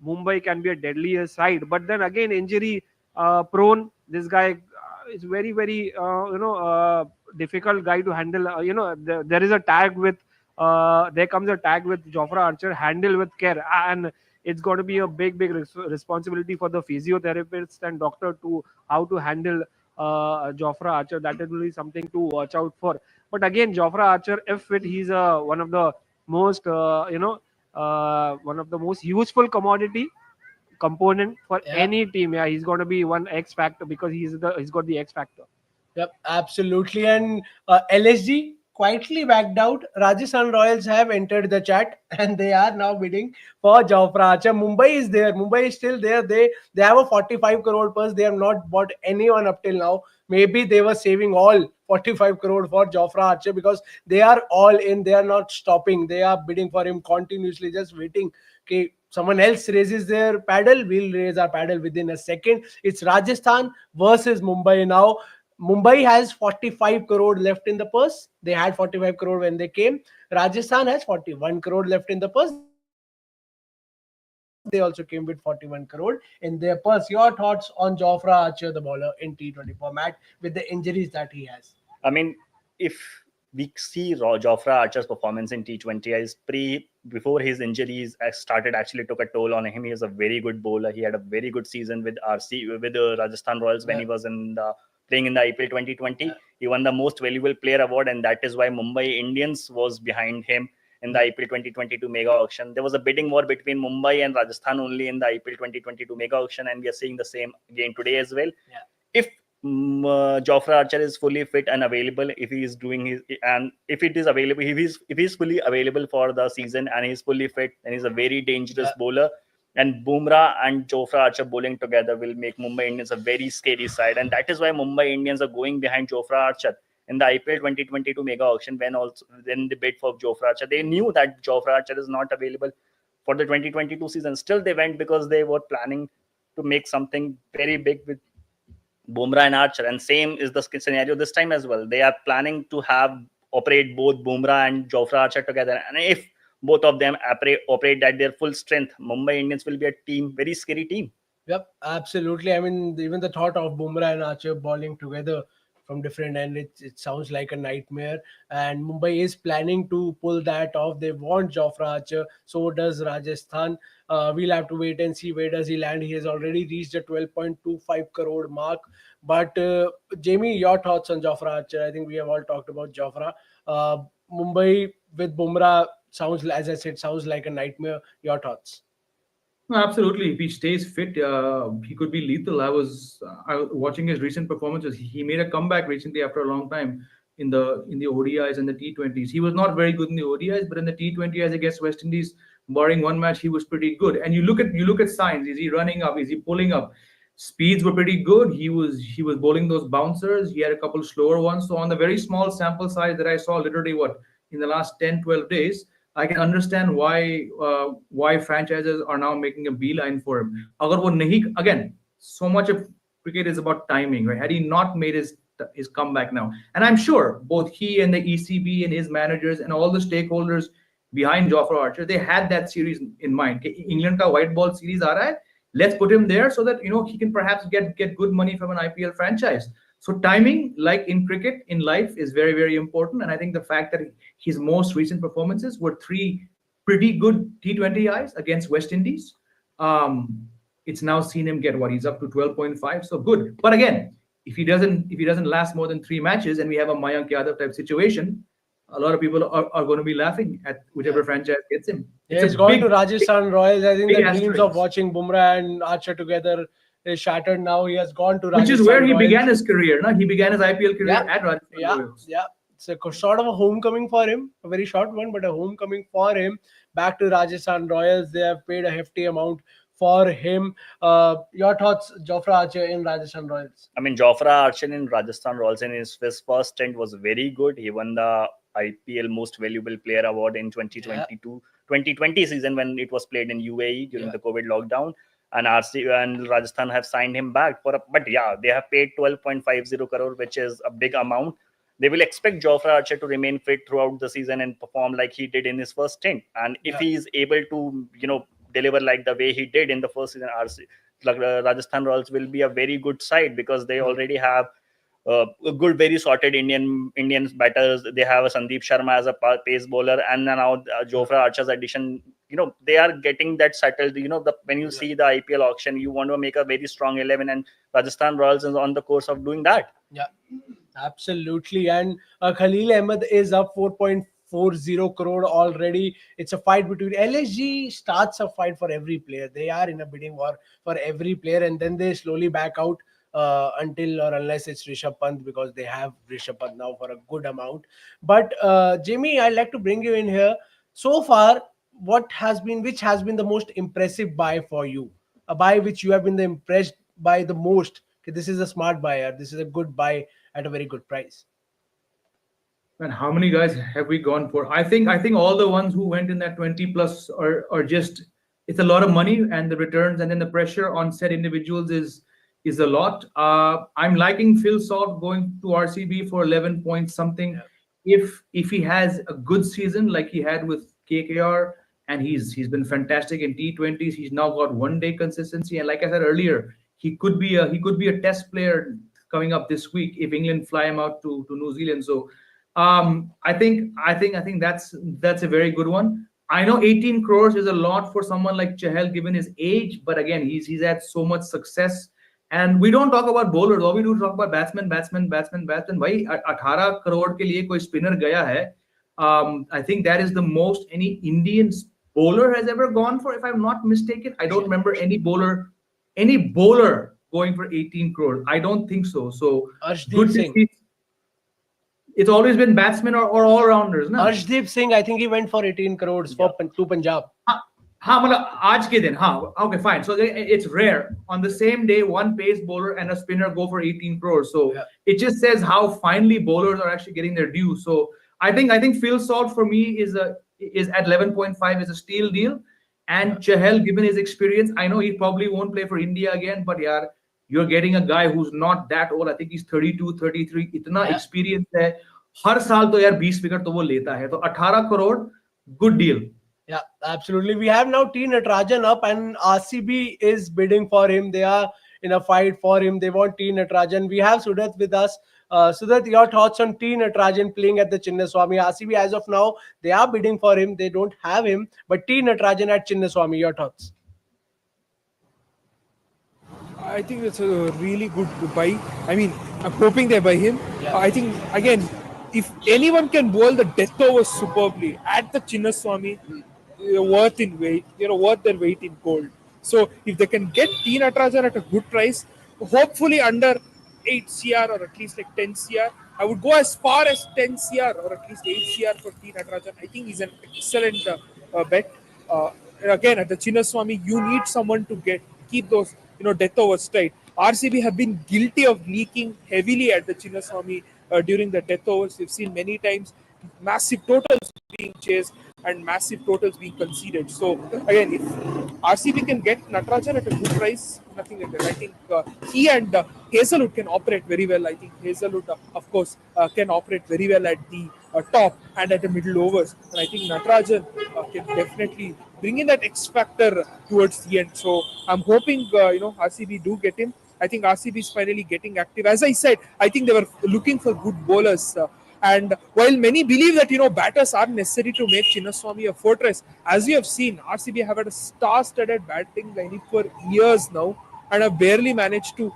Mumbai can be a deadlier side, but then again, injury prone. This guy is very, very difficult guy to handle. There is a tag with there comes a tag with Jofra Archer, handle with care, and it's going to be a big responsibility for the physiotherapist and doctor to how to handle Jofra Archer. That will be something to watch out for. But again, Jofra Archer, if fit, he's one of the most one of the most useful commodity component for any team. Yeah, he's going to be one X factor because he's got the X factor. Yep, absolutely. And LSG quietly backed out. Rajasthan Royals have entered the chat and they are now bidding for Jofra Archer. Mumbai is there. Mumbai is still there. They have a 45 crore purse. They have not bought anyone up till now. Maybe they were saving all 45 crore for Jofra Archer because they are all in. They are not stopping. They are bidding for him continuously, just waiting. Okay, someone else raises their paddle, we'll raise our paddle within a second. It's Rajasthan versus Mumbai now. Mumbai has 45 crore left in the purse. They had 45 crore when they came. Rajasthan has 41 crore left in the purse. They also came with 41 crore in their purse. Your thoughts on Jofra Archer, the bowler in T20 format with the injuries that he has? I mean, if we see Jofra Archer's performance in T20 before his injuries started actually took a toll on him. He is a very good bowler. He had a very good season with RC with the Rajasthan Royals when he was in the playing in the IPL 2020. He won the most valuable player award, and that is why Mumbai Indians was behind him in the IPL 2022 mega auction. There was a bidding war between Mumbai and Rajasthan only in the IPL 2022 mega auction, and we are seeing the same again today as well. If Jofra Archer is fully fit and available, if he is doing his, and if it is available, if he's fully available for the season and he's fully fit, then he's a very dangerous bowler. And Bumrah and Jofra Archer bowling together will make Mumbai Indians a very scary side, and that is why Mumbai Indians are going behind Jofra Archer in the IPL 2022 mega auction. When they bid for Jofra Archer, they knew that Jofra Archer is not available for the 2022 season. Still, they went because they were planning to make something very big with Bumrah and Archer, and same is the scenario this time as well. They are planning to operate both Bumrah and Jofra Archer together, and if both of them operate at their full strength, Mumbai Indians will be a very scary team. Yep, absolutely. I mean, even the thought of Bumrah and Archer bowling together from different ends, it sounds like a nightmare. And Mumbai is planning to pull that off. They want Jofra Archer. So does Rajasthan. We'll have to wait and see where does he land. He has already reached a 12.25 crore mark. But Jamie, your thoughts on Jofra Archer? I think we have all talked about Jofra. Mumbai with Bumrah sounds, as I said, sounds like a nightmare. Your thoughts? No, absolutely. If he stays fit, he could be lethal. I was watching his recent performances. He made a comeback recently after a long time in the ODIs and the T20s. He was not very good in the ODIs, but in the T20s against West Indies, barring one match, he was pretty good. And you look at signs. Is he running up? Is he pulling up? Speeds were pretty good. He was bowling those bouncers. He had a couple slower ones. So on the very small sample size that I saw, literally in the last 10-12 days, I can understand why franchises are now making a beeline for him. Again, so much of cricket is about timing, right? Had he not made his comeback now, and I'm sure both he and the ECB and his managers and all the stakeholders behind Jofra Archer, they had that series in mind. England ka white ball series aa raha hai. Let's put him there so that he can perhaps get good money from an IPL franchise. So timing, like in cricket, in life, is very, very important. And I think the fact that his most recent performances were 3 pretty good T20Is against West Indies. It's now seen him get he's up to 12.5. So good. But again, if he doesn't last more than 3 matches and we have a Mayank Yadav type situation, a lot of people are going to be laughing at whichever franchise gets him. It's gone to Rajasthan Royals. I think the dreams of watching Bumrah and Archer together is shattered now. He has gone to Rajasthan Which is where he Royals. began his career. No? He began his IPL career at Rajasthan Royals. Yeah. It's a sort of a homecoming for him. A very short one, but a homecoming for him. Back to Rajasthan Royals. They have paid a hefty amount for him. Your thoughts, Jofra Archer in Rajasthan Royals? I mean, Jofra Archer in Rajasthan Royals in his first stint was very good. He won the IPL Most Valuable Player Award in 2020 season when it was played in UAE during the COVID lockdown. And Rajasthan have signed him back but they have paid 12.50 crore, which is a big amount. They will expect Jofra Archer to remain fit throughout the season and perform like he did in his first stint. And if he is able to, deliver like the way he did in the first season, Rajasthan Royals will be a very good side because they already have a good, very sorted Indian batters. They have a Sandeep Sharma as a pace bowler, and now Jofra Archer's addition. They are getting that settled. When you see the IPL auction, you want to make a very strong 11, and Rajasthan Royals is on the course of doing that. Yeah, absolutely. And Khalil Ahmed is up 4.40 crore already. It's a fight between LSG. Starts a fight for every player. They are in a bidding war for every player, and then they slowly back out. Until or unless it's Rishabh Pant, because they have Rishabh Pant now for a good amount. But Jamie, I'd like to bring you in here. So far, which has been the most impressive buy for you? A buy which you have been impressed by the most. Okay, this is a smart buyer. This is a good buy at a very good price. And how many guys have we gone for? I think all the ones who went in that 20 plus are just, it's a lot of money, and the returns and then the pressure on said individuals is a lot. I'm liking Phil Salt going to RCB for 11 points something. Yeah. If he has a good season like he had with KKR, and he's been fantastic in T20s, he's now got one-day consistency. And like I said earlier, he could be a test player coming up this week if England fly him out to New Zealand. So I think that's a very good one. I know 18 crores is a lot for someone like Chahal given his age, but again, he's had so much success And we don't talk about bowlers. All we do is talk about batsmen. भाई 18 crore के लिए कोई spinner गया है. I think that is the most any Indian bowler has ever gone for, if I'm not mistaken. I don't remember any bowler going for 18 crore. I don't think so. So good to see. It's always been batsmen or all-rounders. Na? Arshdeep Singh, I think he went for 18 crores to Punjab. हाँ मतलब आज के दिन हाँ okay fine, so it's rare on the same day one pace bowler and a spinner go for 18 crores, so it just says how finely bowlers are actually getting their due. So I think Phil Salt for me is at 11.5 is a steal deal, and Chahal, given his experience, I know he probably won't play for India again, but yaar, you're getting a guy who's not that old. I think he's 32 33, इतना experience है, हर साल तो यार 20 wicket तो वो लेता है, तो 18 crore good deal. Yeah, absolutely. We have now T Natarajan up, and RCB is bidding for him. They are in a fight for him. They want T Natarajan. We have Sudat with us. Sudat, your thoughts on T Natarajan playing at the Chinnaswamy? RCB, as of now, they are bidding for him. They don't have him, but T Natarajan at Chinnaswamy, your thoughts? I think it's a really good buy. I mean, I'm hoping they buy him. I think, again, if anyone can bowl the death over superbly at the Chinnaswamy, worth in weight, worth their weight in gold. So if they can get T Natarajan at a good price, hopefully under 8 CR or at least like 10 CR, I would go as far as 10 CR or at least 8 CR for T Natarajan. I think he's an excellent bet. Again, at the Chinnaswamy, you need someone to keep those death overs tight. RCB have been guilty of leaking heavily at the Chinnaswamy during the death overs. We've seen many times massive totals being chased and massive totals being conceded. So again, if RCB can get Natarajan at a good price, nothing like that. I think he and Hazelwood can operate very well. I think Hazelwood, of course, can operate very well at the top and at the middle overs. And I think Natarajan can definitely bring in that X factor towards the end. So I'm hoping RCB do get him. I think RCB is finally getting active. As I said, I think they were looking for good bowlers. And while many believe that batters are necessary to make Chinnaswamy a fortress, as you have seen, RCB have had a star-studded batting lineup for years now and have barely managed to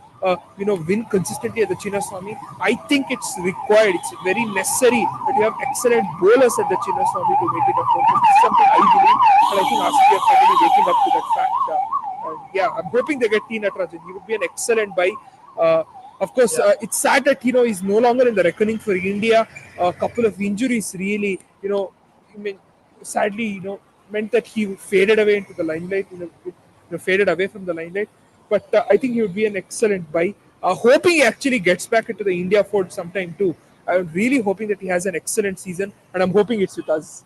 win consistently at the Chinnaswamy. I think it's required. It's very necessary that you have excellent bowlers at the Chinnaswamy to make it a fortress. It's something I believe, and I think RCB are finally waking up to that fact. I'm hoping they get T Natarajan. He would be an excellent buy. Of course, it's sad that he's no longer in the reckoning for India. A couple of injuries really, sadly, meant that he faded away into the limelight. Faded away from the limelight. But I think he would be an excellent buy. Hoping he actually gets back into the India fold sometime too. I'm really hoping that he has an excellent season, and I'm hoping it's with us.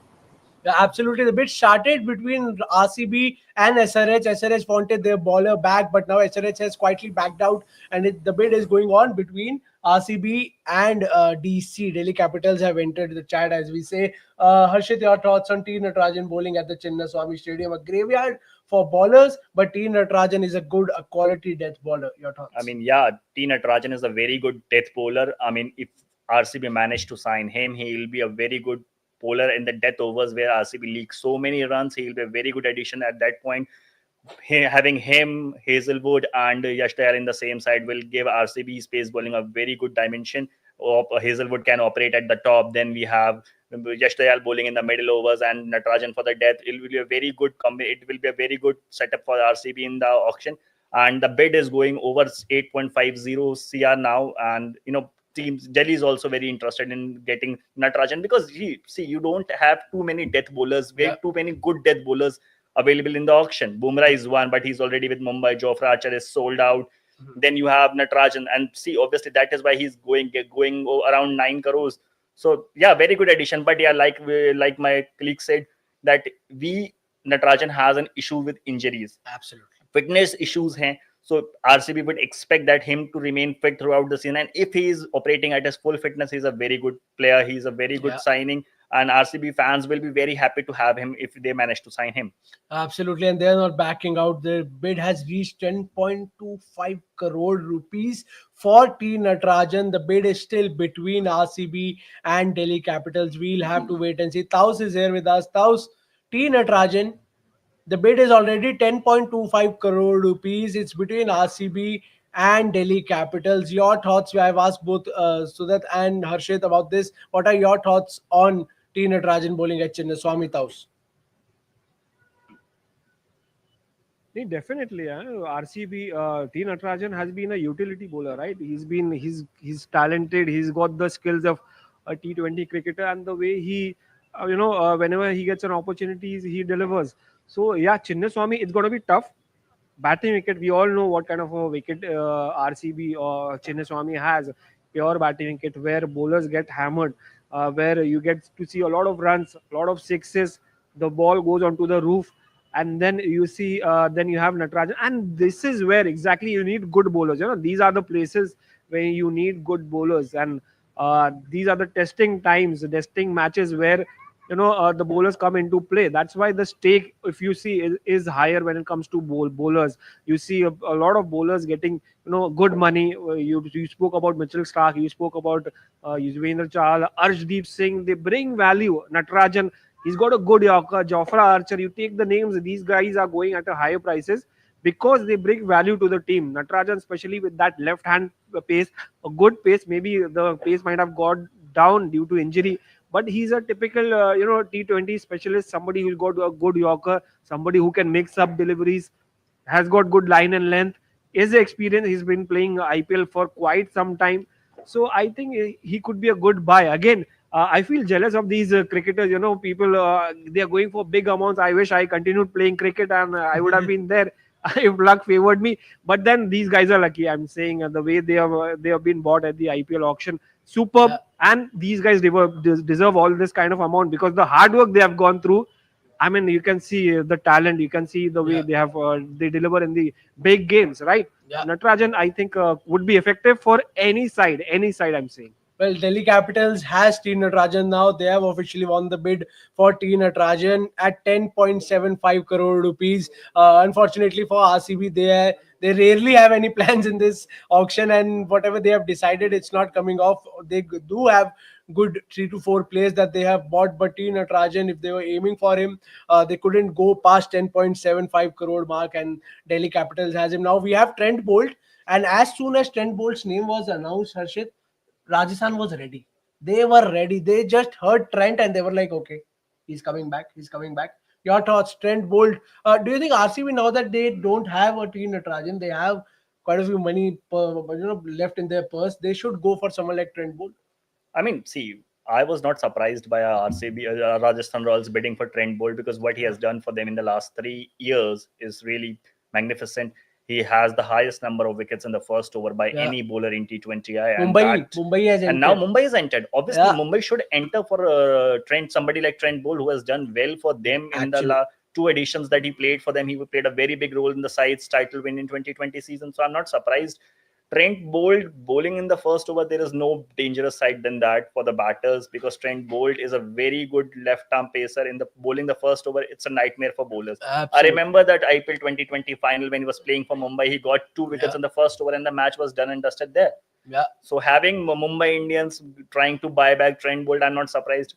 Yeah, absolutely. The bid started between RCB and SRH. SRH wanted their bowler back, but now SRH has quietly backed out, and the bid is going on between RCB and DC. Delhi Capitals have entered the chat, as we say. Harshit, your thoughts on T Natarajan bowling at the Chinnaswamy Stadium? A graveyard for bowlers, but T Natarajan is a quality death bowler. Your thoughts? I mean, yeah, T Natarajan is a very good death bowler. I mean, if RCB managed to sign him, he will be a very good bowler in the death overs where RCB leaks so many runs. He will be a very good addition at that point. Having him, Hazelwood, and Yash Dayal in the same side will give RCB space bowling a very good dimension. Hazelwood can operate at the top. Then we have Yash Dayal bowling in the middle overs and Natarajan for the death. It will be a very good it will be a very good setup for RCB in the auction. And the bid is going over 8.50 CR now. And teams, Delhi is also very interested in getting Natarajan because you don't have too many death bowlers, too many good death bowlers available in the auction. Bumrah is one, but he's already with Mumbai. Jofra Archer is sold out. Then you have Natarajan, and obviously that is why he's going around 9 crores. So yeah, very good addition. But yeah, like my colleague said, that Natarajan has an issue with injuries. Absolutely, fitness issues hain. So RCB would expect that him to remain fit throughout the season. And if he is operating at his full fitness, he's a very good player. He's a very good signing. And RCB fans will be very happy to have him if they manage to sign him. Absolutely. And they're not backing out. The bid has reached 10.25 crore rupees for T Natarajan. The bid is still between RCB and Delhi Capitals. We'll have to wait and see. Taus is here with us. Taus, T Natarajan. The bid is already 10.25 crore rupees. It's between RCB and Delhi Capitals. Your thoughts? I've asked both Sudat and Harshit about this. What are your thoughts on T. Natarajan bowling at Chinnaswamy house? Definitely, RCB. T. Natarajan has been a utility bowler, right? He's talented. He's got the skills of a T20 cricketer, and the way he, whenever he gets an opportunity, he delivers. So yeah, Chinnaswamy, it's going to be tough. Batting wicket, we all know what kind of a wicket RCB or Chinnaswamy has. Pure batting wicket where bowlers get hammered, where you get to see a lot of runs, a lot of sixes. The ball goes onto the roof, and then you see, then you have Natarajan, and this is where exactly you need good bowlers. These are the places where you need good bowlers, and these are the testing times, the testing matches where the bowlers come into play. That's why the stake, if you see, is higher when it comes to bowlers. You see a lot of bowlers getting good money. You spoke about Mitchell Stark, you spoke about Yuzvendra Chahal, Arshdeep Singh. They bring value. Natarajan, he's got a good Yorker. Jofra Archer, you take the names, these guys are going at a higher prices because they bring value to the team. Natarajan, especially with that left hand pace, a good pace. Maybe the pace might have got down due to injury, but he's a typical T20 specialist, somebody who's got a good Yorker, somebody who can mix up deliveries, has got good line and length, is experienced. He's been playing IPL for quite some time, so I think he could be a good buy. Again, I feel jealous of these cricketers. People, they are going for big amounts. I wish I continued playing cricket and I would have been there if luck favored me. But then these guys are lucky. I'm saying the way they have been bought at the IPL auction, superb. And these guys deserve all this kind of amount because the hard work they have gone through. I mean, you can see the talent, you can see the way they deliver in the big games, right? Natarajan, I think, would be effective for any side. I'm saying. Well, Delhi Capitals has T. Natarajan now. They have officially won the bid for T. Natarajan at 10.75 crore rupees. Unfortunately for RCB, they rarely have any plans in this auction, and whatever they have decided, it's not coming off. They do have good 3 to 4 players that they have bought, but T. Natarajan, if they were aiming for him, they couldn't go past 10.75 crore mark, and Delhi Capitals has him. Now we have Trent Bolt, and as soon as Trent Bolt's name was announced, Harshit, Rajasthan was ready. They were ready. They just heard Trent and they were like, okay, he's coming back. He's coming back. Your thoughts, Trent Bolt. Do you think RCB, now that they don't have a T. Natarajan, they have quite a few money left in their purse, they should go for someone like Trent Bolt? I mean, see, I was not surprised by RCB, Rajasthan Royals bidding for Trent Bolt because what he has done for them in the last 3 years is really magnificent. He has the highest number of wickets in the first over by any bowler in T20I. Mumbai has entered. And now Mumbai has entered. Obviously, Mumbai should enter for somebody like Trent Bolt, who has done well for them in the 2 editions that he played for them. He played a very big role in the side's title win in 2020 season. So I'm not surprised. Trent Bolt bowling in the first over, there is no dangerous side than that for the batters because Trent Bolt is a very good left-arm pacer. In the bowling the first over, it's a nightmare for bowlers. Absolutely. I remember that IPL 2020 final when he was playing for Mumbai, he got 2 wickets in the first over and the match was done and dusted there. So having Mumbai Indians trying to buy back Trent Bolt, I'm not surprised.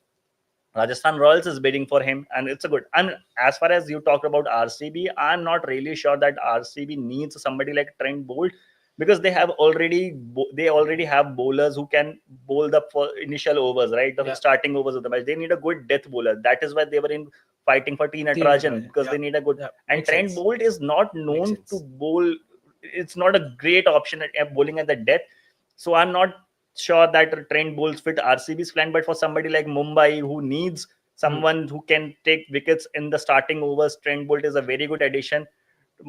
Rajasthan Royals is bidding for him, and it's a good. And as far as you talked about RCB, I'm not really sure that RCB needs somebody like Trent Bolt because they already have bowlers who can bowl the initial overs, right? The starting overs of the match. They need a good death bowler. That is why they were fighting for T. Natarajan because they need a good. And Trent Bolt is not known to bowl. It's not a great option at bowling at the death. So I'm not sure that Trent Bolt fit RCB's plan, but for somebody like Mumbai who needs someone who can take wickets in the starting overs, Trent Bolt is a very good addition.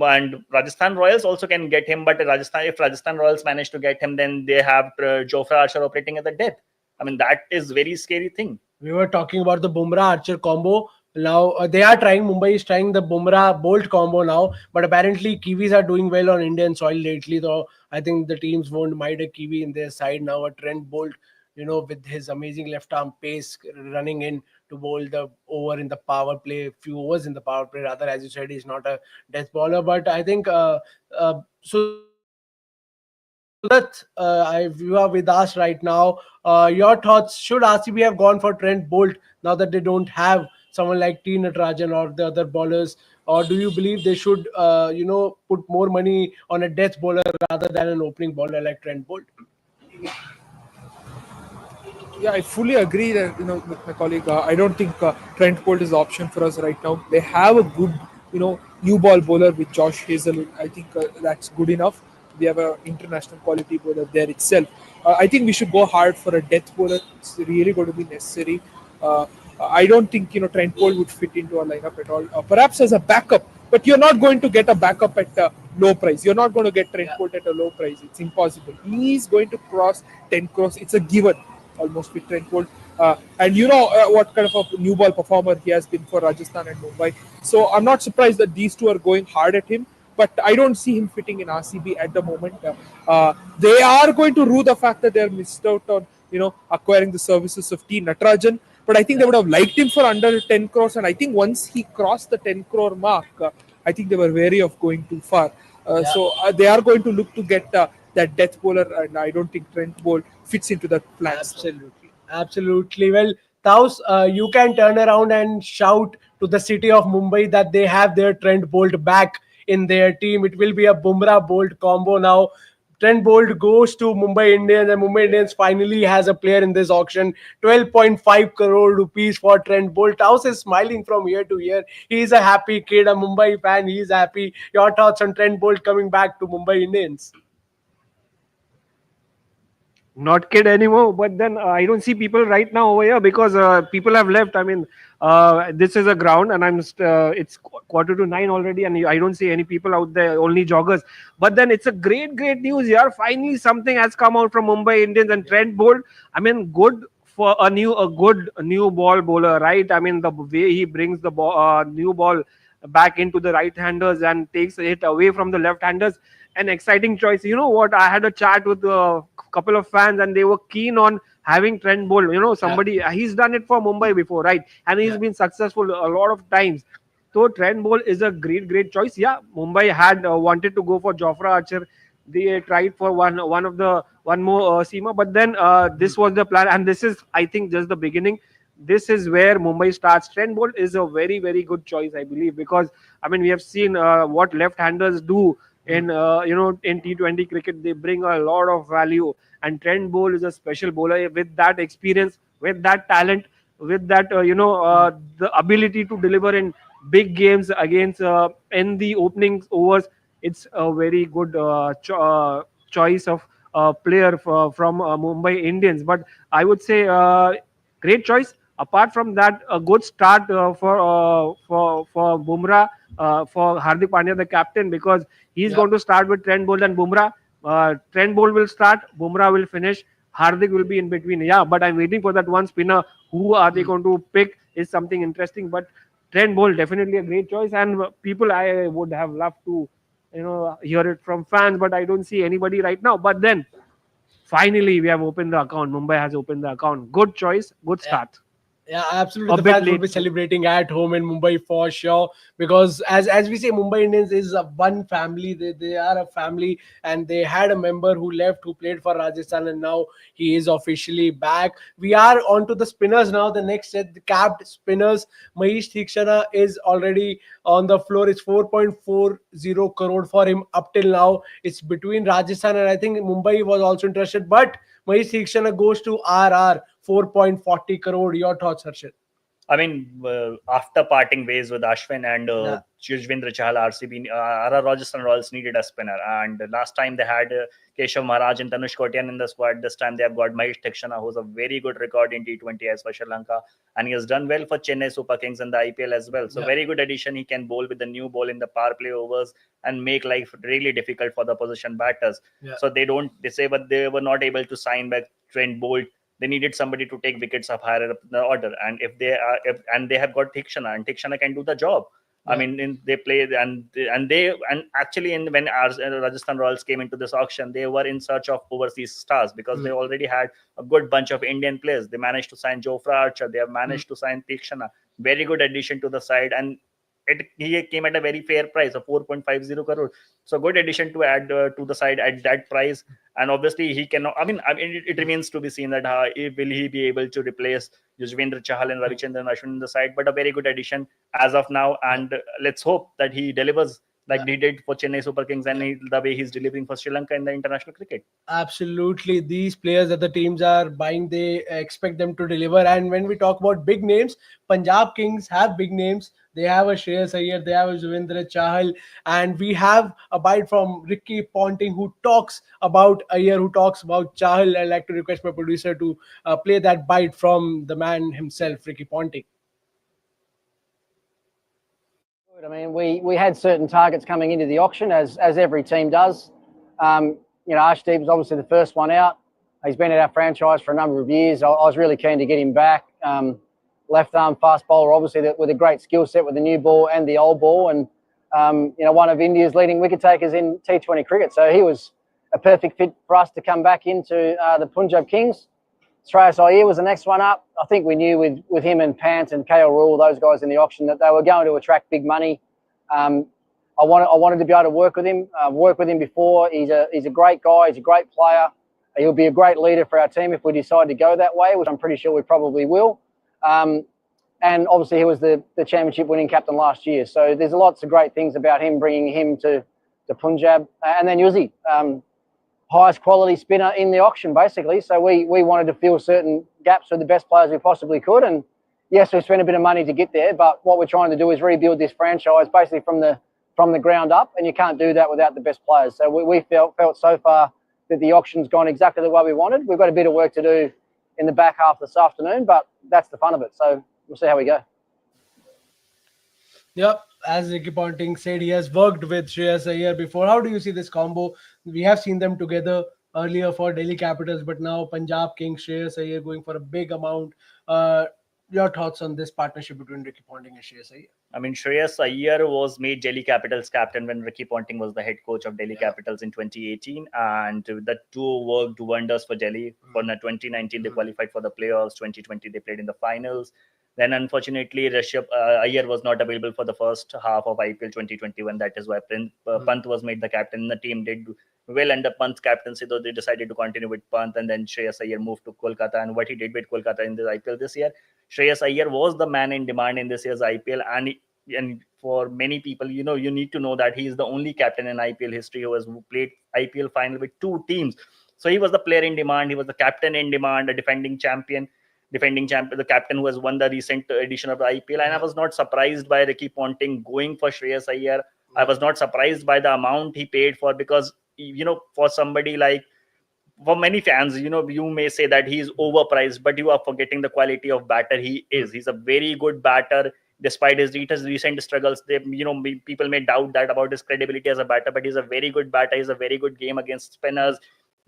And Rajasthan Royals also can get him, but if Rajasthan Royals manage to get him, then they have Jofra Archer operating at the death. I mean, that is very scary thing. We were talking about the Bumrah Archer combo. Now they are trying. Mumbai is trying the Bumrah Bolt combo now, but apparently Kiwis are doing well on Indian soil lately. Though I think the teams won't mind a Kiwi in their side now. A Trent Bolt, with his amazing left arm pace, running in to bowl the over in the power play, few overs in the power play. Rather, as you said, he's not a death bowler, but I think so. That you are with us right now. Your thoughts? Should RCB have gone for Trent Bolt now that they don't have someone like T. Natarajan or the other bowlers? Or do you believe they should, put more money on a death bowler rather than an opening bowler like Trent Bolt? Yeah, I fully agree that with my colleague. I don't think Trent Bolt is the option for us right now. They have a good new ball bowler with Josh Hazelwood. I think that's good enough. We have an international quality bowler there itself. I think we should go hard for a death bowler. It's really going to be necessary. Uh, I don't think Trent Bolt would fit into our lineup at all. Perhaps as a backup, but you're not going to get a backup at a low price. You're not going to get Trent Bolt at a low price. It's impossible. He's going to cross 10 crores. It's a given almost with Trent Bolt. And what kind of a new ball performer he has been for Rajasthan and Mumbai. So I'm not surprised that these two are going hard at him. But I don't see him fitting in RCB at the moment. They are going to rue the fact that they're missed out on acquiring the services of T. Natarajan. But I think they would have liked him for under 10 crores. And I think once he crossed the 10 crore mark, I think they were wary of going too far. So they are going to look to get that death bowler. And I don't think Trent Bolt fits into that plan. Absolutely. Well, Taus, you can turn around and shout to the city of Mumbai that they have their Trent Bolt back in their team. It will be a Bumrah Bolt combo now. Trent Bolt goes to Mumbai Indians, and Mumbai Indians finally has a player in this auction. 12.5 crore rupees for Trent Bolt. Taus is smiling from ear to ear. He is a happy kid, a Mumbai fan. He is happy. Your thoughts on Trent Bolt coming back to Mumbai Indians? Not kid anymore, but then I don't see people right now over here because people have left. I mean, this is a ground, and it's 8:45 already, and I don't see any people out there, only joggers. But then it's a great news here. Finally, something has come out from Mumbai Indians, and Trent Bolt. I mean, good for a good new ball bowler, right? I mean, the way he brings the new ball back into the right-handers and takes it away from the left-handers. An exciting choice. You know what? I had a chat with a couple of fans, and they were keen on having Trent Bolt. Somebody he's done it for Mumbai before, right? And he's been successful a lot of times. So Trent Bolt is a great choice. Yeah, Mumbai had wanted to go for Jofra Archer. They tried for one more seamer, but then this was the plan, and this is, I think, just the beginning. This is where Mumbai starts. Trent Bolt is a very good choice, I believe, because I mean we have seen what left-handers do in in T20 cricket. They bring a lot of value, and Trent Bolt is a special bowler with that experience, with that talent, with that the ability to deliver in big games against in the opening overs. It's a very good choice of player from Mumbai Indians. But I would say great choice. Apart from that, a good start for Bumrah, for Hardik Pandya, the captain, because he's going to start with Trent Bolt and Bumrah. Trent Bolt will start, Bumrah will finish, Hardik will be in between. Yeah, but I'm waiting for that one spinner. Who are they going to pick is something interesting. But Trent Bolt definitely a great choice, and people I would have loved to hear it from fans, but I don't see anybody right now. But then finally we have opened the account. Mumbai has opened the account. Good choice, good start. Yeah, absolutely. The fans will be celebrating at home in Mumbai for sure, because as we say, Mumbai Indians is one family. They are a family, and they had a member who left, who played for Rajasthan, and now he is officially back. We are on to the spinners now. The next set, the capped spinners. Mahesh Theekshana is already on the floor. It's 4.40 crore for him up till now. It's between Rajasthan and I think Mumbai was also interested, but Mahesh Theekshana goes to RR. 4.40 crore. Your thoughts, Harshit? I mean, after parting ways with Ashwin and Yuzvendra Chahal, RCB, RR Rajasthan Royals needed a spinner. And last time they had Keshav Maharaj and Tanush Kotian in the squad. This time they have got Mahesh Theekshana, who's a very good record in T20 as for Sri Lanka. And he has done well for Chennai Super Kings in the IPL as well. So very good addition. He can bowl with the new ball in the power play overs and make life really difficult for the opposition batters. So they say, but they were not able to sign back Trent Bolt. They needed somebody to take wickets up higher up the order, and if they have got Theekshana, and Theekshana can do the job. I mean, they play and actually, when Rajasthan Royals came into this auction, they were in search of overseas stars because they already had a good bunch of Indian players. They managed to sign Jofra Archer. They have managed to sign Theekshana. Very good addition to the side, and he came at a very fair price of 4.50 crore. So good addition to add to the side at that price. And obviously he cannot. It remains to be seen that will he be able to replace Yuzvendra Chahal and Ravichandran Ashwin in the side. But a very good addition as of now, and let's hope that he delivers like he did for Chennai Super Kings and the way he's delivering for Sri Lanka in the international cricket. Absolutely. These players that the teams are buying, they expect them to deliver. And when we talk about big names, Punjab Kings have big names. They have a Shreyas Iyer, they have a Yuzvendra Chahal, and we have a bite from Ricky Ponting, who talks about Iyer, who talks about Chahal. I'd like to request my producer to play that bite from the man himself, Ricky Ponting. I mean, we had certain targets coming into the auction, as every team does. Arshdeep was obviously the first one out. He's been at our franchise for a number of years. I was really keen to get him back. Left arm fast bowler, obviously with a great skill set with the new ball and the old ball, and one of India's leading wicket takers in T20 cricket. So he was a perfect fit for us to come back into the Punjab Kings. Shreyas Iyer was the next one up. I think we knew with him and Pant and KL, those guys in the auction, that they were going to attract big money. I wanted to be able to work with him. Worked with him before. He's a great guy. He's a great player. He'll be a great leader for our team if we decide to go that way, which I'm pretty sure we probably will. And obviously he was the championship winning captain last year. So there's lots of great things about him, bringing him to Punjab. And then Yuzi, highest quality spinner in the auction, basically. So we wanted to fill certain gaps with the best players we possibly could. And yes, we spent a bit of money to get there, but what we're trying to do is rebuild this franchise basically from the ground up, and you can't do that without the best players. So we felt so far that the auction's gone exactly the way we wanted. We've got a bit of work to do in the back half this afternoon, but that's the fun of it. So we'll see how we go. Yep, as Ricky Ponting said, he has worked with Shreyas Iyer before. How do you see this combo? We have seen them together earlier for Delhi Capitals, but now Punjab Kings, Shreyas Iyer going for a big amount. Your thoughts on this partnership between Ricky Ponting and Shreyas Iyer? Shreyas Iyer was made Delhi Capitals captain when Ricky Ponting was the head coach of Delhi Capitals in 2018, and the two worked wonders for Delhi. For 2019, they qualified for the playoffs. 2020, they played in the finals. Then, unfortunately, Rishabh Iyer was not available for the first half of IPL 2021. That is why Pant was made the captain. The team did well under Pant's captaincy, though they decided to continue with Pant, and then Shreyas Iyer moved to Kolkata. And what he did with Kolkata in the IPL this year, Shreyas Iyer was the man in demand in this year's IPL. And for many people, you need to know that he is the only captain in IPL history who has played IPL final with two teams. So he was the player in demand. He was the captain in demand, a defending champion, the captain who has won the recent edition of the IPL. And I was not surprised by Ricky Ponting going for Shreyas Iyer. I was not surprised by the amount he paid for, because, for somebody like, for many fans, you may say that he is overpriced, but you are forgetting the quality of batter he is. He's a very good batter. Despite his recent struggles, people may doubt that about his credibility as a batter, but he's a very good batter. He's a very good game against spinners.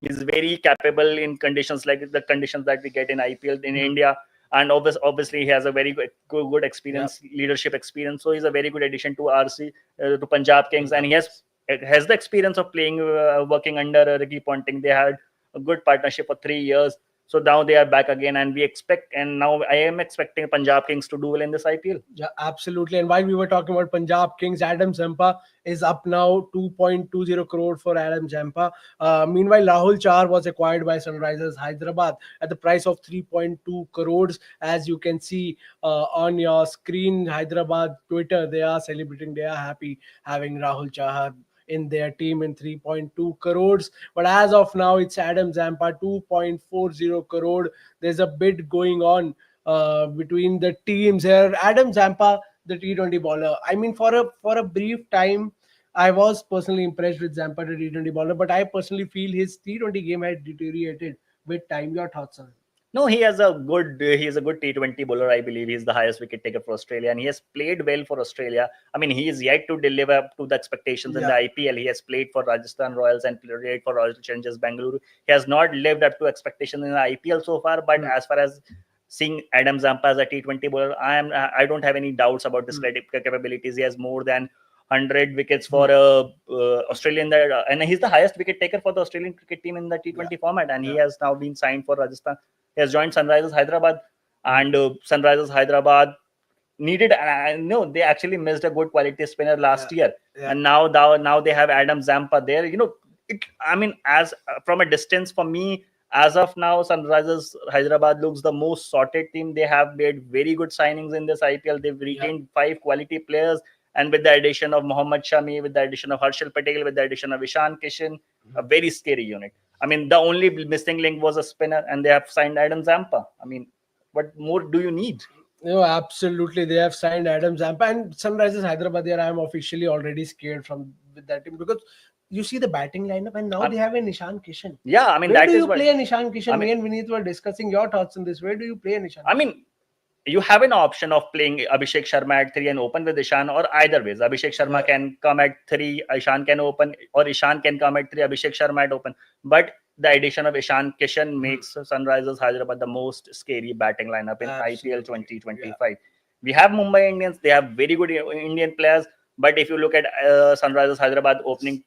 He's very capable in conditions like the conditions that we get in IPL in India. And obviously, he has a very good experience, leadership experience. So he's a very good addition to to Punjab Kings. And he has the experience of playing, working under Ricky Ponting. They had a good partnership for 3 years. So now they are back again, and now I am expecting Punjab Kings to do well in this IPL. Yeah, absolutely. And while we were talking about Punjab Kings, Adam Zampa is up now, 2.20 crore for Adam Zampa. Meanwhile, Rahul Chahar was acquired by Sunrisers Hyderabad at the price of 3.2 crores. As you can see on your screen, Hyderabad Twitter, they are celebrating. They are happy having Rahul Chahar in their team in 3.2 crores. But as of now, it's Adam Zampa, 2.40 crore. There's a bid going on between the teams here. Adam Zampa, the T20 bowler. I mean, for a brief time, I was personally impressed with Zampa, the T20 bowler, but I personally feel his T20 game had deteriorated with time. Your thoughts on it? No, he is a good T20 bowler. I believe he's the highest wicket taker for Australia, and he has played well for Australia. I mean, he is yet to deliver up to the expectations in the IPL. He has played for Rajasthan Royals and played for Royal Challengers Bengaluru. He has not lived up to expectations in the IPL so far. But as far as seeing Adam Zampa as a T20 bowler, I don't have any doubts about his capabilities. He has more than 100 wickets for Australian, and he's the highest wicket taker for the Australian cricket team in the T20 format. And he has now been signed for Rajasthan. He has joined Sunrisers Hyderabad, and Sunrisers Hyderabad needed. No, they actually missed a good quality spinner last year, yeah. and now they have Adam Zampa there. I mean, as from a distance for me, as of now, Sunrisers Hyderabad looks the most sorted team. They have made very good signings in this IPL. They've retained 5 quality players, and with the addition of Mohammed Shami, with the addition of Harshal Patel, with the addition of Ishan Kishan, a very scary unit. I mean, the only missing link was a spinner, and they have signed Adam Zampa. I mean, what more do you need? No, absolutely. They have signed Adam Zampa and Sunrisers Hyderabad. There, I am officially already scared from with that team because you see the batting lineup, and now they have a Ishan Kishan. Yeah, I mean, where that do is you what play an Ishan Kishan? I mean- Me and Vineet were discussing your thoughts on this. Where do you play an Ishan? I mean, you have an option of playing Abhishek Sharma at 3 and open with Ishan, or either ways. Abhishek Sharma can come at 3, Ishan can open, or Ishan can come at 3, Abhishek Sharma at open. But the addition of Ishan Kishan makes Sunrisers Hyderabad the most scary batting lineup in IPL 2025. We have Mumbai Indians. They have very good Indian players. But if you look at Sunrisers Hyderabad opening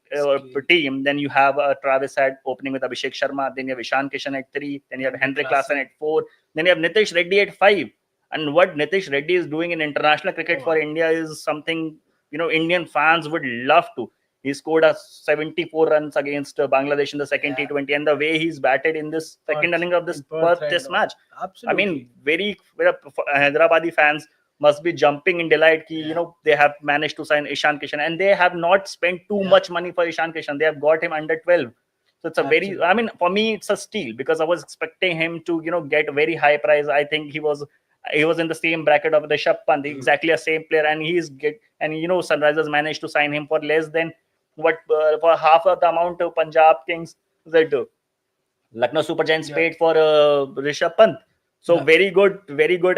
team, then you have Travis Head opening with Abhishek Sharma. Then you have Ishan Kishan at 3. Then you have Henrik Larsson at 4. Then you have Nitish Reddy at 5. And what Nitish Reddy is doing in international cricket for India is something, Indian fans would love to. He scored 74 runs against Bangladesh in the second T20, and the way he's batted in this second inning of this Perth Test match. Absolutely. I mean, very Hyderabadi fans must be jumping in delight. They have managed to sign Ishan Kishan, and they have not spent too much money for Ishan Kishan. They have got him under 12. So it's a very, I mean, for me, it's a steal because I was expecting him to, get very high price. I think he was in the same bracket of Rishabh Pant, exactly a same player, and Sunrisers managed to sign him for less than for half of the amount of Punjab Kings that Lucknow Super Giants paid for Rishabh Pant. So very good,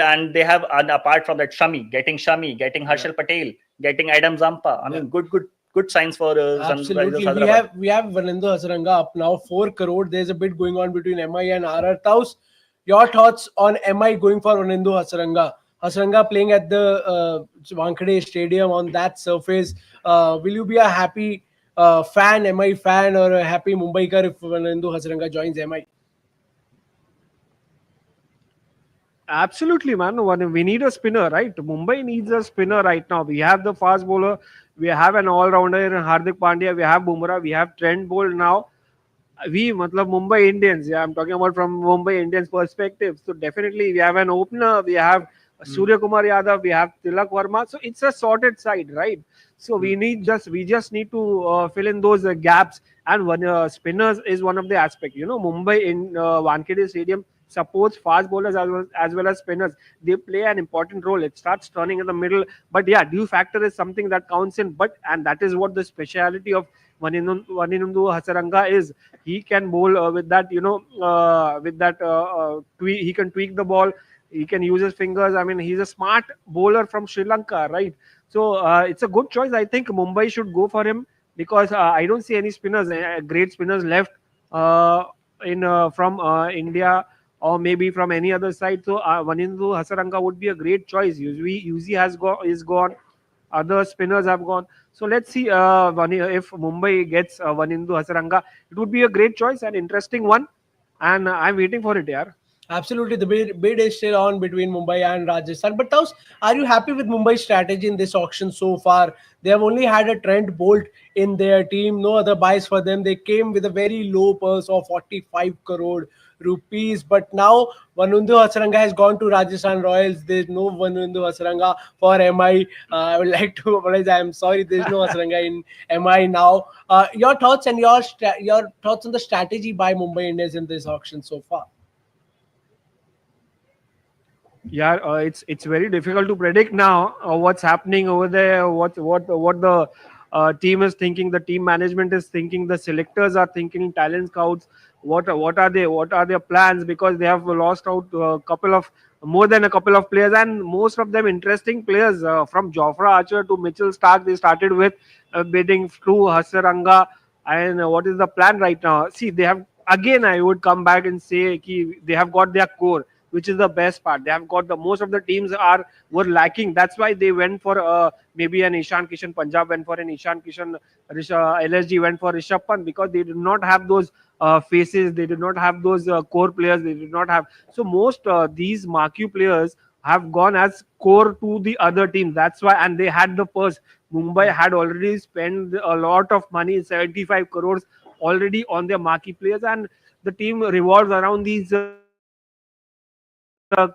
and they have, and apart from that, getting Harshal Patel, getting Adam Zampa. I mean, good signs for Absolutely. Sunrisers. We have Yuzvendra Chahal up now, 4 crore. There's a bit going on between MI and RR Taus. Your thoughts on MI going for Yuzvendra Chahal? Hasranga playing at the Wankhede Stadium on that surface. Will you be a happy MI fan, or a happy Mumbaikar if Yuzvendra Chahal joins MI? Absolutely, man. We need a spinner, right? Mumbai needs a spinner right now. We have the fast bowler. We have an all-rounder in Hardik Pandya. We have Bumrah. We have Trent Bolt now. Mumbai Indians. Yeah, I'm talking about from Mumbai Indians perspective. So definitely we have an opener. We have Surya Kumar Yadav. We have Tilak Verma. So it's a sorted side, right? So we just need to fill in those gaps. And spinners is one of the aspects. Mumbai in Wankhede Stadium supports fast bowlers as well as spinners. They play an important role. It starts turning in the middle, but yeah, due factor is something that counts in. And that is what the speciality of Vaninundu Hasaranga is. He can bowl with that, tweak. He can tweak the ball. He can use his fingers. I mean, he's a smart bowler from Sri Lanka, right? So it's a good choice. I think Mumbai should go for him because I don't see any spinners, great spinners left from India, or maybe from any other side. So Vanindu Hasaranga would be a great choice. Yuzi is gone. Other spinners have gone. So let's see if Mumbai gets Vanindu Hasaranga. It would be a great choice, an interesting one. And I'm waiting for it, yeah. Absolutely. The bid is still on between Mumbai and Rajasthan. But Taus, are you happy with Mumbai's strategy in this auction so far? They have only had a Trent Bolt in their team. No other buys for them. They came with a very low purse of 45 crore rupees. But now Vanindu Hasaranga has gone to Rajasthan Royals. There's no Vanindu Hasaranga for MI. I would like to apologize. I'm sorry. There's no Hasaranga in MI now. Your thoughts and your thoughts on the strategy by Mumbai Indians in this auction so far? Yeah, it's very difficult to predict now what's happening over there. What the team is thinking, the team management is thinking, the selectors are thinking, talent scouts. What are their plans? Because they have lost out more than a couple of players, and most of them interesting players from Jofra Archer to Mitchell Stark. They started with bidding through Hasaranga. And what is the plan right now? See, they have, again, I would come back and say they have got their core, which is the best part. They have got most of the teams were lacking. That's why they went for maybe an Ishan Kishan. Punjab went for an Ishan Kishan. LSG went for Rishabh Pant because they did not have those faces. They did not have those core players. They did not have. So most these marquee players have gone as core to the other team. That's why, and they had the purse. Mumbai had already spent a lot of money, 75 crores already on their marquee players, and the team revolves around these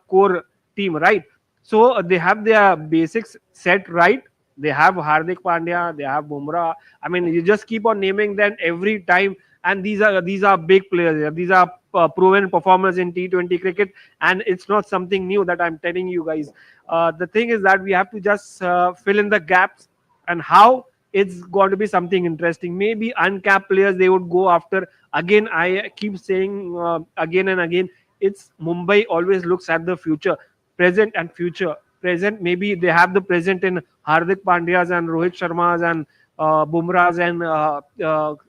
core team, right? So they have their basics set right. They have Hardik Pandya, they have Bumrah. I mean, you just keep on naming them every time, and these are big players here. These are proven performers in T20 cricket, and it's not something new that I'm telling you guys. The thing is that we have to just fill in the gaps, and how it's going to be something interesting. Maybe uncapped players they would go after. Again, I keep saying again and again, it's Mumbai always looks at the future, present and future. Present, maybe they have the present in Hardik Pandyas and Rohit Sharmas and Bumrahs and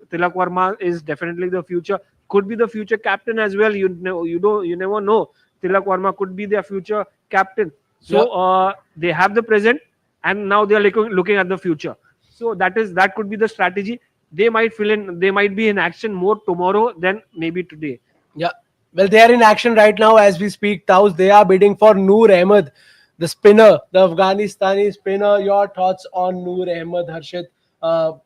Tilak Verma is definitely the future. Could be the future captain as well. You never know. Tilak Verma could be their future captain. So they have the present, and now they are looking at the future. So that could be the strategy. They might fill in. They might be in action more tomorrow than maybe today. Yeah. Well, they are in action right now as we speak. Taus, they are bidding for Noor Ahmed, the spinner, the Afghanistani spinner. Your thoughts on Noor Ahmed, Harshit?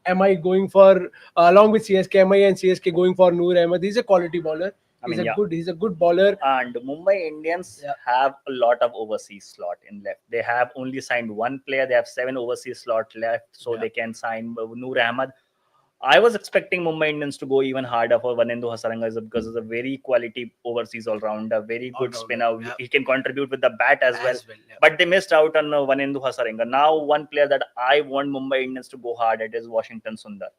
Am I going for along with CSK? Am I and CSK going for Noor Ahmed? He's a quality bowler. He's a good bowler. And Mumbai Indians have a lot of overseas slot in left. They have only signed one player. They have 7 overseas slot left, so they can sign Noor Ahmed. I was expecting Mumbai Indians to go even harder for Vanendu Hasaranga because he's a very quality overseas all-rounder, very good spinner. He can contribute with the bat as well. But they missed out on Vanendu Hasaranga. Now, one player that I want Mumbai Indians to go hard at is Washington Sundar.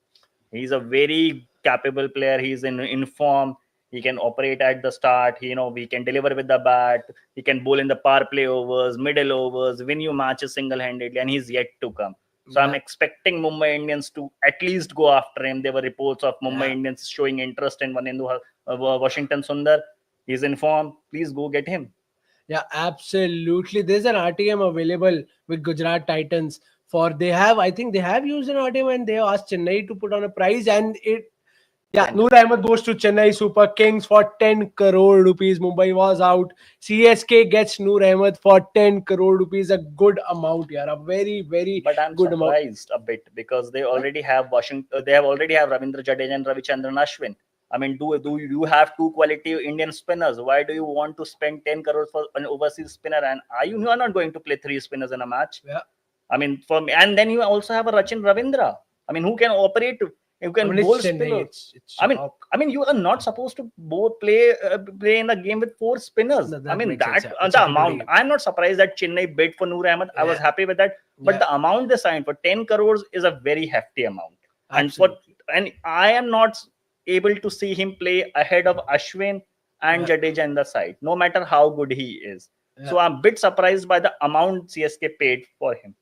He's a very capable player. He's in form. He can operate at the start. He can deliver with the bat. He can bowl in the power play overs, middle overs, win you matches single-handedly, and he's yet to come. So I'm expecting Mumbai Indians to at least go after him. There were reports of Mumbai Indians showing interest in Washington Sundar. He's in form. Please go get him. Yeah, absolutely. There's an RTM available with Gujarat Titans. I think they have used an RTM and they asked Chennai to put on a price, and Noor Ahmed goes to Chennai Super Kings for 10 crore rupees. Mumbai was out. CSK gets Noor Ahmed for 10 crore rupees. A good amount here. A very, very But I'm good amount. surprised a bit because they already have Washington. They have already have Ravindra Jadeja and Ravichandran Ashwin. I mean, do you have 2 quality Indian spinners? Why do you want to spend 10 crores for an overseas spinner? And you are not going to play 3 spinners in a match. Yeah. I mean, and then you also have a Rachin Ravindra. I mean, who can operate? You can bowl spinners. I mean, you are not supposed to play in a game with 4 spinners. No, I mean, makes sense, the amount. I'm not surprised that Chennai bid for Noor Ahmed. I was happy with that. But the amount they signed for 10 crores is a very hefty amount. And I am not able to see him play ahead of Ashwin and Jadeja in the side, no matter how good he is. So I'm a bit surprised by the amount CSK paid for him.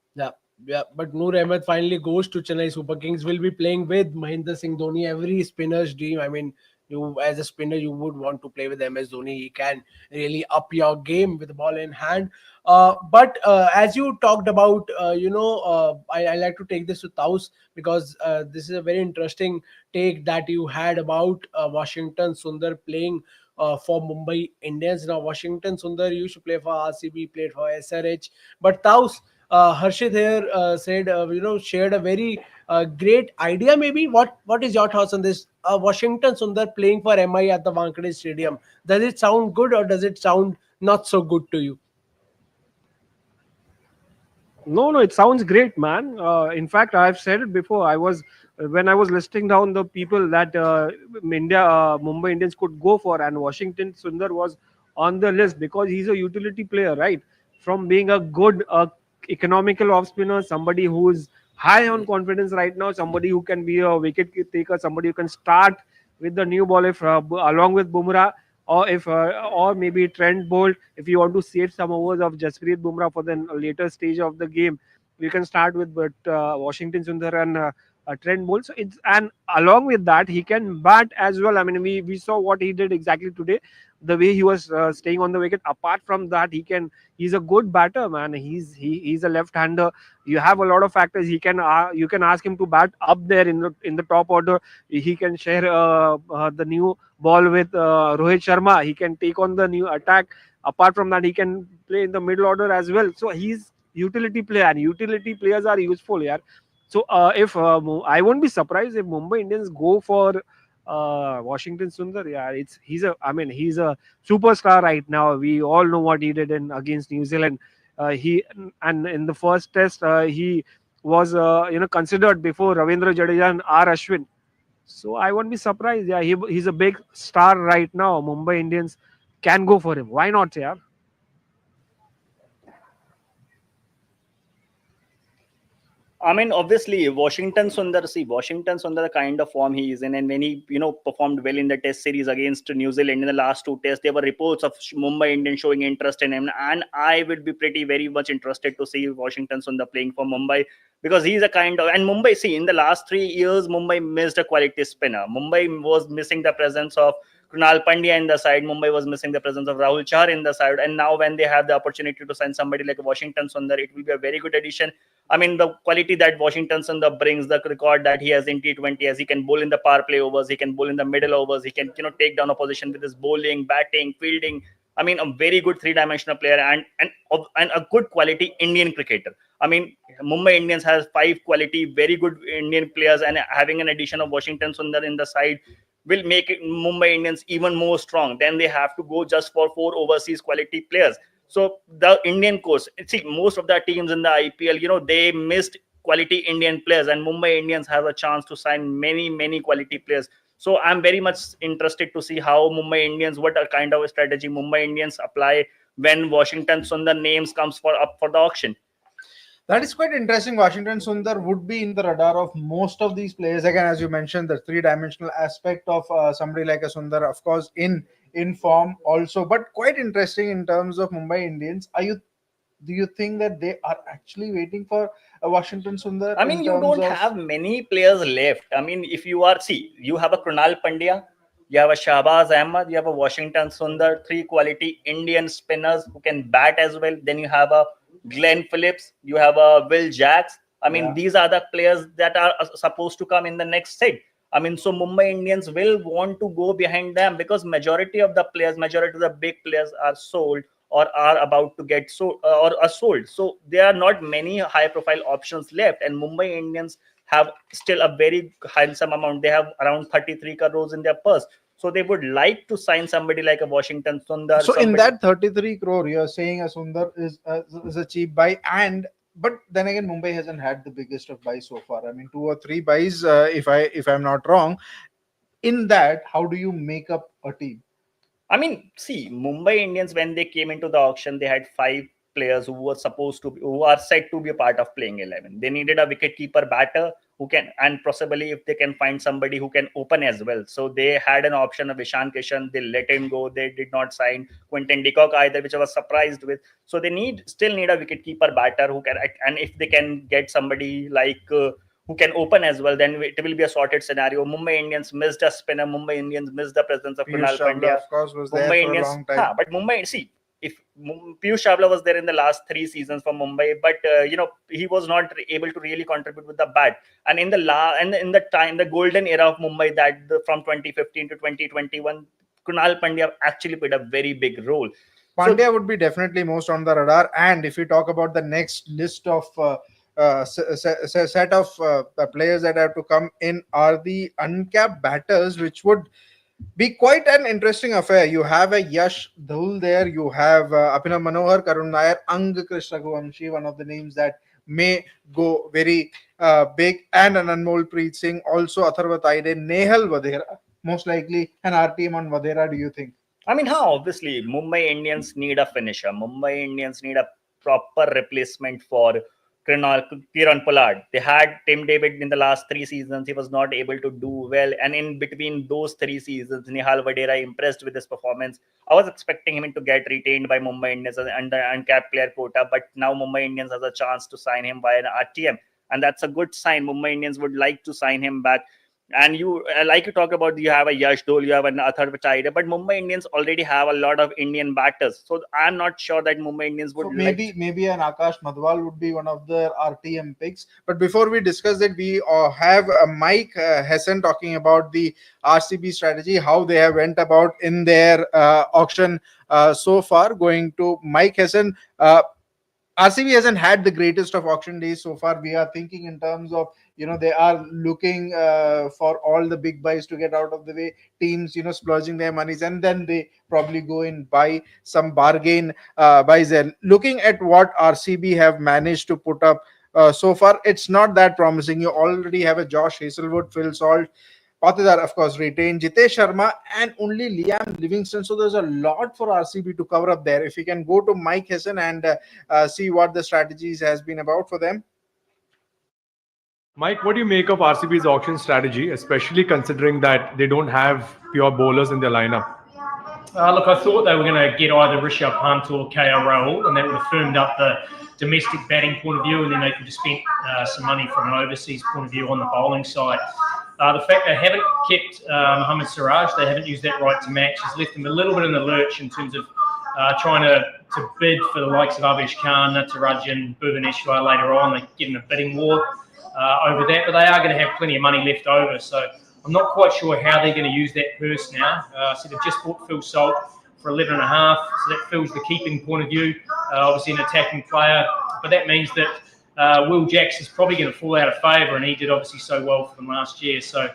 Yeah, but Noor Ahmed finally goes to Chennai Super Kings. Will be playing with Mahendra Singh Dhoni. Every spinner's dream. I mean, you as a spinner, you would want to play with MS Dhoni. He can really up your game with the ball in hand. But as you talked about, I like to take this to Taus because this is a very interesting take that you had about Washington Sundar playing for Mumbai Indians. Now, Washington Sundar used to play for RCB, played for SRH. But Taus, Harshit here said, shared a very great idea. Maybe what is your thoughts on this? Washington Sundar playing for MI at the Wankhede Stadium. Does it sound good or does it sound not so good to you? No, it sounds great, man. In fact, I've said it before. When I was listing down the people that Mumbai Indians could go for, and Washington Sundar was on the list because he's a utility player, right? From being a good economical off spinner, somebody who is high on confidence right now, somebody who can be a wicket taker, somebody who can start with the new ball if along with Bumrah, or maybe Trent Bolt. If you want to save some overs of Jasprit Bumrah for the later stage of the game, you can start with Washington Sundar and Trent Bolt. So and along with that, he can bat as well. I mean, we saw what he did exactly today. The way he was staying on the wicket. Apart from that, he's a good batter, man. He's a left-hander. You have a lot of factors. You can ask him to bat up there in the top order. He can share the new ball with Rohit Sharma. He can take on the new attack Apart from that, he can play in the middle order as well. So he's utility player, and utility players are useful here. So if I won't be surprised if Mumbai Indians go for Washington Sundar. Yeah, he's a superstar right now. We all know what he did in against New Zealand. He and in the first test he was considered before Ravindra Jadeja and R Ashwin. So I won't be surprised. Yeah, he's a big star right now. Mumbai Indians can go for him. Why not? Yeah. I mean, obviously, Washington Sundar, the kind of form he is in, and when he, performed well in the test series against New Zealand in the last two tests, there were reports of Mumbai Indians showing interest in him, and I would be very much interested to see Washington Sundar playing for Mumbai, because he's a kind of, and Mumbai, in the last 3 years, Mumbai missed a quality spinner. Mumbai was missing the presence of Krunal Pandya in the side. Mumbai was missing the presence of Rahul Chahar in the side, and now when they have the opportunity to sign somebody like Washington Sundar, it will be a very good addition. I mean, the quality that Washington Sundar brings, the record that he has in T20, as he can bowl in the power play overs, he can bowl in the middle overs, he can take down opposition with his bowling, batting, fielding. I mean, a very good three-dimensional player and a good quality Indian cricketer. I mean, Mumbai Indians has 5 quality, very good Indian players, and having an addition of Washington Sundar in the side will make Mumbai Indians even more strong. Then they have to go just for 4 overseas quality players. So the Indian course, most of the teams in the IPL, they missed quality Indian players, and Mumbai Indians have a chance to sign many quality players. So I'm very much interested to see how Mumbai Indians, what a kind of a strategy Mumbai Indians apply when Washington Sundar names comes up for the auction. That is quite interesting. Washington Sundar would be in the radar of most of these players. Again, as you mentioned, the three-dimensional aspect of somebody like a Sundar, of course, in form also, but quite interesting in terms of Mumbai Indians. Do you think that they are actually waiting for a Washington Sundar? I mean, you don't have many players left. I mean, if you you have a Krunal Pandya, you have a Shahbaz Ahmed, you have a Washington Sundar, 3 quality Indian spinners who can bat as well. Then you have a Glenn Phillips, you have a Will Jacks. I mean, these are the players that are supposed to come in the next set. I mean, so Mumbai Indians will want to go behind them, because majority of the big players are sold or are about to get sold or are sold. So there are not many high profile options left, and Mumbai Indians have still a very handsome amount. They have around 33 crores in their purse. So they would like to sign somebody like a Washington Sundar. So in that 33 crore, you're saying a Sundar is a cheap buy, but then again, Mumbai hasn't had the biggest of buys so far. I mean, 2 or 3 buys, if I'm not wrong. In that, how do you make up a team? I mean, Mumbai Indians, when they came into the auction, they had 5 players who are said to be a part of playing 11. They needed a wicket-keeper batter who can, and possibly if they can find somebody who can open as well. So they had an option of Ishan Kishan. They let him go. They did not sign Quinton de Kock either, which I was surprised with. So they still need a wicket-keeper batter who can, and if they can get somebody like who can open as well, then it will be a sorted scenario. Mumbai Indians missed a spinner. Mumbai Indians missed the presence of Krunal Pandya. Of course, was Mumbai there for Indians, a long time. but Mumbai, if Piyush Chawla was there in the last 3 seasons for Mumbai, but he was not able to really contribute with the bat. And in the golden era of Mumbai, from 2015 to 2021, Krunal Pandya actually played a very big role. Pandya would be definitely most on the radar. And if we talk about the next list of set of players that have to come in are the uncapped batters, which would be quite an interesting affair. You have a Yash Dhul there, you have Abhinav Manohar, Karun Nair, Ang Krishna Guvamshi, one of the names that may go very big, and an Anmol Preet Singh, also Atharva Taide, Nehal Vadera, most likely an RTM on Vadera. Do you think? I mean, obviously, Mumbai Indians need a finisher. Mumbai Indians need a proper replacement for Kiran Pollard. They had Tim David in the last 3 seasons. He was not able to do well. And in between those 3 seasons, Nehal Vadera impressed with his performance. I was expecting him to get retained by Mumbai Indians under uncapped player quota, but now Mumbai Indians has a chance to sign him by an RTM. And that's a good sign. Mumbai Indians would like to sign him back. And you like you talk about, you have a Yash Dole, you have an Athar Pachaide, but Mumbai Indians already have a lot of Indian batters, so I'm not sure that Mumbai Indians would So like. maybe an Akash Madhwal would be one of the RTM picks. But before we discuss it, we have Mike Hessen talking about the RCB strategy, how they have went about in their auction so far. Going to Mike Hessen. RCB hasn't had the greatest of auction days so far. We are thinking in terms of, they are looking for all the big buys to get out of the way. Teams, splurging their monies, and then they probably go and buy some bargain buys there. Looking at what RCB have managed to put up so far, it's not that promising. You already have a Josh Hazelwood, Phil Salt, Patidar, of course, retained Jitesh Sharma, and only Liam Livingstone. So there's a lot for RCB to cover up there. If we can go to Mike Hessen and see what the strategies has been about for them. Mike, what do you make of RCB's auction strategy, especially considering that they don't have pure bowlers in their lineup? Look, I thought they were going to get either Rishabh Pant or KL Rahul, and that would have firmed up the domestic batting point of view, and then they could have spent some money from an overseas point of view on the bowling side. The fact they haven't kept Mohammed Siraj, they haven't used that right to match, has left them a little bit in the lurch in terms of trying to bid for the likes of Avesh Khan, Natarajan, Bhuvaneshwar later on. They get in a bidding war over that, but they are going to have plenty of money left over. So I'm not quite sure how they're going to use that purse now. So they've just bought Phil Salt for 11.5, so that fills the keeping point of view. Obviously an attacking player, but that means that Will Jacks is probably going to fall out of favour, and he did obviously so well for them last year. So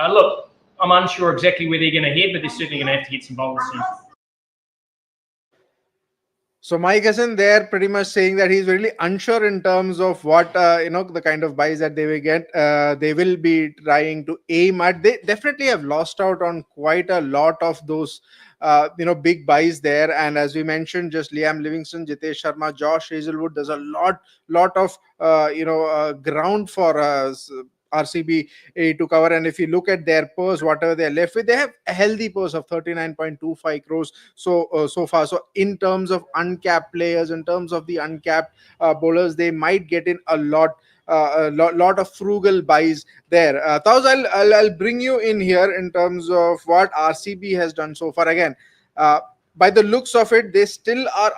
look, I'm unsure exactly where they're going to head, but they're certainly going to have to get some bowlers soon. So Mike Hessen there pretty much saying that he's really unsure in terms of what the kind of buys that they will get. They will be trying to aim at. They definitely have lost out on quite a lot of those big buys there. And as we mentioned, just Liam Livingstone, Jitesh Sharma, Josh Hazelwood. There's a lot of ground for RCB to cover. And if you look at their purse, whatever they're left with, they have a healthy purse of 39.25 crores so far. So in terms of uncapped players, in terms of the uncapped bowlers, they might get in a lot of frugal buys there. Tauz, I'll bring you in here in terms of what RCB has done so far. Again, by the looks of it, they still are.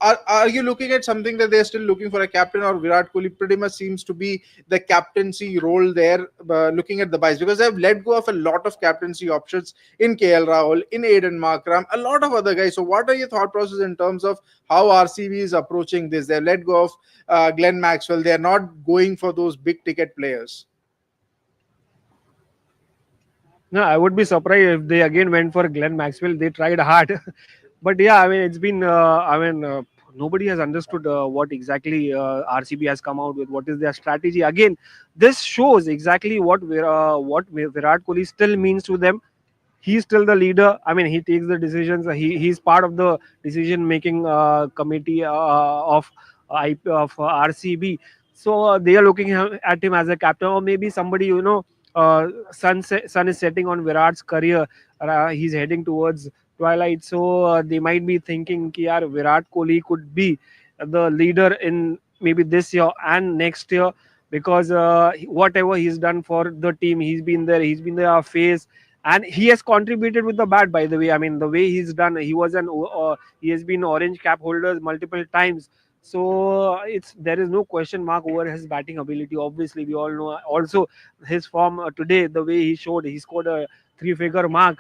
Are you looking at something that they're still looking for a captain, or Virat Kohli pretty much seems to be the captaincy role there, looking at the buys? Because they've let go of a lot of captaincy options in KL Rahul, in Aiden Markram, a lot of other guys. So what are your thought process in terms of how RCB is approaching this? They've let go of Glenn Maxwell. They're not going for those big ticket players. No, I would be surprised if they again went for Glenn Maxwell. They tried hard. But yeah, I mean, it's been, nobody has understood what exactly RCB has come out with. What is their strategy? Again, this shows exactly what Virat Kohli still means to them. He's still the leader. I mean, he takes the decisions. He's part of the decision-making committee of RCB. So they are looking at him as a captain, or maybe somebody, sun is setting on Virat's career. He's heading towards twilight, so they might be thinking ki yaar, Virat Kohli could be the leader in maybe this year and next year, because whatever he's done for the team, he's been their face, and he has contributed with the bat, by the way. I mean, the way he's done, he has been orange cap holder multiple times. So there is no question mark over his batting ability. Obviously, we all know. Also, his form today, the way he showed, he scored a 3-figure mark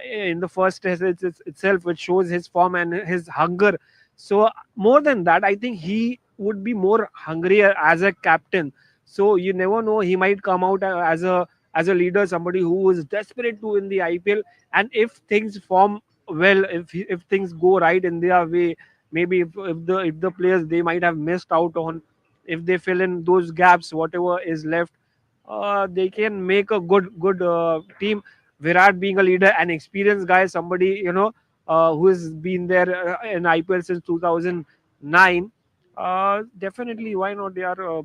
in the first test itself, which shows his form and his hunger. So more than that, I think he would be more hungrier as a captain. So you never know, he might come out as a leader, somebody who is desperate to win the IPL. And if things form well, if things go right in their way, maybe if the players they might have missed out on, if they fill in those gaps, whatever is left, they can make a good team. Virat being a leader, an experienced guy, somebody who has been there in IPL since 2009, definitely why not? They are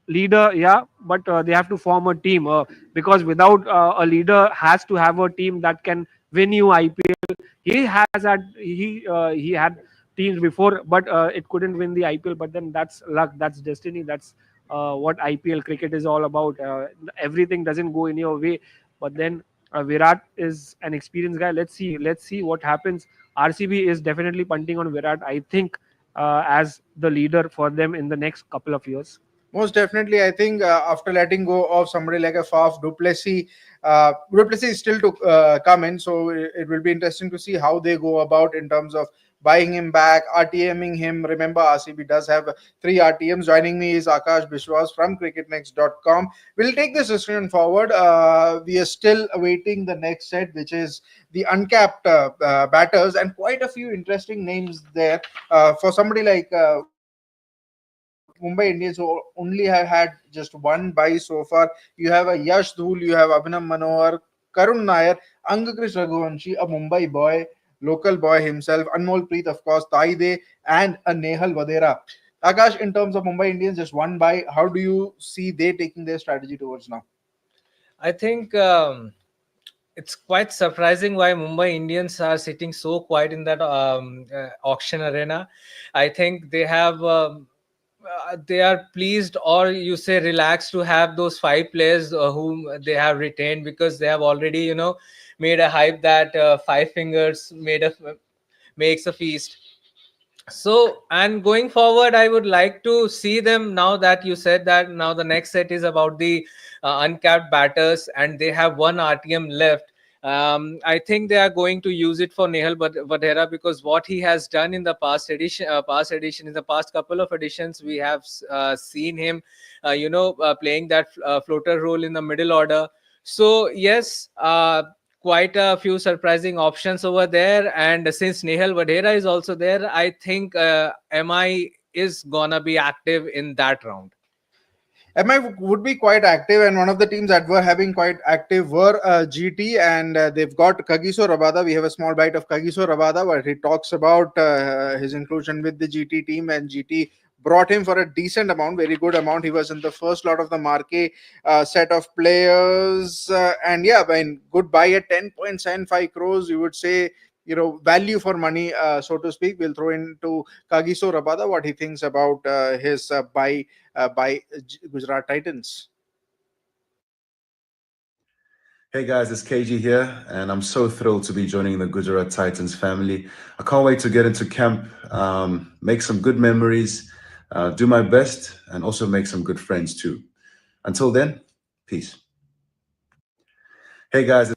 leader, yeah, but they have to form a team, because without a leader has to have a team that can win you IPL. He had teams before, but it couldn't win the IPL. But then that's luck, that's destiny, that's what IPL cricket is all about. Everything doesn't go in your way, but then Virat is an experienced guy. Let's see what happens. RCB is definitely punting on Virat, I think, as the leader for them in the next couple of years. Most definitely, I think after letting go of somebody like a Faf, Duplessis is still to come in, so it will be interesting to see how they go about in terms of buying him back, RTMing him. Remember, RCB does have 3 RTMs. Joining me is Akash Bishwas from cricketnext.com. We'll take this discussion forward. We are still awaiting the next set, which is the uncapped batters, and quite a few interesting names there. For somebody like Mumbai Indians, who only have had just one buy so far. You have a Yash Dhul, you have Abhinav Manohar, Karun Nair, Angakrish Raghuvanshi, a Mumbai boy, local boy himself, Anmol Preet, of course, Taide, and a Nehal Vadera. Akash, in terms of Mumbai Indians, just one buy. How do you see they taking their strategy towards now? I think it's quite surprising why Mumbai Indians are sitting so quiet in that auction arena. I think they have. They are pleased, or you say relaxed, to have those 5 players whom they have retained, because they have already, made a hype that 5 fingers makes a feast. So, and going forward, I would like to see them, now that you said that now the next set is about the uncapped batters and they have 1 RTM left. I think they are going to use it for Nehal Vadera, because what he has done in the in the past couple of editions, we have seen him, playing that floater role in the middle order. So yes, quite a few surprising options over there. And since Nehal Vadera is also there, I think MI is gonna be active in that round. MI would be quite active, and one of the teams that were having quite active were GT, and they've got Kagiso Rabada. We have a small bite of Kagiso Rabada where he talks about his inclusion with the GT team, and GT brought him for a decent amount, very good amount. He was in the first lot of the marquee set of players, and yeah, I mean, good buy at 10.75 crores, you would say. Value for money, so to speak. We'll throw into Kagiso Rabada what he thinks about his buy by Gujarat Titans. Hey guys, it's KG here, and I'm so thrilled to be joining the Gujarat Titans family. I can't wait to get into camp, make some good memories, do my best, and also make some good friends too. Until then, peace. Hey guys.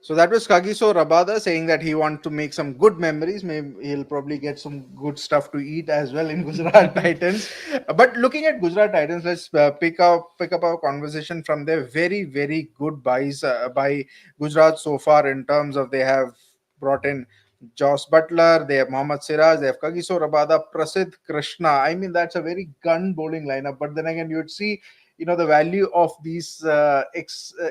So that was Kagiso Rabada saying that he wants to make some good memories. Maybe he'll probably get some good stuff to eat as well in Gujarat Titans. But looking at Gujarat Titans, let's pick up our conversation from their very, very good buys by Gujarat so far, in terms of they have brought in Joss Butler, they have Mohammed Siraj, they have Kagiso Rabada, Prasidh Krishna. I mean, that's a very gun bowling lineup. But then again, you'd see the value of these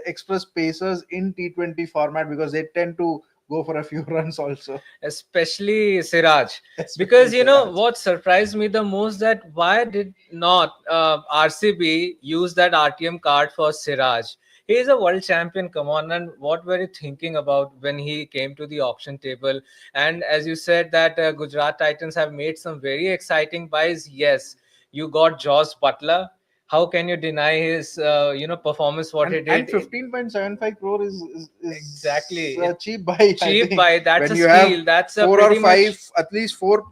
express pacers in T20 format, because they tend to go for a few runs also. Especially Siraj. Because what surprised me the most, that why did not RCB use that RTM card for Siraj? He is a world champion, come on. And what were you thinking about when he came to the auction table? And as you said that Gujarat Titans have made some very exciting buys. Yes, you got Joss Butler. How can you deny his performance, what he did? And 15.75 crore is exactly a cheap buy. Cheap buy. That's when a you steal. have That's a 4 or 5, much... at least four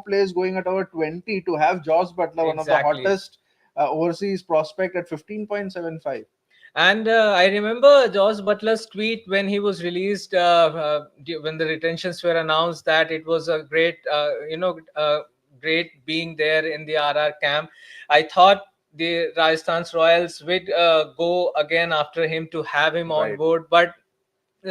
players going at over 20, to have Joss Butler, one of the hottest overseas prospect, at 15.75. And I remember Joss Butler's tweet when he was released, when the retentions were announced, that it was a great, great being there in the RR camp. I thought the Rajasthan Royals would go again after him to have him on board, but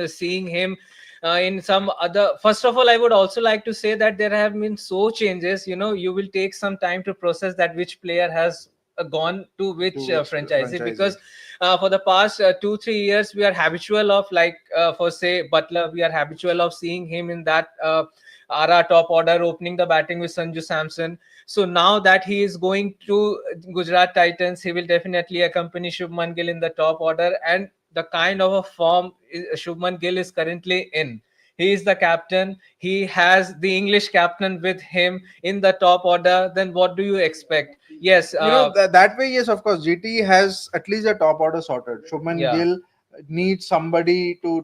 seeing him in some other... First of all, I would also like to say that there have been so changes. You will take some time to process that which player has gone to which franchise, because for the past 2-3 years we are habitual of, like for say Butler, we are habitual of seeing him in that RR top order, opening the batting with Sanju Samson. So now that he is going to Gujarat Titans, he will definitely accompany Shubman Gill in the top order. And the kind of a form Shubman Gill is currently in, He is the captain. He has the English captain with him in the top order. Then what do you expect? Yes, that way, yes, of course, GT has at least a top order sorted. Shubman yeah. Gill needs somebody to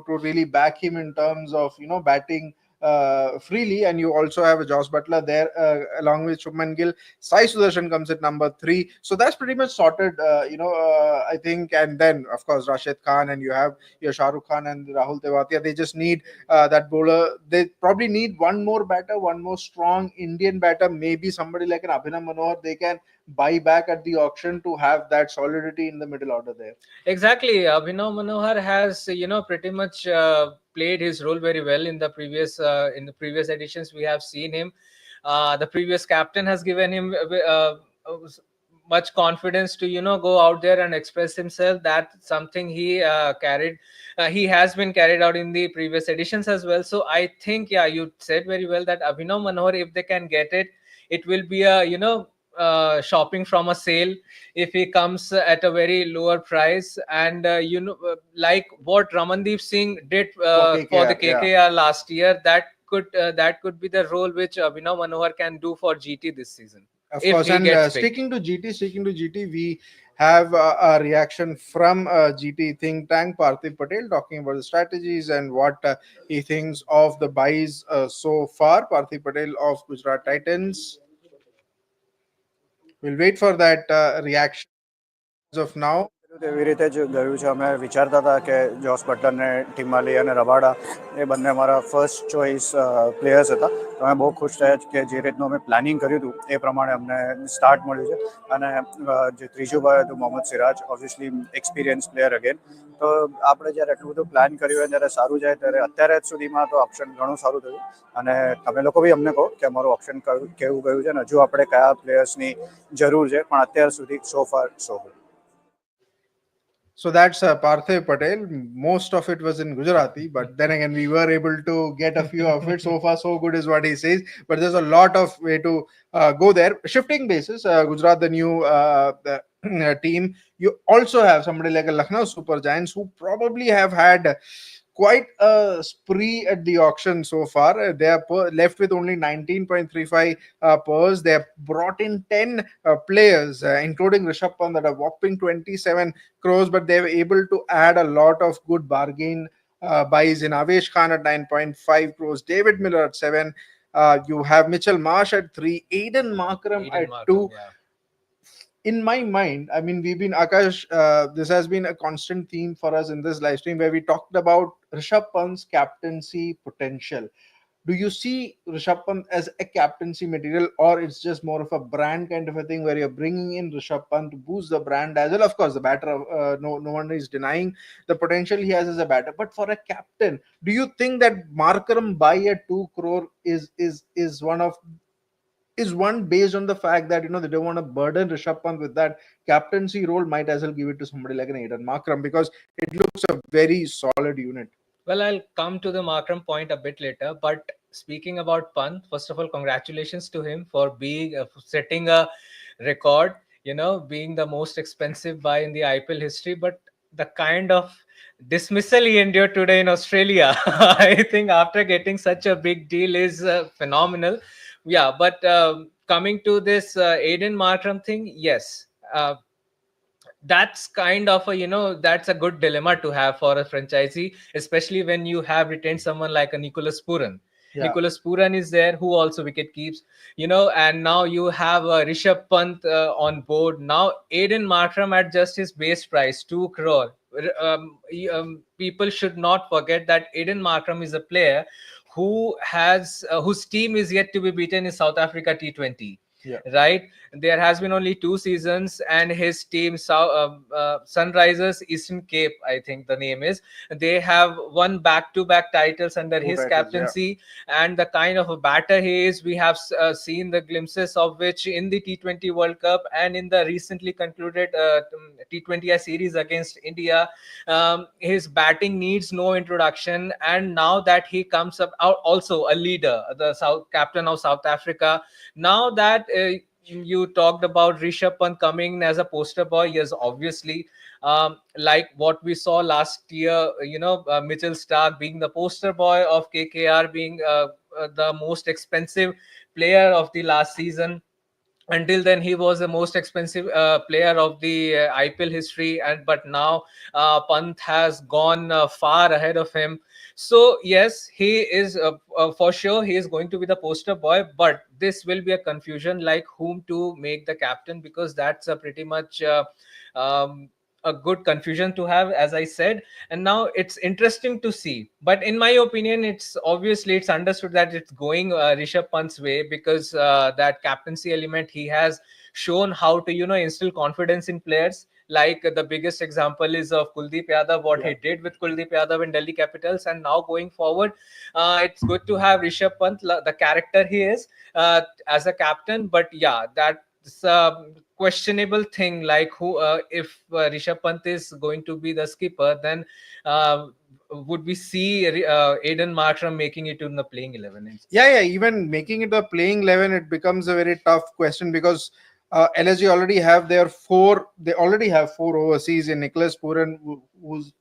really back him in terms of batting freely, and you also have a Josh Butler there along with Shubman Gill. Sai Sudarshan comes at number 3, so that's pretty much sorted. I think, and then of course Rashid Khan, and you have your Shah Rukh Khan and Rahul Tewatia. They just need that bowler. They probably need one more batter, one more strong Indian batter, maybe somebody like an Abhinav Manohar. They can buy back at the auction to have that solidity in the middle order there. Exactly. Abhinav Manohar has, pretty much played his role very well in the previous editions. We have seen him. The previous captain has given him much confidence to, go out there and express himself. That's something he carried. He has been carried out in the previous editions as well. So I think, yeah, you said very well that Abhinav Manohar, if they can get it, it will be a, shopping from a sale if he comes at a very lower price. And like what Ramandeep Singh did for the KKR last year, that could be the role which Abhinav Manohar can do for GT this season. Of if course, he and gets picked. sticking to GT, we have a reaction from GT think tank Parthiv Patel talking about the strategies and what he thinks of the buys so far. Parthiv Patel of Gujarat Titans. We'll wait for that reaction as of now. એવી રીતે જ ગયું છે. અમે વિચારતા હતા કે જોસ બટલરને ટીમમાં લઈ અને રબાડા એ બંને અમારા ફર્સ્ટ ચોઇસ પ્લેયર્સ હતા. તો અમે બહુ ખુશ થયા કે જે રીતનું અમે પ્લાનિંગ કર્યું હતું એ પ્રમાણે અમને સ્ટાર્ટ મળ્યું છે. અને જે ત્રીજું ભાઈ હતું Mohammed Siraj, obviously experience player again. તો આપણે જ્યારે એટલું બધું પ્લાન કર્યું હોય જ્યારે સારું જાય ત્યારે અત્યારે સુધીમાં તો ઓપ્શન ઘણું સારું થયું. અને તમે લોકો બી અમને કહો કે અમારું ઓપ્શન કેવું ગયું છે ને હજુ આપણે કયા પ્લેયર્સની જરૂર છે, પણ અત્યાર સુધી સો far so good. So that's Parthiv Patel. Most of it was in Gujarati, but then again, we were able to get a few of it. So far, so good is what he says. But there's a lot of way to go there. Shifting basis, Gujarat, the new team. You also have somebody like a Lucknow Super Giants who probably have had quite a spree at the auction so far. They are left with only 19.35 purse. They have brought in 10 players, including Rishabh Pant, that are whopping 27 crores, but they were able to add a lot of good bargain buys in. Avesh Khan at 9.5 crores, David Miller at 7. You have Mitchell Marsh at 3, Aiden Markram at 2. Yeah. In my mind, I mean, we've been, Akash, this has been a constant theme for us in this live stream where we talked about Rishabh Pant's captaincy potential. Do you see Rishabh Pant as a captaincy material, or it's just more of a brand kind of a thing where you're bringing in Rishabh Pant to boost the brand as well? Of course, the batter, no one is denying the potential he has as a batter. But for a captain, do you think that Markram buy at 2 crore is one based on the fact that they don't want to burden Rishabh Pant with that captaincy role? Might as well give it to somebody like an Aiden Markram because it looks a very solid unit. Well, I'll come to the Markram point a bit later. But speaking about Pant, first of all, congratulations to him for being setting a record. Being the most expensive buy in the IPL history. But the kind of dismissal he endured today in Australia, I think after getting such a big deal is phenomenal. Yeah, but coming to this Aiden Markram thing, yes, that's kind of that's a good dilemma to have for a franchisee, especially when you have retained someone like a Nicholas Puran. Yeah. Nicholas Puran is there, who also wicket keeps, and now you have Rishabh Pant on board. Now Aiden Markram at just his base price, 2 crore. People should not forget that Aiden Markram is a player who has whose team is yet to be beaten in South Africa T20. Yeah. Right, there has been only 2 seasons, and his team Sunrisers Eastern Cape, I think the name is, they have won back-to-back titles under his captaincy. Yeah. And the kind of a batter he is, we have seen the glimpses of which in the T20 World Cup and in the recently concluded T20I series against India. His batting needs no introduction, and now that he comes up also a leader, the captain of South Africa, now that you talked about Rishabh Pant coming as a poster boy. Yes, obviously, like what we saw last year, Mitchell Stark being the poster boy of KKR, being the most expensive player of the last season. Until then, he was the most expensive player of the IPL history, and but now Pant has gone far ahead of him. So yes, he is for sure he is going to be the poster boy, but this will be a confusion like whom to make the captain, because that's a pretty much um, a good confusion to have, as I said. And now it's interesting to see, but in my opinion, it's understood that it's going Rishabh Pant's way, because that captaincy element, he has shown how to instill confidence in players. Like the biggest example is of Kuldeep Yadav, what he did with Kuldeep Yadav in Delhi Capitals. And now going forward, it's good to have Rishabh Pant, the character he is, as a captain. But yeah, that's a questionable thing, like who if Rishabh Pant is going to be the skipper, then would we see Aiden Markram making it in the playing 11? Yeah, even making it a playing 11, it becomes a very tough question, because LSG already have they already have four overseas in Nicholas Puran, who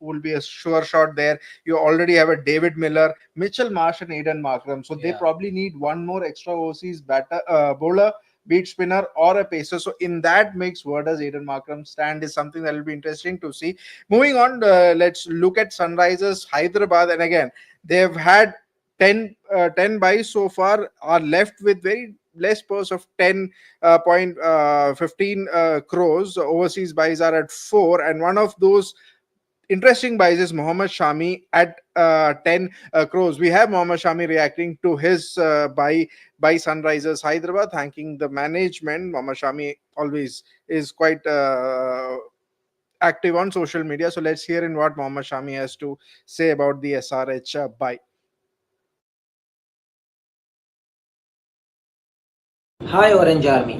will be a sure shot there. You already have a David Miller, Mitchell Marsh, and Aiden Markram. So they probably need one more extra overseas bowler, beat spinner, or a pacer. So in that mix, where does Aiden Markram stand is something that will be interesting to see. Moving on, let's look at Sunrisers Hyderabad. And again, they've had 10 buys so far, are left with very less purse of 10.15 crores. Overseas buys are at 4, and one of those interesting buys is Mohammed Shami at 10 crores. We have Mohammed Shami reacting to his buy by Sunrisers Hyderabad, thanking the management. Mohammed Shami always is quite active on social media. So let's hear in what Mohammed Shami has to say about the SRH buy. Hi orange army,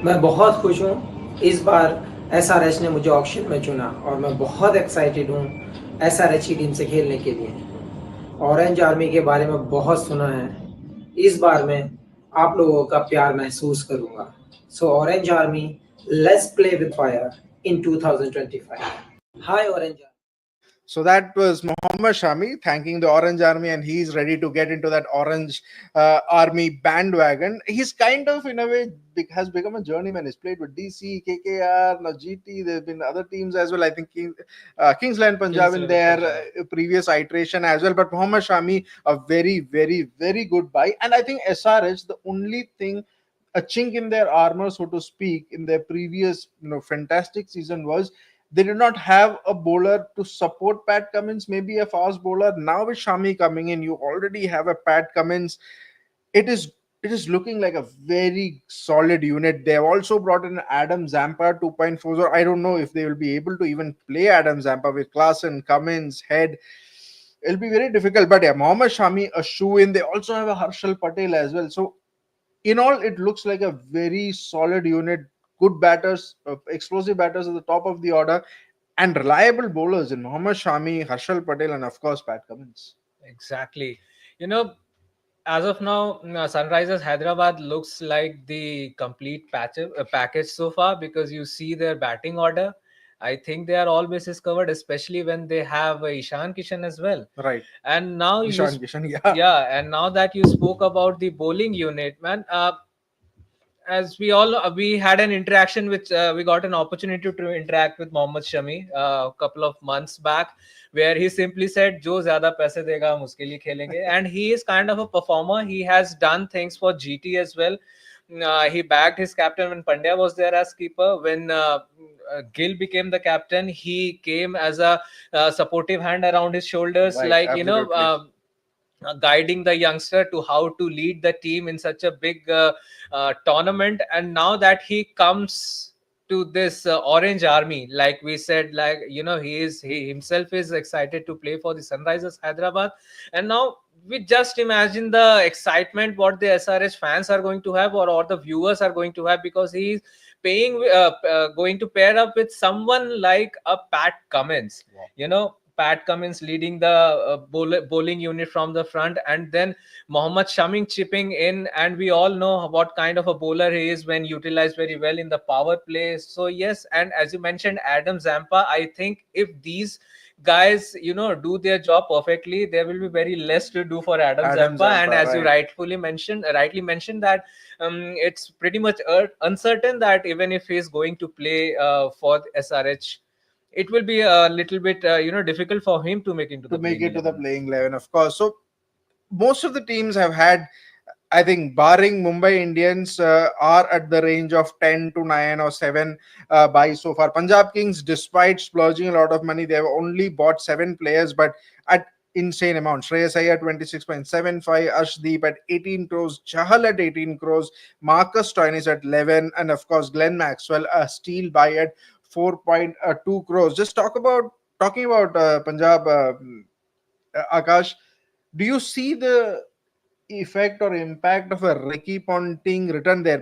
मैं बहुत खुश हूँ इस बार SRH ने मुझे auction में चुना, और मैं बहुत एक्साइटेड हूँ एसआरएच की टीम से खेलने के लिए। ऑरेंज आर्मी के बारे में बहुत सुना है, इस बार मैं आप लोगों का प्यार महसूस करूँगा। सो orange army, let's play with fire in 2025। Hi orange. So that was Mohammed Shami thanking the Orange Army, and he's ready to get into that Orange Army bandwagon. He's kind of, in a way, has become a journeyman. He's played with DC, KKR, now GT. There have been other teams as well. I think Kingsland Punjab in their previous iteration as well. But Mohammed Shami, a very, very, very good buy. And I think SRH, the only thing, a chink in their armor, so to speak, in their previous fantastic season was they did not have a bowler to support Pat Cummins, maybe a fast bowler. Now with Shami coming in, you already have a Pat Cummins. It is looking like a very solid unit. They have also brought in Adam Zampa 2.40. I don't know if they will be able to even play Adam Zampa with Klaasen, Cummins, Head. It'll be very difficult. But yeah, Mohammed Shami, a shoe in. They also have a Harshal Patel as well. So in all, it looks like a very solid unit. Good batters, explosive batters at the top of the order, and reliable bowlers in Mohammed Shami, Harshal Patel, and of course Pat Cummins. Exactly. As of now, Sunrisers Hyderabad looks like the complete package so far, because you see their batting order. I think they are all bases covered, especially when they have Ishan Kishan as well. Right. And now Ishan Kishan, yeah. Yeah, and now that you spoke about the bowling unit, man, as we had an interaction with we got an opportunity to interact with Mohammed Shami a couple of months back, where he simply said jo zyada paise dega hum uske liye khelenge. And he is kind of a performer. He has done things for GT as well. He bagged his captain when Pandya was there as keeper. When Gill became the captain, he came as a supportive hand around his shoulders, Right, like absolutely. Guiding the youngster to how to lead the team in such a big tournament. And now that he comes to this Orange Army, like we said, he himself is excited to play for the Sunrisers Hyderabad. And now we just imagine the excitement what the SRH fans are going to have, or the viewers are going to have, because he's going to pair up with someone like a Pat Cummins. Pat Cummins leading the bowling unit from the front, and then Mohammed Shami chipping in, and we all know what kind of a bowler he is when utilized very well in the power play. So yes, and as you mentioned, Adam Zampa, I think if these guys do their job perfectly, there will be very less to do for Adam Zampa. And as you right. rightly mentioned that it's pretty much uncertain that even if he's going to play for SRH, it will be a little bit difficult for him to make into To the make playing it to the 11. playing 11, of course. So most of the teams have had, I think, barring Mumbai Indians, are at the range of 10 to 9 or 7 buys so far. Punjab Kings, despite splurging a lot of money, they have only bought 7 players, but at insane amount. Shreyas Iyer 26.75, Ashdeep at 18 crores, Chahal at 18 crores, Marcus Stoinis at 11, and of course Glenn Maxwell, a steal buy at 4.2 crores. Just talking about Punjab, Akash. Do you see the effect or impact of a Ricky Ponting return there?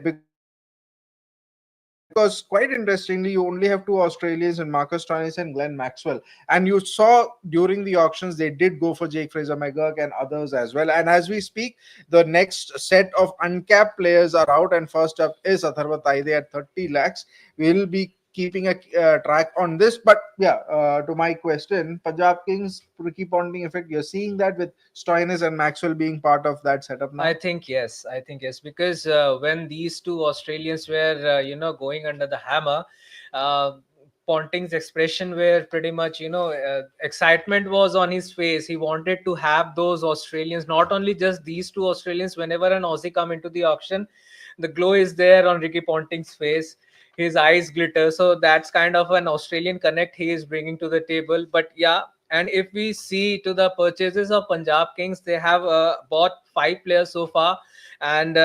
Because quite interestingly, you only have 2 Australians in Marcus Stoinis and Glenn Maxwell. And you saw during the auctions, they did go for Jake Fraser McGurk and others as well. And as we speak, the next set of uncapped players are out. And first up is Atharva Taide at 30 lakhs. We'll be keeping a track on this. But yeah, to my question, Punjab Kings, Ricky Ponting effect, you're seeing that with Stoinis and Maxwell being part of that setup now? I think yes, because when these two Australians were going under the hammer, uh, Ponting's expression were pretty much excitement was on his face. He wanted to have those Australians, not only just these two Australians. Whenever an Aussie come into the auction, the glow is there on Ricky Ponting's face. His eyes glitter. So that's kind of an Australian connect he is bringing to the table. But yeah, and if we see to the purchases of Punjab Kings, they have bought 5 players so far, and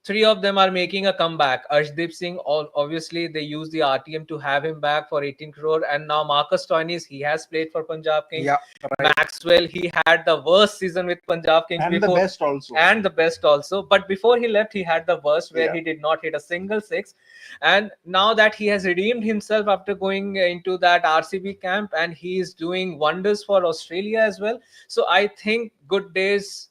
3 of them are making a comeback. Arshdeep Singh, obviously, they use the RTM to have him back for 18 crore. And now Marcus Stoinis, he has played for Punjab Kings. Yeah, right. Maxwell, he had the worst season with Punjab Kings And before. the best also. And the best also. But before he left, he had the worst where Yeah. he did not hit a single six. And now that he has redeemed himself after going into that RCB camp, and he is doing wonders for Australia as well. So I think good days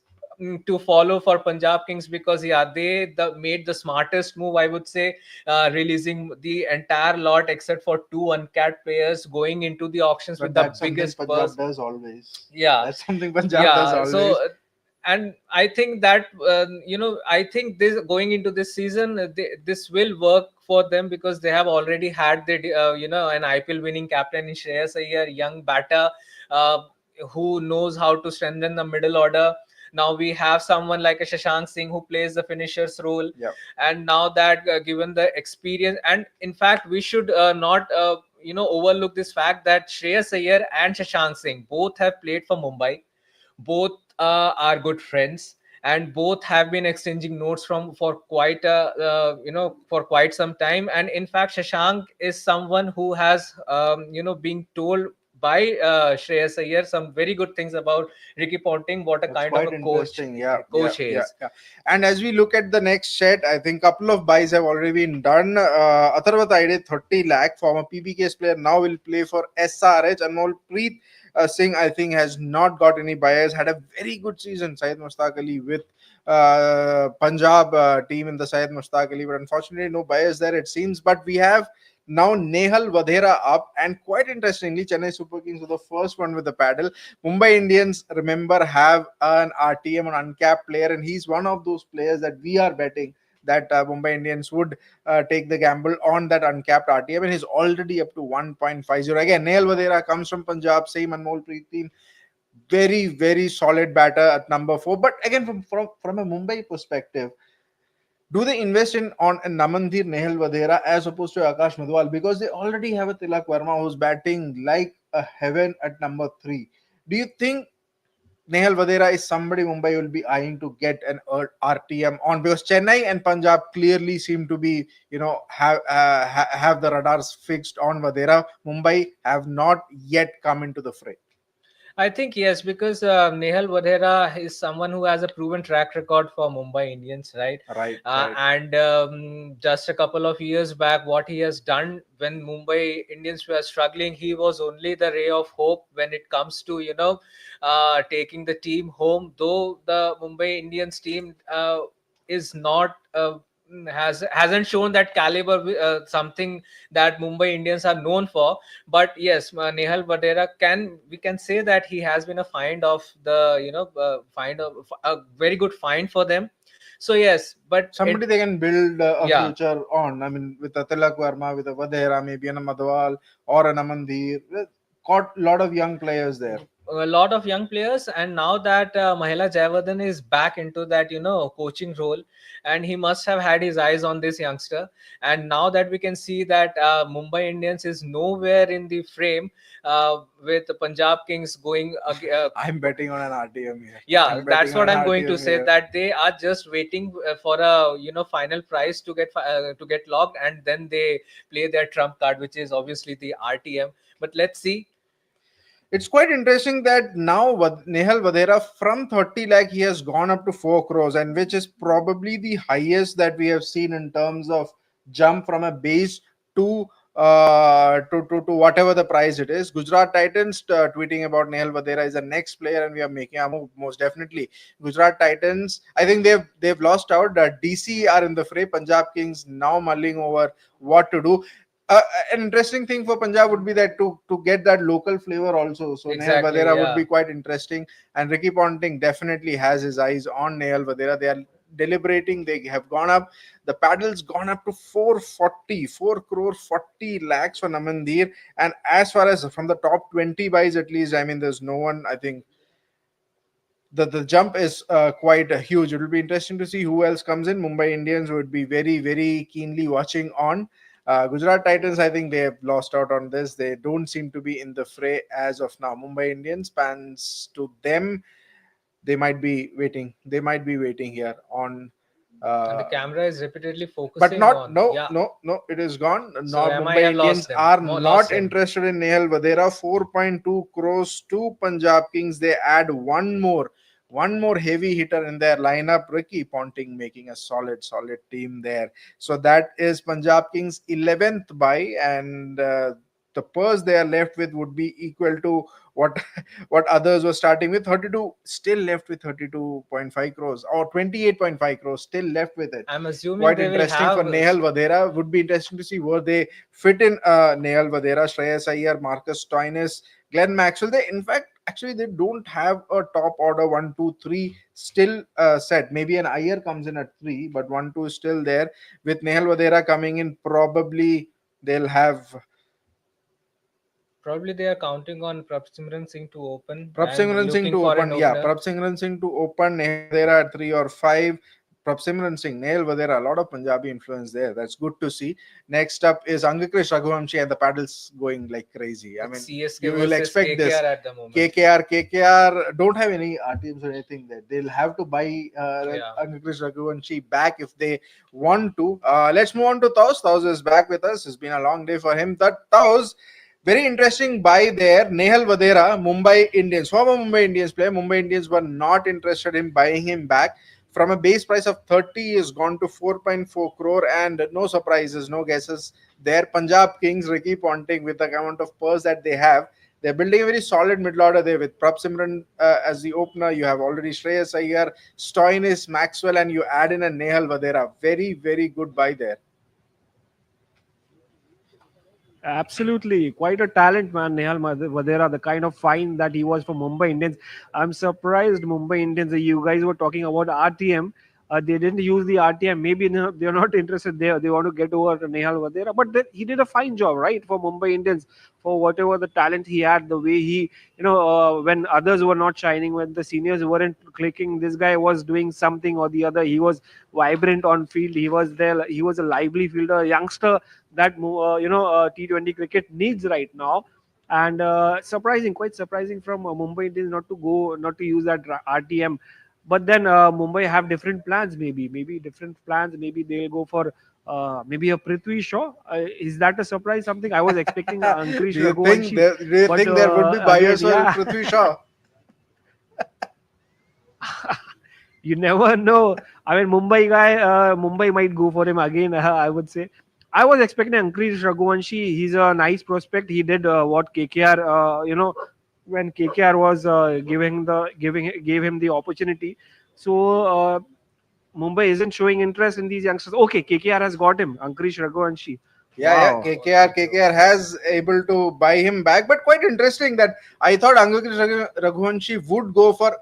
to follow for Punjab Kings, because yeah, they made the smartest move, I would say, releasing the entire lot except for 2 uncapped players, going into the auctions But with the that's something biggest Punjab purse. does always. Yeah, That's something Punjab does always. so and I think that I think this going into this season, this will work for them, because they have already had the an IPL winning captain in Shreyas Iyer, young batter, uh, who knows how to strengthen the middle order. Now we have someone like a Shashank Singh who plays the finisher's role. Yep. And now that given the experience, and in fact we should not overlook this fact that Shreyas Iyer and Shashank Singh both have played for Mumbai. Both are good friends, and both have been exchanging notes from for quite a for quite some time. And in fact, Shashank is someone who has being told by Shreyas Iyer some very good things about Ricky Ponting, what a That's kind of quite a coach interesting. Yeah, coach yeah, he yeah, is. yeah. And as we look at the next set, I think couple of buys have already been done. Atharva Taide, 30 lakh, former PBK's player, now will play for SRH. Anmol Preet Singh, I think, has not got any buyers. Had a very good season, Syed Mushtaq Ali, with Punjab team in the Syed Mushtaq Ali, but unfortunately no buyers there, it seems. But we have now Nehal Vadhera up, and quite interestingly, Chennai Super Kings were the first one with the paddle. Mumbai Indians, remember, have an RTM, an uncapped player, and he's one of those players that we are betting that Mumbai Indians would take the gamble on that uncapped RTM, and he's already up to 1.50. Again, Nehal Vadhera comes from Punjab, same Anmol Preet team. Very, very solid batter at number 4. But again, from a Mumbai perspective, do they invest in on a Namandir Nehal Vadhera as opposed to Akash Madhwal? Because they already have a Tilak Verma who's batting like a heaven at number 3. Do you think Nehal Vadhera is somebody Mumbai will be eyeing to get an RTM on? Because Chennai and Punjab clearly seem to be, have the radars fixed on Vadhera. Mumbai have not yet come into the fray. I think yes, because Nehal Vadera is someone who has a proven track record for Mumbai Indians, right? Right, And just a couple of years back, what he has done when Mumbai Indians were struggling, he was only the ray of hope when it comes to taking the team home. Though the Mumbai Indians team is not. Hasn't shown that caliber, something that Mumbai Indians are known for. But yes, Nehal Vadera, we can say that he has been a find of the find of a very good find for them. So yes, but somebody they can build a yeah. future on. I mean, with a Tilak Verma, with a Vadera, maybe an Madhwal or an Amandir, got a lot of young players there. A lot of young players, and now that Mahela Jayawardene is back into that coaching role, and he must have had his eyes on this youngster. And now that we can see that Mumbai Indians is nowhere in the frame, with the Punjab Kings going I'm betting on an RTM here. Yeah, that's what I'm going to say, here. that they are just waiting for a final prize to get locked, and then they play their trump card, which is obviously the RTM. But let's see. It's quite interesting that now Nehal Vadera from 30 lakh he has gone up to 4 crores, and which is probably the highest that we have seen in terms of jump from a base to to whatever the price it is. Gujarat Titans tweeting about Nehal Vadera is the next player, and we are making a move most definitely. Gujarat Titans, I think they've lost out. DC are in the fray. Punjab Kings now mulling over what to do. An interesting thing for Punjab would be that to get that local flavor also. So Exactly, Nehal Vadera would yeah. be quite interesting, and Ricky Ponting definitely has his eyes on Nehal Vadera. They are deliberating. They have gone up. The paddle's gone up to 4 crore 40 lakhs for Namandir. And as far as from the top 20 buys, at least, I mean, there's no one. I think the jump is quite huge. It will be interesting to see who else comes in. Mumbai Indians would be very, very keenly watching on. Gujarat Titans, I think they have lost out on this. They don't seem to be in the fray as of now. Mumbai Indians, fans to them, they might be waiting. They might be waiting here on. And the camera is repeatedly focusing But not on. no Yeah. no it is gone. So Now MI Mumbai have lost Indians them. are Lost not him. interested in Nehal Vadera. 4.2 crores to Punjab Kings. They add one more heavy hitter in their lineup. Ricky Ponting making a solid team there. So that is Punjab Kings 11th buy, and the purse they are left with would be equal to what what others were starting with. 32 still left with 32.5 crores or 28.5 crores still left with it. I'm assuming Quite they will interesting have for Nehal Vadera. Would be interesting to see where they fit in Nehal Vadera, Shreyas Iyer, Marcus Stoinis, Glenn Maxwell. They, in fact, actually, they don't have a top order 1, 2, 3 still set. Maybe an Iyer comes in at 3, but 1, 2 is still there. With Nehal Vadera coming in, probably they'll have Probably they are counting on Prabhsimran Singh to open Prabh and Simran Singh looking to for an open. Yeah, opener. Prabh Simran Singh to open. Nehal Vadera at 3 or 5. Prabh Simran Singh, Nehal Vadera, a lot of Punjabi influence there. That's good to see. Next up is Angakrish Raghuvanshi, and the paddles going like crazy. I mean, CSK you will versus expect KKR this. at the moment. KKR don't have any teams or anything there. They'll have to buy Yeah. Angakrish Raghuvanshi back if they want to. Let's move on to Taus. Taus is back with us. It's been a long day for him. That Taus, very interesting buy there. Nehal Vadera, Mumbai Indians, former Mumbai Indians player. Mumbai Indians were not interested in buying him back. From a base price of 30, is gone to 4.4 crore, and no surprises, no guesses there. Punjab Kings, Ricky Ponting, with the amount of purse that they have, they're building a very solid middle order there with Prabh Simran as the opener. You have already Shreyas Iyer, Stoinis, Maxwell, and you add in a Nehal Vadera. Very, very good buy there. Absolutely, quite a talent, man. Nehal Vadera, the kind of find that he was for Mumbai Indians. I'm surprised Mumbai Indians. You guys were talking about RTM. They didn't use the RTM. Maybe they're not interested there. They want to get over to Nehal Vadera. But he did a fine job, right, for Mumbai Indians, for whatever the talent he had, the way he, when others were not shining, when the seniors weren't clicking, this guy was doing something or the other. He was vibrant on field. He was there. He was a lively fielder, youngster that T20 cricket needs right now. And quite surprising from Mumbai Indians not to use that RTM. But then Mumbai have different plans. Maybe different plans. Maybe they'll go for maybe a Prithvi Shaw. Is that a surprise? Something I was expecting Ankush Do you Raghuvanshi. think there would be buyers for yeah. Prithvi Shaw? You never know. I mean, Mumbai guy, Mumbai might go for him again. I would say. I was expecting Ankush Raghuvanshi. He's a nice prospect. He did what KKR, when KKR was gave him the opportunity. So Mumbai isn't showing interest in these youngsters. Okay, KKR has got him, Ankush Raghuvanshi. Yeah, Wow. KKR has able to buy him back, but quite interesting that I thought Raghuvanshi would go for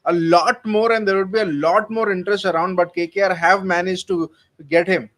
a lot more and there would be a lot more interest around, but KKR have managed to get him.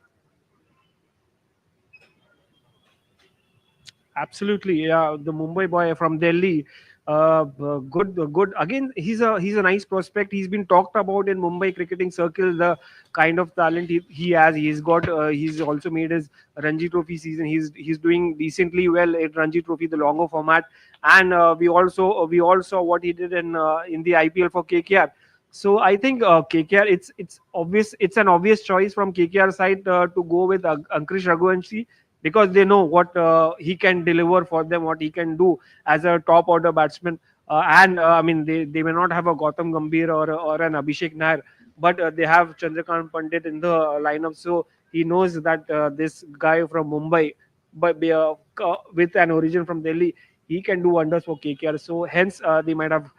Absolutely, yeah. The Mumbai boy from Delhi, good. Again, he's a nice prospect. He's been talked about in Mumbai cricketing circles. The kind of talent he has. He's got. He's also made his Ranji Trophy season. He's doing decently well at Ranji Trophy, the longer format. And we all saw what he did in the IPL for KKR. So I think KKR, it's obvious. It's an obvious choice from KKR side to go with Ankush Raghuvanshi, because they know what he can deliver for them, what he can do as a top order batsman. And I mean, they may not have a Gautam Gambhir or an Abhishek Nair, but they have Chandrakant Pandit in the lineup. So he knows that this guy from Mumbai, but with an origin from Delhi, he can do wonders for KKR. So hence they might have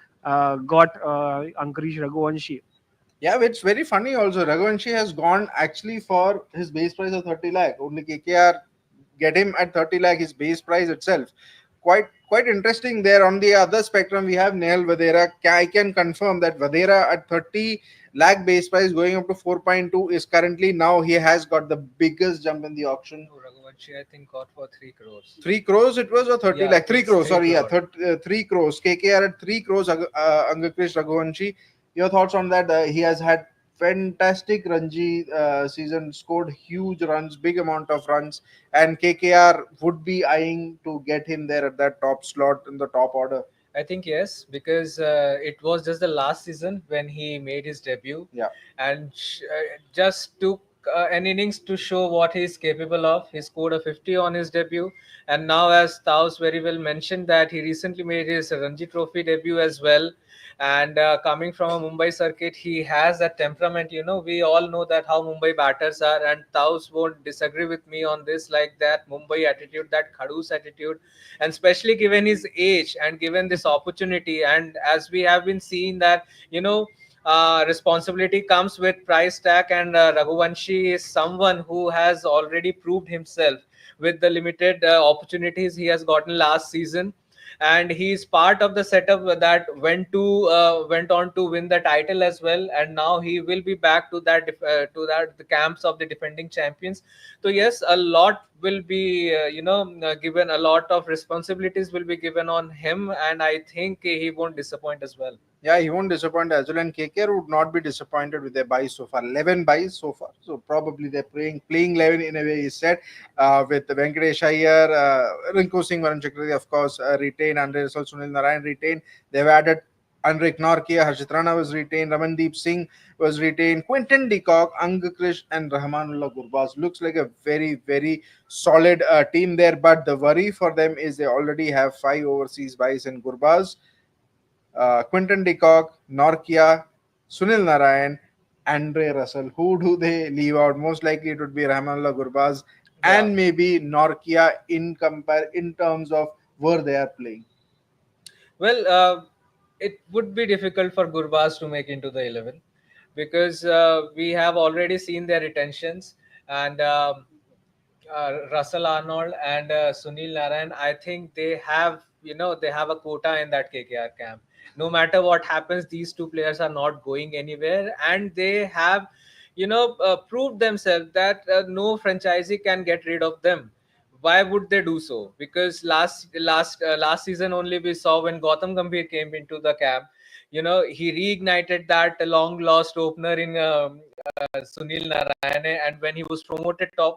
got Ankush Raghuvanshi. Yeah, it's very funny also. Raghuvanshi has gone actually for his base price of 30 lakh. Only KKR get him at 30 lakh, his base price itself. Quite interesting there. On the other spectrum, we have Nehal Vadera. I can confirm that Vadera at 30 lakh base price going up to 4.2 is currently now he has got the biggest jump in the auction. Raghuvanshi, I think, got for 3 crores. 3 crores it was, or 30 Yeah, lakh? 3 crores, 3 sorry, yeah, crore. 3 crores. KKR at 3 crores, Ankush Raghuvanshi. Your thoughts on that? He has had fantastic Ranji season, scored huge runs, big amount of runs, and KKR would be eyeing to get him there at that top slot in the top order. I think yes, because it was just the last season when he made his debut, Yeah. and just took an innings to show what he is capable of. He scored a 50 on his debut, and now, as Taos very well mentioned, that he recently made his Ranji Trophy debut as well. And coming from a Mumbai circuit, he has that temperament. You know, we all know that how Mumbai batters are, and Taos won't disagree with me on this. Like that Mumbai attitude, that Khadus attitude, and especially given his age and given this opportunity, and as we have been seeing that, you know, responsibility comes with price tag, and Raghuvanshi is someone who has already proved himself with the limited opportunities he has gotten last season, and he's part of the setup that went on to win the title as well, and now he will be back to that the camps of the defending champions. So yes, a lot will be given, a lot of responsibilities will be given on him, and I think he won't disappoint as well. Yeah, he won't disappoint as well, and KKR would not be disappointed with their buys so far. 11 buys so far, so probably they're playing 11 in a way. He said with Venkatesh Iyer, Rinku Singh, Varun Chakravarti, of course, retain. Andre Russell, Sunil Narayan retain. They've added Anrik Norkia, Harshit Rana was retained, Ramandeep Singh was retained, Quinton de Kock, Krish, and Rahmanullah Gurbaz. Looks like a very solid team there, but the worry for them is they already have 5 overseas buys in Gurbaz, Quinton de Kock, Norkia, Sunil Narayan, Andre Russell. Who do they leave out? Most likely it would be Rahmanullah Gurbaz and maybe Norkia in terms of where they are playing. Well, it would be difficult for Gurbaz to make into the 11, because we have already seen their retentions, and Russell Arnold and Sunil Narayan. I think they have, they have a quota in that KKR camp. No matter what happens, these two players are not going anywhere, and they have, proved themselves that no franchisee can get rid of them. Why would they do so? Because last season only we saw when Gautam Gambhir came into the camp. He reignited that long lost opener in Sunil Narayane, and when he was promoted top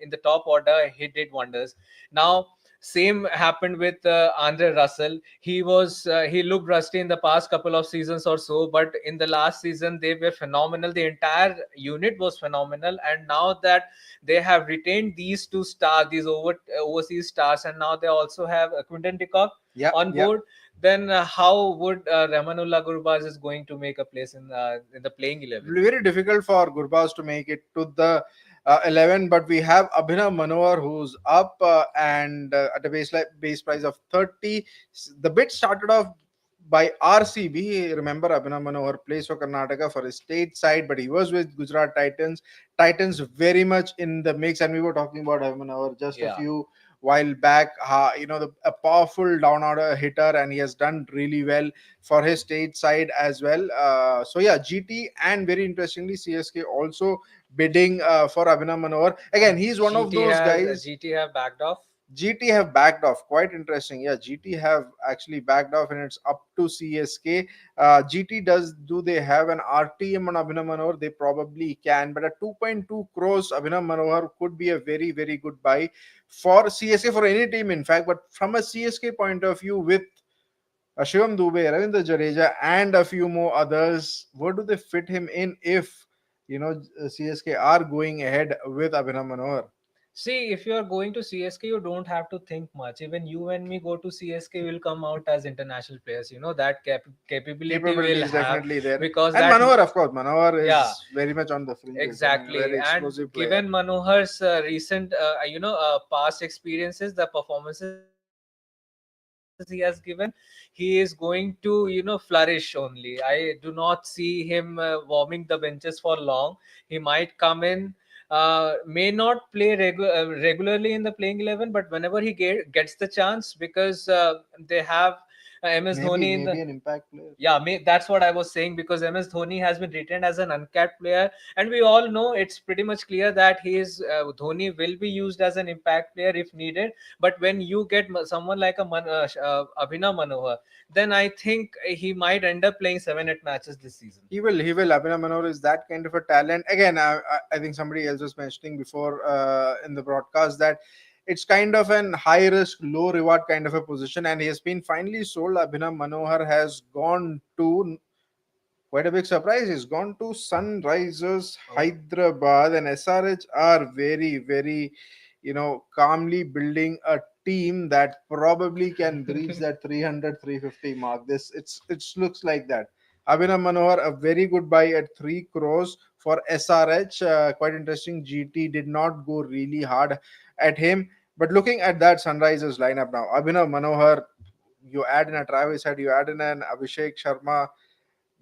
in the top order, he did wonders. Now same happened with Andre Russell. He looked rusty in the past couple of seasons or so, but in the last season they were phenomenal. The entire unit was phenomenal, and now that they have retained these two stars, these overseas stars, and now they also have Quinton de Kock on board. then how would Ramanullah Gurbaz is going to make a place in the playing 11? Very difficult for Gurbaz to make it to the 11, but we have Abhinav Manohar who's up and at a base price of 30. The bid started off by RCB. Remember, Abhinav Manohar plays for Karnataka for his state side, but he was with Gujarat Titans. Titans very much in the mix, and we were talking about Abhinav Manohar just a few while back. A powerful down order hitter, and he has done really well for his state side as well. So yeah, GT, and very interestingly, CSK also bidding for Abhinav Manohar. Again, he's one of those guys. GT have backed off. GT have backed off. Quite interesting. Yeah, GT have actually backed off, and it's up to CSK. GT do they have an RTM on Abhinav Manohar? They probably can, but at 2.2 crores, Abhinav Manohar could be a very, very good buy for CSK, for any team, in fact. But from a CSK point of view, with Shivam Dubey, Ravindra Jadeja, and a few more others, where do they fit him in if CSK are going ahead with Abhinav Manohar? See, if you are going to CSK, you don't have to think much. Even you and me go to CSK, will come out as international players. That capability Capability will is have, definitely there. because And that Manohar, of course, Manohar is yeah, very much on the fringes. exactly. Very And explosive player. given Manohar's recent, past experiences, the performances he has given, he is going to, flourish only. I do not see him warming the benches for long. He might come in, may not play regularly in the playing 11, but whenever he gets the chance, because they have MS Dhoni in the Maybe an impact player. yeah, that's what I was saying, because MS Dhoni has been retained as an uncapped player, and we all know it's pretty much clear that Dhoni will be used as an impact player if needed. But when you get someone like Abhinav Manohar, then I think he might end up playing 7-8 matches this season. He will. Abhinav Manohar is that kind of a talent. Again, I think somebody else was mentioning before in the broadcast that it's kind of an high risk, low reward kind of a position, and he has been finally sold. Abhinav Manohar has gone to, quite a big surprise, he's gone to Sunrisers Hyderabad, and SRH are very, very, calmly building a team that probably can breach that 300, 350 mark. It looks like that. Abhinav Manohar, a very good buy at 3 crores for SRH. Quite interesting. GT did not go really hard at him. But looking at that Sunrisers lineup now, Abhinav Manohar, you add in a Travis Head, you add in an Abhishek Sharma.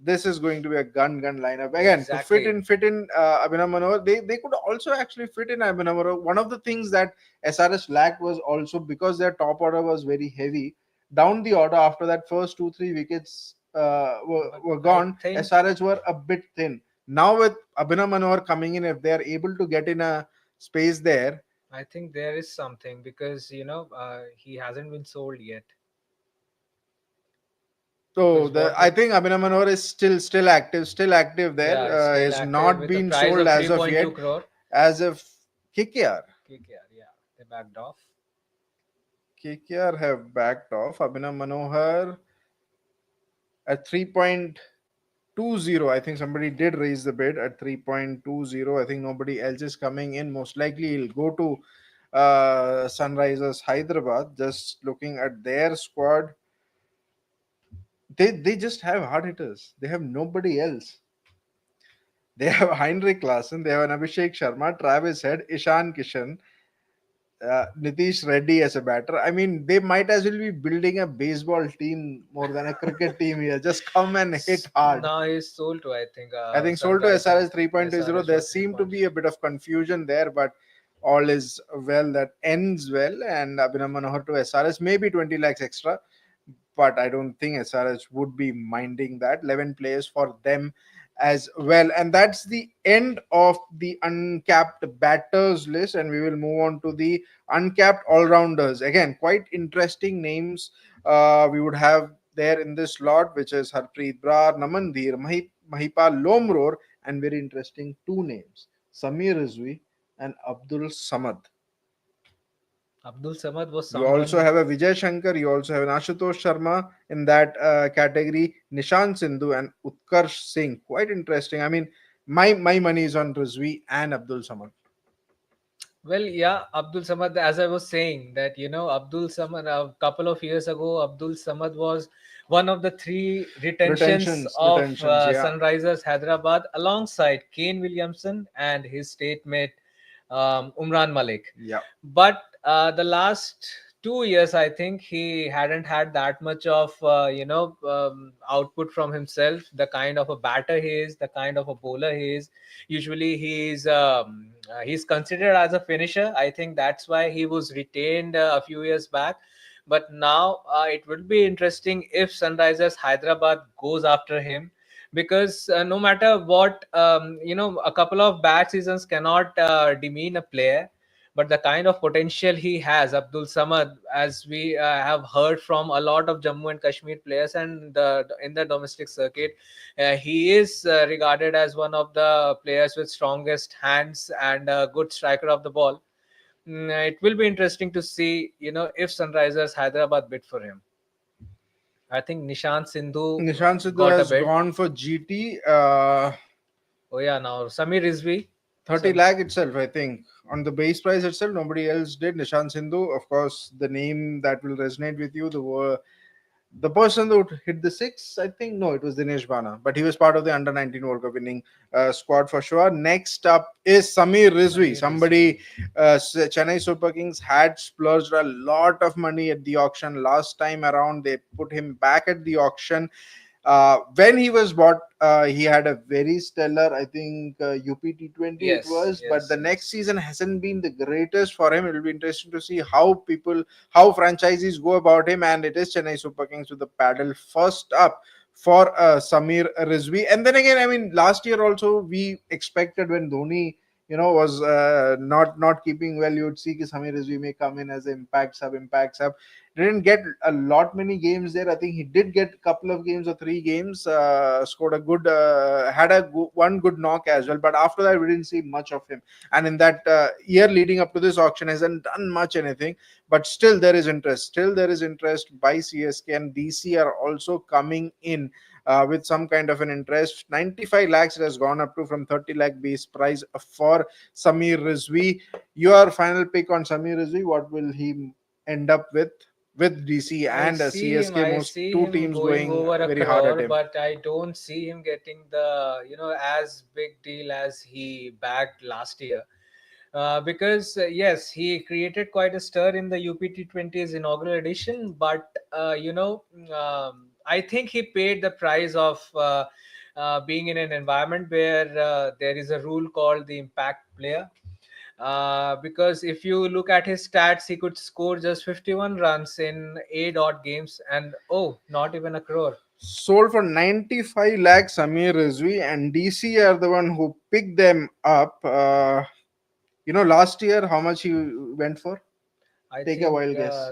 This is going to be a gun lineup again. Exactly. To fit in Abhinav Manohar. They could also actually fit in Abhinav Manohar. One of the things that SRS lacked was also because their top order was very heavy. Down the order, after that first 2-3 wickets were gone, think- SRH were a bit thin. Now with Abhinav Manohar coming in, if they are able to get in a space there, I think there is something, because he hasn't been sold yet. so Because I think Abhinav Manohar is still active there. Yeah, still He's active not with a been price sold of as of 3.2 yet. crore. As of KKR. Yeah, they backed off. KKR have backed off. Abhinav Manohar at 3.20. I think somebody did raise the bid at 3.20. I think nobody else is coming in. Most likely he'll go to Sunrisers Hyderabad. Just looking at their squad, they just have hard hitters. They have nobody else. They have Heinrich Klaasen, they have an Abhishek Sharma, Travis Head, Ishan Kishan, Nitish Reddy as a batter. I mean, they might as well be building a baseball team more than a cricket team here. Just come and hit hard. Now he's sold to, I think. I think sold to SRS 3.20. SRH There was seemed to be a bit of confusion there, but all is well that ends well. And Abhinav Manohar to SRS, maybe 20 lakhs extra, but I don't think SRH would be minding that. 11 players for them as well. And that's the end of the uncapped batters list, and we will move on to the uncapped all-rounders. Again, quite interesting names we would have there in this slot, which is Harpreet Brar, Naman Dheer, Mahipal Lomror, and very interesting two names, Samir Rizvi and Abdul Samad. Abdul Samad was You someone. also have a Vijay Shankar, you also have an Ashutosh Sharma in that category, Nishant Sindhu and Utkarsh Singh. Quite interesting. I mean, my money is on Rizvi and Abdul Samad. Well, yeah, Abdul Samad, as I was saying, that Abdul Samad, a couple of years ago, Abdul Samad was one of the three retentions of Retentions, yeah. Sunrisers Hyderabad alongside Kane Williamson and his statemate Umran Malik. Yeah. But the last 2 years, I think he hadn't had that much of output from himself. The kind of a batter he is, the kind of a bowler he is. Usually, he's considered as a finisher. I think that's why he was retained a few years back. But now it will be interesting if Sunrisers Hyderabad goes after him, because no matter what, a couple of bad seasons cannot demean a player. But the kind of potential he has, Abdul Samad, as we have heard from a lot of Jammu and Kashmir players and in the domestic circuit, he is regarded as one of the players with strongest hands and a good striker of the ball. It will be interesting to see, if Sunrisers Hyderabad bid for him. I think Nishant Sindhu Nishant Sidhu got a has bid. gone for GT. Oh yeah, now Samir Rizvi. 30 lakh itself, I think. On the base price itself, nobody else did. Nishant Sindhu, of course, the name that will resonate with you, the person that hit the six, I think, no, it was Dinesh Bana, but he was part of the under 19 World Cup winning squad for sure. Next up is Samir Rizvi. Somebody, Chennai Super Kings had splurged a lot of money at the auction last time around. They put him back at the auction. When he was bought, he had a very stellar, I think, UP T20 it Yes, was, but the yes, next season hasn't been the greatest for him. It will be interesting to see how franchises go about him, and it is Chennai Super Kings with the paddle first up for Samir Rizvi. And then again, I mean, last year also we expected when Dhoni, was not keeping well, you would see that Samir Rizvi may come in as an impact sub. Didn't get a lot many games there. I think he did get a couple of games or 3 games. Scored a good, had one good knock as well. But after that, we didn't see much of him. And in that year leading up to this auction, hasn't done much anything. But still, there is interest. Still, there is interest by CSK, and DC are also coming in. With some kind of an interest, 95 lakhs it has gone up to from 30 lakh base price for Samir Rizvi. Your final pick on Samir Rizvi, what will he end up with DC and CSK, I most see two him teams going going over a very hard at crore, him. but I don't see him getting the as big deal as he bagged last year. Because yes, he created quite a stir in the UPT20's inaugural edition, but I think he paid the price of being in an environment where there is a rule called the impact player. Because if you look at his stats, he could score just 51 runs in 8 odd games, and not even a crore. Sold for 95 lakhs Samir Rizvi, and DC are the one who picked them up. Last year, how much he went for? I Take a think wild guess.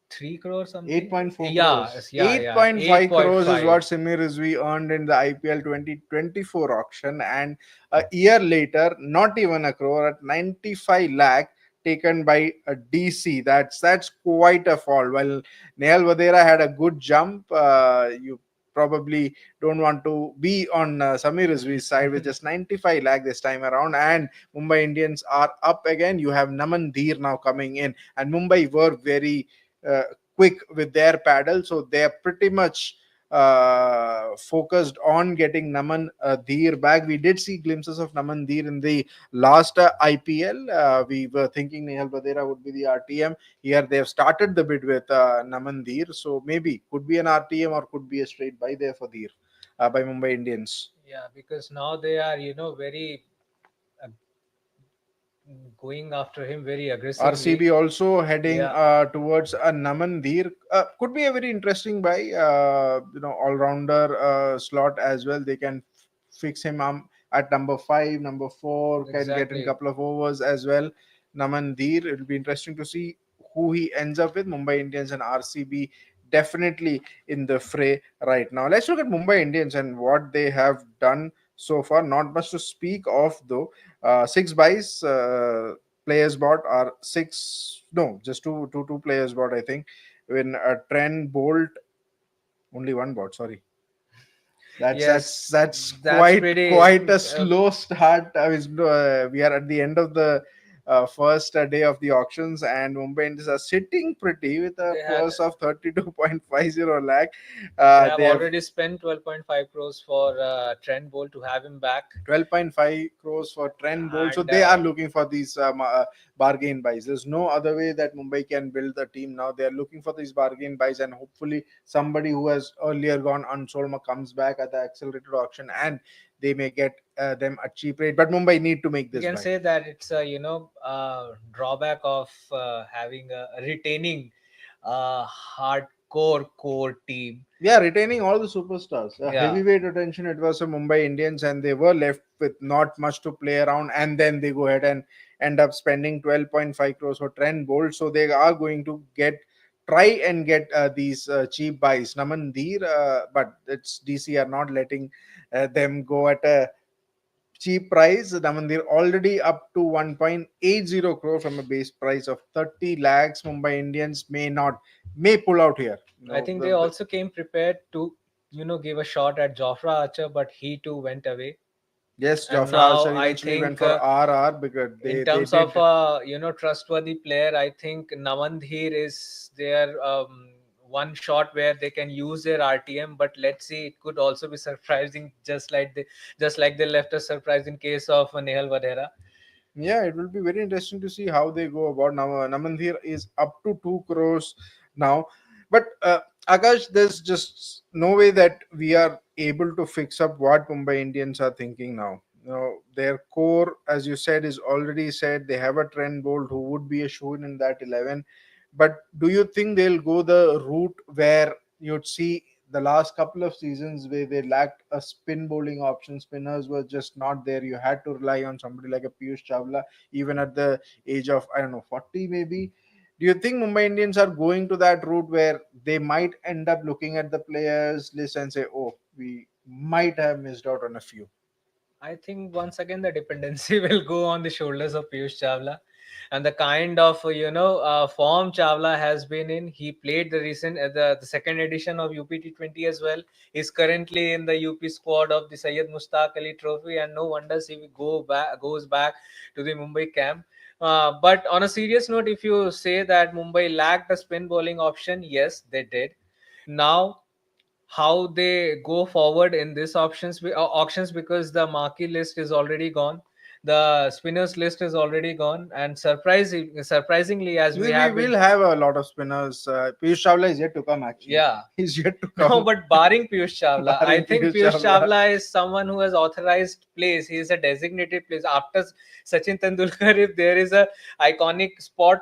3 crore something. 8.4 Yeah, crores. yeah. 8.5 crores is 8.5. what Samir Rizvi earned in the IPL 2024 auction, and a year later, not even a crore at 95 lakh taken by a DC. That's quite a fall. Well, Nehal Vadera had a good jump. You probably don't want to be on Samir Rizvi's side with just 95 lakh this time around. And Mumbai Indians are up again. You have Naman Dheer now coming in, and Mumbai were very uh, quick with their paddle, so they are pretty much focused on getting Naman Dheer back. We did see glimpses of Naman Dheer in the last IPL. We were thinking Nehal Badera would be the RTM. Here they have started the bid with Naman Dheer, so maybe could be an RTM or could be a straight buy there for Dheer by Mumbai Indians. Yeah, because now they are very uh, going after him very aggressively. RCB also heading Yeah. towards a Naman Dheer. Could be a very interesting buy. All rounder slot as well. They can fix him at number 5, number 4. Can get in a Exactly. couple of overs as well. Naman Dheer. It will be interesting to see who he ends up with. Mumbai Indians and RCB definitely in the fray right now. Let's look at Mumbai Indians and what they have done so far. Not much to speak of though. 6 buys. Players bought are six, no, just two players bought, I think. When Trent Bolt, only one bought, sorry. That's Yes, that's that's that's quite pretty. quite a slow start. I mean, we are at the end of the first day of the auctions, and Mumbai Indians are sitting pretty with a They had purse of 32.50 lakh. they have They have already spent 12.5 crores for Trent Bolt to have him back. 12.5 crores for Trent Bolt. So And they are looking for these bargain buys. There's no other way that Mumbai can build the team now. They are looking for these bargain buys, and hopefully somebody who has earlier gone unsold comes back at the accelerated auction, and they may get them at cheap rate. But Mumbai need to make you this can buy. say that it's a drawback of having a retaining hardcore core team. Yeah, retaining all the superstars. Yeah. Heavyweight attention, it was a Mumbai Indians, and they were left with not much to play around. And then they go ahead and end up spending 12.5 crores for Trent Bolt. So they are going to try and get these cheap buys. Namandir, but it's DC are not letting them go at a cheap price. Namandir already up to 1.80 crore from a base price of 30 lakhs. Mumbai Indians may pull out here. I think they also came prepared to give a shot at Jofra Archer, but he too went away. Yes, And Jofra now Archer I eventually think went for RR because in terms of trustworthy player, I think Namandhir is their one shot where they can use their RTM. But let's see, it could also be surprising, just like they left a surprise in case of Nehal Vadera. Yeah, it will be very interesting to see how they go about now. Namandhir is up to 2 crores now. But Akash, there's just no way that we are able to fix up what Mumbai Indians are thinking now. Their core, as you said, is already said. They have a Trent Bolt who would be a shoe in that 11. But do you think they'll go the route where you'd see the last couple of seasons where they lacked a spin bowling option? Spinners were just not there. You had to rely on somebody like a Piyush Chawla, even at the age of, I don't know, 40 maybe. Do you think Mumbai Indians are going to that route where they might end up looking at the players list and say, oh, we might have missed out on a few? I think once again the dependency will go on the shoulders of Piyush Chawla, and the kind of form Chawla has been in. He played the recent the second edition of UPT20 as well. He's currently in the UP squad of the Syed Mushtaq Ali Trophy, and no wonders he will goes back to the Mumbai camp. But on a serious note, if you say that Mumbai lacked a spin bowling option, yes, they did. Now how they go forward in this auctions, because the marquee list is already gone, the spinners list is already gone, and surprisingly, as we have will have a lot of spinners. Piyush Chawla is yet to come, actually. Yeah. He's yet to come. No, but barring Piyush Chawla, I Barring think Piyush Piyush Chawla. Chawla is someone who has authorized place. He is a designated place. After Sachin Tendulkar, if there is a iconic spot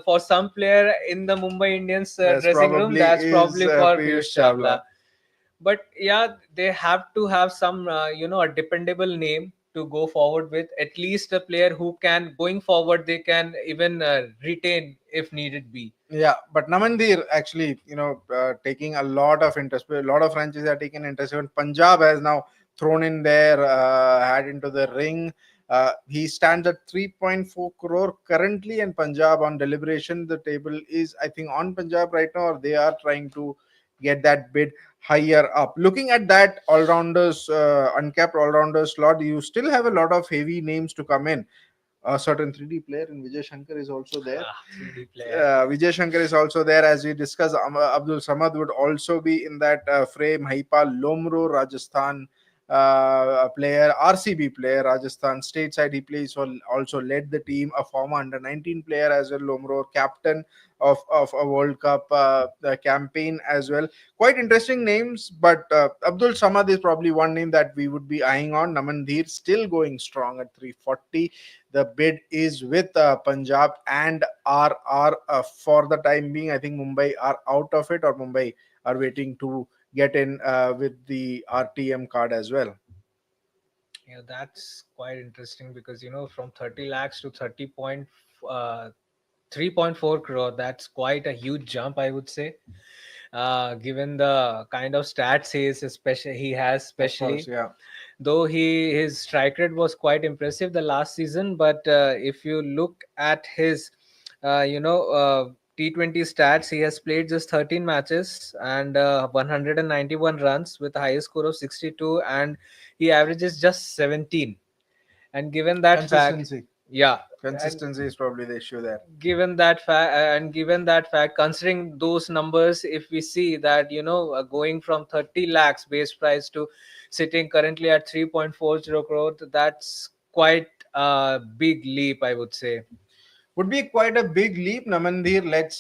for some player in the Mumbai Indians dressing room, that's probably for Piyush Chawla. But yeah, they have to have some a dependable name to go forward with, at least a player who can, going forward, they can even retain if needed be. Yeah, but Namandir actually, taking a lot of interest. A lot of franchises are taking interest. Even Punjab has now thrown in their hat into the ring. He stands at 3.4 crore currently, and Punjab on deliberation. The table is, I think, on Punjab right now, or they are trying to get that bid higher up. Looking at that all-rounders, uncapped all-rounders slot, you still have a lot of heavy names to come in. A certain 3D player in Vijay Shankar is also there. 3D player. Vijay Shankar is also there, as we discussed. Abdul Samad would also be in that frame. Haipal Lomro, Rajasthan player, RCB player, Rajasthan stateside. He plays also led the team. A former under 19 player as well, Lomro, captain of a World Cup campaign as well. Quite interesting names, but Abdul Samad is probably one name that we would be eyeing on. Namandhir still going strong at 340. The bid is with Punjab and RR for the time being. I think Mumbai are out of it, or Mumbai are waiting to get in with the RTM card as well. Yeah, that's quite interesting, because from 30 lakhs to 3.4 crore, that's quite a huge jump, I would say, given the kind of stats he has, especially. Of course, yeah. Though his strike rate was quite impressive the last season, but if you look at his T20 stats, he has played just 13 matches and 191 runs with the highest score of 62, and he averages just 17. And given that fact, Consistency. yeah, Consistency is probably the issue there. Given that fact, considering those numbers, if we see that, going from 30 lakhs base price to sitting currently at 3.40 crore, that's quite a big leap, I would say. Would be quite a big leap, Namandir. Let's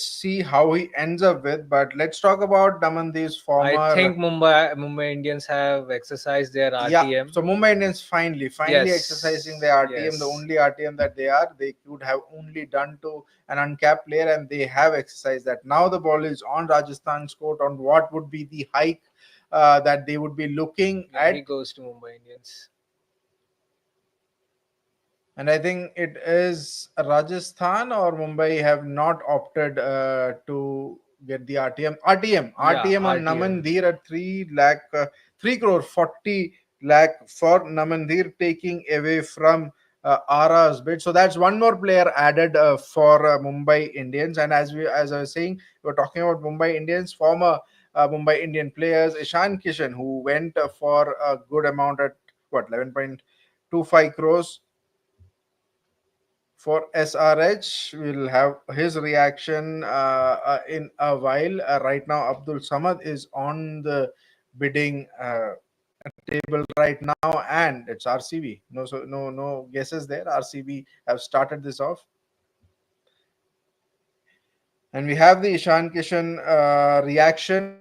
see how he ends up with. But let's talk about Namandir's former. I think Mumbai Indians have exercised their RTM. Yeah, so Mumbai Indians finally Yes. exercising their RTM, Yes. the only RTM that they could have only done to an uncapped player, and they have exercised that. Now the ball is on Rajasthan's court on what would be the hike that they would be looking Yeah, at. he goes to Mumbai Indians. And I think it is Rajasthan or Mumbai have not opted to get the RTM. RTM on RTM. Namandir at 3 crore 40 lakh for Namandir, taking away from Ara's bid. So that's one more player added for Mumbai Indians. And as I was saying, we're talking about Mumbai Indians, former Mumbai Indian players, Ishan Kishan, who went for a good amount at 11.25 crores. For SRH, we'll have his reaction in a while. Right now, Abdul Samad is on the bidding table right now, and it's RCB. No guesses there. RCB have started this off, and we have the Ishan Kishan reaction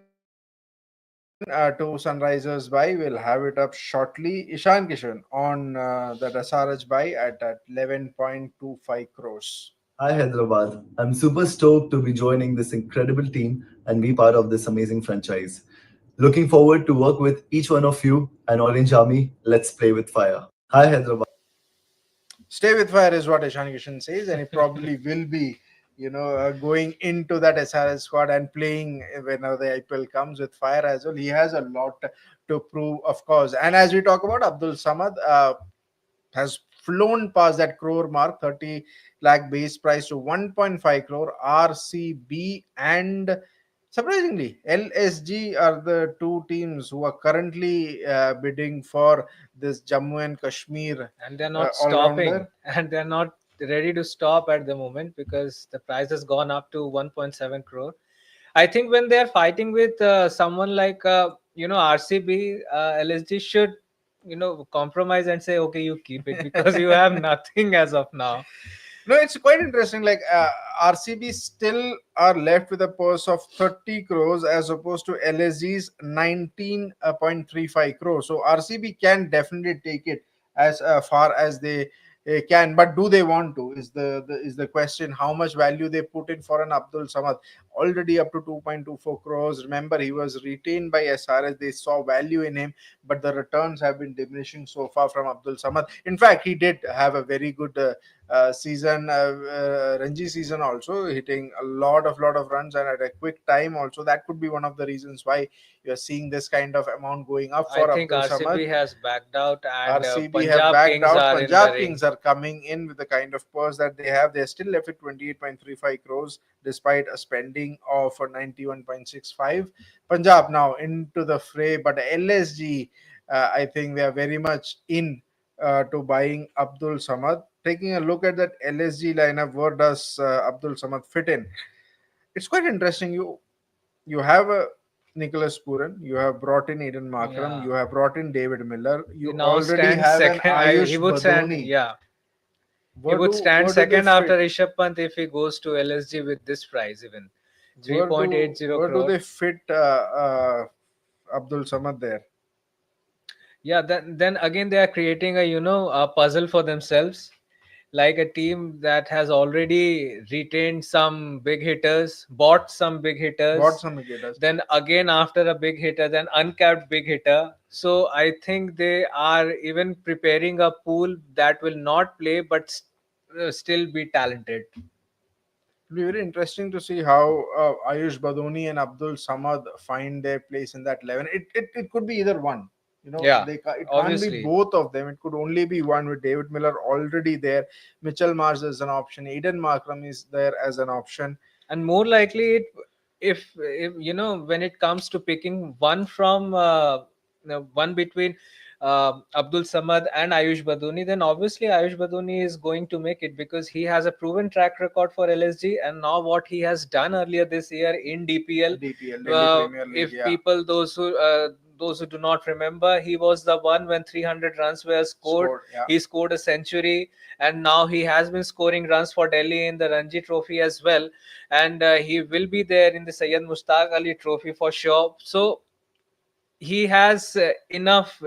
to Sunrisers buy. We'll have it up shortly. Ishan Kishan on that SRH buy at 11.25 crores. Hi Hyderabad. I'm super stoked to be joining this incredible team and be part of this amazing franchise. Looking forward to work with each one of you and Orange Army. Let's play with fire. Hi Hyderabad. Stay with fire is what Ishan Kishan says, and he probably will be, going into that SRS squad and playing whenever the IPL comes with fire as well. He has a lot to prove, of course. And as we talk about, Abdul Samad has flown past that crore mark, 30 lakh base price to 1.5 crore. RCB and surprisingly, LSG are the two teams who are currently bidding for this Jammu and Kashmir. And they're not all-rounder. stopping, and they're not ready to stop at the moment because the price has gone up to 1.7 crore. I think when they're fighting with someone like RCB, LSG should compromise and say, okay, you keep it because you have nothing as of now. No, it's quite interesting. Like RCB still are left with a purse of 30 crores as opposed to LSG's 19.35 crores. So RCB can definitely take it as far as they can, but do they want to? Is the question. How much value they put in for an Abdul Samad? Already up to 2.24 crores. Remember, he was retained by SRS. They saw value in him, but the returns have been diminishing so far from Abdul Samad. In fact, he did have a very good season, Ranji season also, hitting a lot of runs and at a quick time also. That could be one of the reasons why you're seeing this kind of amount going up for I think Abdul RCB Samad. has backed out, and RCB have backed Kings out. are in Punjab the Kings ring. are coming in with the kind of purse that they have. They're still left with 28.35 crores despite a spending of 91.65. Punjab now into the fray, but LSG, I think they are very much in to buying Abdul Samad. Taking a look at that LSG lineup, where does Abdul Samad fit in? It's quite interesting. You have a Nicholas Puran, you have brought in Eden Markram, Yeah. you have brought in David Miller, He you now already stands have second. an Ayush He would stand, Badoni. yeah. He Where would do- stand where do they second after fit? Rishabh Pant if he goes to LSG with this price, even Where 3.80 where do crore. they fit Abdul Samad there? Yeah, then again they are creating a puzzle for themselves, like a team that has already retained some big hitters, bought some big hitters, Bought some wicketers. then again after a big hitter, then uncapped big hitter. So I think they are even preparing a pool that will not play but still be talented. It'll be very interesting to see how Ayush Badoni and Abdul Samad find their place in that 11. It could be either one. Yeah, It can't be obviously. both of them. It could only be one with David Miller already there. Mitchell Mars is an option. Eden Markram is there as an option. And more likely if when it comes to picking one from one between Abdul Samad and Ayush Baduni, then obviously Ayush Baduni is going to make it because he has a proven track record for LSG, and now what he has done earlier this year in DPL. DPL, Delhi Premier League, If yeah. people, those who do not remember, he was the one when 300 runs were scored. Yeah. He scored a century, and now he has been scoring runs for Delhi in the Ranji Trophy as well, and he will be there in the Syed Mushtaq Ali Trophy for sure. So he has enough,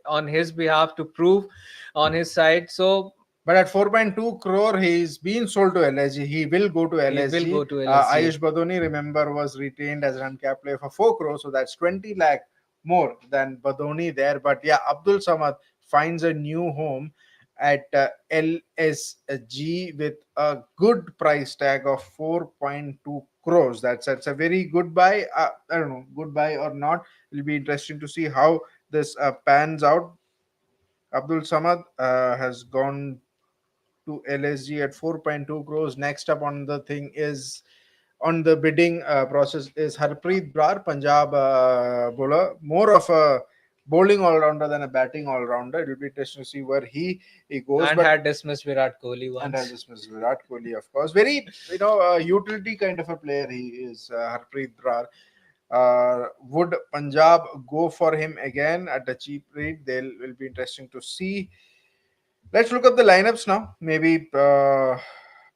on his behalf to prove on his side. So, but at 4.2 crore, he's been sold to LSG. He will go to LSG. He will go to LSG. Ayush Badoni, remember, was retained as an uncapped player for 4 crore, so that's 20 lakh more than Badoni there. But yeah, Abdul Samad finds a new home at LSG with a good price tag of 4.2 crores. That's a very good buy. I don't know, good buy or not. It'll be interesting to see how this pans out. Abdul Samad has gone to LSG at 4.2 crores. Next up on the thing is on the bidding process is Harpreet Brar, Punjab bowler, more of a bowling all-rounder than a batting all-rounder. It will be interesting to see where he goes. And had dismissed Virat Kohli once. And has dismissed Virat Kohli, of course. Very, utility kind of a player he is, Harpreet Brar. Would Punjab go for him again at a cheap rate? Will be interesting to see. Let's look at the lineups now. Maybe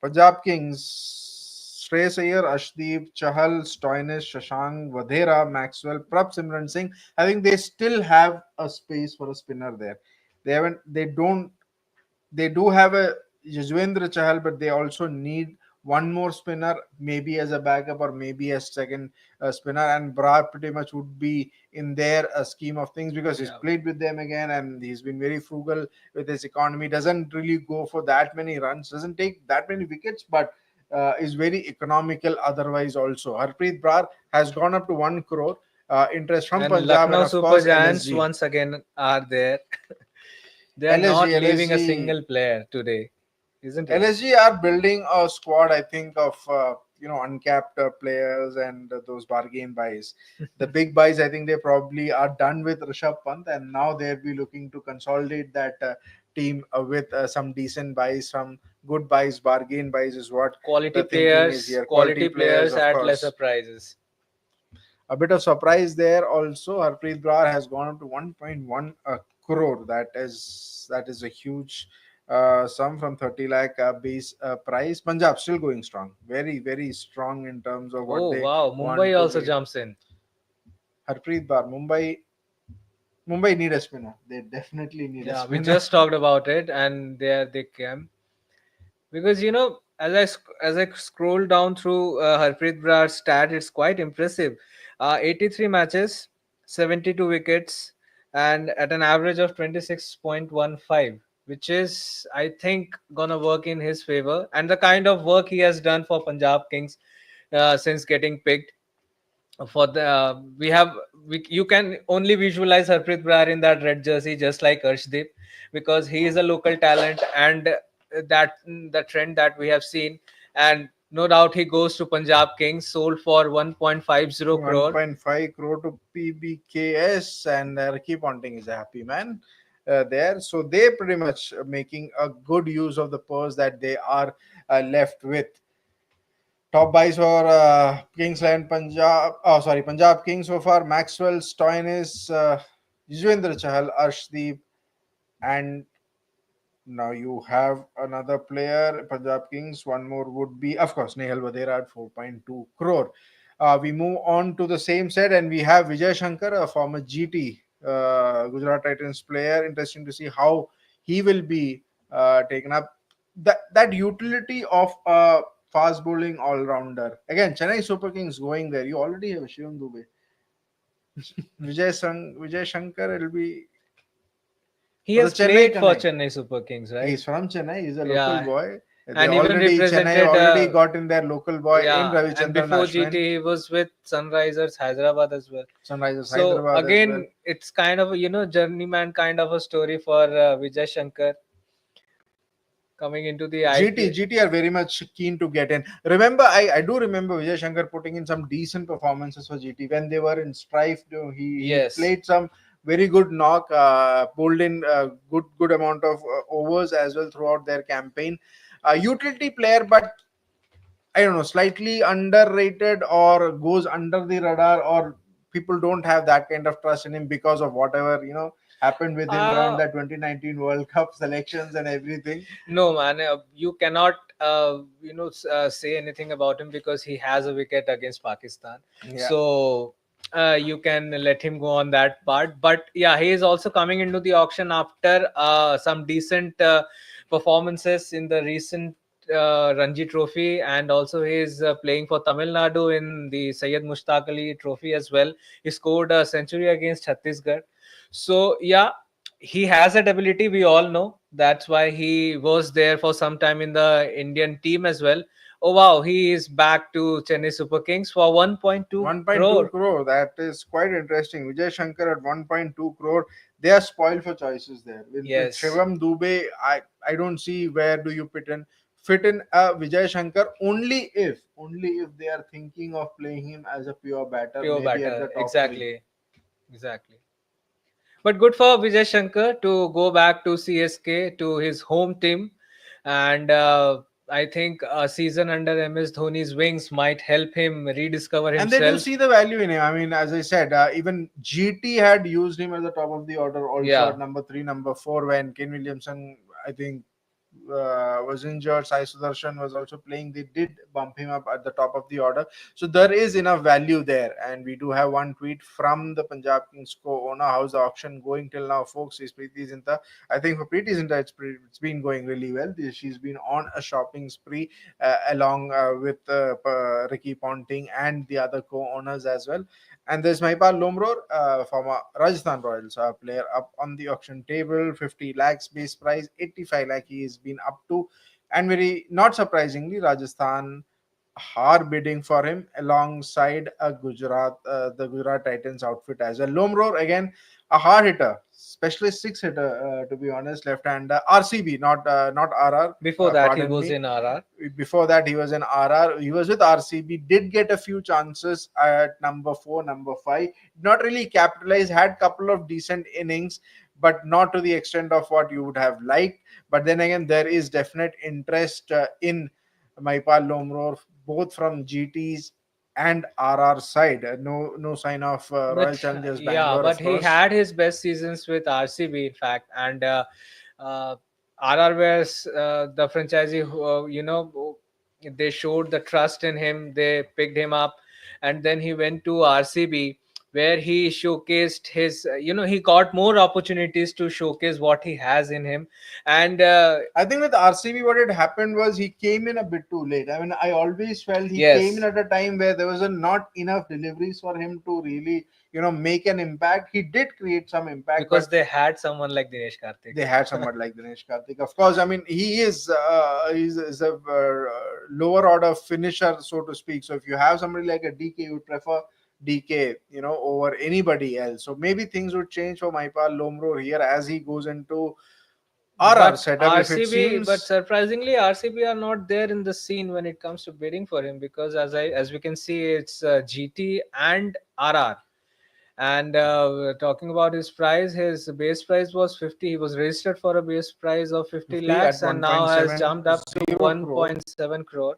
Punjab Kings, Shreyas Iyer, Ashdeep, Chahal, Stoinis, Shashank, Vadera, Maxwell, Prabh, Simran Singh. I think they still have a space for a spinner there. They do have a Yuzvendra Chahal, but they also need one more spinner, maybe as a backup or maybe as second spinner. And Brar pretty much would be in their scheme of things because he's played with them again and he's been very frugal with his economy. Doesn't really go for that many runs, doesn't take that many wickets, but is very economical otherwise also. Harpreet Brar has gone up to 1 crore. Interest from and Punjab Lucknow and of Super course Giants LSG. once again are there. They are LSG, not leaving a LSG. single player today, isn't it? LSG are building a squad, I think, of uncapped players and those bargain buys. The big buys, I think they probably are done with Rishabh Pant, and now they'll be looking to consolidate that team with some decent buys, some good buys, bargain buys is what Quality the thinking is players, here. quality players of at course. lesser prices. A bit of surprise there also. Harpreet Brar has gone up to 1.1 crore. That is a huge sum from 30 lakh base price. Punjab still going strong, very very strong in terms of what they Wow, want Mumbai to also be. jumps in. Harpreet Brar, Mumbai need a spinner. They definitely need a Yeah, spinner. we just talked about it, and there they came. Because as I scroll down through Harpreet Brar's stat, it's quite impressive. 83 matches, 72 wickets, and at an average of 26.15, which is, I think, gonna work in his favor. And the kind of work he has done for Punjab Kings since getting picked for the you can only visualize Harpreet Brar in that red jersey, just like Arshdeep, because he is a local talent, and that the trend that we have seen, and no doubt he goes to Punjab Kings, sold for 1.50 crore. 1.5 crore to PBKS, and Ricky Ponting is a happy man there. So they pretty much making a good use of the purse that they are left with. Top buys for Kings and Punjab Kings so far: Maxwell, Stoinis, Yuzvendra Chahal, Arshdeep, and now you have another player, Punjab Kings. One more would be, of course, Nehal Vadera at 4.2 crore. We move on to the same set, and we have Vijay Shankar, a former GT Gujarat Titans player. Interesting to see how he will be taken up. That utility of a fast bowling all-rounder. Again, Chennai Super Kings going there. You already have Shivam Dubey. Vijay Shankar will be. He For has the Chennai played for Connect. Chennai Super Kings, right? He's from Chennai. He's a local Yeah. boy. And even represented, Chennai already got in their local boy in yeah, Ravichandran and before Ashwin. GT, he was with Sunrisers Hyderabad as well. Sunrisers So Hyderabad as again, well. it's kind of journeyman kind of a story for Vijay Shankar coming into the IPL. GT are very much keen to get in. Remember, I do remember Vijay Shankar putting in some decent performances for GT when they were in strife. He Yes. played some very good knock, pulled in good amount of overs as well throughout their campaign. Utility player, but I don't know, slightly underrated or goes under the radar, or people don't have that kind of trust in him because of whatever happened with him around Uh, that 2019 World Cup selections and everything. no, man, you cannot, say anything about him because he has a wicket against Pakistan. Yeah. So you can let him go on that part. But yeah, he is also coming into the auction after some decent performances in the recent Ranji Trophy, and also he is playing for Tamil Nadu in the Syed Mushtaq Ali Trophy as well. He scored a century against Chhattisgarh. So yeah, he has that ability. We all know that's why he was there for some time in the Indian team as well. Oh wow, he is back to Chennai Super Kings for 1.2 1.2 crore. crore. That is quite interesting. Vijay Shankar at 1.2 crore. They are spoiled for choices there. With Yes. Shivam Dubey, I don't see where do you fit in Vijay Shankar, only if they are thinking of playing him as a pure batter, Pure maybe at batter, the top three. exactly. But good for Vijay Shankar to go back to CSK, to his home team, and I think a season under MS Dhoni's wings might help him rediscover And they do himself. see the value in him. I mean, as I said, even GT had used him at the top of the order, also Yeah. at number 3, number 4, when Ken Williamson, I think, was injured. Sai Sudarshan was also playing. They did bump him up at the top of the order. So there is enough value there. And we do have one tweet from the Punjab Kings co-owner. How's the auction going till now, folks? Is Preeti Zinta. I think for Preeti Zinta, it's been going really well. She's been on a shopping spree along with Ricky Ponting and the other co-owners as well. And there's Maipal Lomror from Rajasthan Royals, player up on the auction table, 50 lakhs base price, 85 lakh he has been up to. And very not surprisingly, Rajasthan are bidding for him alongside the Gujarat Titans outfit as well. Lomror again, a hard hitter, specialist six hitter, to be honest, left-hander. RCB, not RR. Before that, he Pardon was me. in RR. Before that, he was in RR. He was with RCB. Did get a few chances at number 4, number 5. Not really capitalized. Had couple of decent innings, but not to the extent of what you would have liked. But then again, there is definite interest in Maipal Lomror, both from GTs and RR side. No sign of Royal But Challengers yeah, Bangalore, but of he course. had his best seasons with RCB, in fact, and RR was the franchisee who, they showed the trust in him. They picked him up, and then he went to RCB, where he showcased his. He got more opportunities to showcase what he has in him, and I think with RCB, what had happened was he came in a bit too late. I mean, I always felt he Yes. came in at a time where there was not enough deliveries for him to really, make an impact. He did create some impact, because but they had someone like Dinesh Karthik. they had someone like Dinesh Karthik. Of course, I mean, he is a lower order finisher, so to speak. So if you have somebody like a DK, you would prefer DK, over anybody else. So maybe things would change for Maipal Lomro here as he goes into RR But setup. If it but seems surprisingly, RCB are not there in the scene when it comes to bidding for him, because as we can see, it's GT and RR. And talking about his price, his base price was 50. He was registered for a base price of 50 50 at lakhs, and now has jumped up to 1.70 crore. 1.7 crore.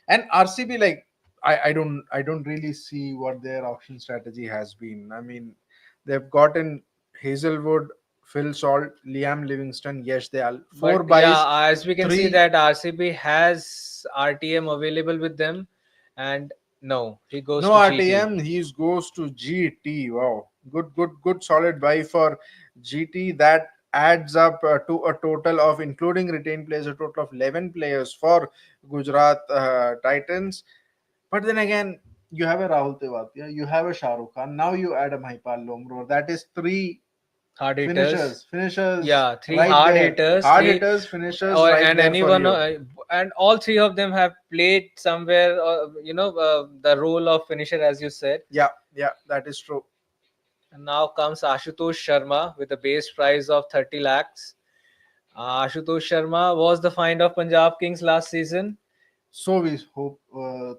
And RCB, like, I don't really see what their auction strategy has been. I mean, they've gotten Hazelwood, Phil Salt, Liam Livingstone, Yash Dayal, 4 But buys, yeah, as we can see 3 that RCB has RTM available with them, and no, he goes no to GT. RTM. He goes to GT. Wow, good solid buy for GT. That adds up to a total of, including retained players, a total of 11 players for Gujarat Titans. But then again, you have a Rahul Tewatia, you have a Shah Rukh Khan. Now you add a Maipal Lomro. That is 3 Hard hitters. finishers. Yeah, three right hard there. hitters, Hard three hitters, finishers or right and there for anyone, you. And all three of them have played somewhere, the role of finisher, as you said. Yeah, that is true. And now comes Ashutosh Sharma with a base price of 30 lakhs. Ashutosh Sharma was the find of Punjab Kings last season. So we hope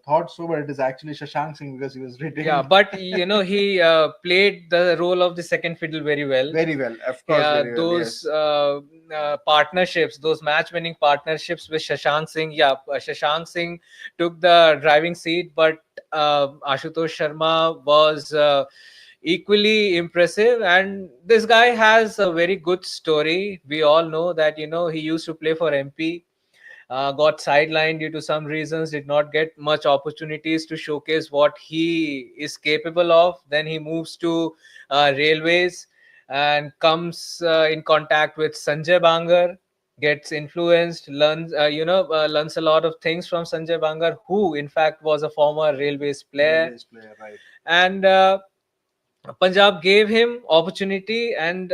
thought so, but it is actually Shashank Singh because he was retained. Yeah, but he played the role of the second fiddle very well. Very well, of course, Yeah, very well. those Yes. partnerships, those match-winning partnerships with Shashank Singh. Yeah, Shashank Singh took the driving seat, but Ashutosh Sharma was equally impressive. And this guy has a very good story. We all know that he used to play for MP. Got sidelined due to some reasons, did not get much opportunities to showcase what he is capable of. Then he moves to railways and comes in contact with Sanjay Bangar, gets influenced, learns a lot of things from Sanjay Bangar, who in fact was a former railways player. Railways player, right. And Punjab gave him opportunity, and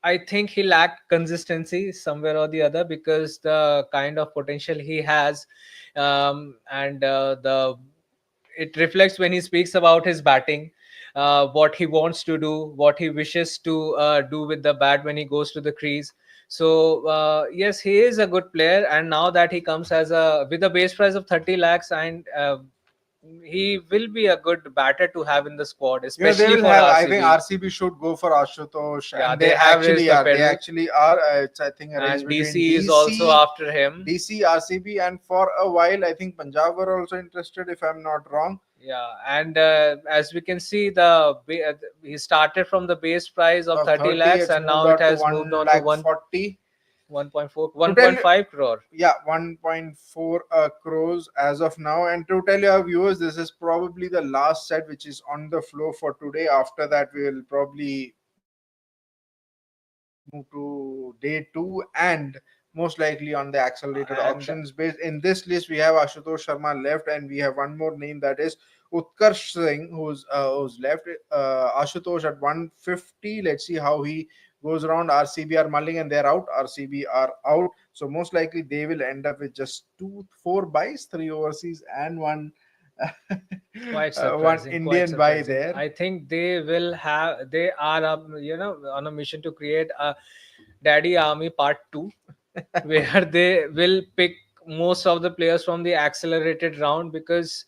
I think he lacked consistency somewhere or the other, because the kind of potential he has, and the it reflects when he speaks about his batting, what he wants to do, what he wishes to do with the bat when he goes to the crease. So yes, he is a good player, and now that he comes with a base price of 30 lakhs, and he will be a good batter to have in the squad, Yeah, especially they will for have. RCB. I think RCB should go for Ashutosh, Yeah, and they have raised actually the are. They pedal. actually are. It's, I think, a race And between DC is also after him. DC, RCB, and for a while, I think Punjab were also interested, if I'm not wrong. Yeah, and as we can see, he started from the base price of 30 lakhs, it's and now moved it on to has 1 moved on to lakh 40. 1.4, To tell you- 1.5 crore. Yeah, 1.4 crores as of now. And to tell your viewers, this is probably the last set which is on the floor for today. After that, we will probably move to day 2 and most likely on the accelerated And- auctions base. In this list, we have Ashutosh Sharma left, and we have one more name, that is Utkarsh Singh, who's left. Ashutosh at 150. Let's see how he goes around. RCB are mulling and they're out. RCB are out. So most likely they will end up with just 4 buys, 3 overseas and one Quite one surprising. Indian buy there. I think they are on a mission to create a Daddy Army Part 2, where they will pick most of the players from the accelerated round, because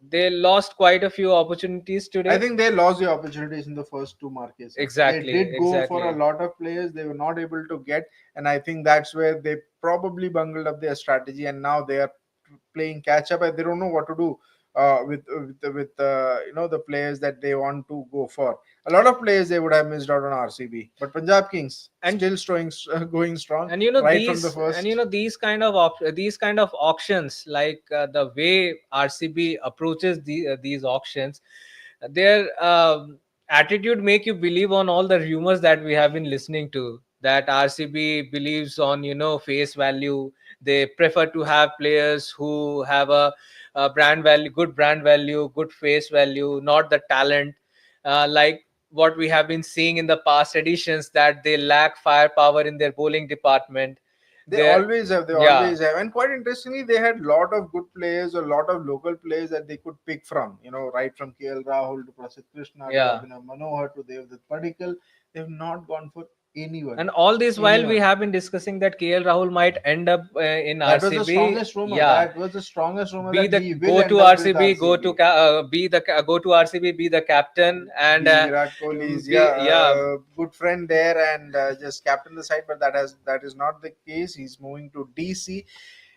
they lost quite a few opportunities today. I think they lost the opportunities in the first 2 markets. Exactly, They did go for exactly. a lot of players they were not able to get, and I think that's where they probably bungled up their strategy, and now they are playing catch up, and they don't know what to do with the players that they want to go for. A lot of players they would have missed out on RCB, but Punjab Kings And- still going strong, And right from the first. these kind of these kind of auctions, like the way RCB approaches these auctions, their attitude make you believe on all the rumors that we have been listening to, that RCB believes on face value. They prefer to have players who have a brand value, good brand value, good face value, not the talent, like what we have been seeing in the past editions, that they lack firepower in their bowling department. They always have. They Yeah. always have. And quite interestingly, they had a lot of good players, a lot of local players that they could pick from. Right from KL Rahul to Prasidh Krishna to Yeah. Abhinav Manohar to Devdutt Padikkal. They've not gone for anyone. And all this while we Anyone. have been discussing that KL Rahul might end up in That RCB. was the strongest rumor. Yeah. That was the strongest rumor. Be that the he will go end to up with RCB, go to go to RCB, be the captain, and Virat Kohli is good friend there, and just captain the side. But that is not the case. He's moving to DC.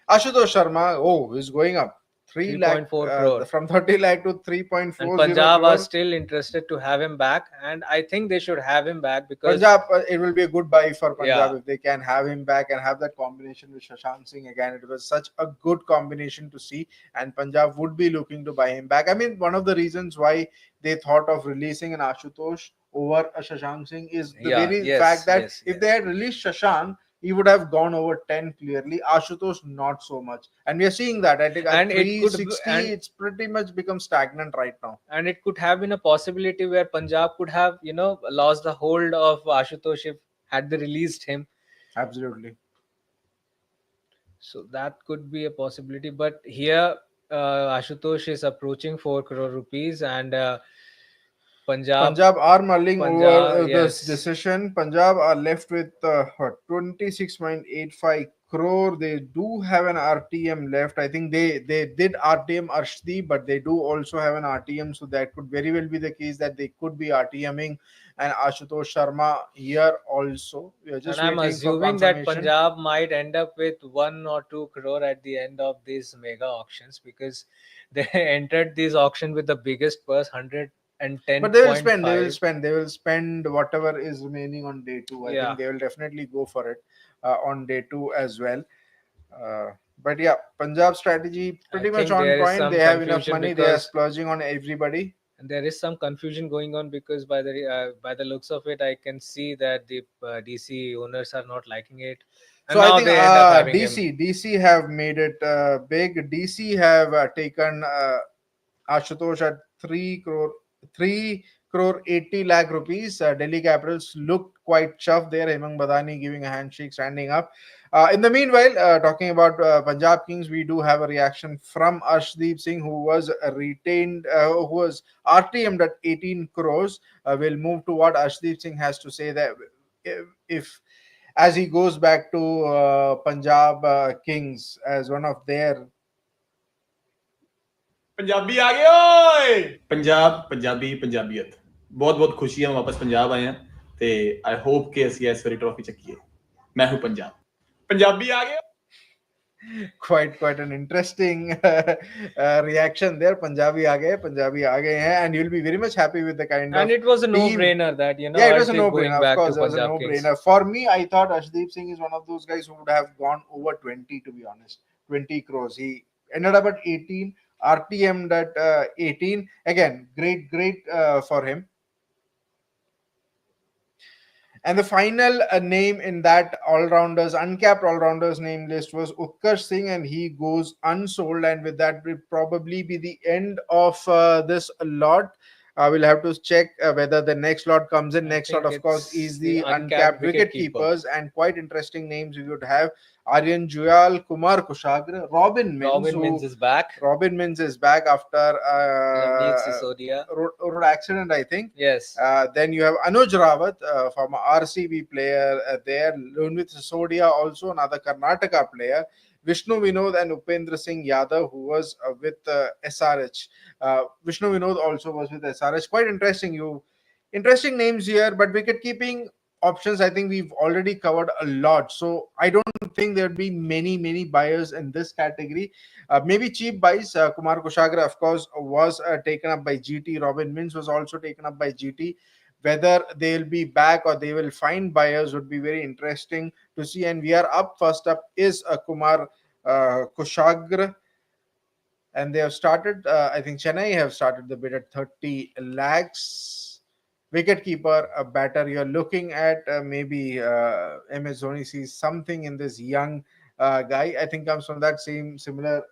Ashutosh Sharma, he's going up 3 lakh 3.4 crore. from 30 lakh to 3.40 And Punjab crore. are still interested to have him back, and I think they should have him back, because Punjab, it will be a good buy for Punjab Yeah. if they can have him back and have that combination with Shashank Singh again. It was such a good combination to see, and Punjab would be looking to buy him back. I mean, one of the reasons why they thought of releasing an Ashutosh over a Shashank Singh is the fact that if they had released Shashank, he would have gone over 10 clearly. Ashutosh, not so much. And we are seeing that. I think at And it could- 360, and- it's pretty much become stagnant right now. and it could have been a possibility where Punjab could have lost the hold of Ashutosh if had they released him. Absolutely. So that could be a possibility. But here, Ashutosh is approaching 4 crore rupees, and Punjab are mulling over this yes. decision. Punjab are left with 26.85 crore. They do have an RTM left. I think they did RTM Arshdeep, but they do also have an RTM, so that could very well be the case that they could be RTMing and Ashutosh Sharma here also. We are just And I'm waiting for assuming that confirmation. Punjab might end up with 1 or 2 crore at the end of these mega auctions, because they entered this auction with the biggest purse, But they will spend. 110.5. They will spend whatever is remaining on day two. I Yeah. think they will definitely go for it on day two as well. Uh, but yeah, Punjab strategy I pretty much think on there is point. some They have enough confusion money. They are because splurging on everybody. and there is some confusion going on, because by the looks of it, I can see that the DC owners are not liking it, So and I now think they end up having him. DC have made it big. DC have taken Ashutosh at 3 crore 80 lakh rupees. Delhi Capitals looked quite chuffed there. Hemang Badani giving a handshake, standing up. In the meanwhile, talking about Punjab Kings, we do have a reaction from Arshdeep Singh, who was retained, who was RTM'd at 18 crores. We'll move to what Arshdeep Singh has to say, that if as he goes back to Punjab Kings as one of their Punjabi ਆ ਗਏ ਓਏ ਪੰਜਾਬ ਪੰਜਾਬੀ ਪੰਜਾਬੀਅਤ ਬਹੁਤ ਬਹੁਤ ਖੁਸ਼ੀ ਹੈ ਵਾਪਸ ਪੰਜਾਬ ਆਏ ਹਾਂ ਤੇ ਆਈ ਹੋਪ ਕਿ ਅਸੀਂ ਇਸ ਵਾਰੀ ਟਰੋਫੀ ਚੱਕੀਏ ਮੈਂ ਹੂੰ ਪੰਜਾਬ ਪੰਜਾਬੀ ਆ ਗਏ quite an interesting reaction there. Punjabi aa gaye hain, and you'll be very much happy with the kind And of it was a team. no-brainer that, Yeah, it was a Arshdeep going no-brainer. Of back course, to it was a Punjab Kings. no-brainer. For me, I thought Arshdeep Singh is one of those guys who would have gone over 20, to be honest. 20 crores. He ended up at 18, RTM'd at 18. Again, great for him. And the final name in that uncapped all-rounders name list was Utkarsh Singh, and he goes unsold. And with that, will probably be the end of this lot. We'll have to check whether the next lot comes in. Next lot, of course, is the uncapped wicket keepers, and quite interesting names we would have. Aryan Juyal, Kumar Kushagra, Robin Mins. Robin Mins is back. Robin Mins is back after Navneet Sisodia. road accident, I think. Yes. Then you have Anuj Rawat, former RCB player there. Lunvit Sisodia, also another Karnataka player. Vishnu Vinod and Upendra Singh Yadav, who was with SRH. Vishnu Vinod also was with SRH. Quite interesting names here, but wicket keeping options, I think we've already covered a lot. So I don't think there'd be many buyers in this category. Maybe cheap buys. Kumar Kushagra, of course, was taken up by GT. Robin Mins was also taken up by GT. Whether they'll be back or they will find buyers would be very interesting to see. And we are up. First up is Kumar Kushagra. And they have started, I think Chennai have started the bid at 30 lakhs. Wicketkeeper, a batter, you're looking at maybe MS Dhoni sees something in this young guy. I think comes from that similar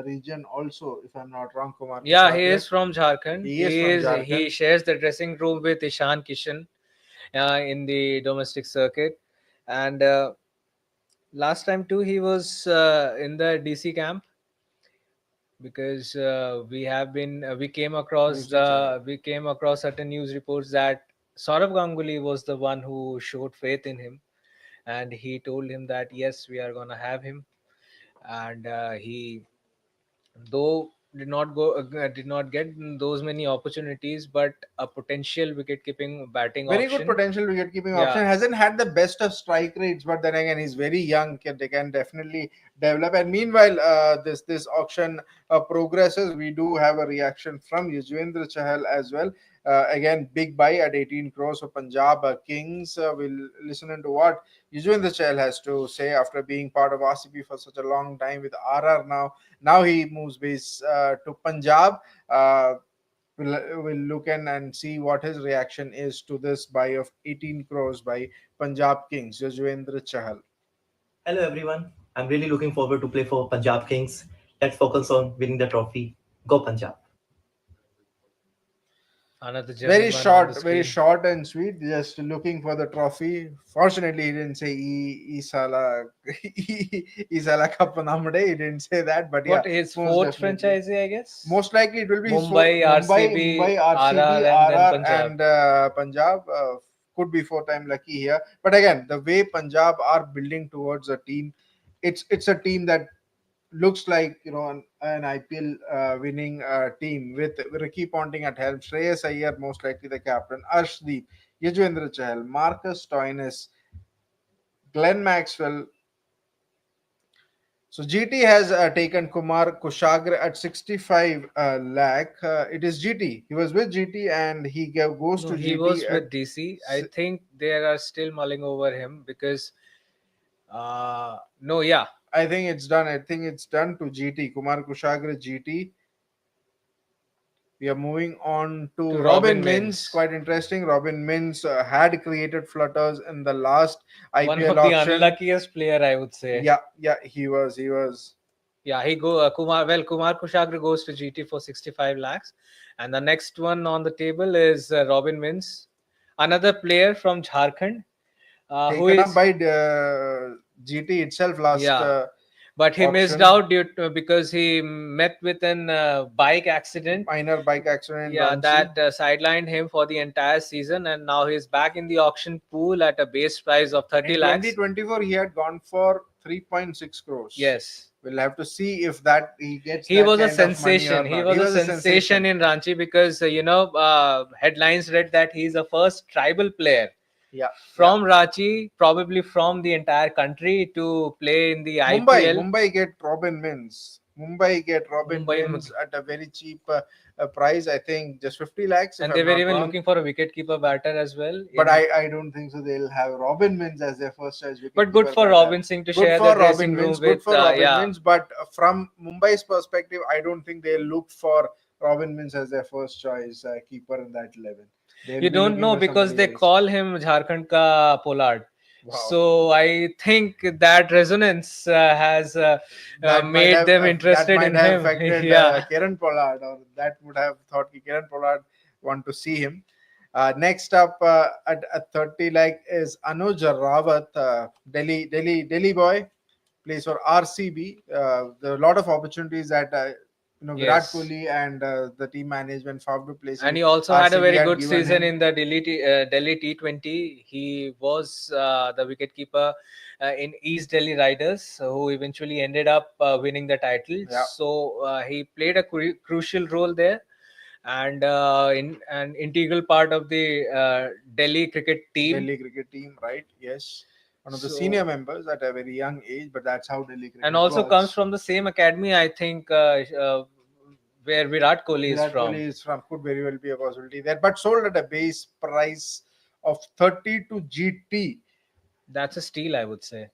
region also, if I'm not wrong. Kumar Yeah, Kushagra. he is from Jharkhand. He is from Jharkhand. He shares the dressing room with Ishan Kishan in the domestic circuit. And last time too, he was in the DC camp, because we came across certain news reports that Saurav Ganguly was the one who showed faith in him, and he told him that yes, we are gonna have him. And he, though did not get those many opportunities, but a potential wicket keeping batting Very option. good potential wicket keeping option. Hasn't had the best of strike rates, but then again, he's very young. They can definitely develop. And meanwhile, this auction progresses. We do have a reaction from Yuzvendra Chahal as well. Again, big buy at 18 crores for Punjab Kings. We'll listen into what Yuzvendra Chahal has to say after being part of RCB for such a long time with RR now. Now he moves base to Punjab. We'll look in and see what his reaction is to this buy of 18 crores by Punjab Kings. Yuzvendra Chahal. Hello everyone. I'm really looking forward to play for Punjab Kings. Let's focus on winning the trophy. Go Punjab. Another Very gentleman on the short, very screen. short and sweet. Just looking for the trophy. Fortunately, he didn't say Isala Isala Cup Namade. He didn't say that, but yeah, What his most fourth definitely. franchise, I guess? Most likely, it will be his Mumbai, Mumbai, RCB, RCB, RR, and then RR, Punjab. and Punjab. Could be 4-time lucky here, but again, the way Punjab are building towards a team, it's a team that looks like an IPL winning team with Ricky Ponting at helm, Shreyas Iyer most likely the captain, Arshdeep, Yuzvendra Chahal, Marcus Stoinis, Glenn Maxwell. So GT has taken Kumar Kushagra at 65 lakh. It is GT. He was with GT and he goes No, to he GT was at. with DC. I think they are still mulling over him because, no, yeah. I think it's done. I think it's done to GT. Kumar Kushagra GT. We are moving on to To Robin Robin Mins. Mins. Quite interesting. Robin Mins had created flutters in the last One IPL of the auction. unluckiest player, I would say. Yeah, he was. Yeah, Kumar Kushagra goes to GT for 65 lakhs, and the next one on the table is Robin Mins, another player from Jharkhand, who Taken up is by GT itself last yeah, but he missed auction. out because he met with an bike accident. Minor bike accident in Yeah, Ranchi. that sidelined him for the entire season, and now he's back in the auction pool at a base price of 30 In lakhs. 2024, he had gone for 3.6 crores. Yes. We'll have to see if that he gets. He that was a kind of money or sensation. He not. was a sensation in Ranchi because headlines read that he's the first tribal player Yeah. from Ranchi, probably from the entire country, to play in the IPL. Mumbai get Robin Mins. Mumbai get Robin Mins at a very cheap price. I think just 50 lakhs. And if they I'm were not even wrong. looking for a wicket-keeper batter as well. But I don't think so. They'll have Robin Mins as their first choice wicket. But good for Robin Singh to share the dressing room with. Good for Robin Mins. But from Mumbai's perspective, I don't think they'll look for Robin Mins as their first choice keeper in that 11. You don't know because they call him Jharkhand ka Pollard. Wow. So I think that resonance has made them interested that in might have him. affected Yeah. Kieran Pollard, or that would have thought Kieran Pollard want to see him. Next up at 30 lakh is Anuj Rawat, Delhi boy, plays for RCB. There are a lot of opportunities that Virat Yes. Kohli and the team management found to place. And he also had a very RCB good given season him. in the Delhi T20. He was the wicketkeeper in East Delhi Riders, who eventually ended up winning the title. Yeah. So he played a crucial role there, and in an integral part of the Delhi cricket team. Delhi cricket team, right? Yes. One of the So- senior members at a very young age, but that's how Delhi cricket And also works. comes from the same academy, I think, where Virat Kohli is Virat from. Kohli is from, could very well be a possibility there, but sold at a base price of 30 to GT. That's a steal, I would say.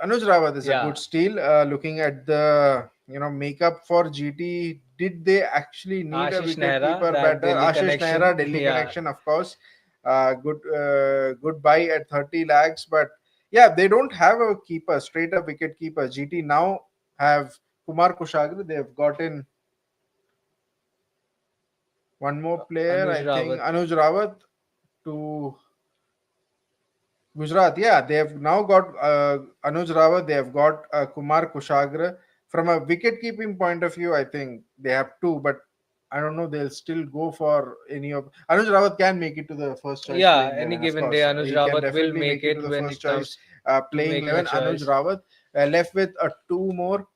Anuj Rawat is Yeah. a good steal. Looking at the makeup for GT, did they actually need a Ashish Nehra, wicketkeeper that batter? Delhi Ashish connection. Nehra, Delhi Yeah. connection, of course. Good buy at 30 lakhs, but yeah, they don't have a keeper, straight up wicket keeper. GT now have Kumar Kushagra. They have gotten one more player, Anuj I think Rawat. Anuj Rawat to Gujarat. Yeah, they have now got Anuj Rawat. They have got Kumar Kushagra. From a wicket keeping point of view, I think they have two, but I don't know. They'll still go for any of. Anuj Rawat can make it to the first choice. Yeah, playing any 11, of given day, course. Anuj He can Rawat will definitely make to it the when first it comes choice playing making a 11. Anuj choice. Rawat left with two more.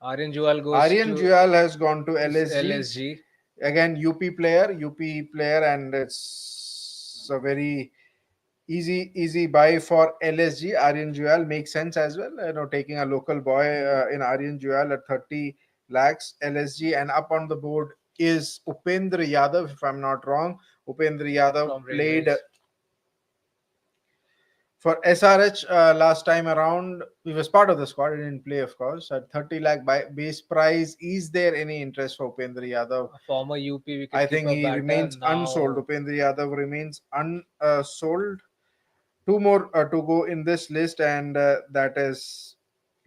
Aryan Jual goes Aryan to Jual has gone to LSG. LSG. Again, UP player, and it's a very easy buy for LSG. Aryan Jual makes sense as well. Taking a local boy in Aryan Jual at 30 lakhs. LSG, and up on the board is Upendra Yadav, if I'm not wrong. Upendra Yadav From played Railways. for SRH last time around. He was part of the squad. He didn't play, of course. At 30 lakh base price, is there any interest for Upendra Yadav? A former UP wicketkeeper I think he batter remains now. unsold. Upendra Yadav remains unsold. Two more to go in this list, and that is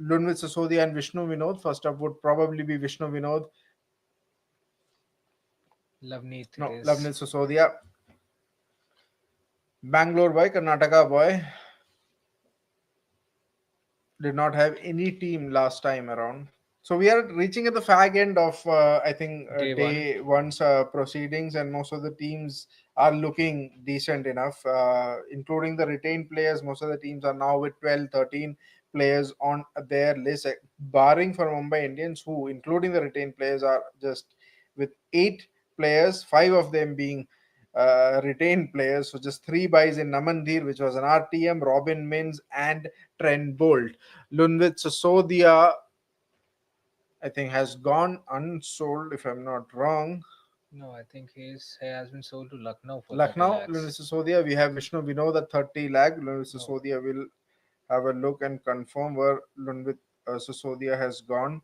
Lunvit Sasodia and Vishnu Vinod. First up would probably be Vishnu Vinod. Lavneet it No, is. Lavneet Sisodia. Bangalore boy, Karnataka boy. Did not have any team last time around. So we are reaching at the fag end of I think Day one's proceedings, and most of the teams are looking decent enough, including the retained players. Most of the teams are now with 12, 13 players on their list, barring for Mumbai Indians, who, including the retained players, are just with 8 players, 5 of them being retained players. So just 3 buys in Namandir, which was an RTM, Robin Mins, and Trent Bolt. Lunvit Sosodia, I think, has gone unsold, if I'm not wrong. No, I think he has been sold to Lucknow for 30 Lucknow, lakhs. Lunvit Sosodia, we have Vishnu Vinod at 30 lakh. Lunvit Sosodia will have a look and confirm where Lunvit Sosodia has gone.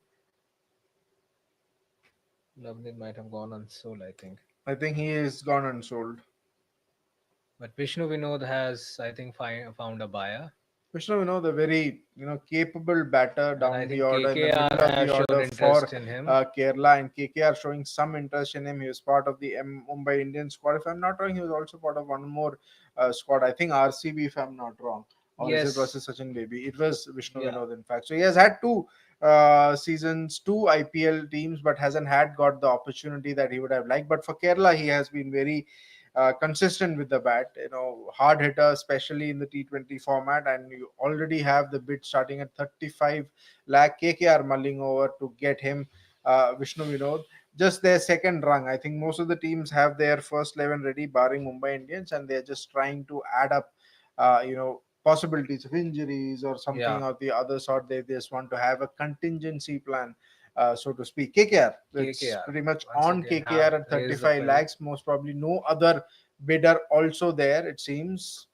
Lavneet might have gone unsold, I think. I think he is gone unsold. But Vishnu Vinod has, I think, found a buyer. Vishnu Vinod, a very capable batter And I down the think order, in the KKR middle of have the shown order for interest in him. Kerala, and KKR showing some interest in him. He was part of the Mumbai Indians squad. If I'm not wrong, he was also part of one more squad. I think RCB, if I'm not wrong, or is it Yes. versus Sachin Baby? It was Vishnu Yeah. Vinod, in fact. So he has had 2 seasons, 2 IPL teams, but hasn't got the opportunity that he would have liked. But for Kerala, he has been very consistent with the bat, hard hitter, especially in the T20 format. And you already have the bid starting at 35 lakh. KKR mulling over to get him, Vishnu Vinod. Just their second rung. I think most of the teams have their first 11 ready, barring Mumbai Indians, and they're just trying to add up, possibilities of injuries or something Yeah. of the other sort. They just want to have a contingency plan, so to speak. KKR, it's KKR, pretty much once on again, KKR have at raised the 35 bill. lakhs. Most probably no other bidder also there, it seems.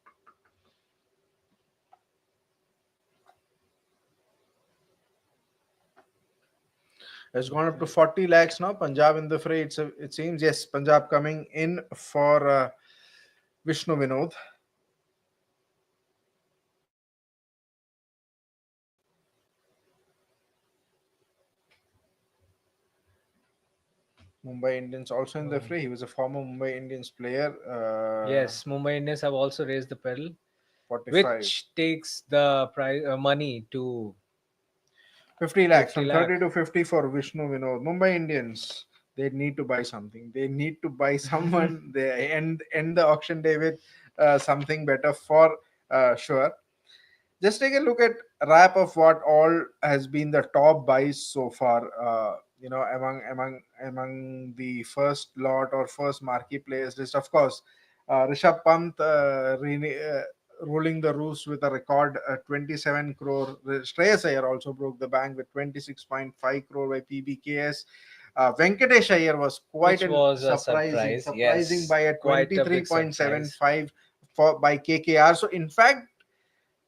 Has gone up to 40 lakhs now. Punjab in the fray. It seems, yes, Punjab coming in for Vishnu Vinod. Mumbai Indians also in the fray. He was a former Mumbai Indians player. Yes, Mumbai Indians have also raised the pedal, 45. which takes the price money to 50 lakhs, 50 from lakh. 30 to 50 for Vishnu Vinod. Mumbai Indians, they need to buy something. They need to buy someone. They end the auction day with something better for sure. Just take a look at wrap of what all has been the top buys so far. Among the first lot or first marquee players list, of course, Rishabh Pant ruling the roost with a record 27 crore. Shreyas Iyer also broke the bank with 26.5 crore by PBKS. Venkatesh Iyer was quite Which an was a surprising surprise, yes. by a Quite a big 23.75 for by KKR. So in fact,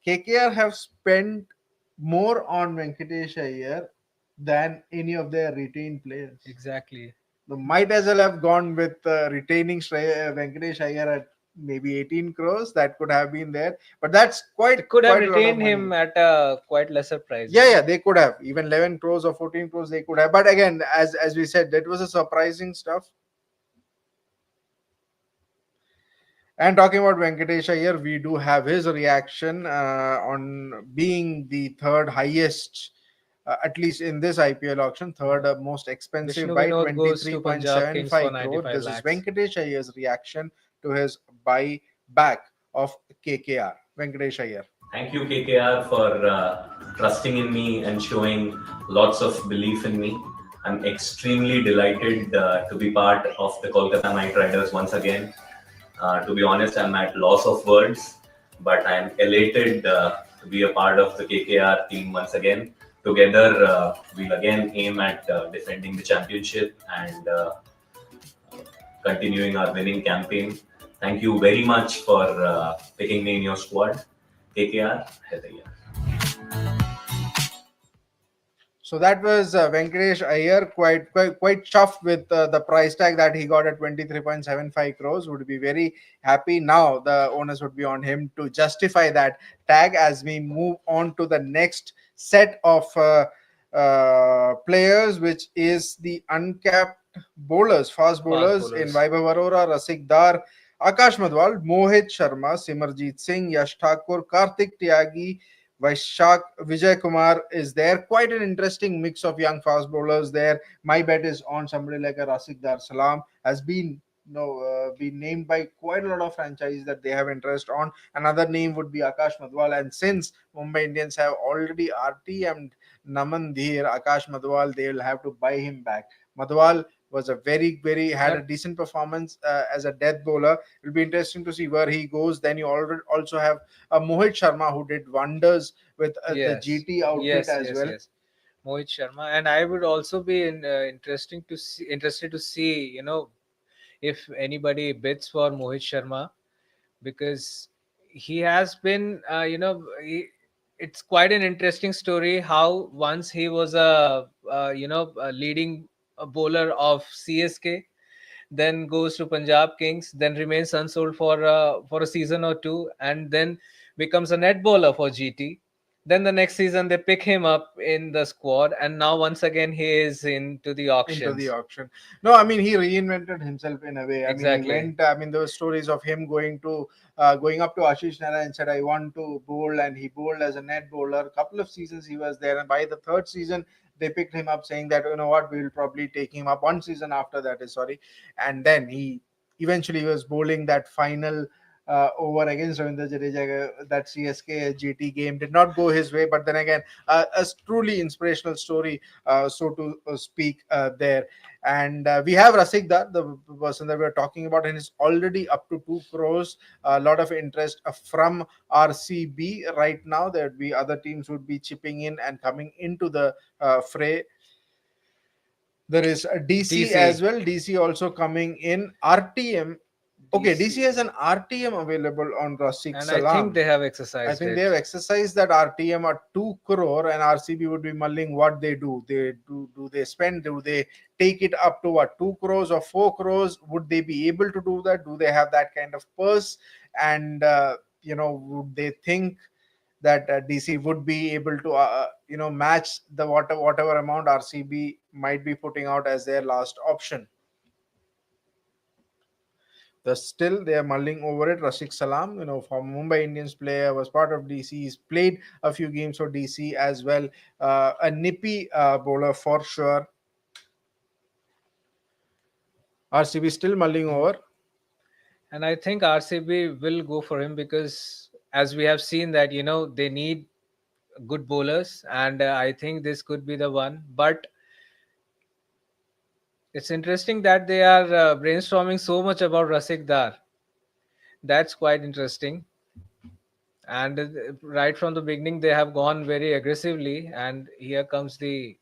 KKR have spent more on Venkatesh Iyer than any of their retained players. Exactly. They might as well have gone with retaining Venkatesh Iyer at maybe 18 crores. That could have been there, but that's They could have quite a lot of retained money. him at a quite lesser price. Yeah, they could have even 11 crores or 14 crores. They could have, but again, as we said, that was a surprising stuff. And talking about Venkatesh Iyer, we do have his reaction on being the third highest, at least in this IPL auction, third most expensive Vishnu by Vinod goes to Punjab Kings for 23.75 crore. 95 This is lakhs. Venkatesh Iyer's reaction to his buy back of KKR. Venkatesh Iyer. Thank you, KKR, for trusting in me and showing lots of belief in me. I'm extremely delighted to be part of the Kolkata Knight Riders once again. To be honest, I'm at loss of words, but I'm elated to be a part of the KKR team once again. Together, we'll again aim at defending the championship and continuing our winning campaign. Thank you very much for picking me in your squad. KKR, Hedaya. So that was Venkatesh Iyer, quite chuffed with the price tag that he got at 23.75 crores. Would be very happy. Now the onus would be on him to justify that tag as we move on to the next set of players, which is the uncapped fast bowlers in Vaibhav Arora, Rasik Dar, Akash Madhwal, Mohit Sharma, Simarjeet Singh, Yash Thakur, Karthik Tyagi, Vaishak, Vijay Kumar is there. Quite an interesting mix of young fast bowlers there. My bet is on somebody like a Rasik Dar Salam has been named by quite a lot of franchises that they have interest on. Another name would be Akash Madhwal, and since Mumbai Indians have already RTM'd Naman Dhir, Akash Madhwal, they will have to buy him back. Madhwal was a very had a decent performance as a death bowler. It will be interesting to see where he goes. Then you already also have Mohit Sharma, who did wonders with the GT outfit as well. Mohit Sharma, and I would also be interested to see, if anybody bids for Mohit Sharma, because he has been, it's quite an interesting story how once he was a leading bowler of CSK, then goes to Punjab Kings, then remains unsold for a season or two, and then becomes a net bowler for GT. Then the next season they pick him up in the squad, and now once again he is into the auctions. No, I mean he reinvented himself in a way. I mean Exactly. he went. I mean there were stories of him going up to Ashish Nara and said, "I want to bowl," and he bowled as a net bowler. A couple of seasons he was there, and by the third season they picked him up, saying that, you know what, we will probably take him up. One season after that is sorry, and then he eventually was bowling that final over against Ravindra Jadeja. That CSK GT game did not go his way, but then again, a truly inspirational story, so to speak, there. And we have Rasik Dar, the person that we're talking about, and is already up to 2 crores. A lot of interest from RCB right now. There would be other teams would be chipping in and coming into the fray. There is a DC as well. DC also coming in. RTM. Okay, DC has an RTM available on Rasik And Salam. I think they have exercised I think it. they have exercised that RTM at 2 crore, and RCB would be mulling what they do. Do they spend? Do they take it up to what, 2 crores or 4 crores? Would they be able to do that? Do they have that kind of purse? And would they think that DC would be able to match the whatever amount RCB might be putting out as their last option? Still they are mulling over it. Rasik Salam, from Mumbai Indians player, was part of DC. He's played a few games for DC as well. A nippy bowler for sure. RCB still mulling over. And I think RCB will go for him because, as we have seen, that they need good bowlers, and I think this could be the one. But it's interesting that they are brainstorming so much about Rasik Dar. That's quite interesting. And right from the beginning, they have gone very aggressively. And here comes the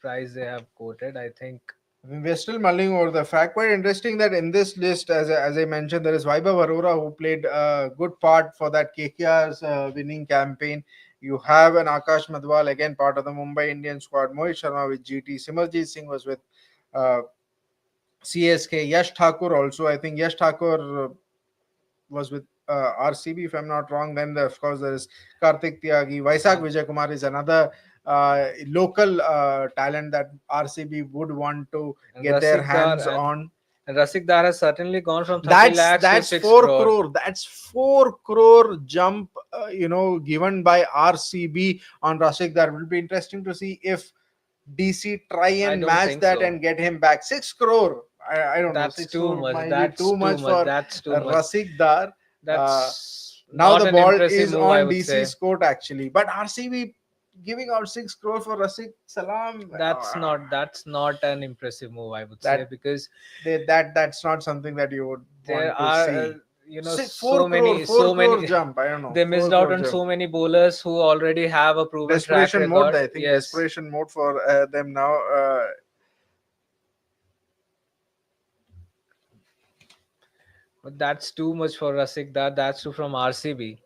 price they have quoted, I think. We're still mulling over the fact. Quite interesting that in this list, as I mentioned, there is Vaibhav Arora, who played a good part for that KKR's winning campaign. You have an Akash Madhwal, again part of the Mumbai Indian squad. Mohit Sharma with GT. Simarjeet Singh was with CSK. Yash Thakur also. I think Yash Thakur was with RCB, if I'm not wrong. Then, of course, there is Karthik Tyagi. Vaisak Vijay Kumar is another local talent that RCB would want to get their hands on. And Rasik Dar has certainly gone from 30 lakhs That's to 6 4 crore. crore. That's 4 crore jump, given by RCB on Rasik Dar. It will be interesting to see if DC try and don't match think that so. and get him back. 6 crore. I don't That's know. 6 too crore much. might That's be too much for That's too much. Rasik Dar. That's Now not the an ball impressive is move, I on would DC's say. court actually, but RCB giving out 6 crore for Rasik Salam. That's not an impressive move, I would say, because that's not something that you would there want to are see. 4 crore jump. I don't know. They missed out on so many bowlers who already have a proven track Desperation record. mode. I think Yes. desperation mode for them now. But that's too much for Rasik Dar. That's too from RCB.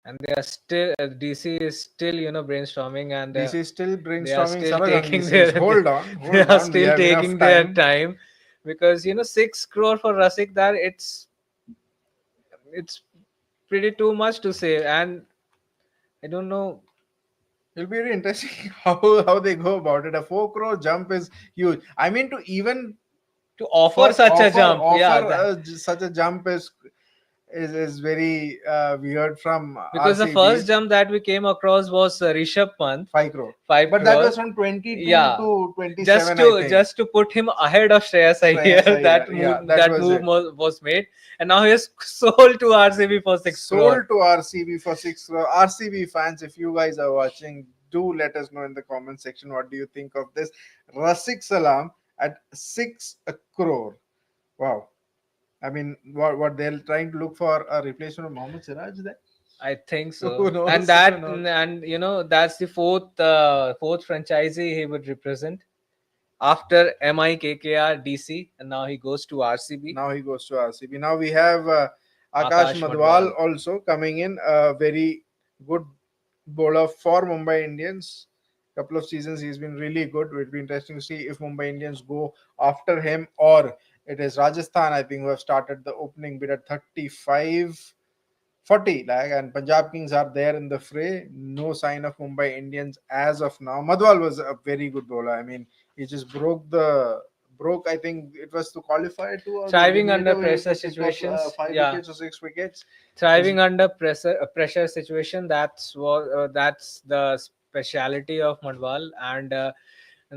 And they are still DC is still brainstorming, and DC is still they are brainstorming. still Saragan taking says, their hold on, they are we still have taking enough their time, because 6 crore for Rasik Dar, it's pretty too much to say. And I don't know It'll be really interesting how they go about it. A 4 crore jump is huge. I mean, to even to offer such a jump, such a jump is very weird from because the RCB. first jump that we came across was Rishabh Pant, 5 crore. 5 But crore. that was from 22 to 27, I think. Just to put him ahead of Shreyas Iyer, that move was made, and now he is sold to RCB for 6 crore. Sold to RCB for 6 crore. RCB fans, if you guys are watching, do let us know in the comment section what do you think of this. Rasik Salam at 6 crore. Wow. I mean, what they're trying to look for a replacement of Mohammed Siraj there? I think so. Who knows? And that's the fourth franchisee he would represent after MIKKR DC, and now he goes to RCB. Now we have Akash Madhwal also coming in, a very good bowler for Mumbai Indians. Couple of seasons he's been really good. It will be interesting to see if Mumbai Indians go after him, or it is Rajasthan, I think, who have started the opening bid at 35-40 lakh, and Punjab Kings are there in the fray. No sign of Mumbai Indians as of now. Madhwal was a very good bowler. I mean, he just broke, I think it was to qualify to thriving under pressure situations. 5 wickets or 6 wickets. Thriving under pressure situation. That's the speciality of Madhwal, and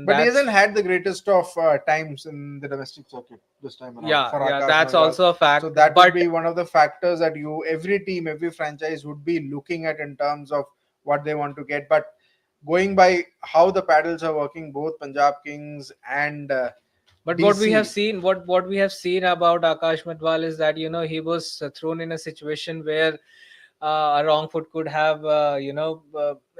but he hasn't had the greatest of times in the domestic circuit this time around. That's Madhwal. also a fact. So that would be one of the factors that every team, every franchise would be looking at in terms of what they want to get. But going by how the paddles are working, both Punjab Kings and but DC. what we have seen, what we have seen about Akash Madhwal is that he was thrown in a situation where a wrong foot could have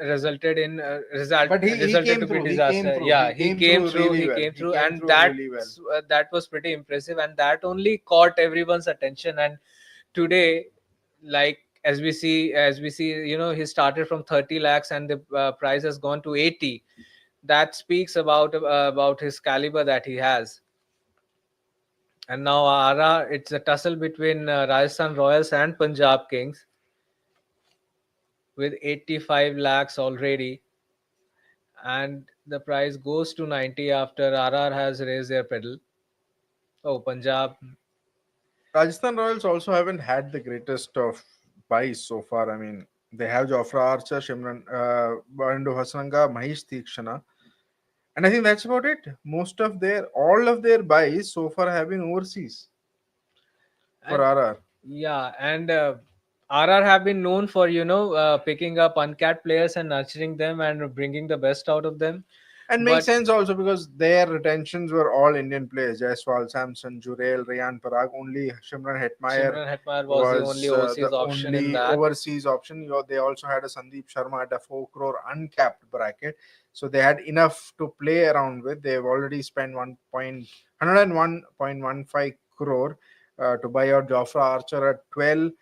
resulted in But he came to through. be disaster. He came through, and that was pretty impressive, and that only caught everyone's attention. And today, like as we see, he started from 30 lakhs and the price has gone to 80. That speaks about his caliber that he has. And now it's a tussle between Rajasthan Royals and Punjab Kings, with 85 lakhs already, and the price goes to 90 after RR has raised their pedal. Oh, Punjab. Rajasthan Royals also haven't had the greatest of buys so far. I mean, they have Jofra Archer, Shimran Bandu Hasranga, Mahesh Theekshana, and I think that's about it. All of their buys so far have been overseas for RR. Yeah, and RR have been known for picking up uncapped players and nurturing them and bringing the best out of them. And makes sense also because their retentions were all Indian players. Jaiswal, Samson, Jurel, Rayan Parag. Only Shimran Hetmeyer was the only overseas option in that. Overseas option. They also had a Sandeep Sharma at a 4 crore uncapped bracket. So they had enough to play around with. They've already spent 101.15 crore to buy out Jofra Archer at 12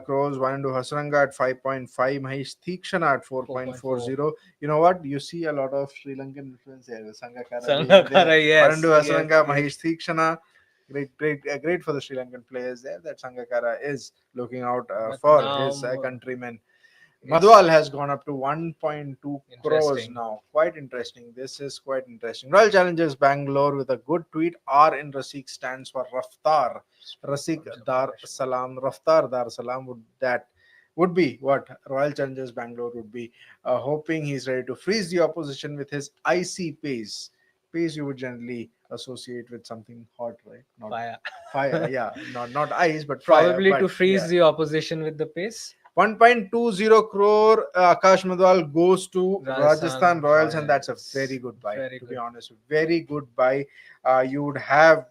crores, Vandu Hasranga at 5.5, Mahesh Theekshana at 4.40. You know what? You see a lot of Sri Lankan influence here. Sangakkara, yes. Vandu Hasranga, Mahesh Theekshana. Great for the Sri Lankan players there. That Sangakkara is looking out for his countrymen. Madhwal has gone up to 1.2 crores now. Quite interesting. This is quite interesting. Royal Challengers Bangalore with a good tweet. R in Rasik stands for Raftar. Rasik Dar Salam. Raftar Dar Salam would be what Royal Challengers Bangalore would be hoping. He's ready to freeze the opposition with his icy pace. Pace you would generally associate with something hot, right? Not fire, yeah. Not ice, but probably fire, to freeze the opposition with the pace. 1.20 crore Akash Madhwal goes to Rajasthan Royals, and that's a very good buy. To be honest, very good buy. You would have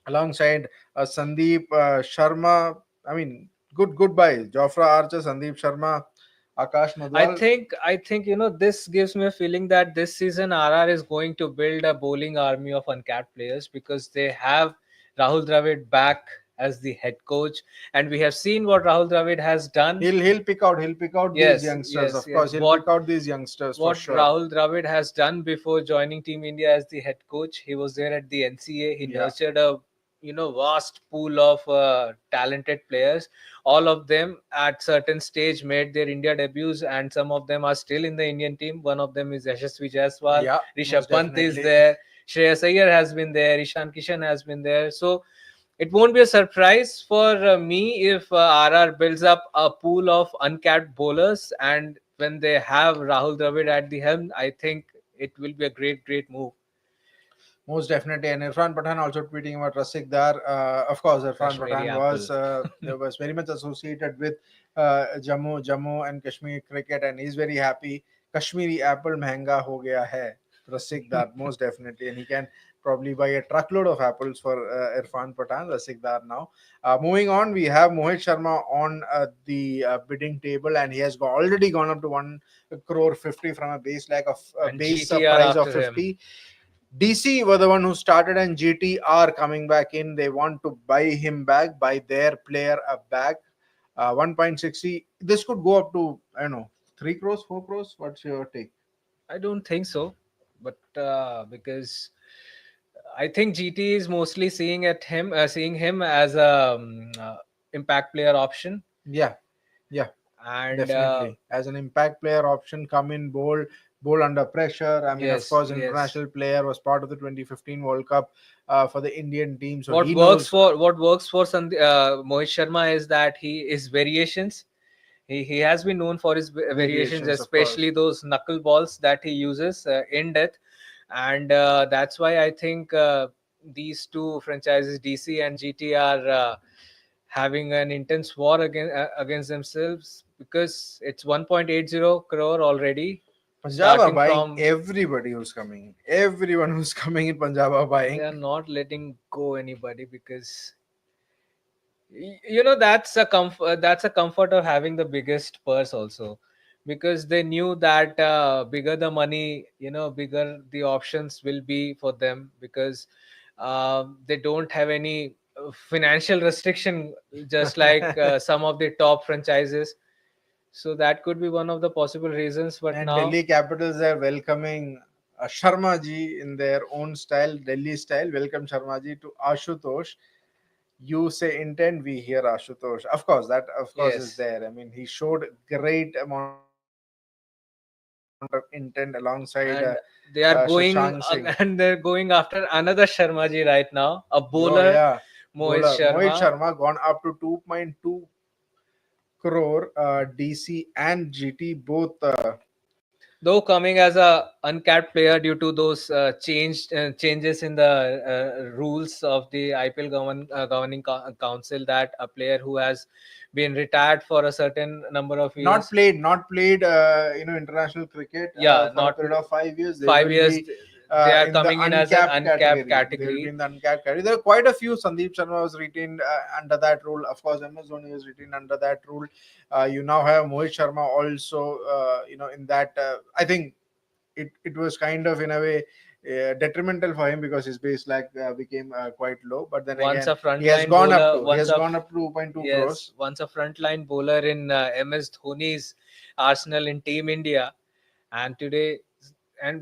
alongside Sandeep Sharma. I mean, good buy. Jofra Archer, Sandeep Sharma, Akash Madhwal. I think this gives me a feeling that this season RR is going to build a bowling army of uncapped players because they have Rahul Dravid back as the head coach, and we have seen what Rahul Dravid has done. He'll pick out these youngsters, of course. He'll pick out these youngsters for sure. What Rahul Dravid has done before joining Team India as the head coach, he was there at the NCA. He nurtured a vast pool of talented players. All of them at certain stage made their India debuts, and some of them are still in the Indian team. One of them is Yashasvi Jaiswal. Yeah, Rishabh most Pant is definitely. there. Shreyas Iyer has been there. Ishan Kishan has been there. So it won't be a surprise for me if RR builds up a pool of uncapped bowlers, and when they have Rahul Dravid at the helm, I think it will be a great move. Most definitely, and Irfan Pathan also tweeting about Rasik Dar. Of course, Irfan Kashmiri Pathan was very much associated with Jammu and Kashmir cricket, and he's very happy. Kashmiri apple महंगा हो गया है. Rasik Dar, most definitely, and he can probably buy a truckload of apples for Irfan Pathan. Rasik Dar now. Moving on, we have Mohit Sharma on the bidding table, and he has already gone up to 1 crore 50 from a base And base GTR price of after him. 50. DC were the one who started, and GT are coming back in. They want to buy him back, buy their player back. 1.60. This could go up to, I don't know, 3 crores, 4 crores. What's your take? I don't think so, but because I think GT is mostly seeing him as a impact player option. Yeah, And definitely. As an impact player option, come in, bowl under pressure. I mean, of Yes, course, yes. international player, was part of the 2015 World Cup for the Indian team. So what he works knows. for Mohit Sharma is that he is variations. He has been known for his variations, Variations, of course. especially those knuckle balls that he uses in depth, and that's why I think these two franchises, DC and GT, are having an intense war against themselves, because it's 1.80 crore already. Punjab are starting buying from everybody who's coming in. Everyone who's coming in Punjab are buying. They are not letting go anybody, because that's a comfort of having the biggest purse also, because they knew that bigger the money, bigger the options will be for them, because they don't have any financial restriction, just like some of the top franchises. So that could be one of the possible reasons. But And now Delhi Capitals are welcoming Sharma ji in their own style, Delhi style. Welcome Sharma ji to Ashutosh. You say intent, we hear Ashutosh. Of course, that of course is Yes. there. I mean, he showed great amount of intent alongside and they are Shashank going Singh. and they're going after another Sharma ji right now, a Oh bowler, yeah, Mohit bowler Mohit Sharma. Sharma gone up to 2.2 crore. DC and GT both. Though coming as a uncapped player due to those changes in the rules of the IPL governing council, that a player who has been retired for a certain number of years, Not played international cricket yeah, for a not period of 5 years. They 5 will years, be they are in the coming in as an uncapped uncapped category. They will be category. in the uncapped category. There are quite a few. Sandeep Sharma was retained under that rule. Of course, MS Dhoni was retained under that rule. You now have Mohit Sharma also. In that, I think it was kind of in a way detrimental for him, because his base became quite low. But then Once again, a he has frontline gone up bowler, to 2.2 crores. once a frontline bowler in MS Dhoni's Arsenal in Team India, and today,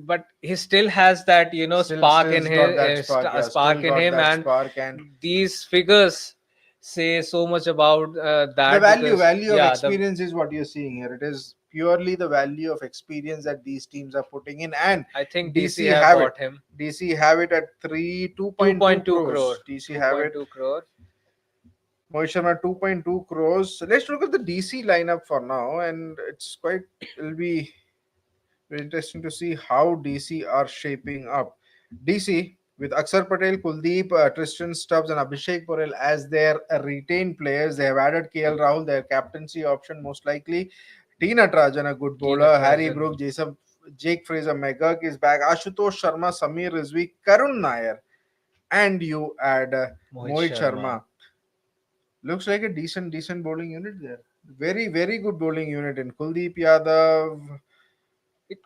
but he still has that spark in Still got his that spark. Yeah, spark still in got him, that and spark. And these figures say so much about the that, value because of yeah, experience is what you're seeing here. It is purely the value of experience that these teams are putting in, and I think DC DC have have it. bought him DC have it at 2.2 2.2 crores. crore, DC have it. 2.2 crore. Mohit Sharma 2.2 crores. So let's look at the DC lineup for now, and it'll be very interesting to see how DC are shaping up. DC with Aksar Patel, Kuldeep, Tristan Stubbs, and Abhishek Porel as their retained players. They have added KL Rahul, their captaincy option most likely. T Natarajan, a good bowler. Harry Natarajan. Brook, Jake Fraser, McGurk is back. Ashutosh Sharma, Samir Rizvi, Karun Nair, and you add Mohit Sharma. Looks like a decent bowling unit there. Very, very good bowling unit in Kuldeep Yadav,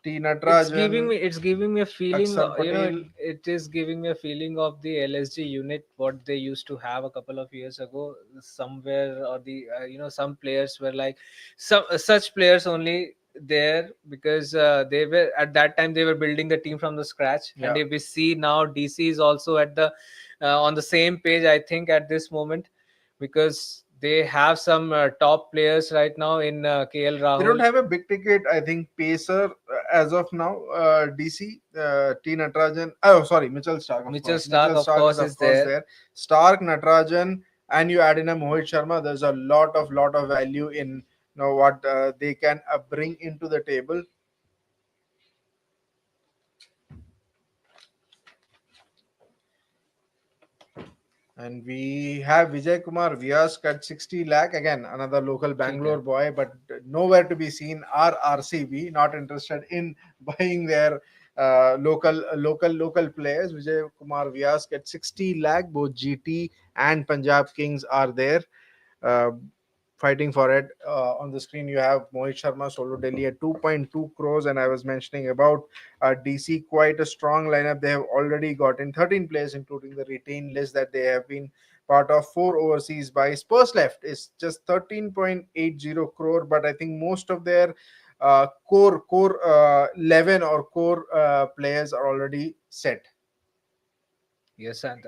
T Natarajan, It's giving me a feeling, Aksar Patel. it is giving me a feeling of the LSG unit, what they used to have a couple of years ago somewhere, or the some players were like, some such players only there because they were at that time they were building the team from the scratch. Yeah. And if we see now, DC is also at the on the same page, I think, at this moment, because they have some top players right now in KL Rahul. They don't have a big ticket, I think, pacer as of now. DC, T Natarajan. Oh, sorry, Mitchell Stark. Mitchell Stark, of course, is there. there. Stark, Natarajan, and you add in a Mohit Sharma. There's a lot of value in what they can bring into the table. And we have Vijay Kumar Vyas at 60 lakh. Again, another local Bangalore boy, but nowhere to be seen. RCB not interested in buying their local players. Vijay Kumar Vyas at 60 lakh. Both GT and Punjab Kings are there. Fighting for it. On the screen, you have Mohit Sharma, Solo Delhi at 2.2 crores. And I was mentioning about DC, quite a strong lineup. They have already gotten 13 players, including the retained list that they have been part of. 4 overseas buys. Purse left is just 13.80 crore, but I think most of their core 11 or core players are already set. Yes, and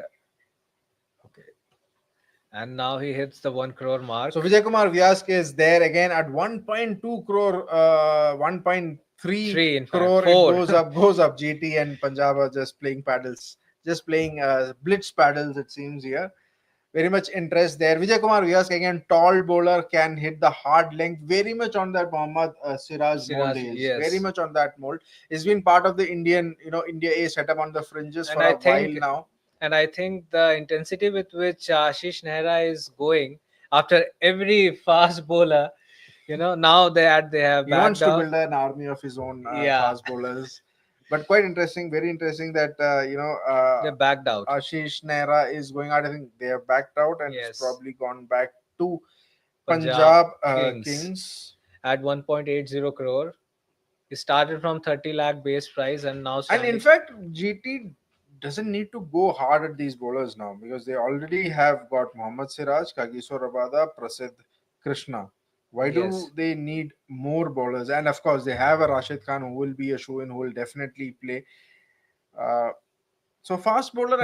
and now he hits the 1 crore mark. So Vijay Kumar Vyas is there again at 1.2 crore, 1.3 crore. It goes up. GT and Punjab are just playing paddles, just playing blitz paddles, it seems here. Very much interest there. Vijay Kumar Vyas, again, tall bowler, can hit the hard length, very much on that Mohammed Siraj mold. Yes. Very much on that mold. He's been part of the India A setup on the fringes for a while now. And I think the intensity with which Ashish Nehra is going after every fast bowler, now they have he wants to build an army of his own fast bowlers. But quite interesting, very interesting that they backed out. Ashish Nehra is going out. I think they have backed out and it's probably gone back to Punjab Kings at 1.80 crore. He started from 30 lakh base price and now. And in fact, GT doesn't need to go hard at these bowlers now because they already have got Mohammed Siraj, Kagiso Rabada, Prasidh Krishna. Why do they need more bowlers? And of course, they have a Rashid Khan who will be a shoe-in, who will definitely play. So fast bowler,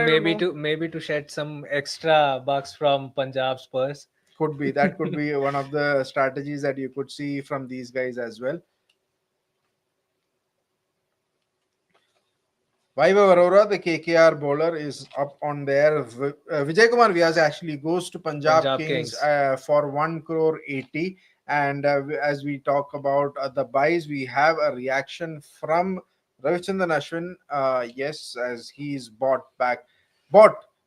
maybe to shed some extra bucks from Punjab's purse. Could be. That could be one of the strategies that you could see from these guys as well. Vaibhav Arora, the KKR bowler, is up on there. Vijay Kumar Vyas actually goes to Punjab Kings for 1 crore 80. And as we talk about the buys, we have a reaction from Ravichandran Ashwin. Yes, as he's bought by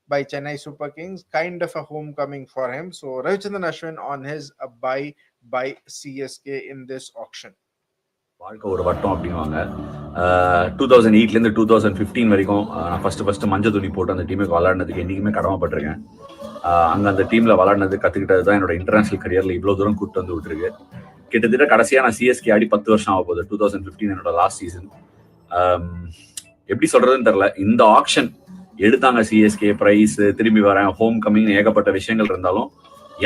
Chennai Super Kings, kind of a homecoming for him. So Ravichandran Ashwin on his buy by CSK in this auction. வாழ்க்கை ஒரு வட்டம் அப்படிங்குவாங்க. 2008லேருந்து 2015 வரைக்கும் நான் first மஞ்சள் துணி போட்டு அந்த டீமுக்கு விளாட்னதுக்கு என்றைக்குமே கடமைப்பட்டிருக்கேன். அங்கே அந்த டீமில் விளாட்னது கற்றுக்கிட்டது தான் என்னோட இன்டர்நேஷனல் கரியரில் இவ்வளோ தூரம் கூப்பிட்டு வந்து விட்டுருக்கு. கிட்டத்தட்ட கடைசியாக நான் சிஎஸ்கே ஆடி 10 வருஷம் ஆக போகுது. 2015 என்னோட லாஸ்ட் சீசன். எப்படி சொல்கிறதுன்னு தெரில. இந்த ஆக்ஷன் எடுத்தாங்க சிஎஸ்கே, ப்ரைஸ், திரும்பி வரேன், ஹோம் கம்மிங், ஏகப்பட்ட விஷயங்கள் இருந்தாலும்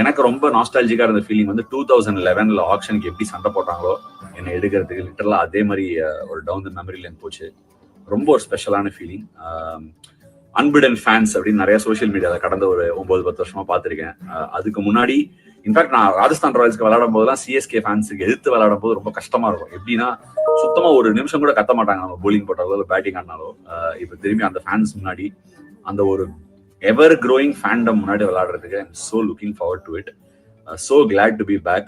எனக்கு ரொம்ப நாஸ்டாலஜிக்காக இருந்த ஃபீலிங் வந்து 2011 ஆக்ஷனுக்கு எப்படி சண்டை போட்டாங்களோ என்னை எடுக்கிறதுக்கு லிட்டரலாக அதே மாதிரி ஒரு டவுன் த மெமரி லைன் போச்சு. ரொம்ப ஒரு ஸ்பெஷலான ஃபீலிங். அன்பிடன் ஃபேன்ஸ் அப்படின்னு நிறைய சோஷியல் மீடியாவில் கடந்த ஒரு 9-10 வருஷமா பார்த்துருக்கேன். அதுக்கு முன்னாடி இன்ஃபேக்ட் நான் ராஜஸ்தான் ராயல்ஸ்க்கு விளையாடும் போதுலாம் சிஎஸ்கே ஃபேன்ஸுக்கு எதிர்த்து விளையாடும் போது ரொம்ப கஷ்டமா இருக்கும். எப்படின்னா சுத்தமாக ஒரு நிமிஷம் கூட கத்த மாட்டாங்க நம்ம போலிங் போட்டாலோ இல்லை பேட்டிங் ஆடினாலோ. இப்போ திரும்பி அந்த ஃபேன்ஸ் முன்னாடி அந்த ஒரு எவர் க்ரோயிங் ஃபேண்டம் முன்னாடி விளையாடுறதுக்கு I am so looking forward to it. So glad to be back.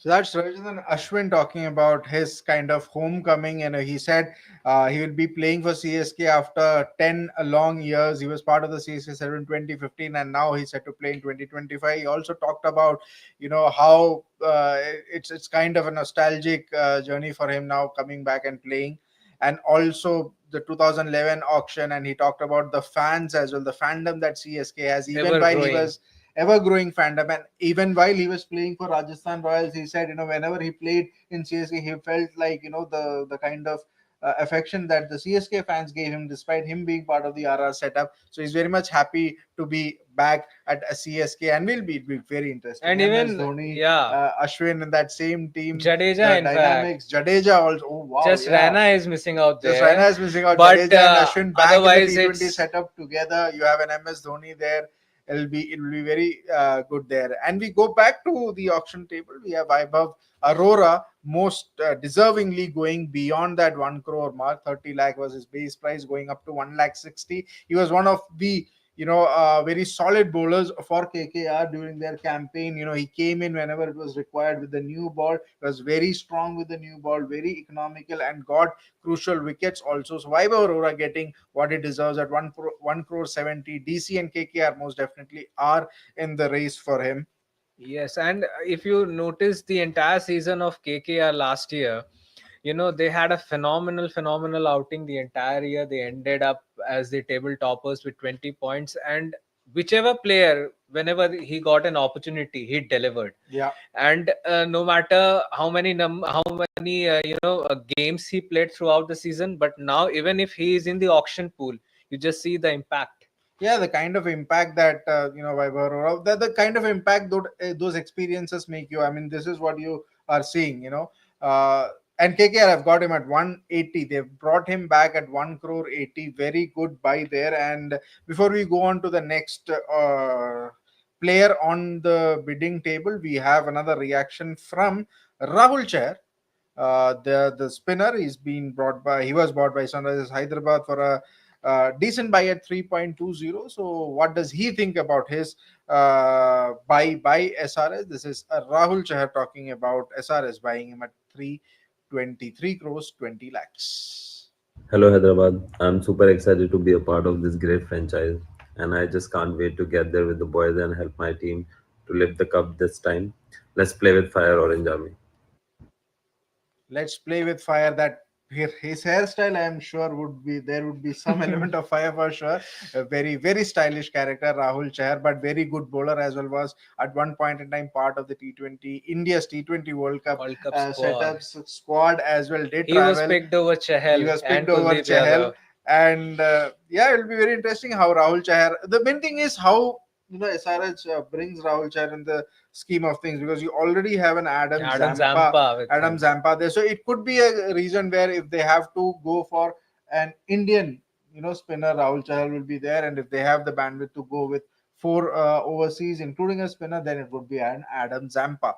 So that's Ravichandran Ashwin talking about his kind of homecoming. And he said he will be playing for CSK after 10 long years. He was part of the CSK setup in 2015 and now he's set to play in 2025. He also talked about, how it's kind of a nostalgic journey for him now coming back and playing. And also the 2011 auction, and he talked about the fans as well, the fandom that CSK has, even while he was ever-growing fandom. And even while he was playing for Rajasthan Royals, he said, whenever he played in CSK, he felt like, the kind of affection that the CSK fans gave him, despite him being part of the RR setup. So he's very much happy to be back at a CSK, and will be very interesting. And MS even Dhoni, yeah, Ashwin in that same team, Jadeja, the in dynamics. fact, Jadeja also. Oh wow, just yeah. Raina is missing out Just there. Raina is missing out. But Jadeja and Ashwin back in the otherwise, T20 it's setup together. You have an MS Dhoni there. It will be very good there. And we go back to the auction table. We have Vaibhav Arora most deservingly going beyond that 1 crore mark. 30 lakh was his base price, going up to 1 lakh 60. He was one of the very solid bowlers for KKR during their campaign. He came in whenever it was required with the new ball. He was very strong with the new ball, very economical, and got crucial wickets also. So Vaibhav Arora getting what he deserves at 1 crore 70. DC and KKR most definitely are in the race for him. yes, and if you notice the entire season of KKR last year, they had a phenomenal outing the entire year. They ended up as the table toppers with 20 points, and whichever player, whenever he got an opportunity, he delivered. Yeah. And no matter how many games he played throughout the season, but now even if he is in the auction pool, you just see the impact. Yeah, the kind of impact that Vaibhav Arora, the kind of impact those experiences make you. I mean, this is what you are seeing. And KKR have got him at 180. They've brought him back at 1 crore 80. Very good buy there. And before we go on to the next player on the bidding table, we have another reaction from Rahul Chahal. The spinner he was bought by Sunrisers Hyderabad for a decent buy at 3.20. So what does he think about his buy by SRS? This is Rahul Chahal talking about SRS buying him at 323 crores 20 lakhs. Hello Hyderabad, I'm super excited to be a part of this great franchise, and I just can't wait to get there with the boys and help my team to lift the cup this time. Let's play with fire, Orange Army. Let's play with fire. That his hairstyle, I'm sure, would be some element of fire for sure. A very stylish character, Rahul Chahal, but very good bowler as well. Was at one point in time part of the India's T20 World Cup squad as well. He was picked over Chahal. He was picked over Chahal. And it will be very interesting how Rahul Chahal. The main thing is how SRH brings Rahul Chahal in the scheme of things, because you already have an Adam Zampa there. So it could be a reason where if they have to go for an Indian spinner, Rahul Chahal will be there, and if they have the bandwidth to go with 4 overseas including a spinner, then it would be an Adam Zampa.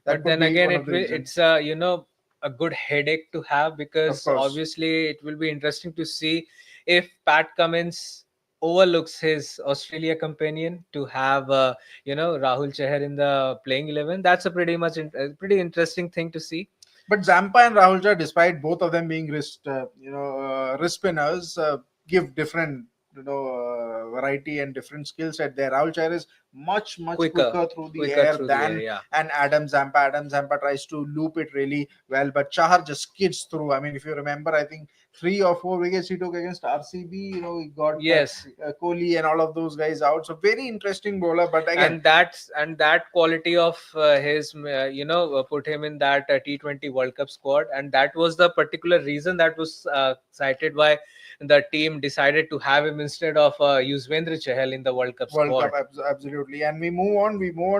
But then again, it's a good headache to have, because obviously it will be interesting to see if Pat Cummins overlooks his Australia companion to have Rahul Chahal in the playing 11. That's a pretty interesting thing to see. But Zampa and Rahul Chahal, despite both of them being wrist spinners, give different variety and different skill set there. Rahul Chahal is much quicker through the air than an Adam Zampa. Adam Zampa tries to loop it really well, but Chahar just skids through. I mean, if you remember, I think 3 or 4 wickets he took against RCB. He got Kohli and all of those guys out. So very interesting bowler. But again, and that quality of his, put him in that T20 World Cup squad, and that was the particular reason that was cited why the team decided to have him instead of Yuzvendra Chahal in the World Cup squad. Absolutely. And we move on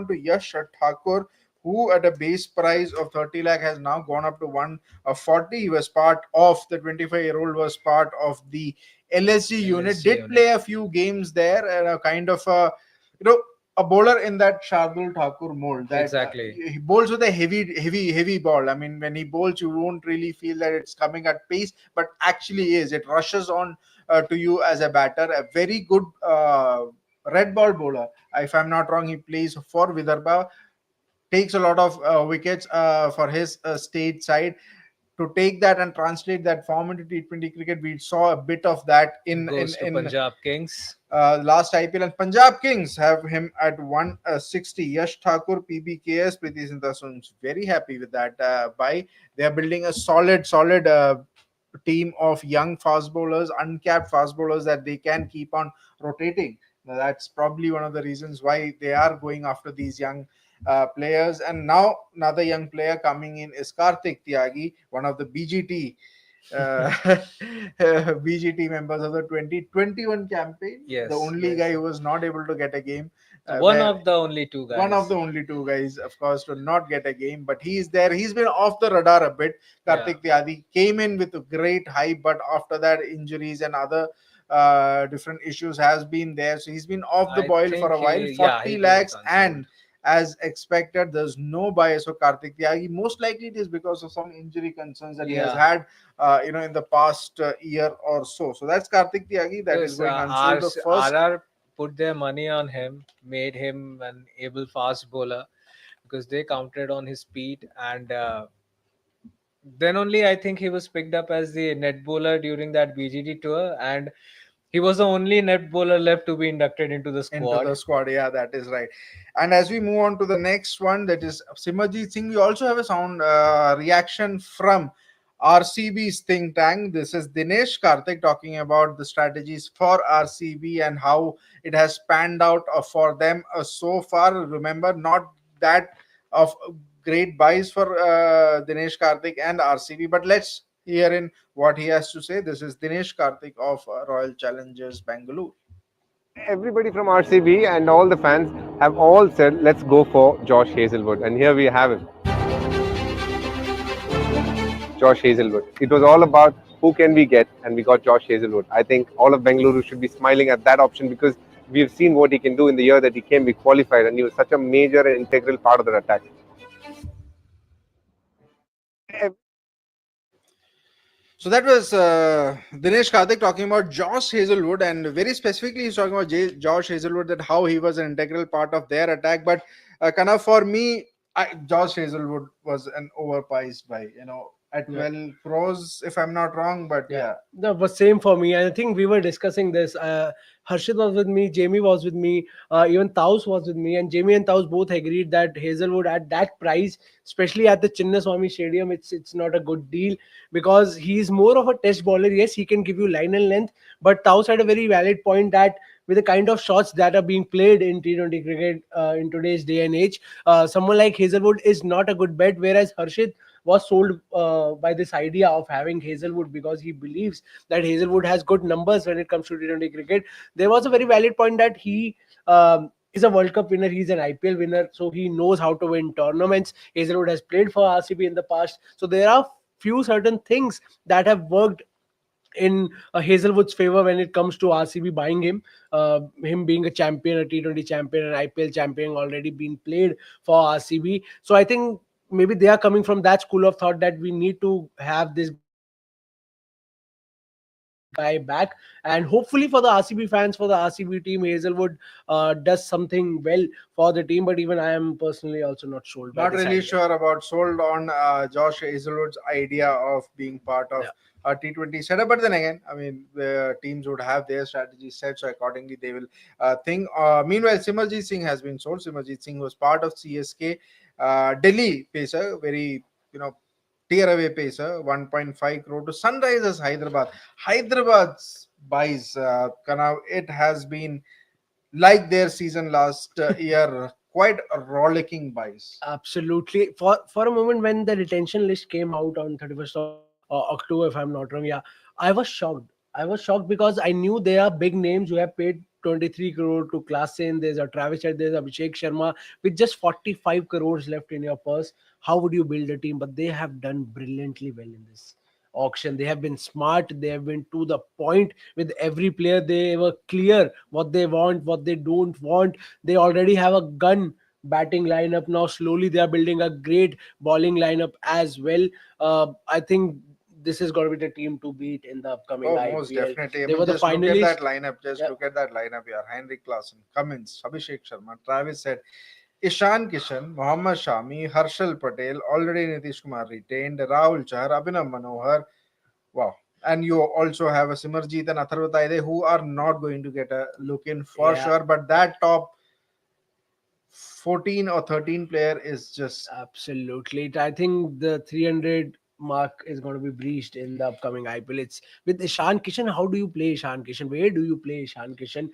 to Yash Thakur, who at a base price of 30 lakh has now gone up to 140. He was part of the 25-year-old, was part of the LSG unit, play a few games there, and a kind of a bowler in that Shardul Thakur mold. Exactly. He bowls with a heavy ball. I mean, when he bowls, you won't really feel that it's coming at pace, but actually is. It rushes on to you as a batter. A very good red ball bowler. If I'm not wrong, he plays for Vidarbha. Takes a lot of wickets for his state side. To take that and translate that form into T20 cricket, we saw a bit of that in Punjab Kings. Last IPL, and Punjab Kings have him at 160. Yash Thakur, PBKS, Preeti Zinta Sun's very happy with that buy. They are building a solid team of young fast bowlers, uncapped fast bowlers that they can keep on rotating. Now, that's probably one of the reasons why they are going after these young players. And now another young player coming in is Karthik Tyagi, one of the BGT BGT members of the 2021 campaign. Yes, The only yes. guy who was not able to get a game. One of the only two guys. One of the only two guys, of course, to not get a game, but he's there. He's been off the radar a bit. Kartik Tyagi came in with a great hype, but after that, injuries and other different issues has been there. So he's been off the I boil for think a while. he 40 will lakhs, return and as expected, there's no bias for Kartik Tyagi. Most likely, it is because of some injury concerns that he has had, in the past year or so. So that's Kartik Tyagi that is going unsold. The first RR put their money on him, made him an able fast bowler because they counted on his speed, and then only I think he was picked up as the net bowler during that BGT tour, and he was the only net bowler left to be inducted into the squad. Into the squad, yeah, that is right. And as we move on to the next one, that is Simarjeet Singh, we also have a sound reaction from RCB's think tank. This is Dinesh Karthik talking about the strategies for RCB and how it has panned out for them so far. Remember, not that of great buys for Dinesh Karthik and RCB, but let's hear in what he has to say. This is Dinesh Karthik of Royal Challengers Bangalore. Everybody from RCB and all the fans have all said, let's go for Josh Hazelwood. And here we have him. Josh Hazelwood. It was all about who can we get, and we got Josh Hazelwood. I think all of Bengaluru should be smiling at that option because we've seen what he can do in the year that he came. We qualified, and he was such a major and integral part of the attack. So that was Dinesh Karthik talking about Josh Hazelwood, and very specifically he's talking about Josh Hazelwood, that how he was an integral part of their attack. But for me, Josh Hazelwood was an overpriced buy, at 12 crores, if I'm not wrong. But yeah. That was same for me. I think we were discussing this. Harshit was with me, Jamie was with me, even Taus was with me, and Jamie and Taus both agreed that Hazelwood at that price, especially at the Chinnaswamy Stadium, it's not a good deal because he's more of a test bowler. Yes, he can give you line and length, but Taus had a very valid point that with the kind of shots that are being played in T20 cricket in today's day and age, someone like Hazelwood is not a good bet, whereas Harshit was sold by this idea of having Hazelwood because he believes that Hazelwood has good numbers when it comes to T20 cricket. There was a very valid point that he is a World Cup winner, he's an IPL winner, so he knows how to win tournaments. Hazelwood has played for RCB in the past, so there are few certain things that have worked in Hazelwood's favor when it comes to RCB buying him. Him being a champion, a T20 champion, an IPL champion, already been played for RCB. So I think maybe they are coming from that school of thought that we need to have this guy back, and hopefully for the RCB fans, for the RCB team, Hazelwood does something well for the team. But even I am personally also not sold. Not really sure about sold on Josh Hazelwood's idea of being part of a T20 setup. But then again, I mean, the teams would have their strategy set, so accordingly they will think. Meanwhile, Simarjeet Singh has been sold. Simarjeet Singh was part of CSK. Delhi pacer, very, tear away pacer, 1.5 crore to Sunrisers Hyderabad. Hyderabad's buys, it has been like their season last year, quite a rollicking buys. Absolutely. For a moment when the retention list came out on 31st of October, if I'm not wrong, I was shocked. I was shocked because I knew there are big names who have paid 23 crore to Klassen. There's a Travis Head, there's Abhishek Sharma. With just 45 crores left in your purse, how would you build a team? But they have done brilliantly well in this auction. They have been smart. They have been to the point with every player. They were clear what they want, what they don't want. They already have a gun batting lineup now. Slowly they are building a great bowling lineup as well. I think this is going to be the team to beat in the upcoming IPL. Most definitely. They were the just look finalists. at that lineup. Look at that lineup here. Henrik Klassen, Cummins, Abhishek Sharma, Travis Head, Ishan Kishan, Mohammed Shami, Harshal Patel, already Nitish Kumar retained, Rahul Chahar, Abhinav Manohar. Wow. And you also have a Simarjeet and Atharva Taide who are not going to get a look in for sure. But that top 14 or 13 player is just absolutely. I think the 300 mark is going to be breached in the upcoming IPL. It's with Ishan Kishan. How do you play Ishan Kishan? Where do you play Ishan Kishan?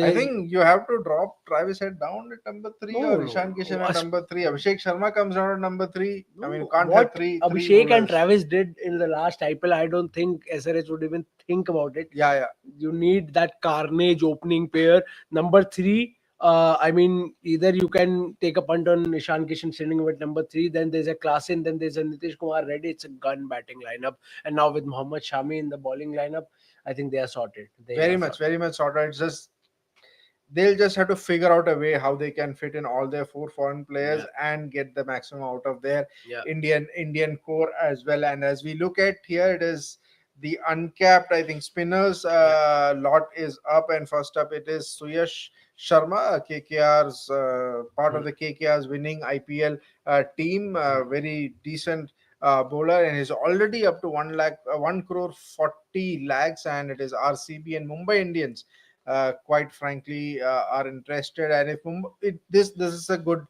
I think you have to drop Travis Head down at number 3 or Ishan Kishan at number 3. Abhishek Sharma comes down at number 3. I mean, you can't have what three Abhishek and bowlers. Travis did in the last IPL, I don't think SRH would even think about it. Yeah. You need that carnage opening pair. Number 3, I mean, either you can take a punt on Ishan Kishan sitting with number 3, then there's a Klassen, then there's a Nitish Kumar Reddy. It's a gun batting lineup. And now with Mohammed Shami in the bowling lineup, I think they are sorted. Very much sorted. It's just they'll just have to figure out a way how they can fit in all their 4 foreign players and get the maximum out of their Indian core as well. And as we look at here, it is the uncapped, I think, spinners lot is up, and first up it is Suyash Sharma, KKR's part of the KKR's winning IPL team, very decent bowler, and is already up to 1 crore 40 lakhs, and it is RCB and Mumbai Indians quite frankly are interested. And if this is a good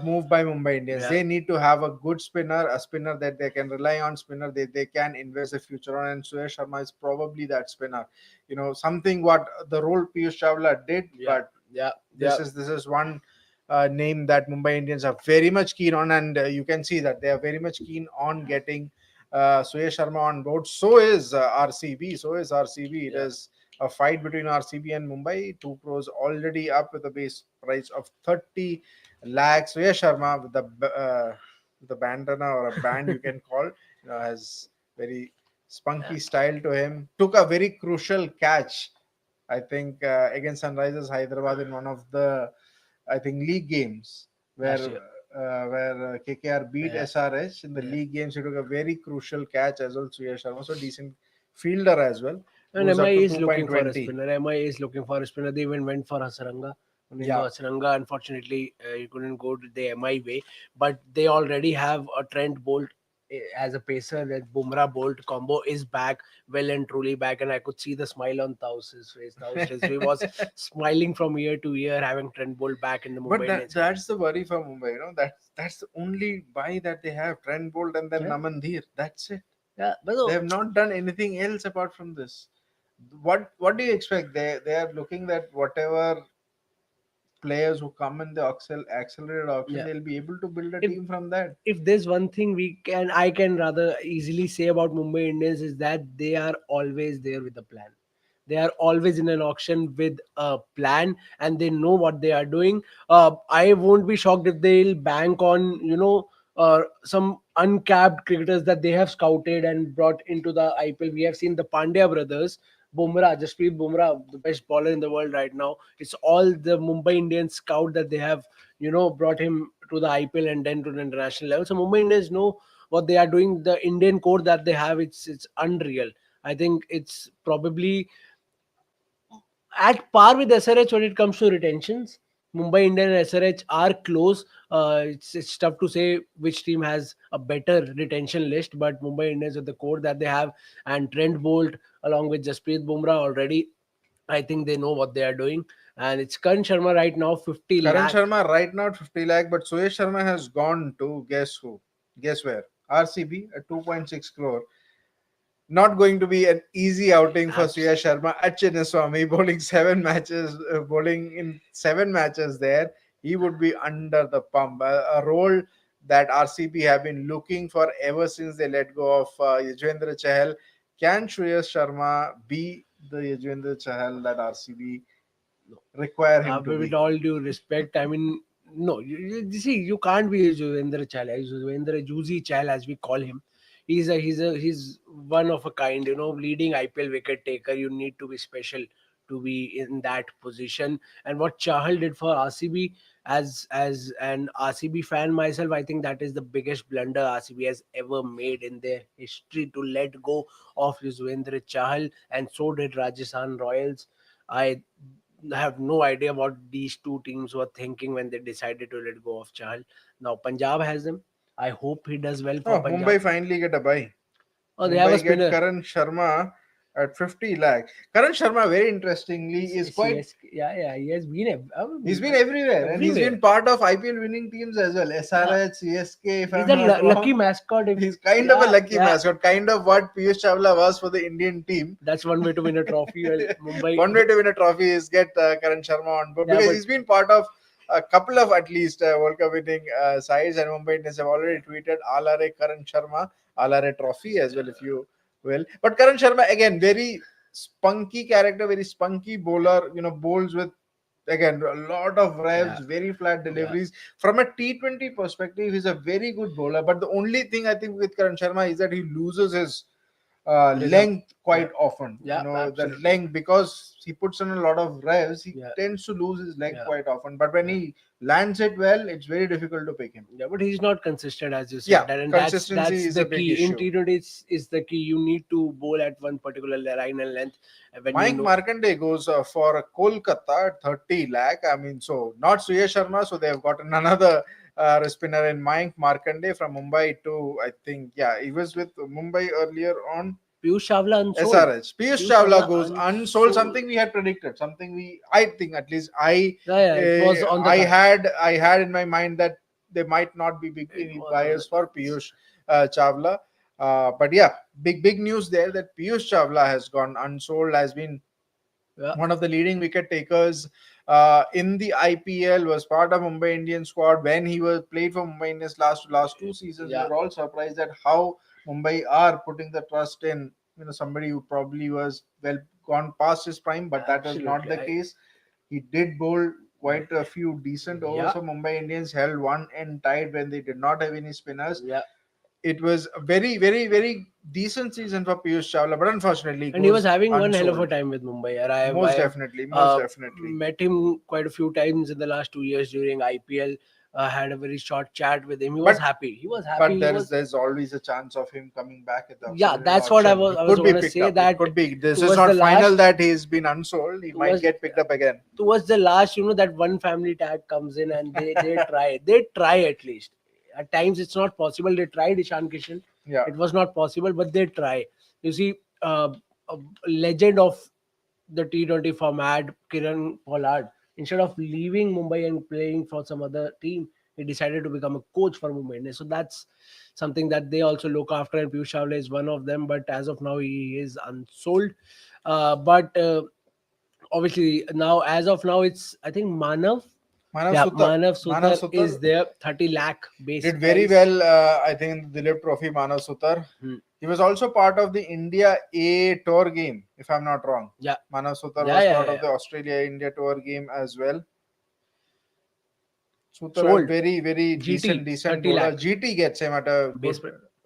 move by Mumbai Indians. They need to have a good spinner, a spinner that they can rely on, spinner they can invest the future on, and Suyash Sharma is probably that spinner. You know, something what the role Piyush Chawla did, but this is one name that Mumbai Indians are very much keen on, and you can see that they are very much keen on getting Suyash Sharma on board. So is RCB. It is a fight between RCB and Mumbai. 2 crores already up with a base price of 30 lakhs. Shreyas Sharma with the bandana or a band you can call, has very spunky style to him. Took a very crucial catch, I think, against Sunrisers Hyderabad in one of the, I think, league games where KKR beat SRH in the league games. He took a very crucial catch as well. Shreyas Sharma, so decent fielder as well. And MI is looking for a spinner. MI is looking for a spinner. They even went for Hasaranga. Hasaranga, unfortunately, he couldn't go to the MI way. But they already have a Trent Bolt as a pacer. That Bumrah Bolt combo is back, well and truly back. And I could see the smile on Taus's face. He was smiling from year to year, having Trent Bolt back in the Mumbai Indians. But that's the worry for Mumbai. That's the only buy that they have. Trent Bolt and then Naman Dheer. That's it. Yeah, but they have not done anything else apart from this. What do you expect? They are looking at whatever players who come in the accelerated auction, they'll be able to build a team from that. If there's one thing I can rather easily say about Mumbai Indians is that they are always there with a plan. They are always in an auction with a plan, and they know what they are doing. I won't be shocked if they'll bank on some uncapped cricketers that they have scouted and brought into the IPL. We have seen the Pandya brothers, Jasprit Bumrah, the best bowler in the world right now. It's all the Mumbai Indians scout that they have, brought him to the IPL and then to the international level. So Mumbai Indians know what they are doing. The Indian core that they have, it's unreal. I think it's probably at par with SRH when it comes to retentions. Mumbai Indian and SRH are close. It's tough to say which team has a better retention list, but Mumbai Indians with the core that they have and Trent Bolt along with Jasprit Bumrah already, I think they know what they are doing. And it's Karan Sharma right now, 50 lakh. Karan Sharma right now 50 lakh, but Suyash Sharma has gone to guess who? Guess where? RCB at 2.6 crore. Not going to be an easy outing for Shreyas Sharma at Chinnaswamy, bowling in 7 matches there. He would be under the pump. A role that RCB have been looking for ever since they let go of Yuzvendra Chahal. Can Shreyas Sharma be the Yuzvendra Chahal that RCB require him to be? With all due respect, I mean, no. You see, you can't be Yuzvendra Chahal. Yuzvendra Juicy Chahal, as we call him. He's one of a kind, leading IPL wicket taker. You need to be special to be in that position. And what Chahal did for RCB, as an RCB fan myself, I think that is the biggest blunder RCB has ever made in their history, to let go of Yuzvendra Chahal, and so did Rajasthan Royals. I have no idea what these two teams were thinking when they decided to let go of Chahal. Now Punjab has him. I hope he does well for Punjab. Mumbai finally get a buy. Oh, they have a spinner. Get Karan Sharma at 50 lakh. Karan Sharma, very interestingly, is quite. Yeah, he has been. He's been everywhere, and he's been part of IPL winning teams as well. SRH, CSK, if He's I'm a not wrong. lucky mascot. He's kind of a lucky mascot, kind of what Piyush Chawla was for the Indian team. That's one way to win a trophy. Well, Mumbai. One way to win a trophy is get Karan Sharma on board, because he's been part of a couple of at least World Cup winning sides, and Mumbai Indians have already tweeted "Alare Karan Sharma, Alare trophy" as well, if you will. But Karan Sharma, again, very spunky character, very spunky bowler. Bowls with, again, a lot of revs, very flat deliveries. From a T20 perspective, he's a very good bowler. But the only thing I think with Karan Sharma is that he loses his length quite often. The length, because he puts in a lot of revs, he tends to lose his leg quite often. But when he lands it well, it's very difficult to pick him. Yeah, but he's not consistent, as you said. Yeah, and consistency that's is the a big key. issue. In T20, is the key. You need to bowl at one particular line and length. When Mike Markanday goes for Kolkata at 30 lakh. I mean, so not Shreyas Sharma, so they have gotten another spinner in Mike Markanday from Mumbai to, I think, he was with Mumbai earlier on. Piyush Chawla unsold. SRH. Piyush Chawla goes unsold. Something we had predicted. I think at least it was on the I had in my mind that there might not be any buyers for Piyush Chawla. But yeah, big news there that Piyush Chawla has gone unsold, has been one of the leading wicket takers in the IPL, was part of Mumbai Indian squad when he was played for Mumbai Indians last 2 seasons. We were all surprised at how Mumbai are putting the trust in somebody who probably was gone past his prime, but that is not the case. He did bowl quite a few decent overs for Mumbai Indians, held one end tight when they did not have any spinners. It was a very, very, very decent season for Piyush Chawla, but unfortunately, and he was having one hell of a unsold. time with Mumbai. And I Most have, definitely. met him quite a few times in the last 2 years during IPL. Had a very short chat with him. He was happy. But there's always a chance of him coming back at the auction. That's what I was going to say. That it could be. This is not final that he's been unsold. He might get picked up again. Towards the last, that one family tag comes in and they try. They try at least. At times it's not possible. They tried Ishan Kishan. It was not possible, but they try. You see, a legend of the T20 format, Kiran Pollard, instead of leaving Mumbai and playing for some other team, he decided to become a coach for Mumbai Indians. So that's something that they also look after, and Piyush Chawla is one of them. But as of now, he is unsold. But obviously now, as of now, it's, I think, Manav Sutar is there, 30 lakh base. Did very well, I think, the Dilip Trophy, Manav Sutar. He was also part of the India A tour game, if I'm not wrong. Manav Sutar was part of the Australia-India tour game as well. Sutar, a very, very decent bowler. GT gets him at a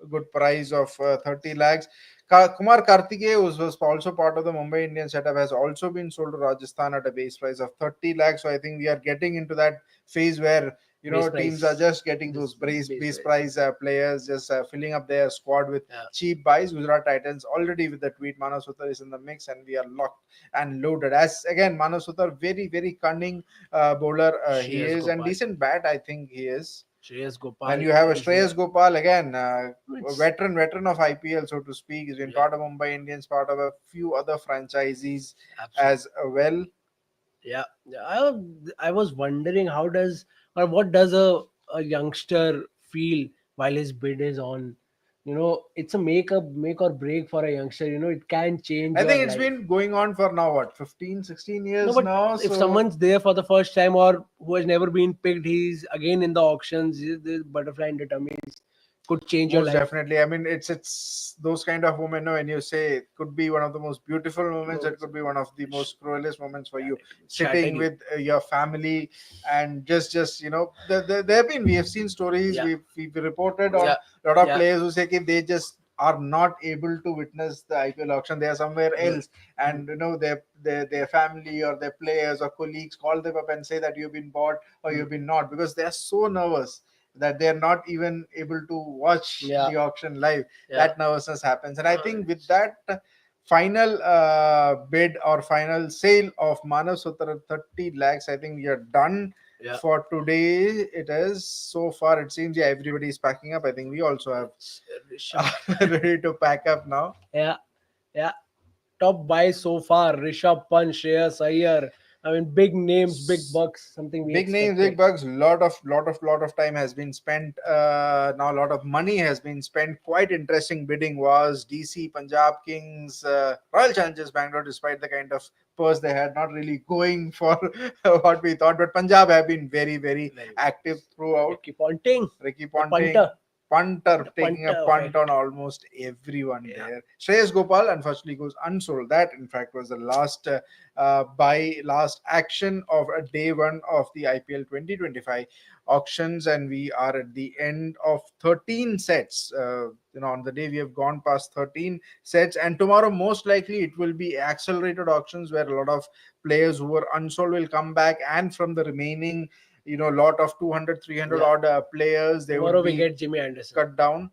good price of 30 lakhs. Kumar Karthikeya was also part of the Mumbai Indian setup, has also been sold to Rajasthan at a base price of 30 lakhs. So I think we are getting into that phase where teams are just getting those base price players, just filling up their squad with cheap buys. Gujarat Titans already with the tweet, Manav Sutar is in the mix, and we are locked and loaded. As again, Manav Sutar, very, very cunning bowler he is, and decent bat, I think he is. Shreyas Gopal. And you have a Shreyas Gopal, again, a veteran of IPL, so to speak. He's been part of Mumbai Indians, part of a few other franchisees as well. I was wondering what does a youngster feel while his bid is on. It's a make or break for a youngster. It can change. I think it's been going on for now, what, 15, 16 years now? If someone's there for the first time or who has never been picked, he's again in the auctions. The butterfly determines could change your Most life. definitely. I mean, it's those kind of moments, when you say it could be one of the most beautiful moments, it could be one of the most cruelest moments for you, sitting with your family and just we have seen stories, we've reported on a lot of players who say they just are not able to witness the IPL auction. They are somewhere else, and their family or their players or colleagues call them up and say that you've been bought or you've been not, because they are so nervous that they are not even able to watch the auction live. That nervousness happens, and I think with that final bid or final sale of Manav Sutar at 30 lakhs, I think we are done for today. It is so far, it seems everybody is packing up. I think we also have ready to pack up now. top buys so far. Rishabh Pant, Shreyas Iyer. I mean, big names, big bucks. Something we Big names, expected. big bucks. Lot of time has been spent. Now a lot of money has been spent. Quite interesting bidding was DC, Punjab Kings, Royal Challengers Bangalore. Despite the kind of purse they had, not really going for what we thought. But Punjab have been very active throughout. Ricky Ponting, Ricky the Ponting, punter taking a punter of punt it. on almost everyone there. Shreyas Gopal unfortunately goes unsold. That in fact was the last last action of day one of the IPL 2025 auctions, and we are at the end of 13 sets. On the day we have gone past 13 sets, and tomorrow most likely it will be accelerated auctions where a lot of players who were unsold will come back, and from the remaining lot of 200 300 odd players, they Tomorrow would we be get Jimmy Anderson. cut down.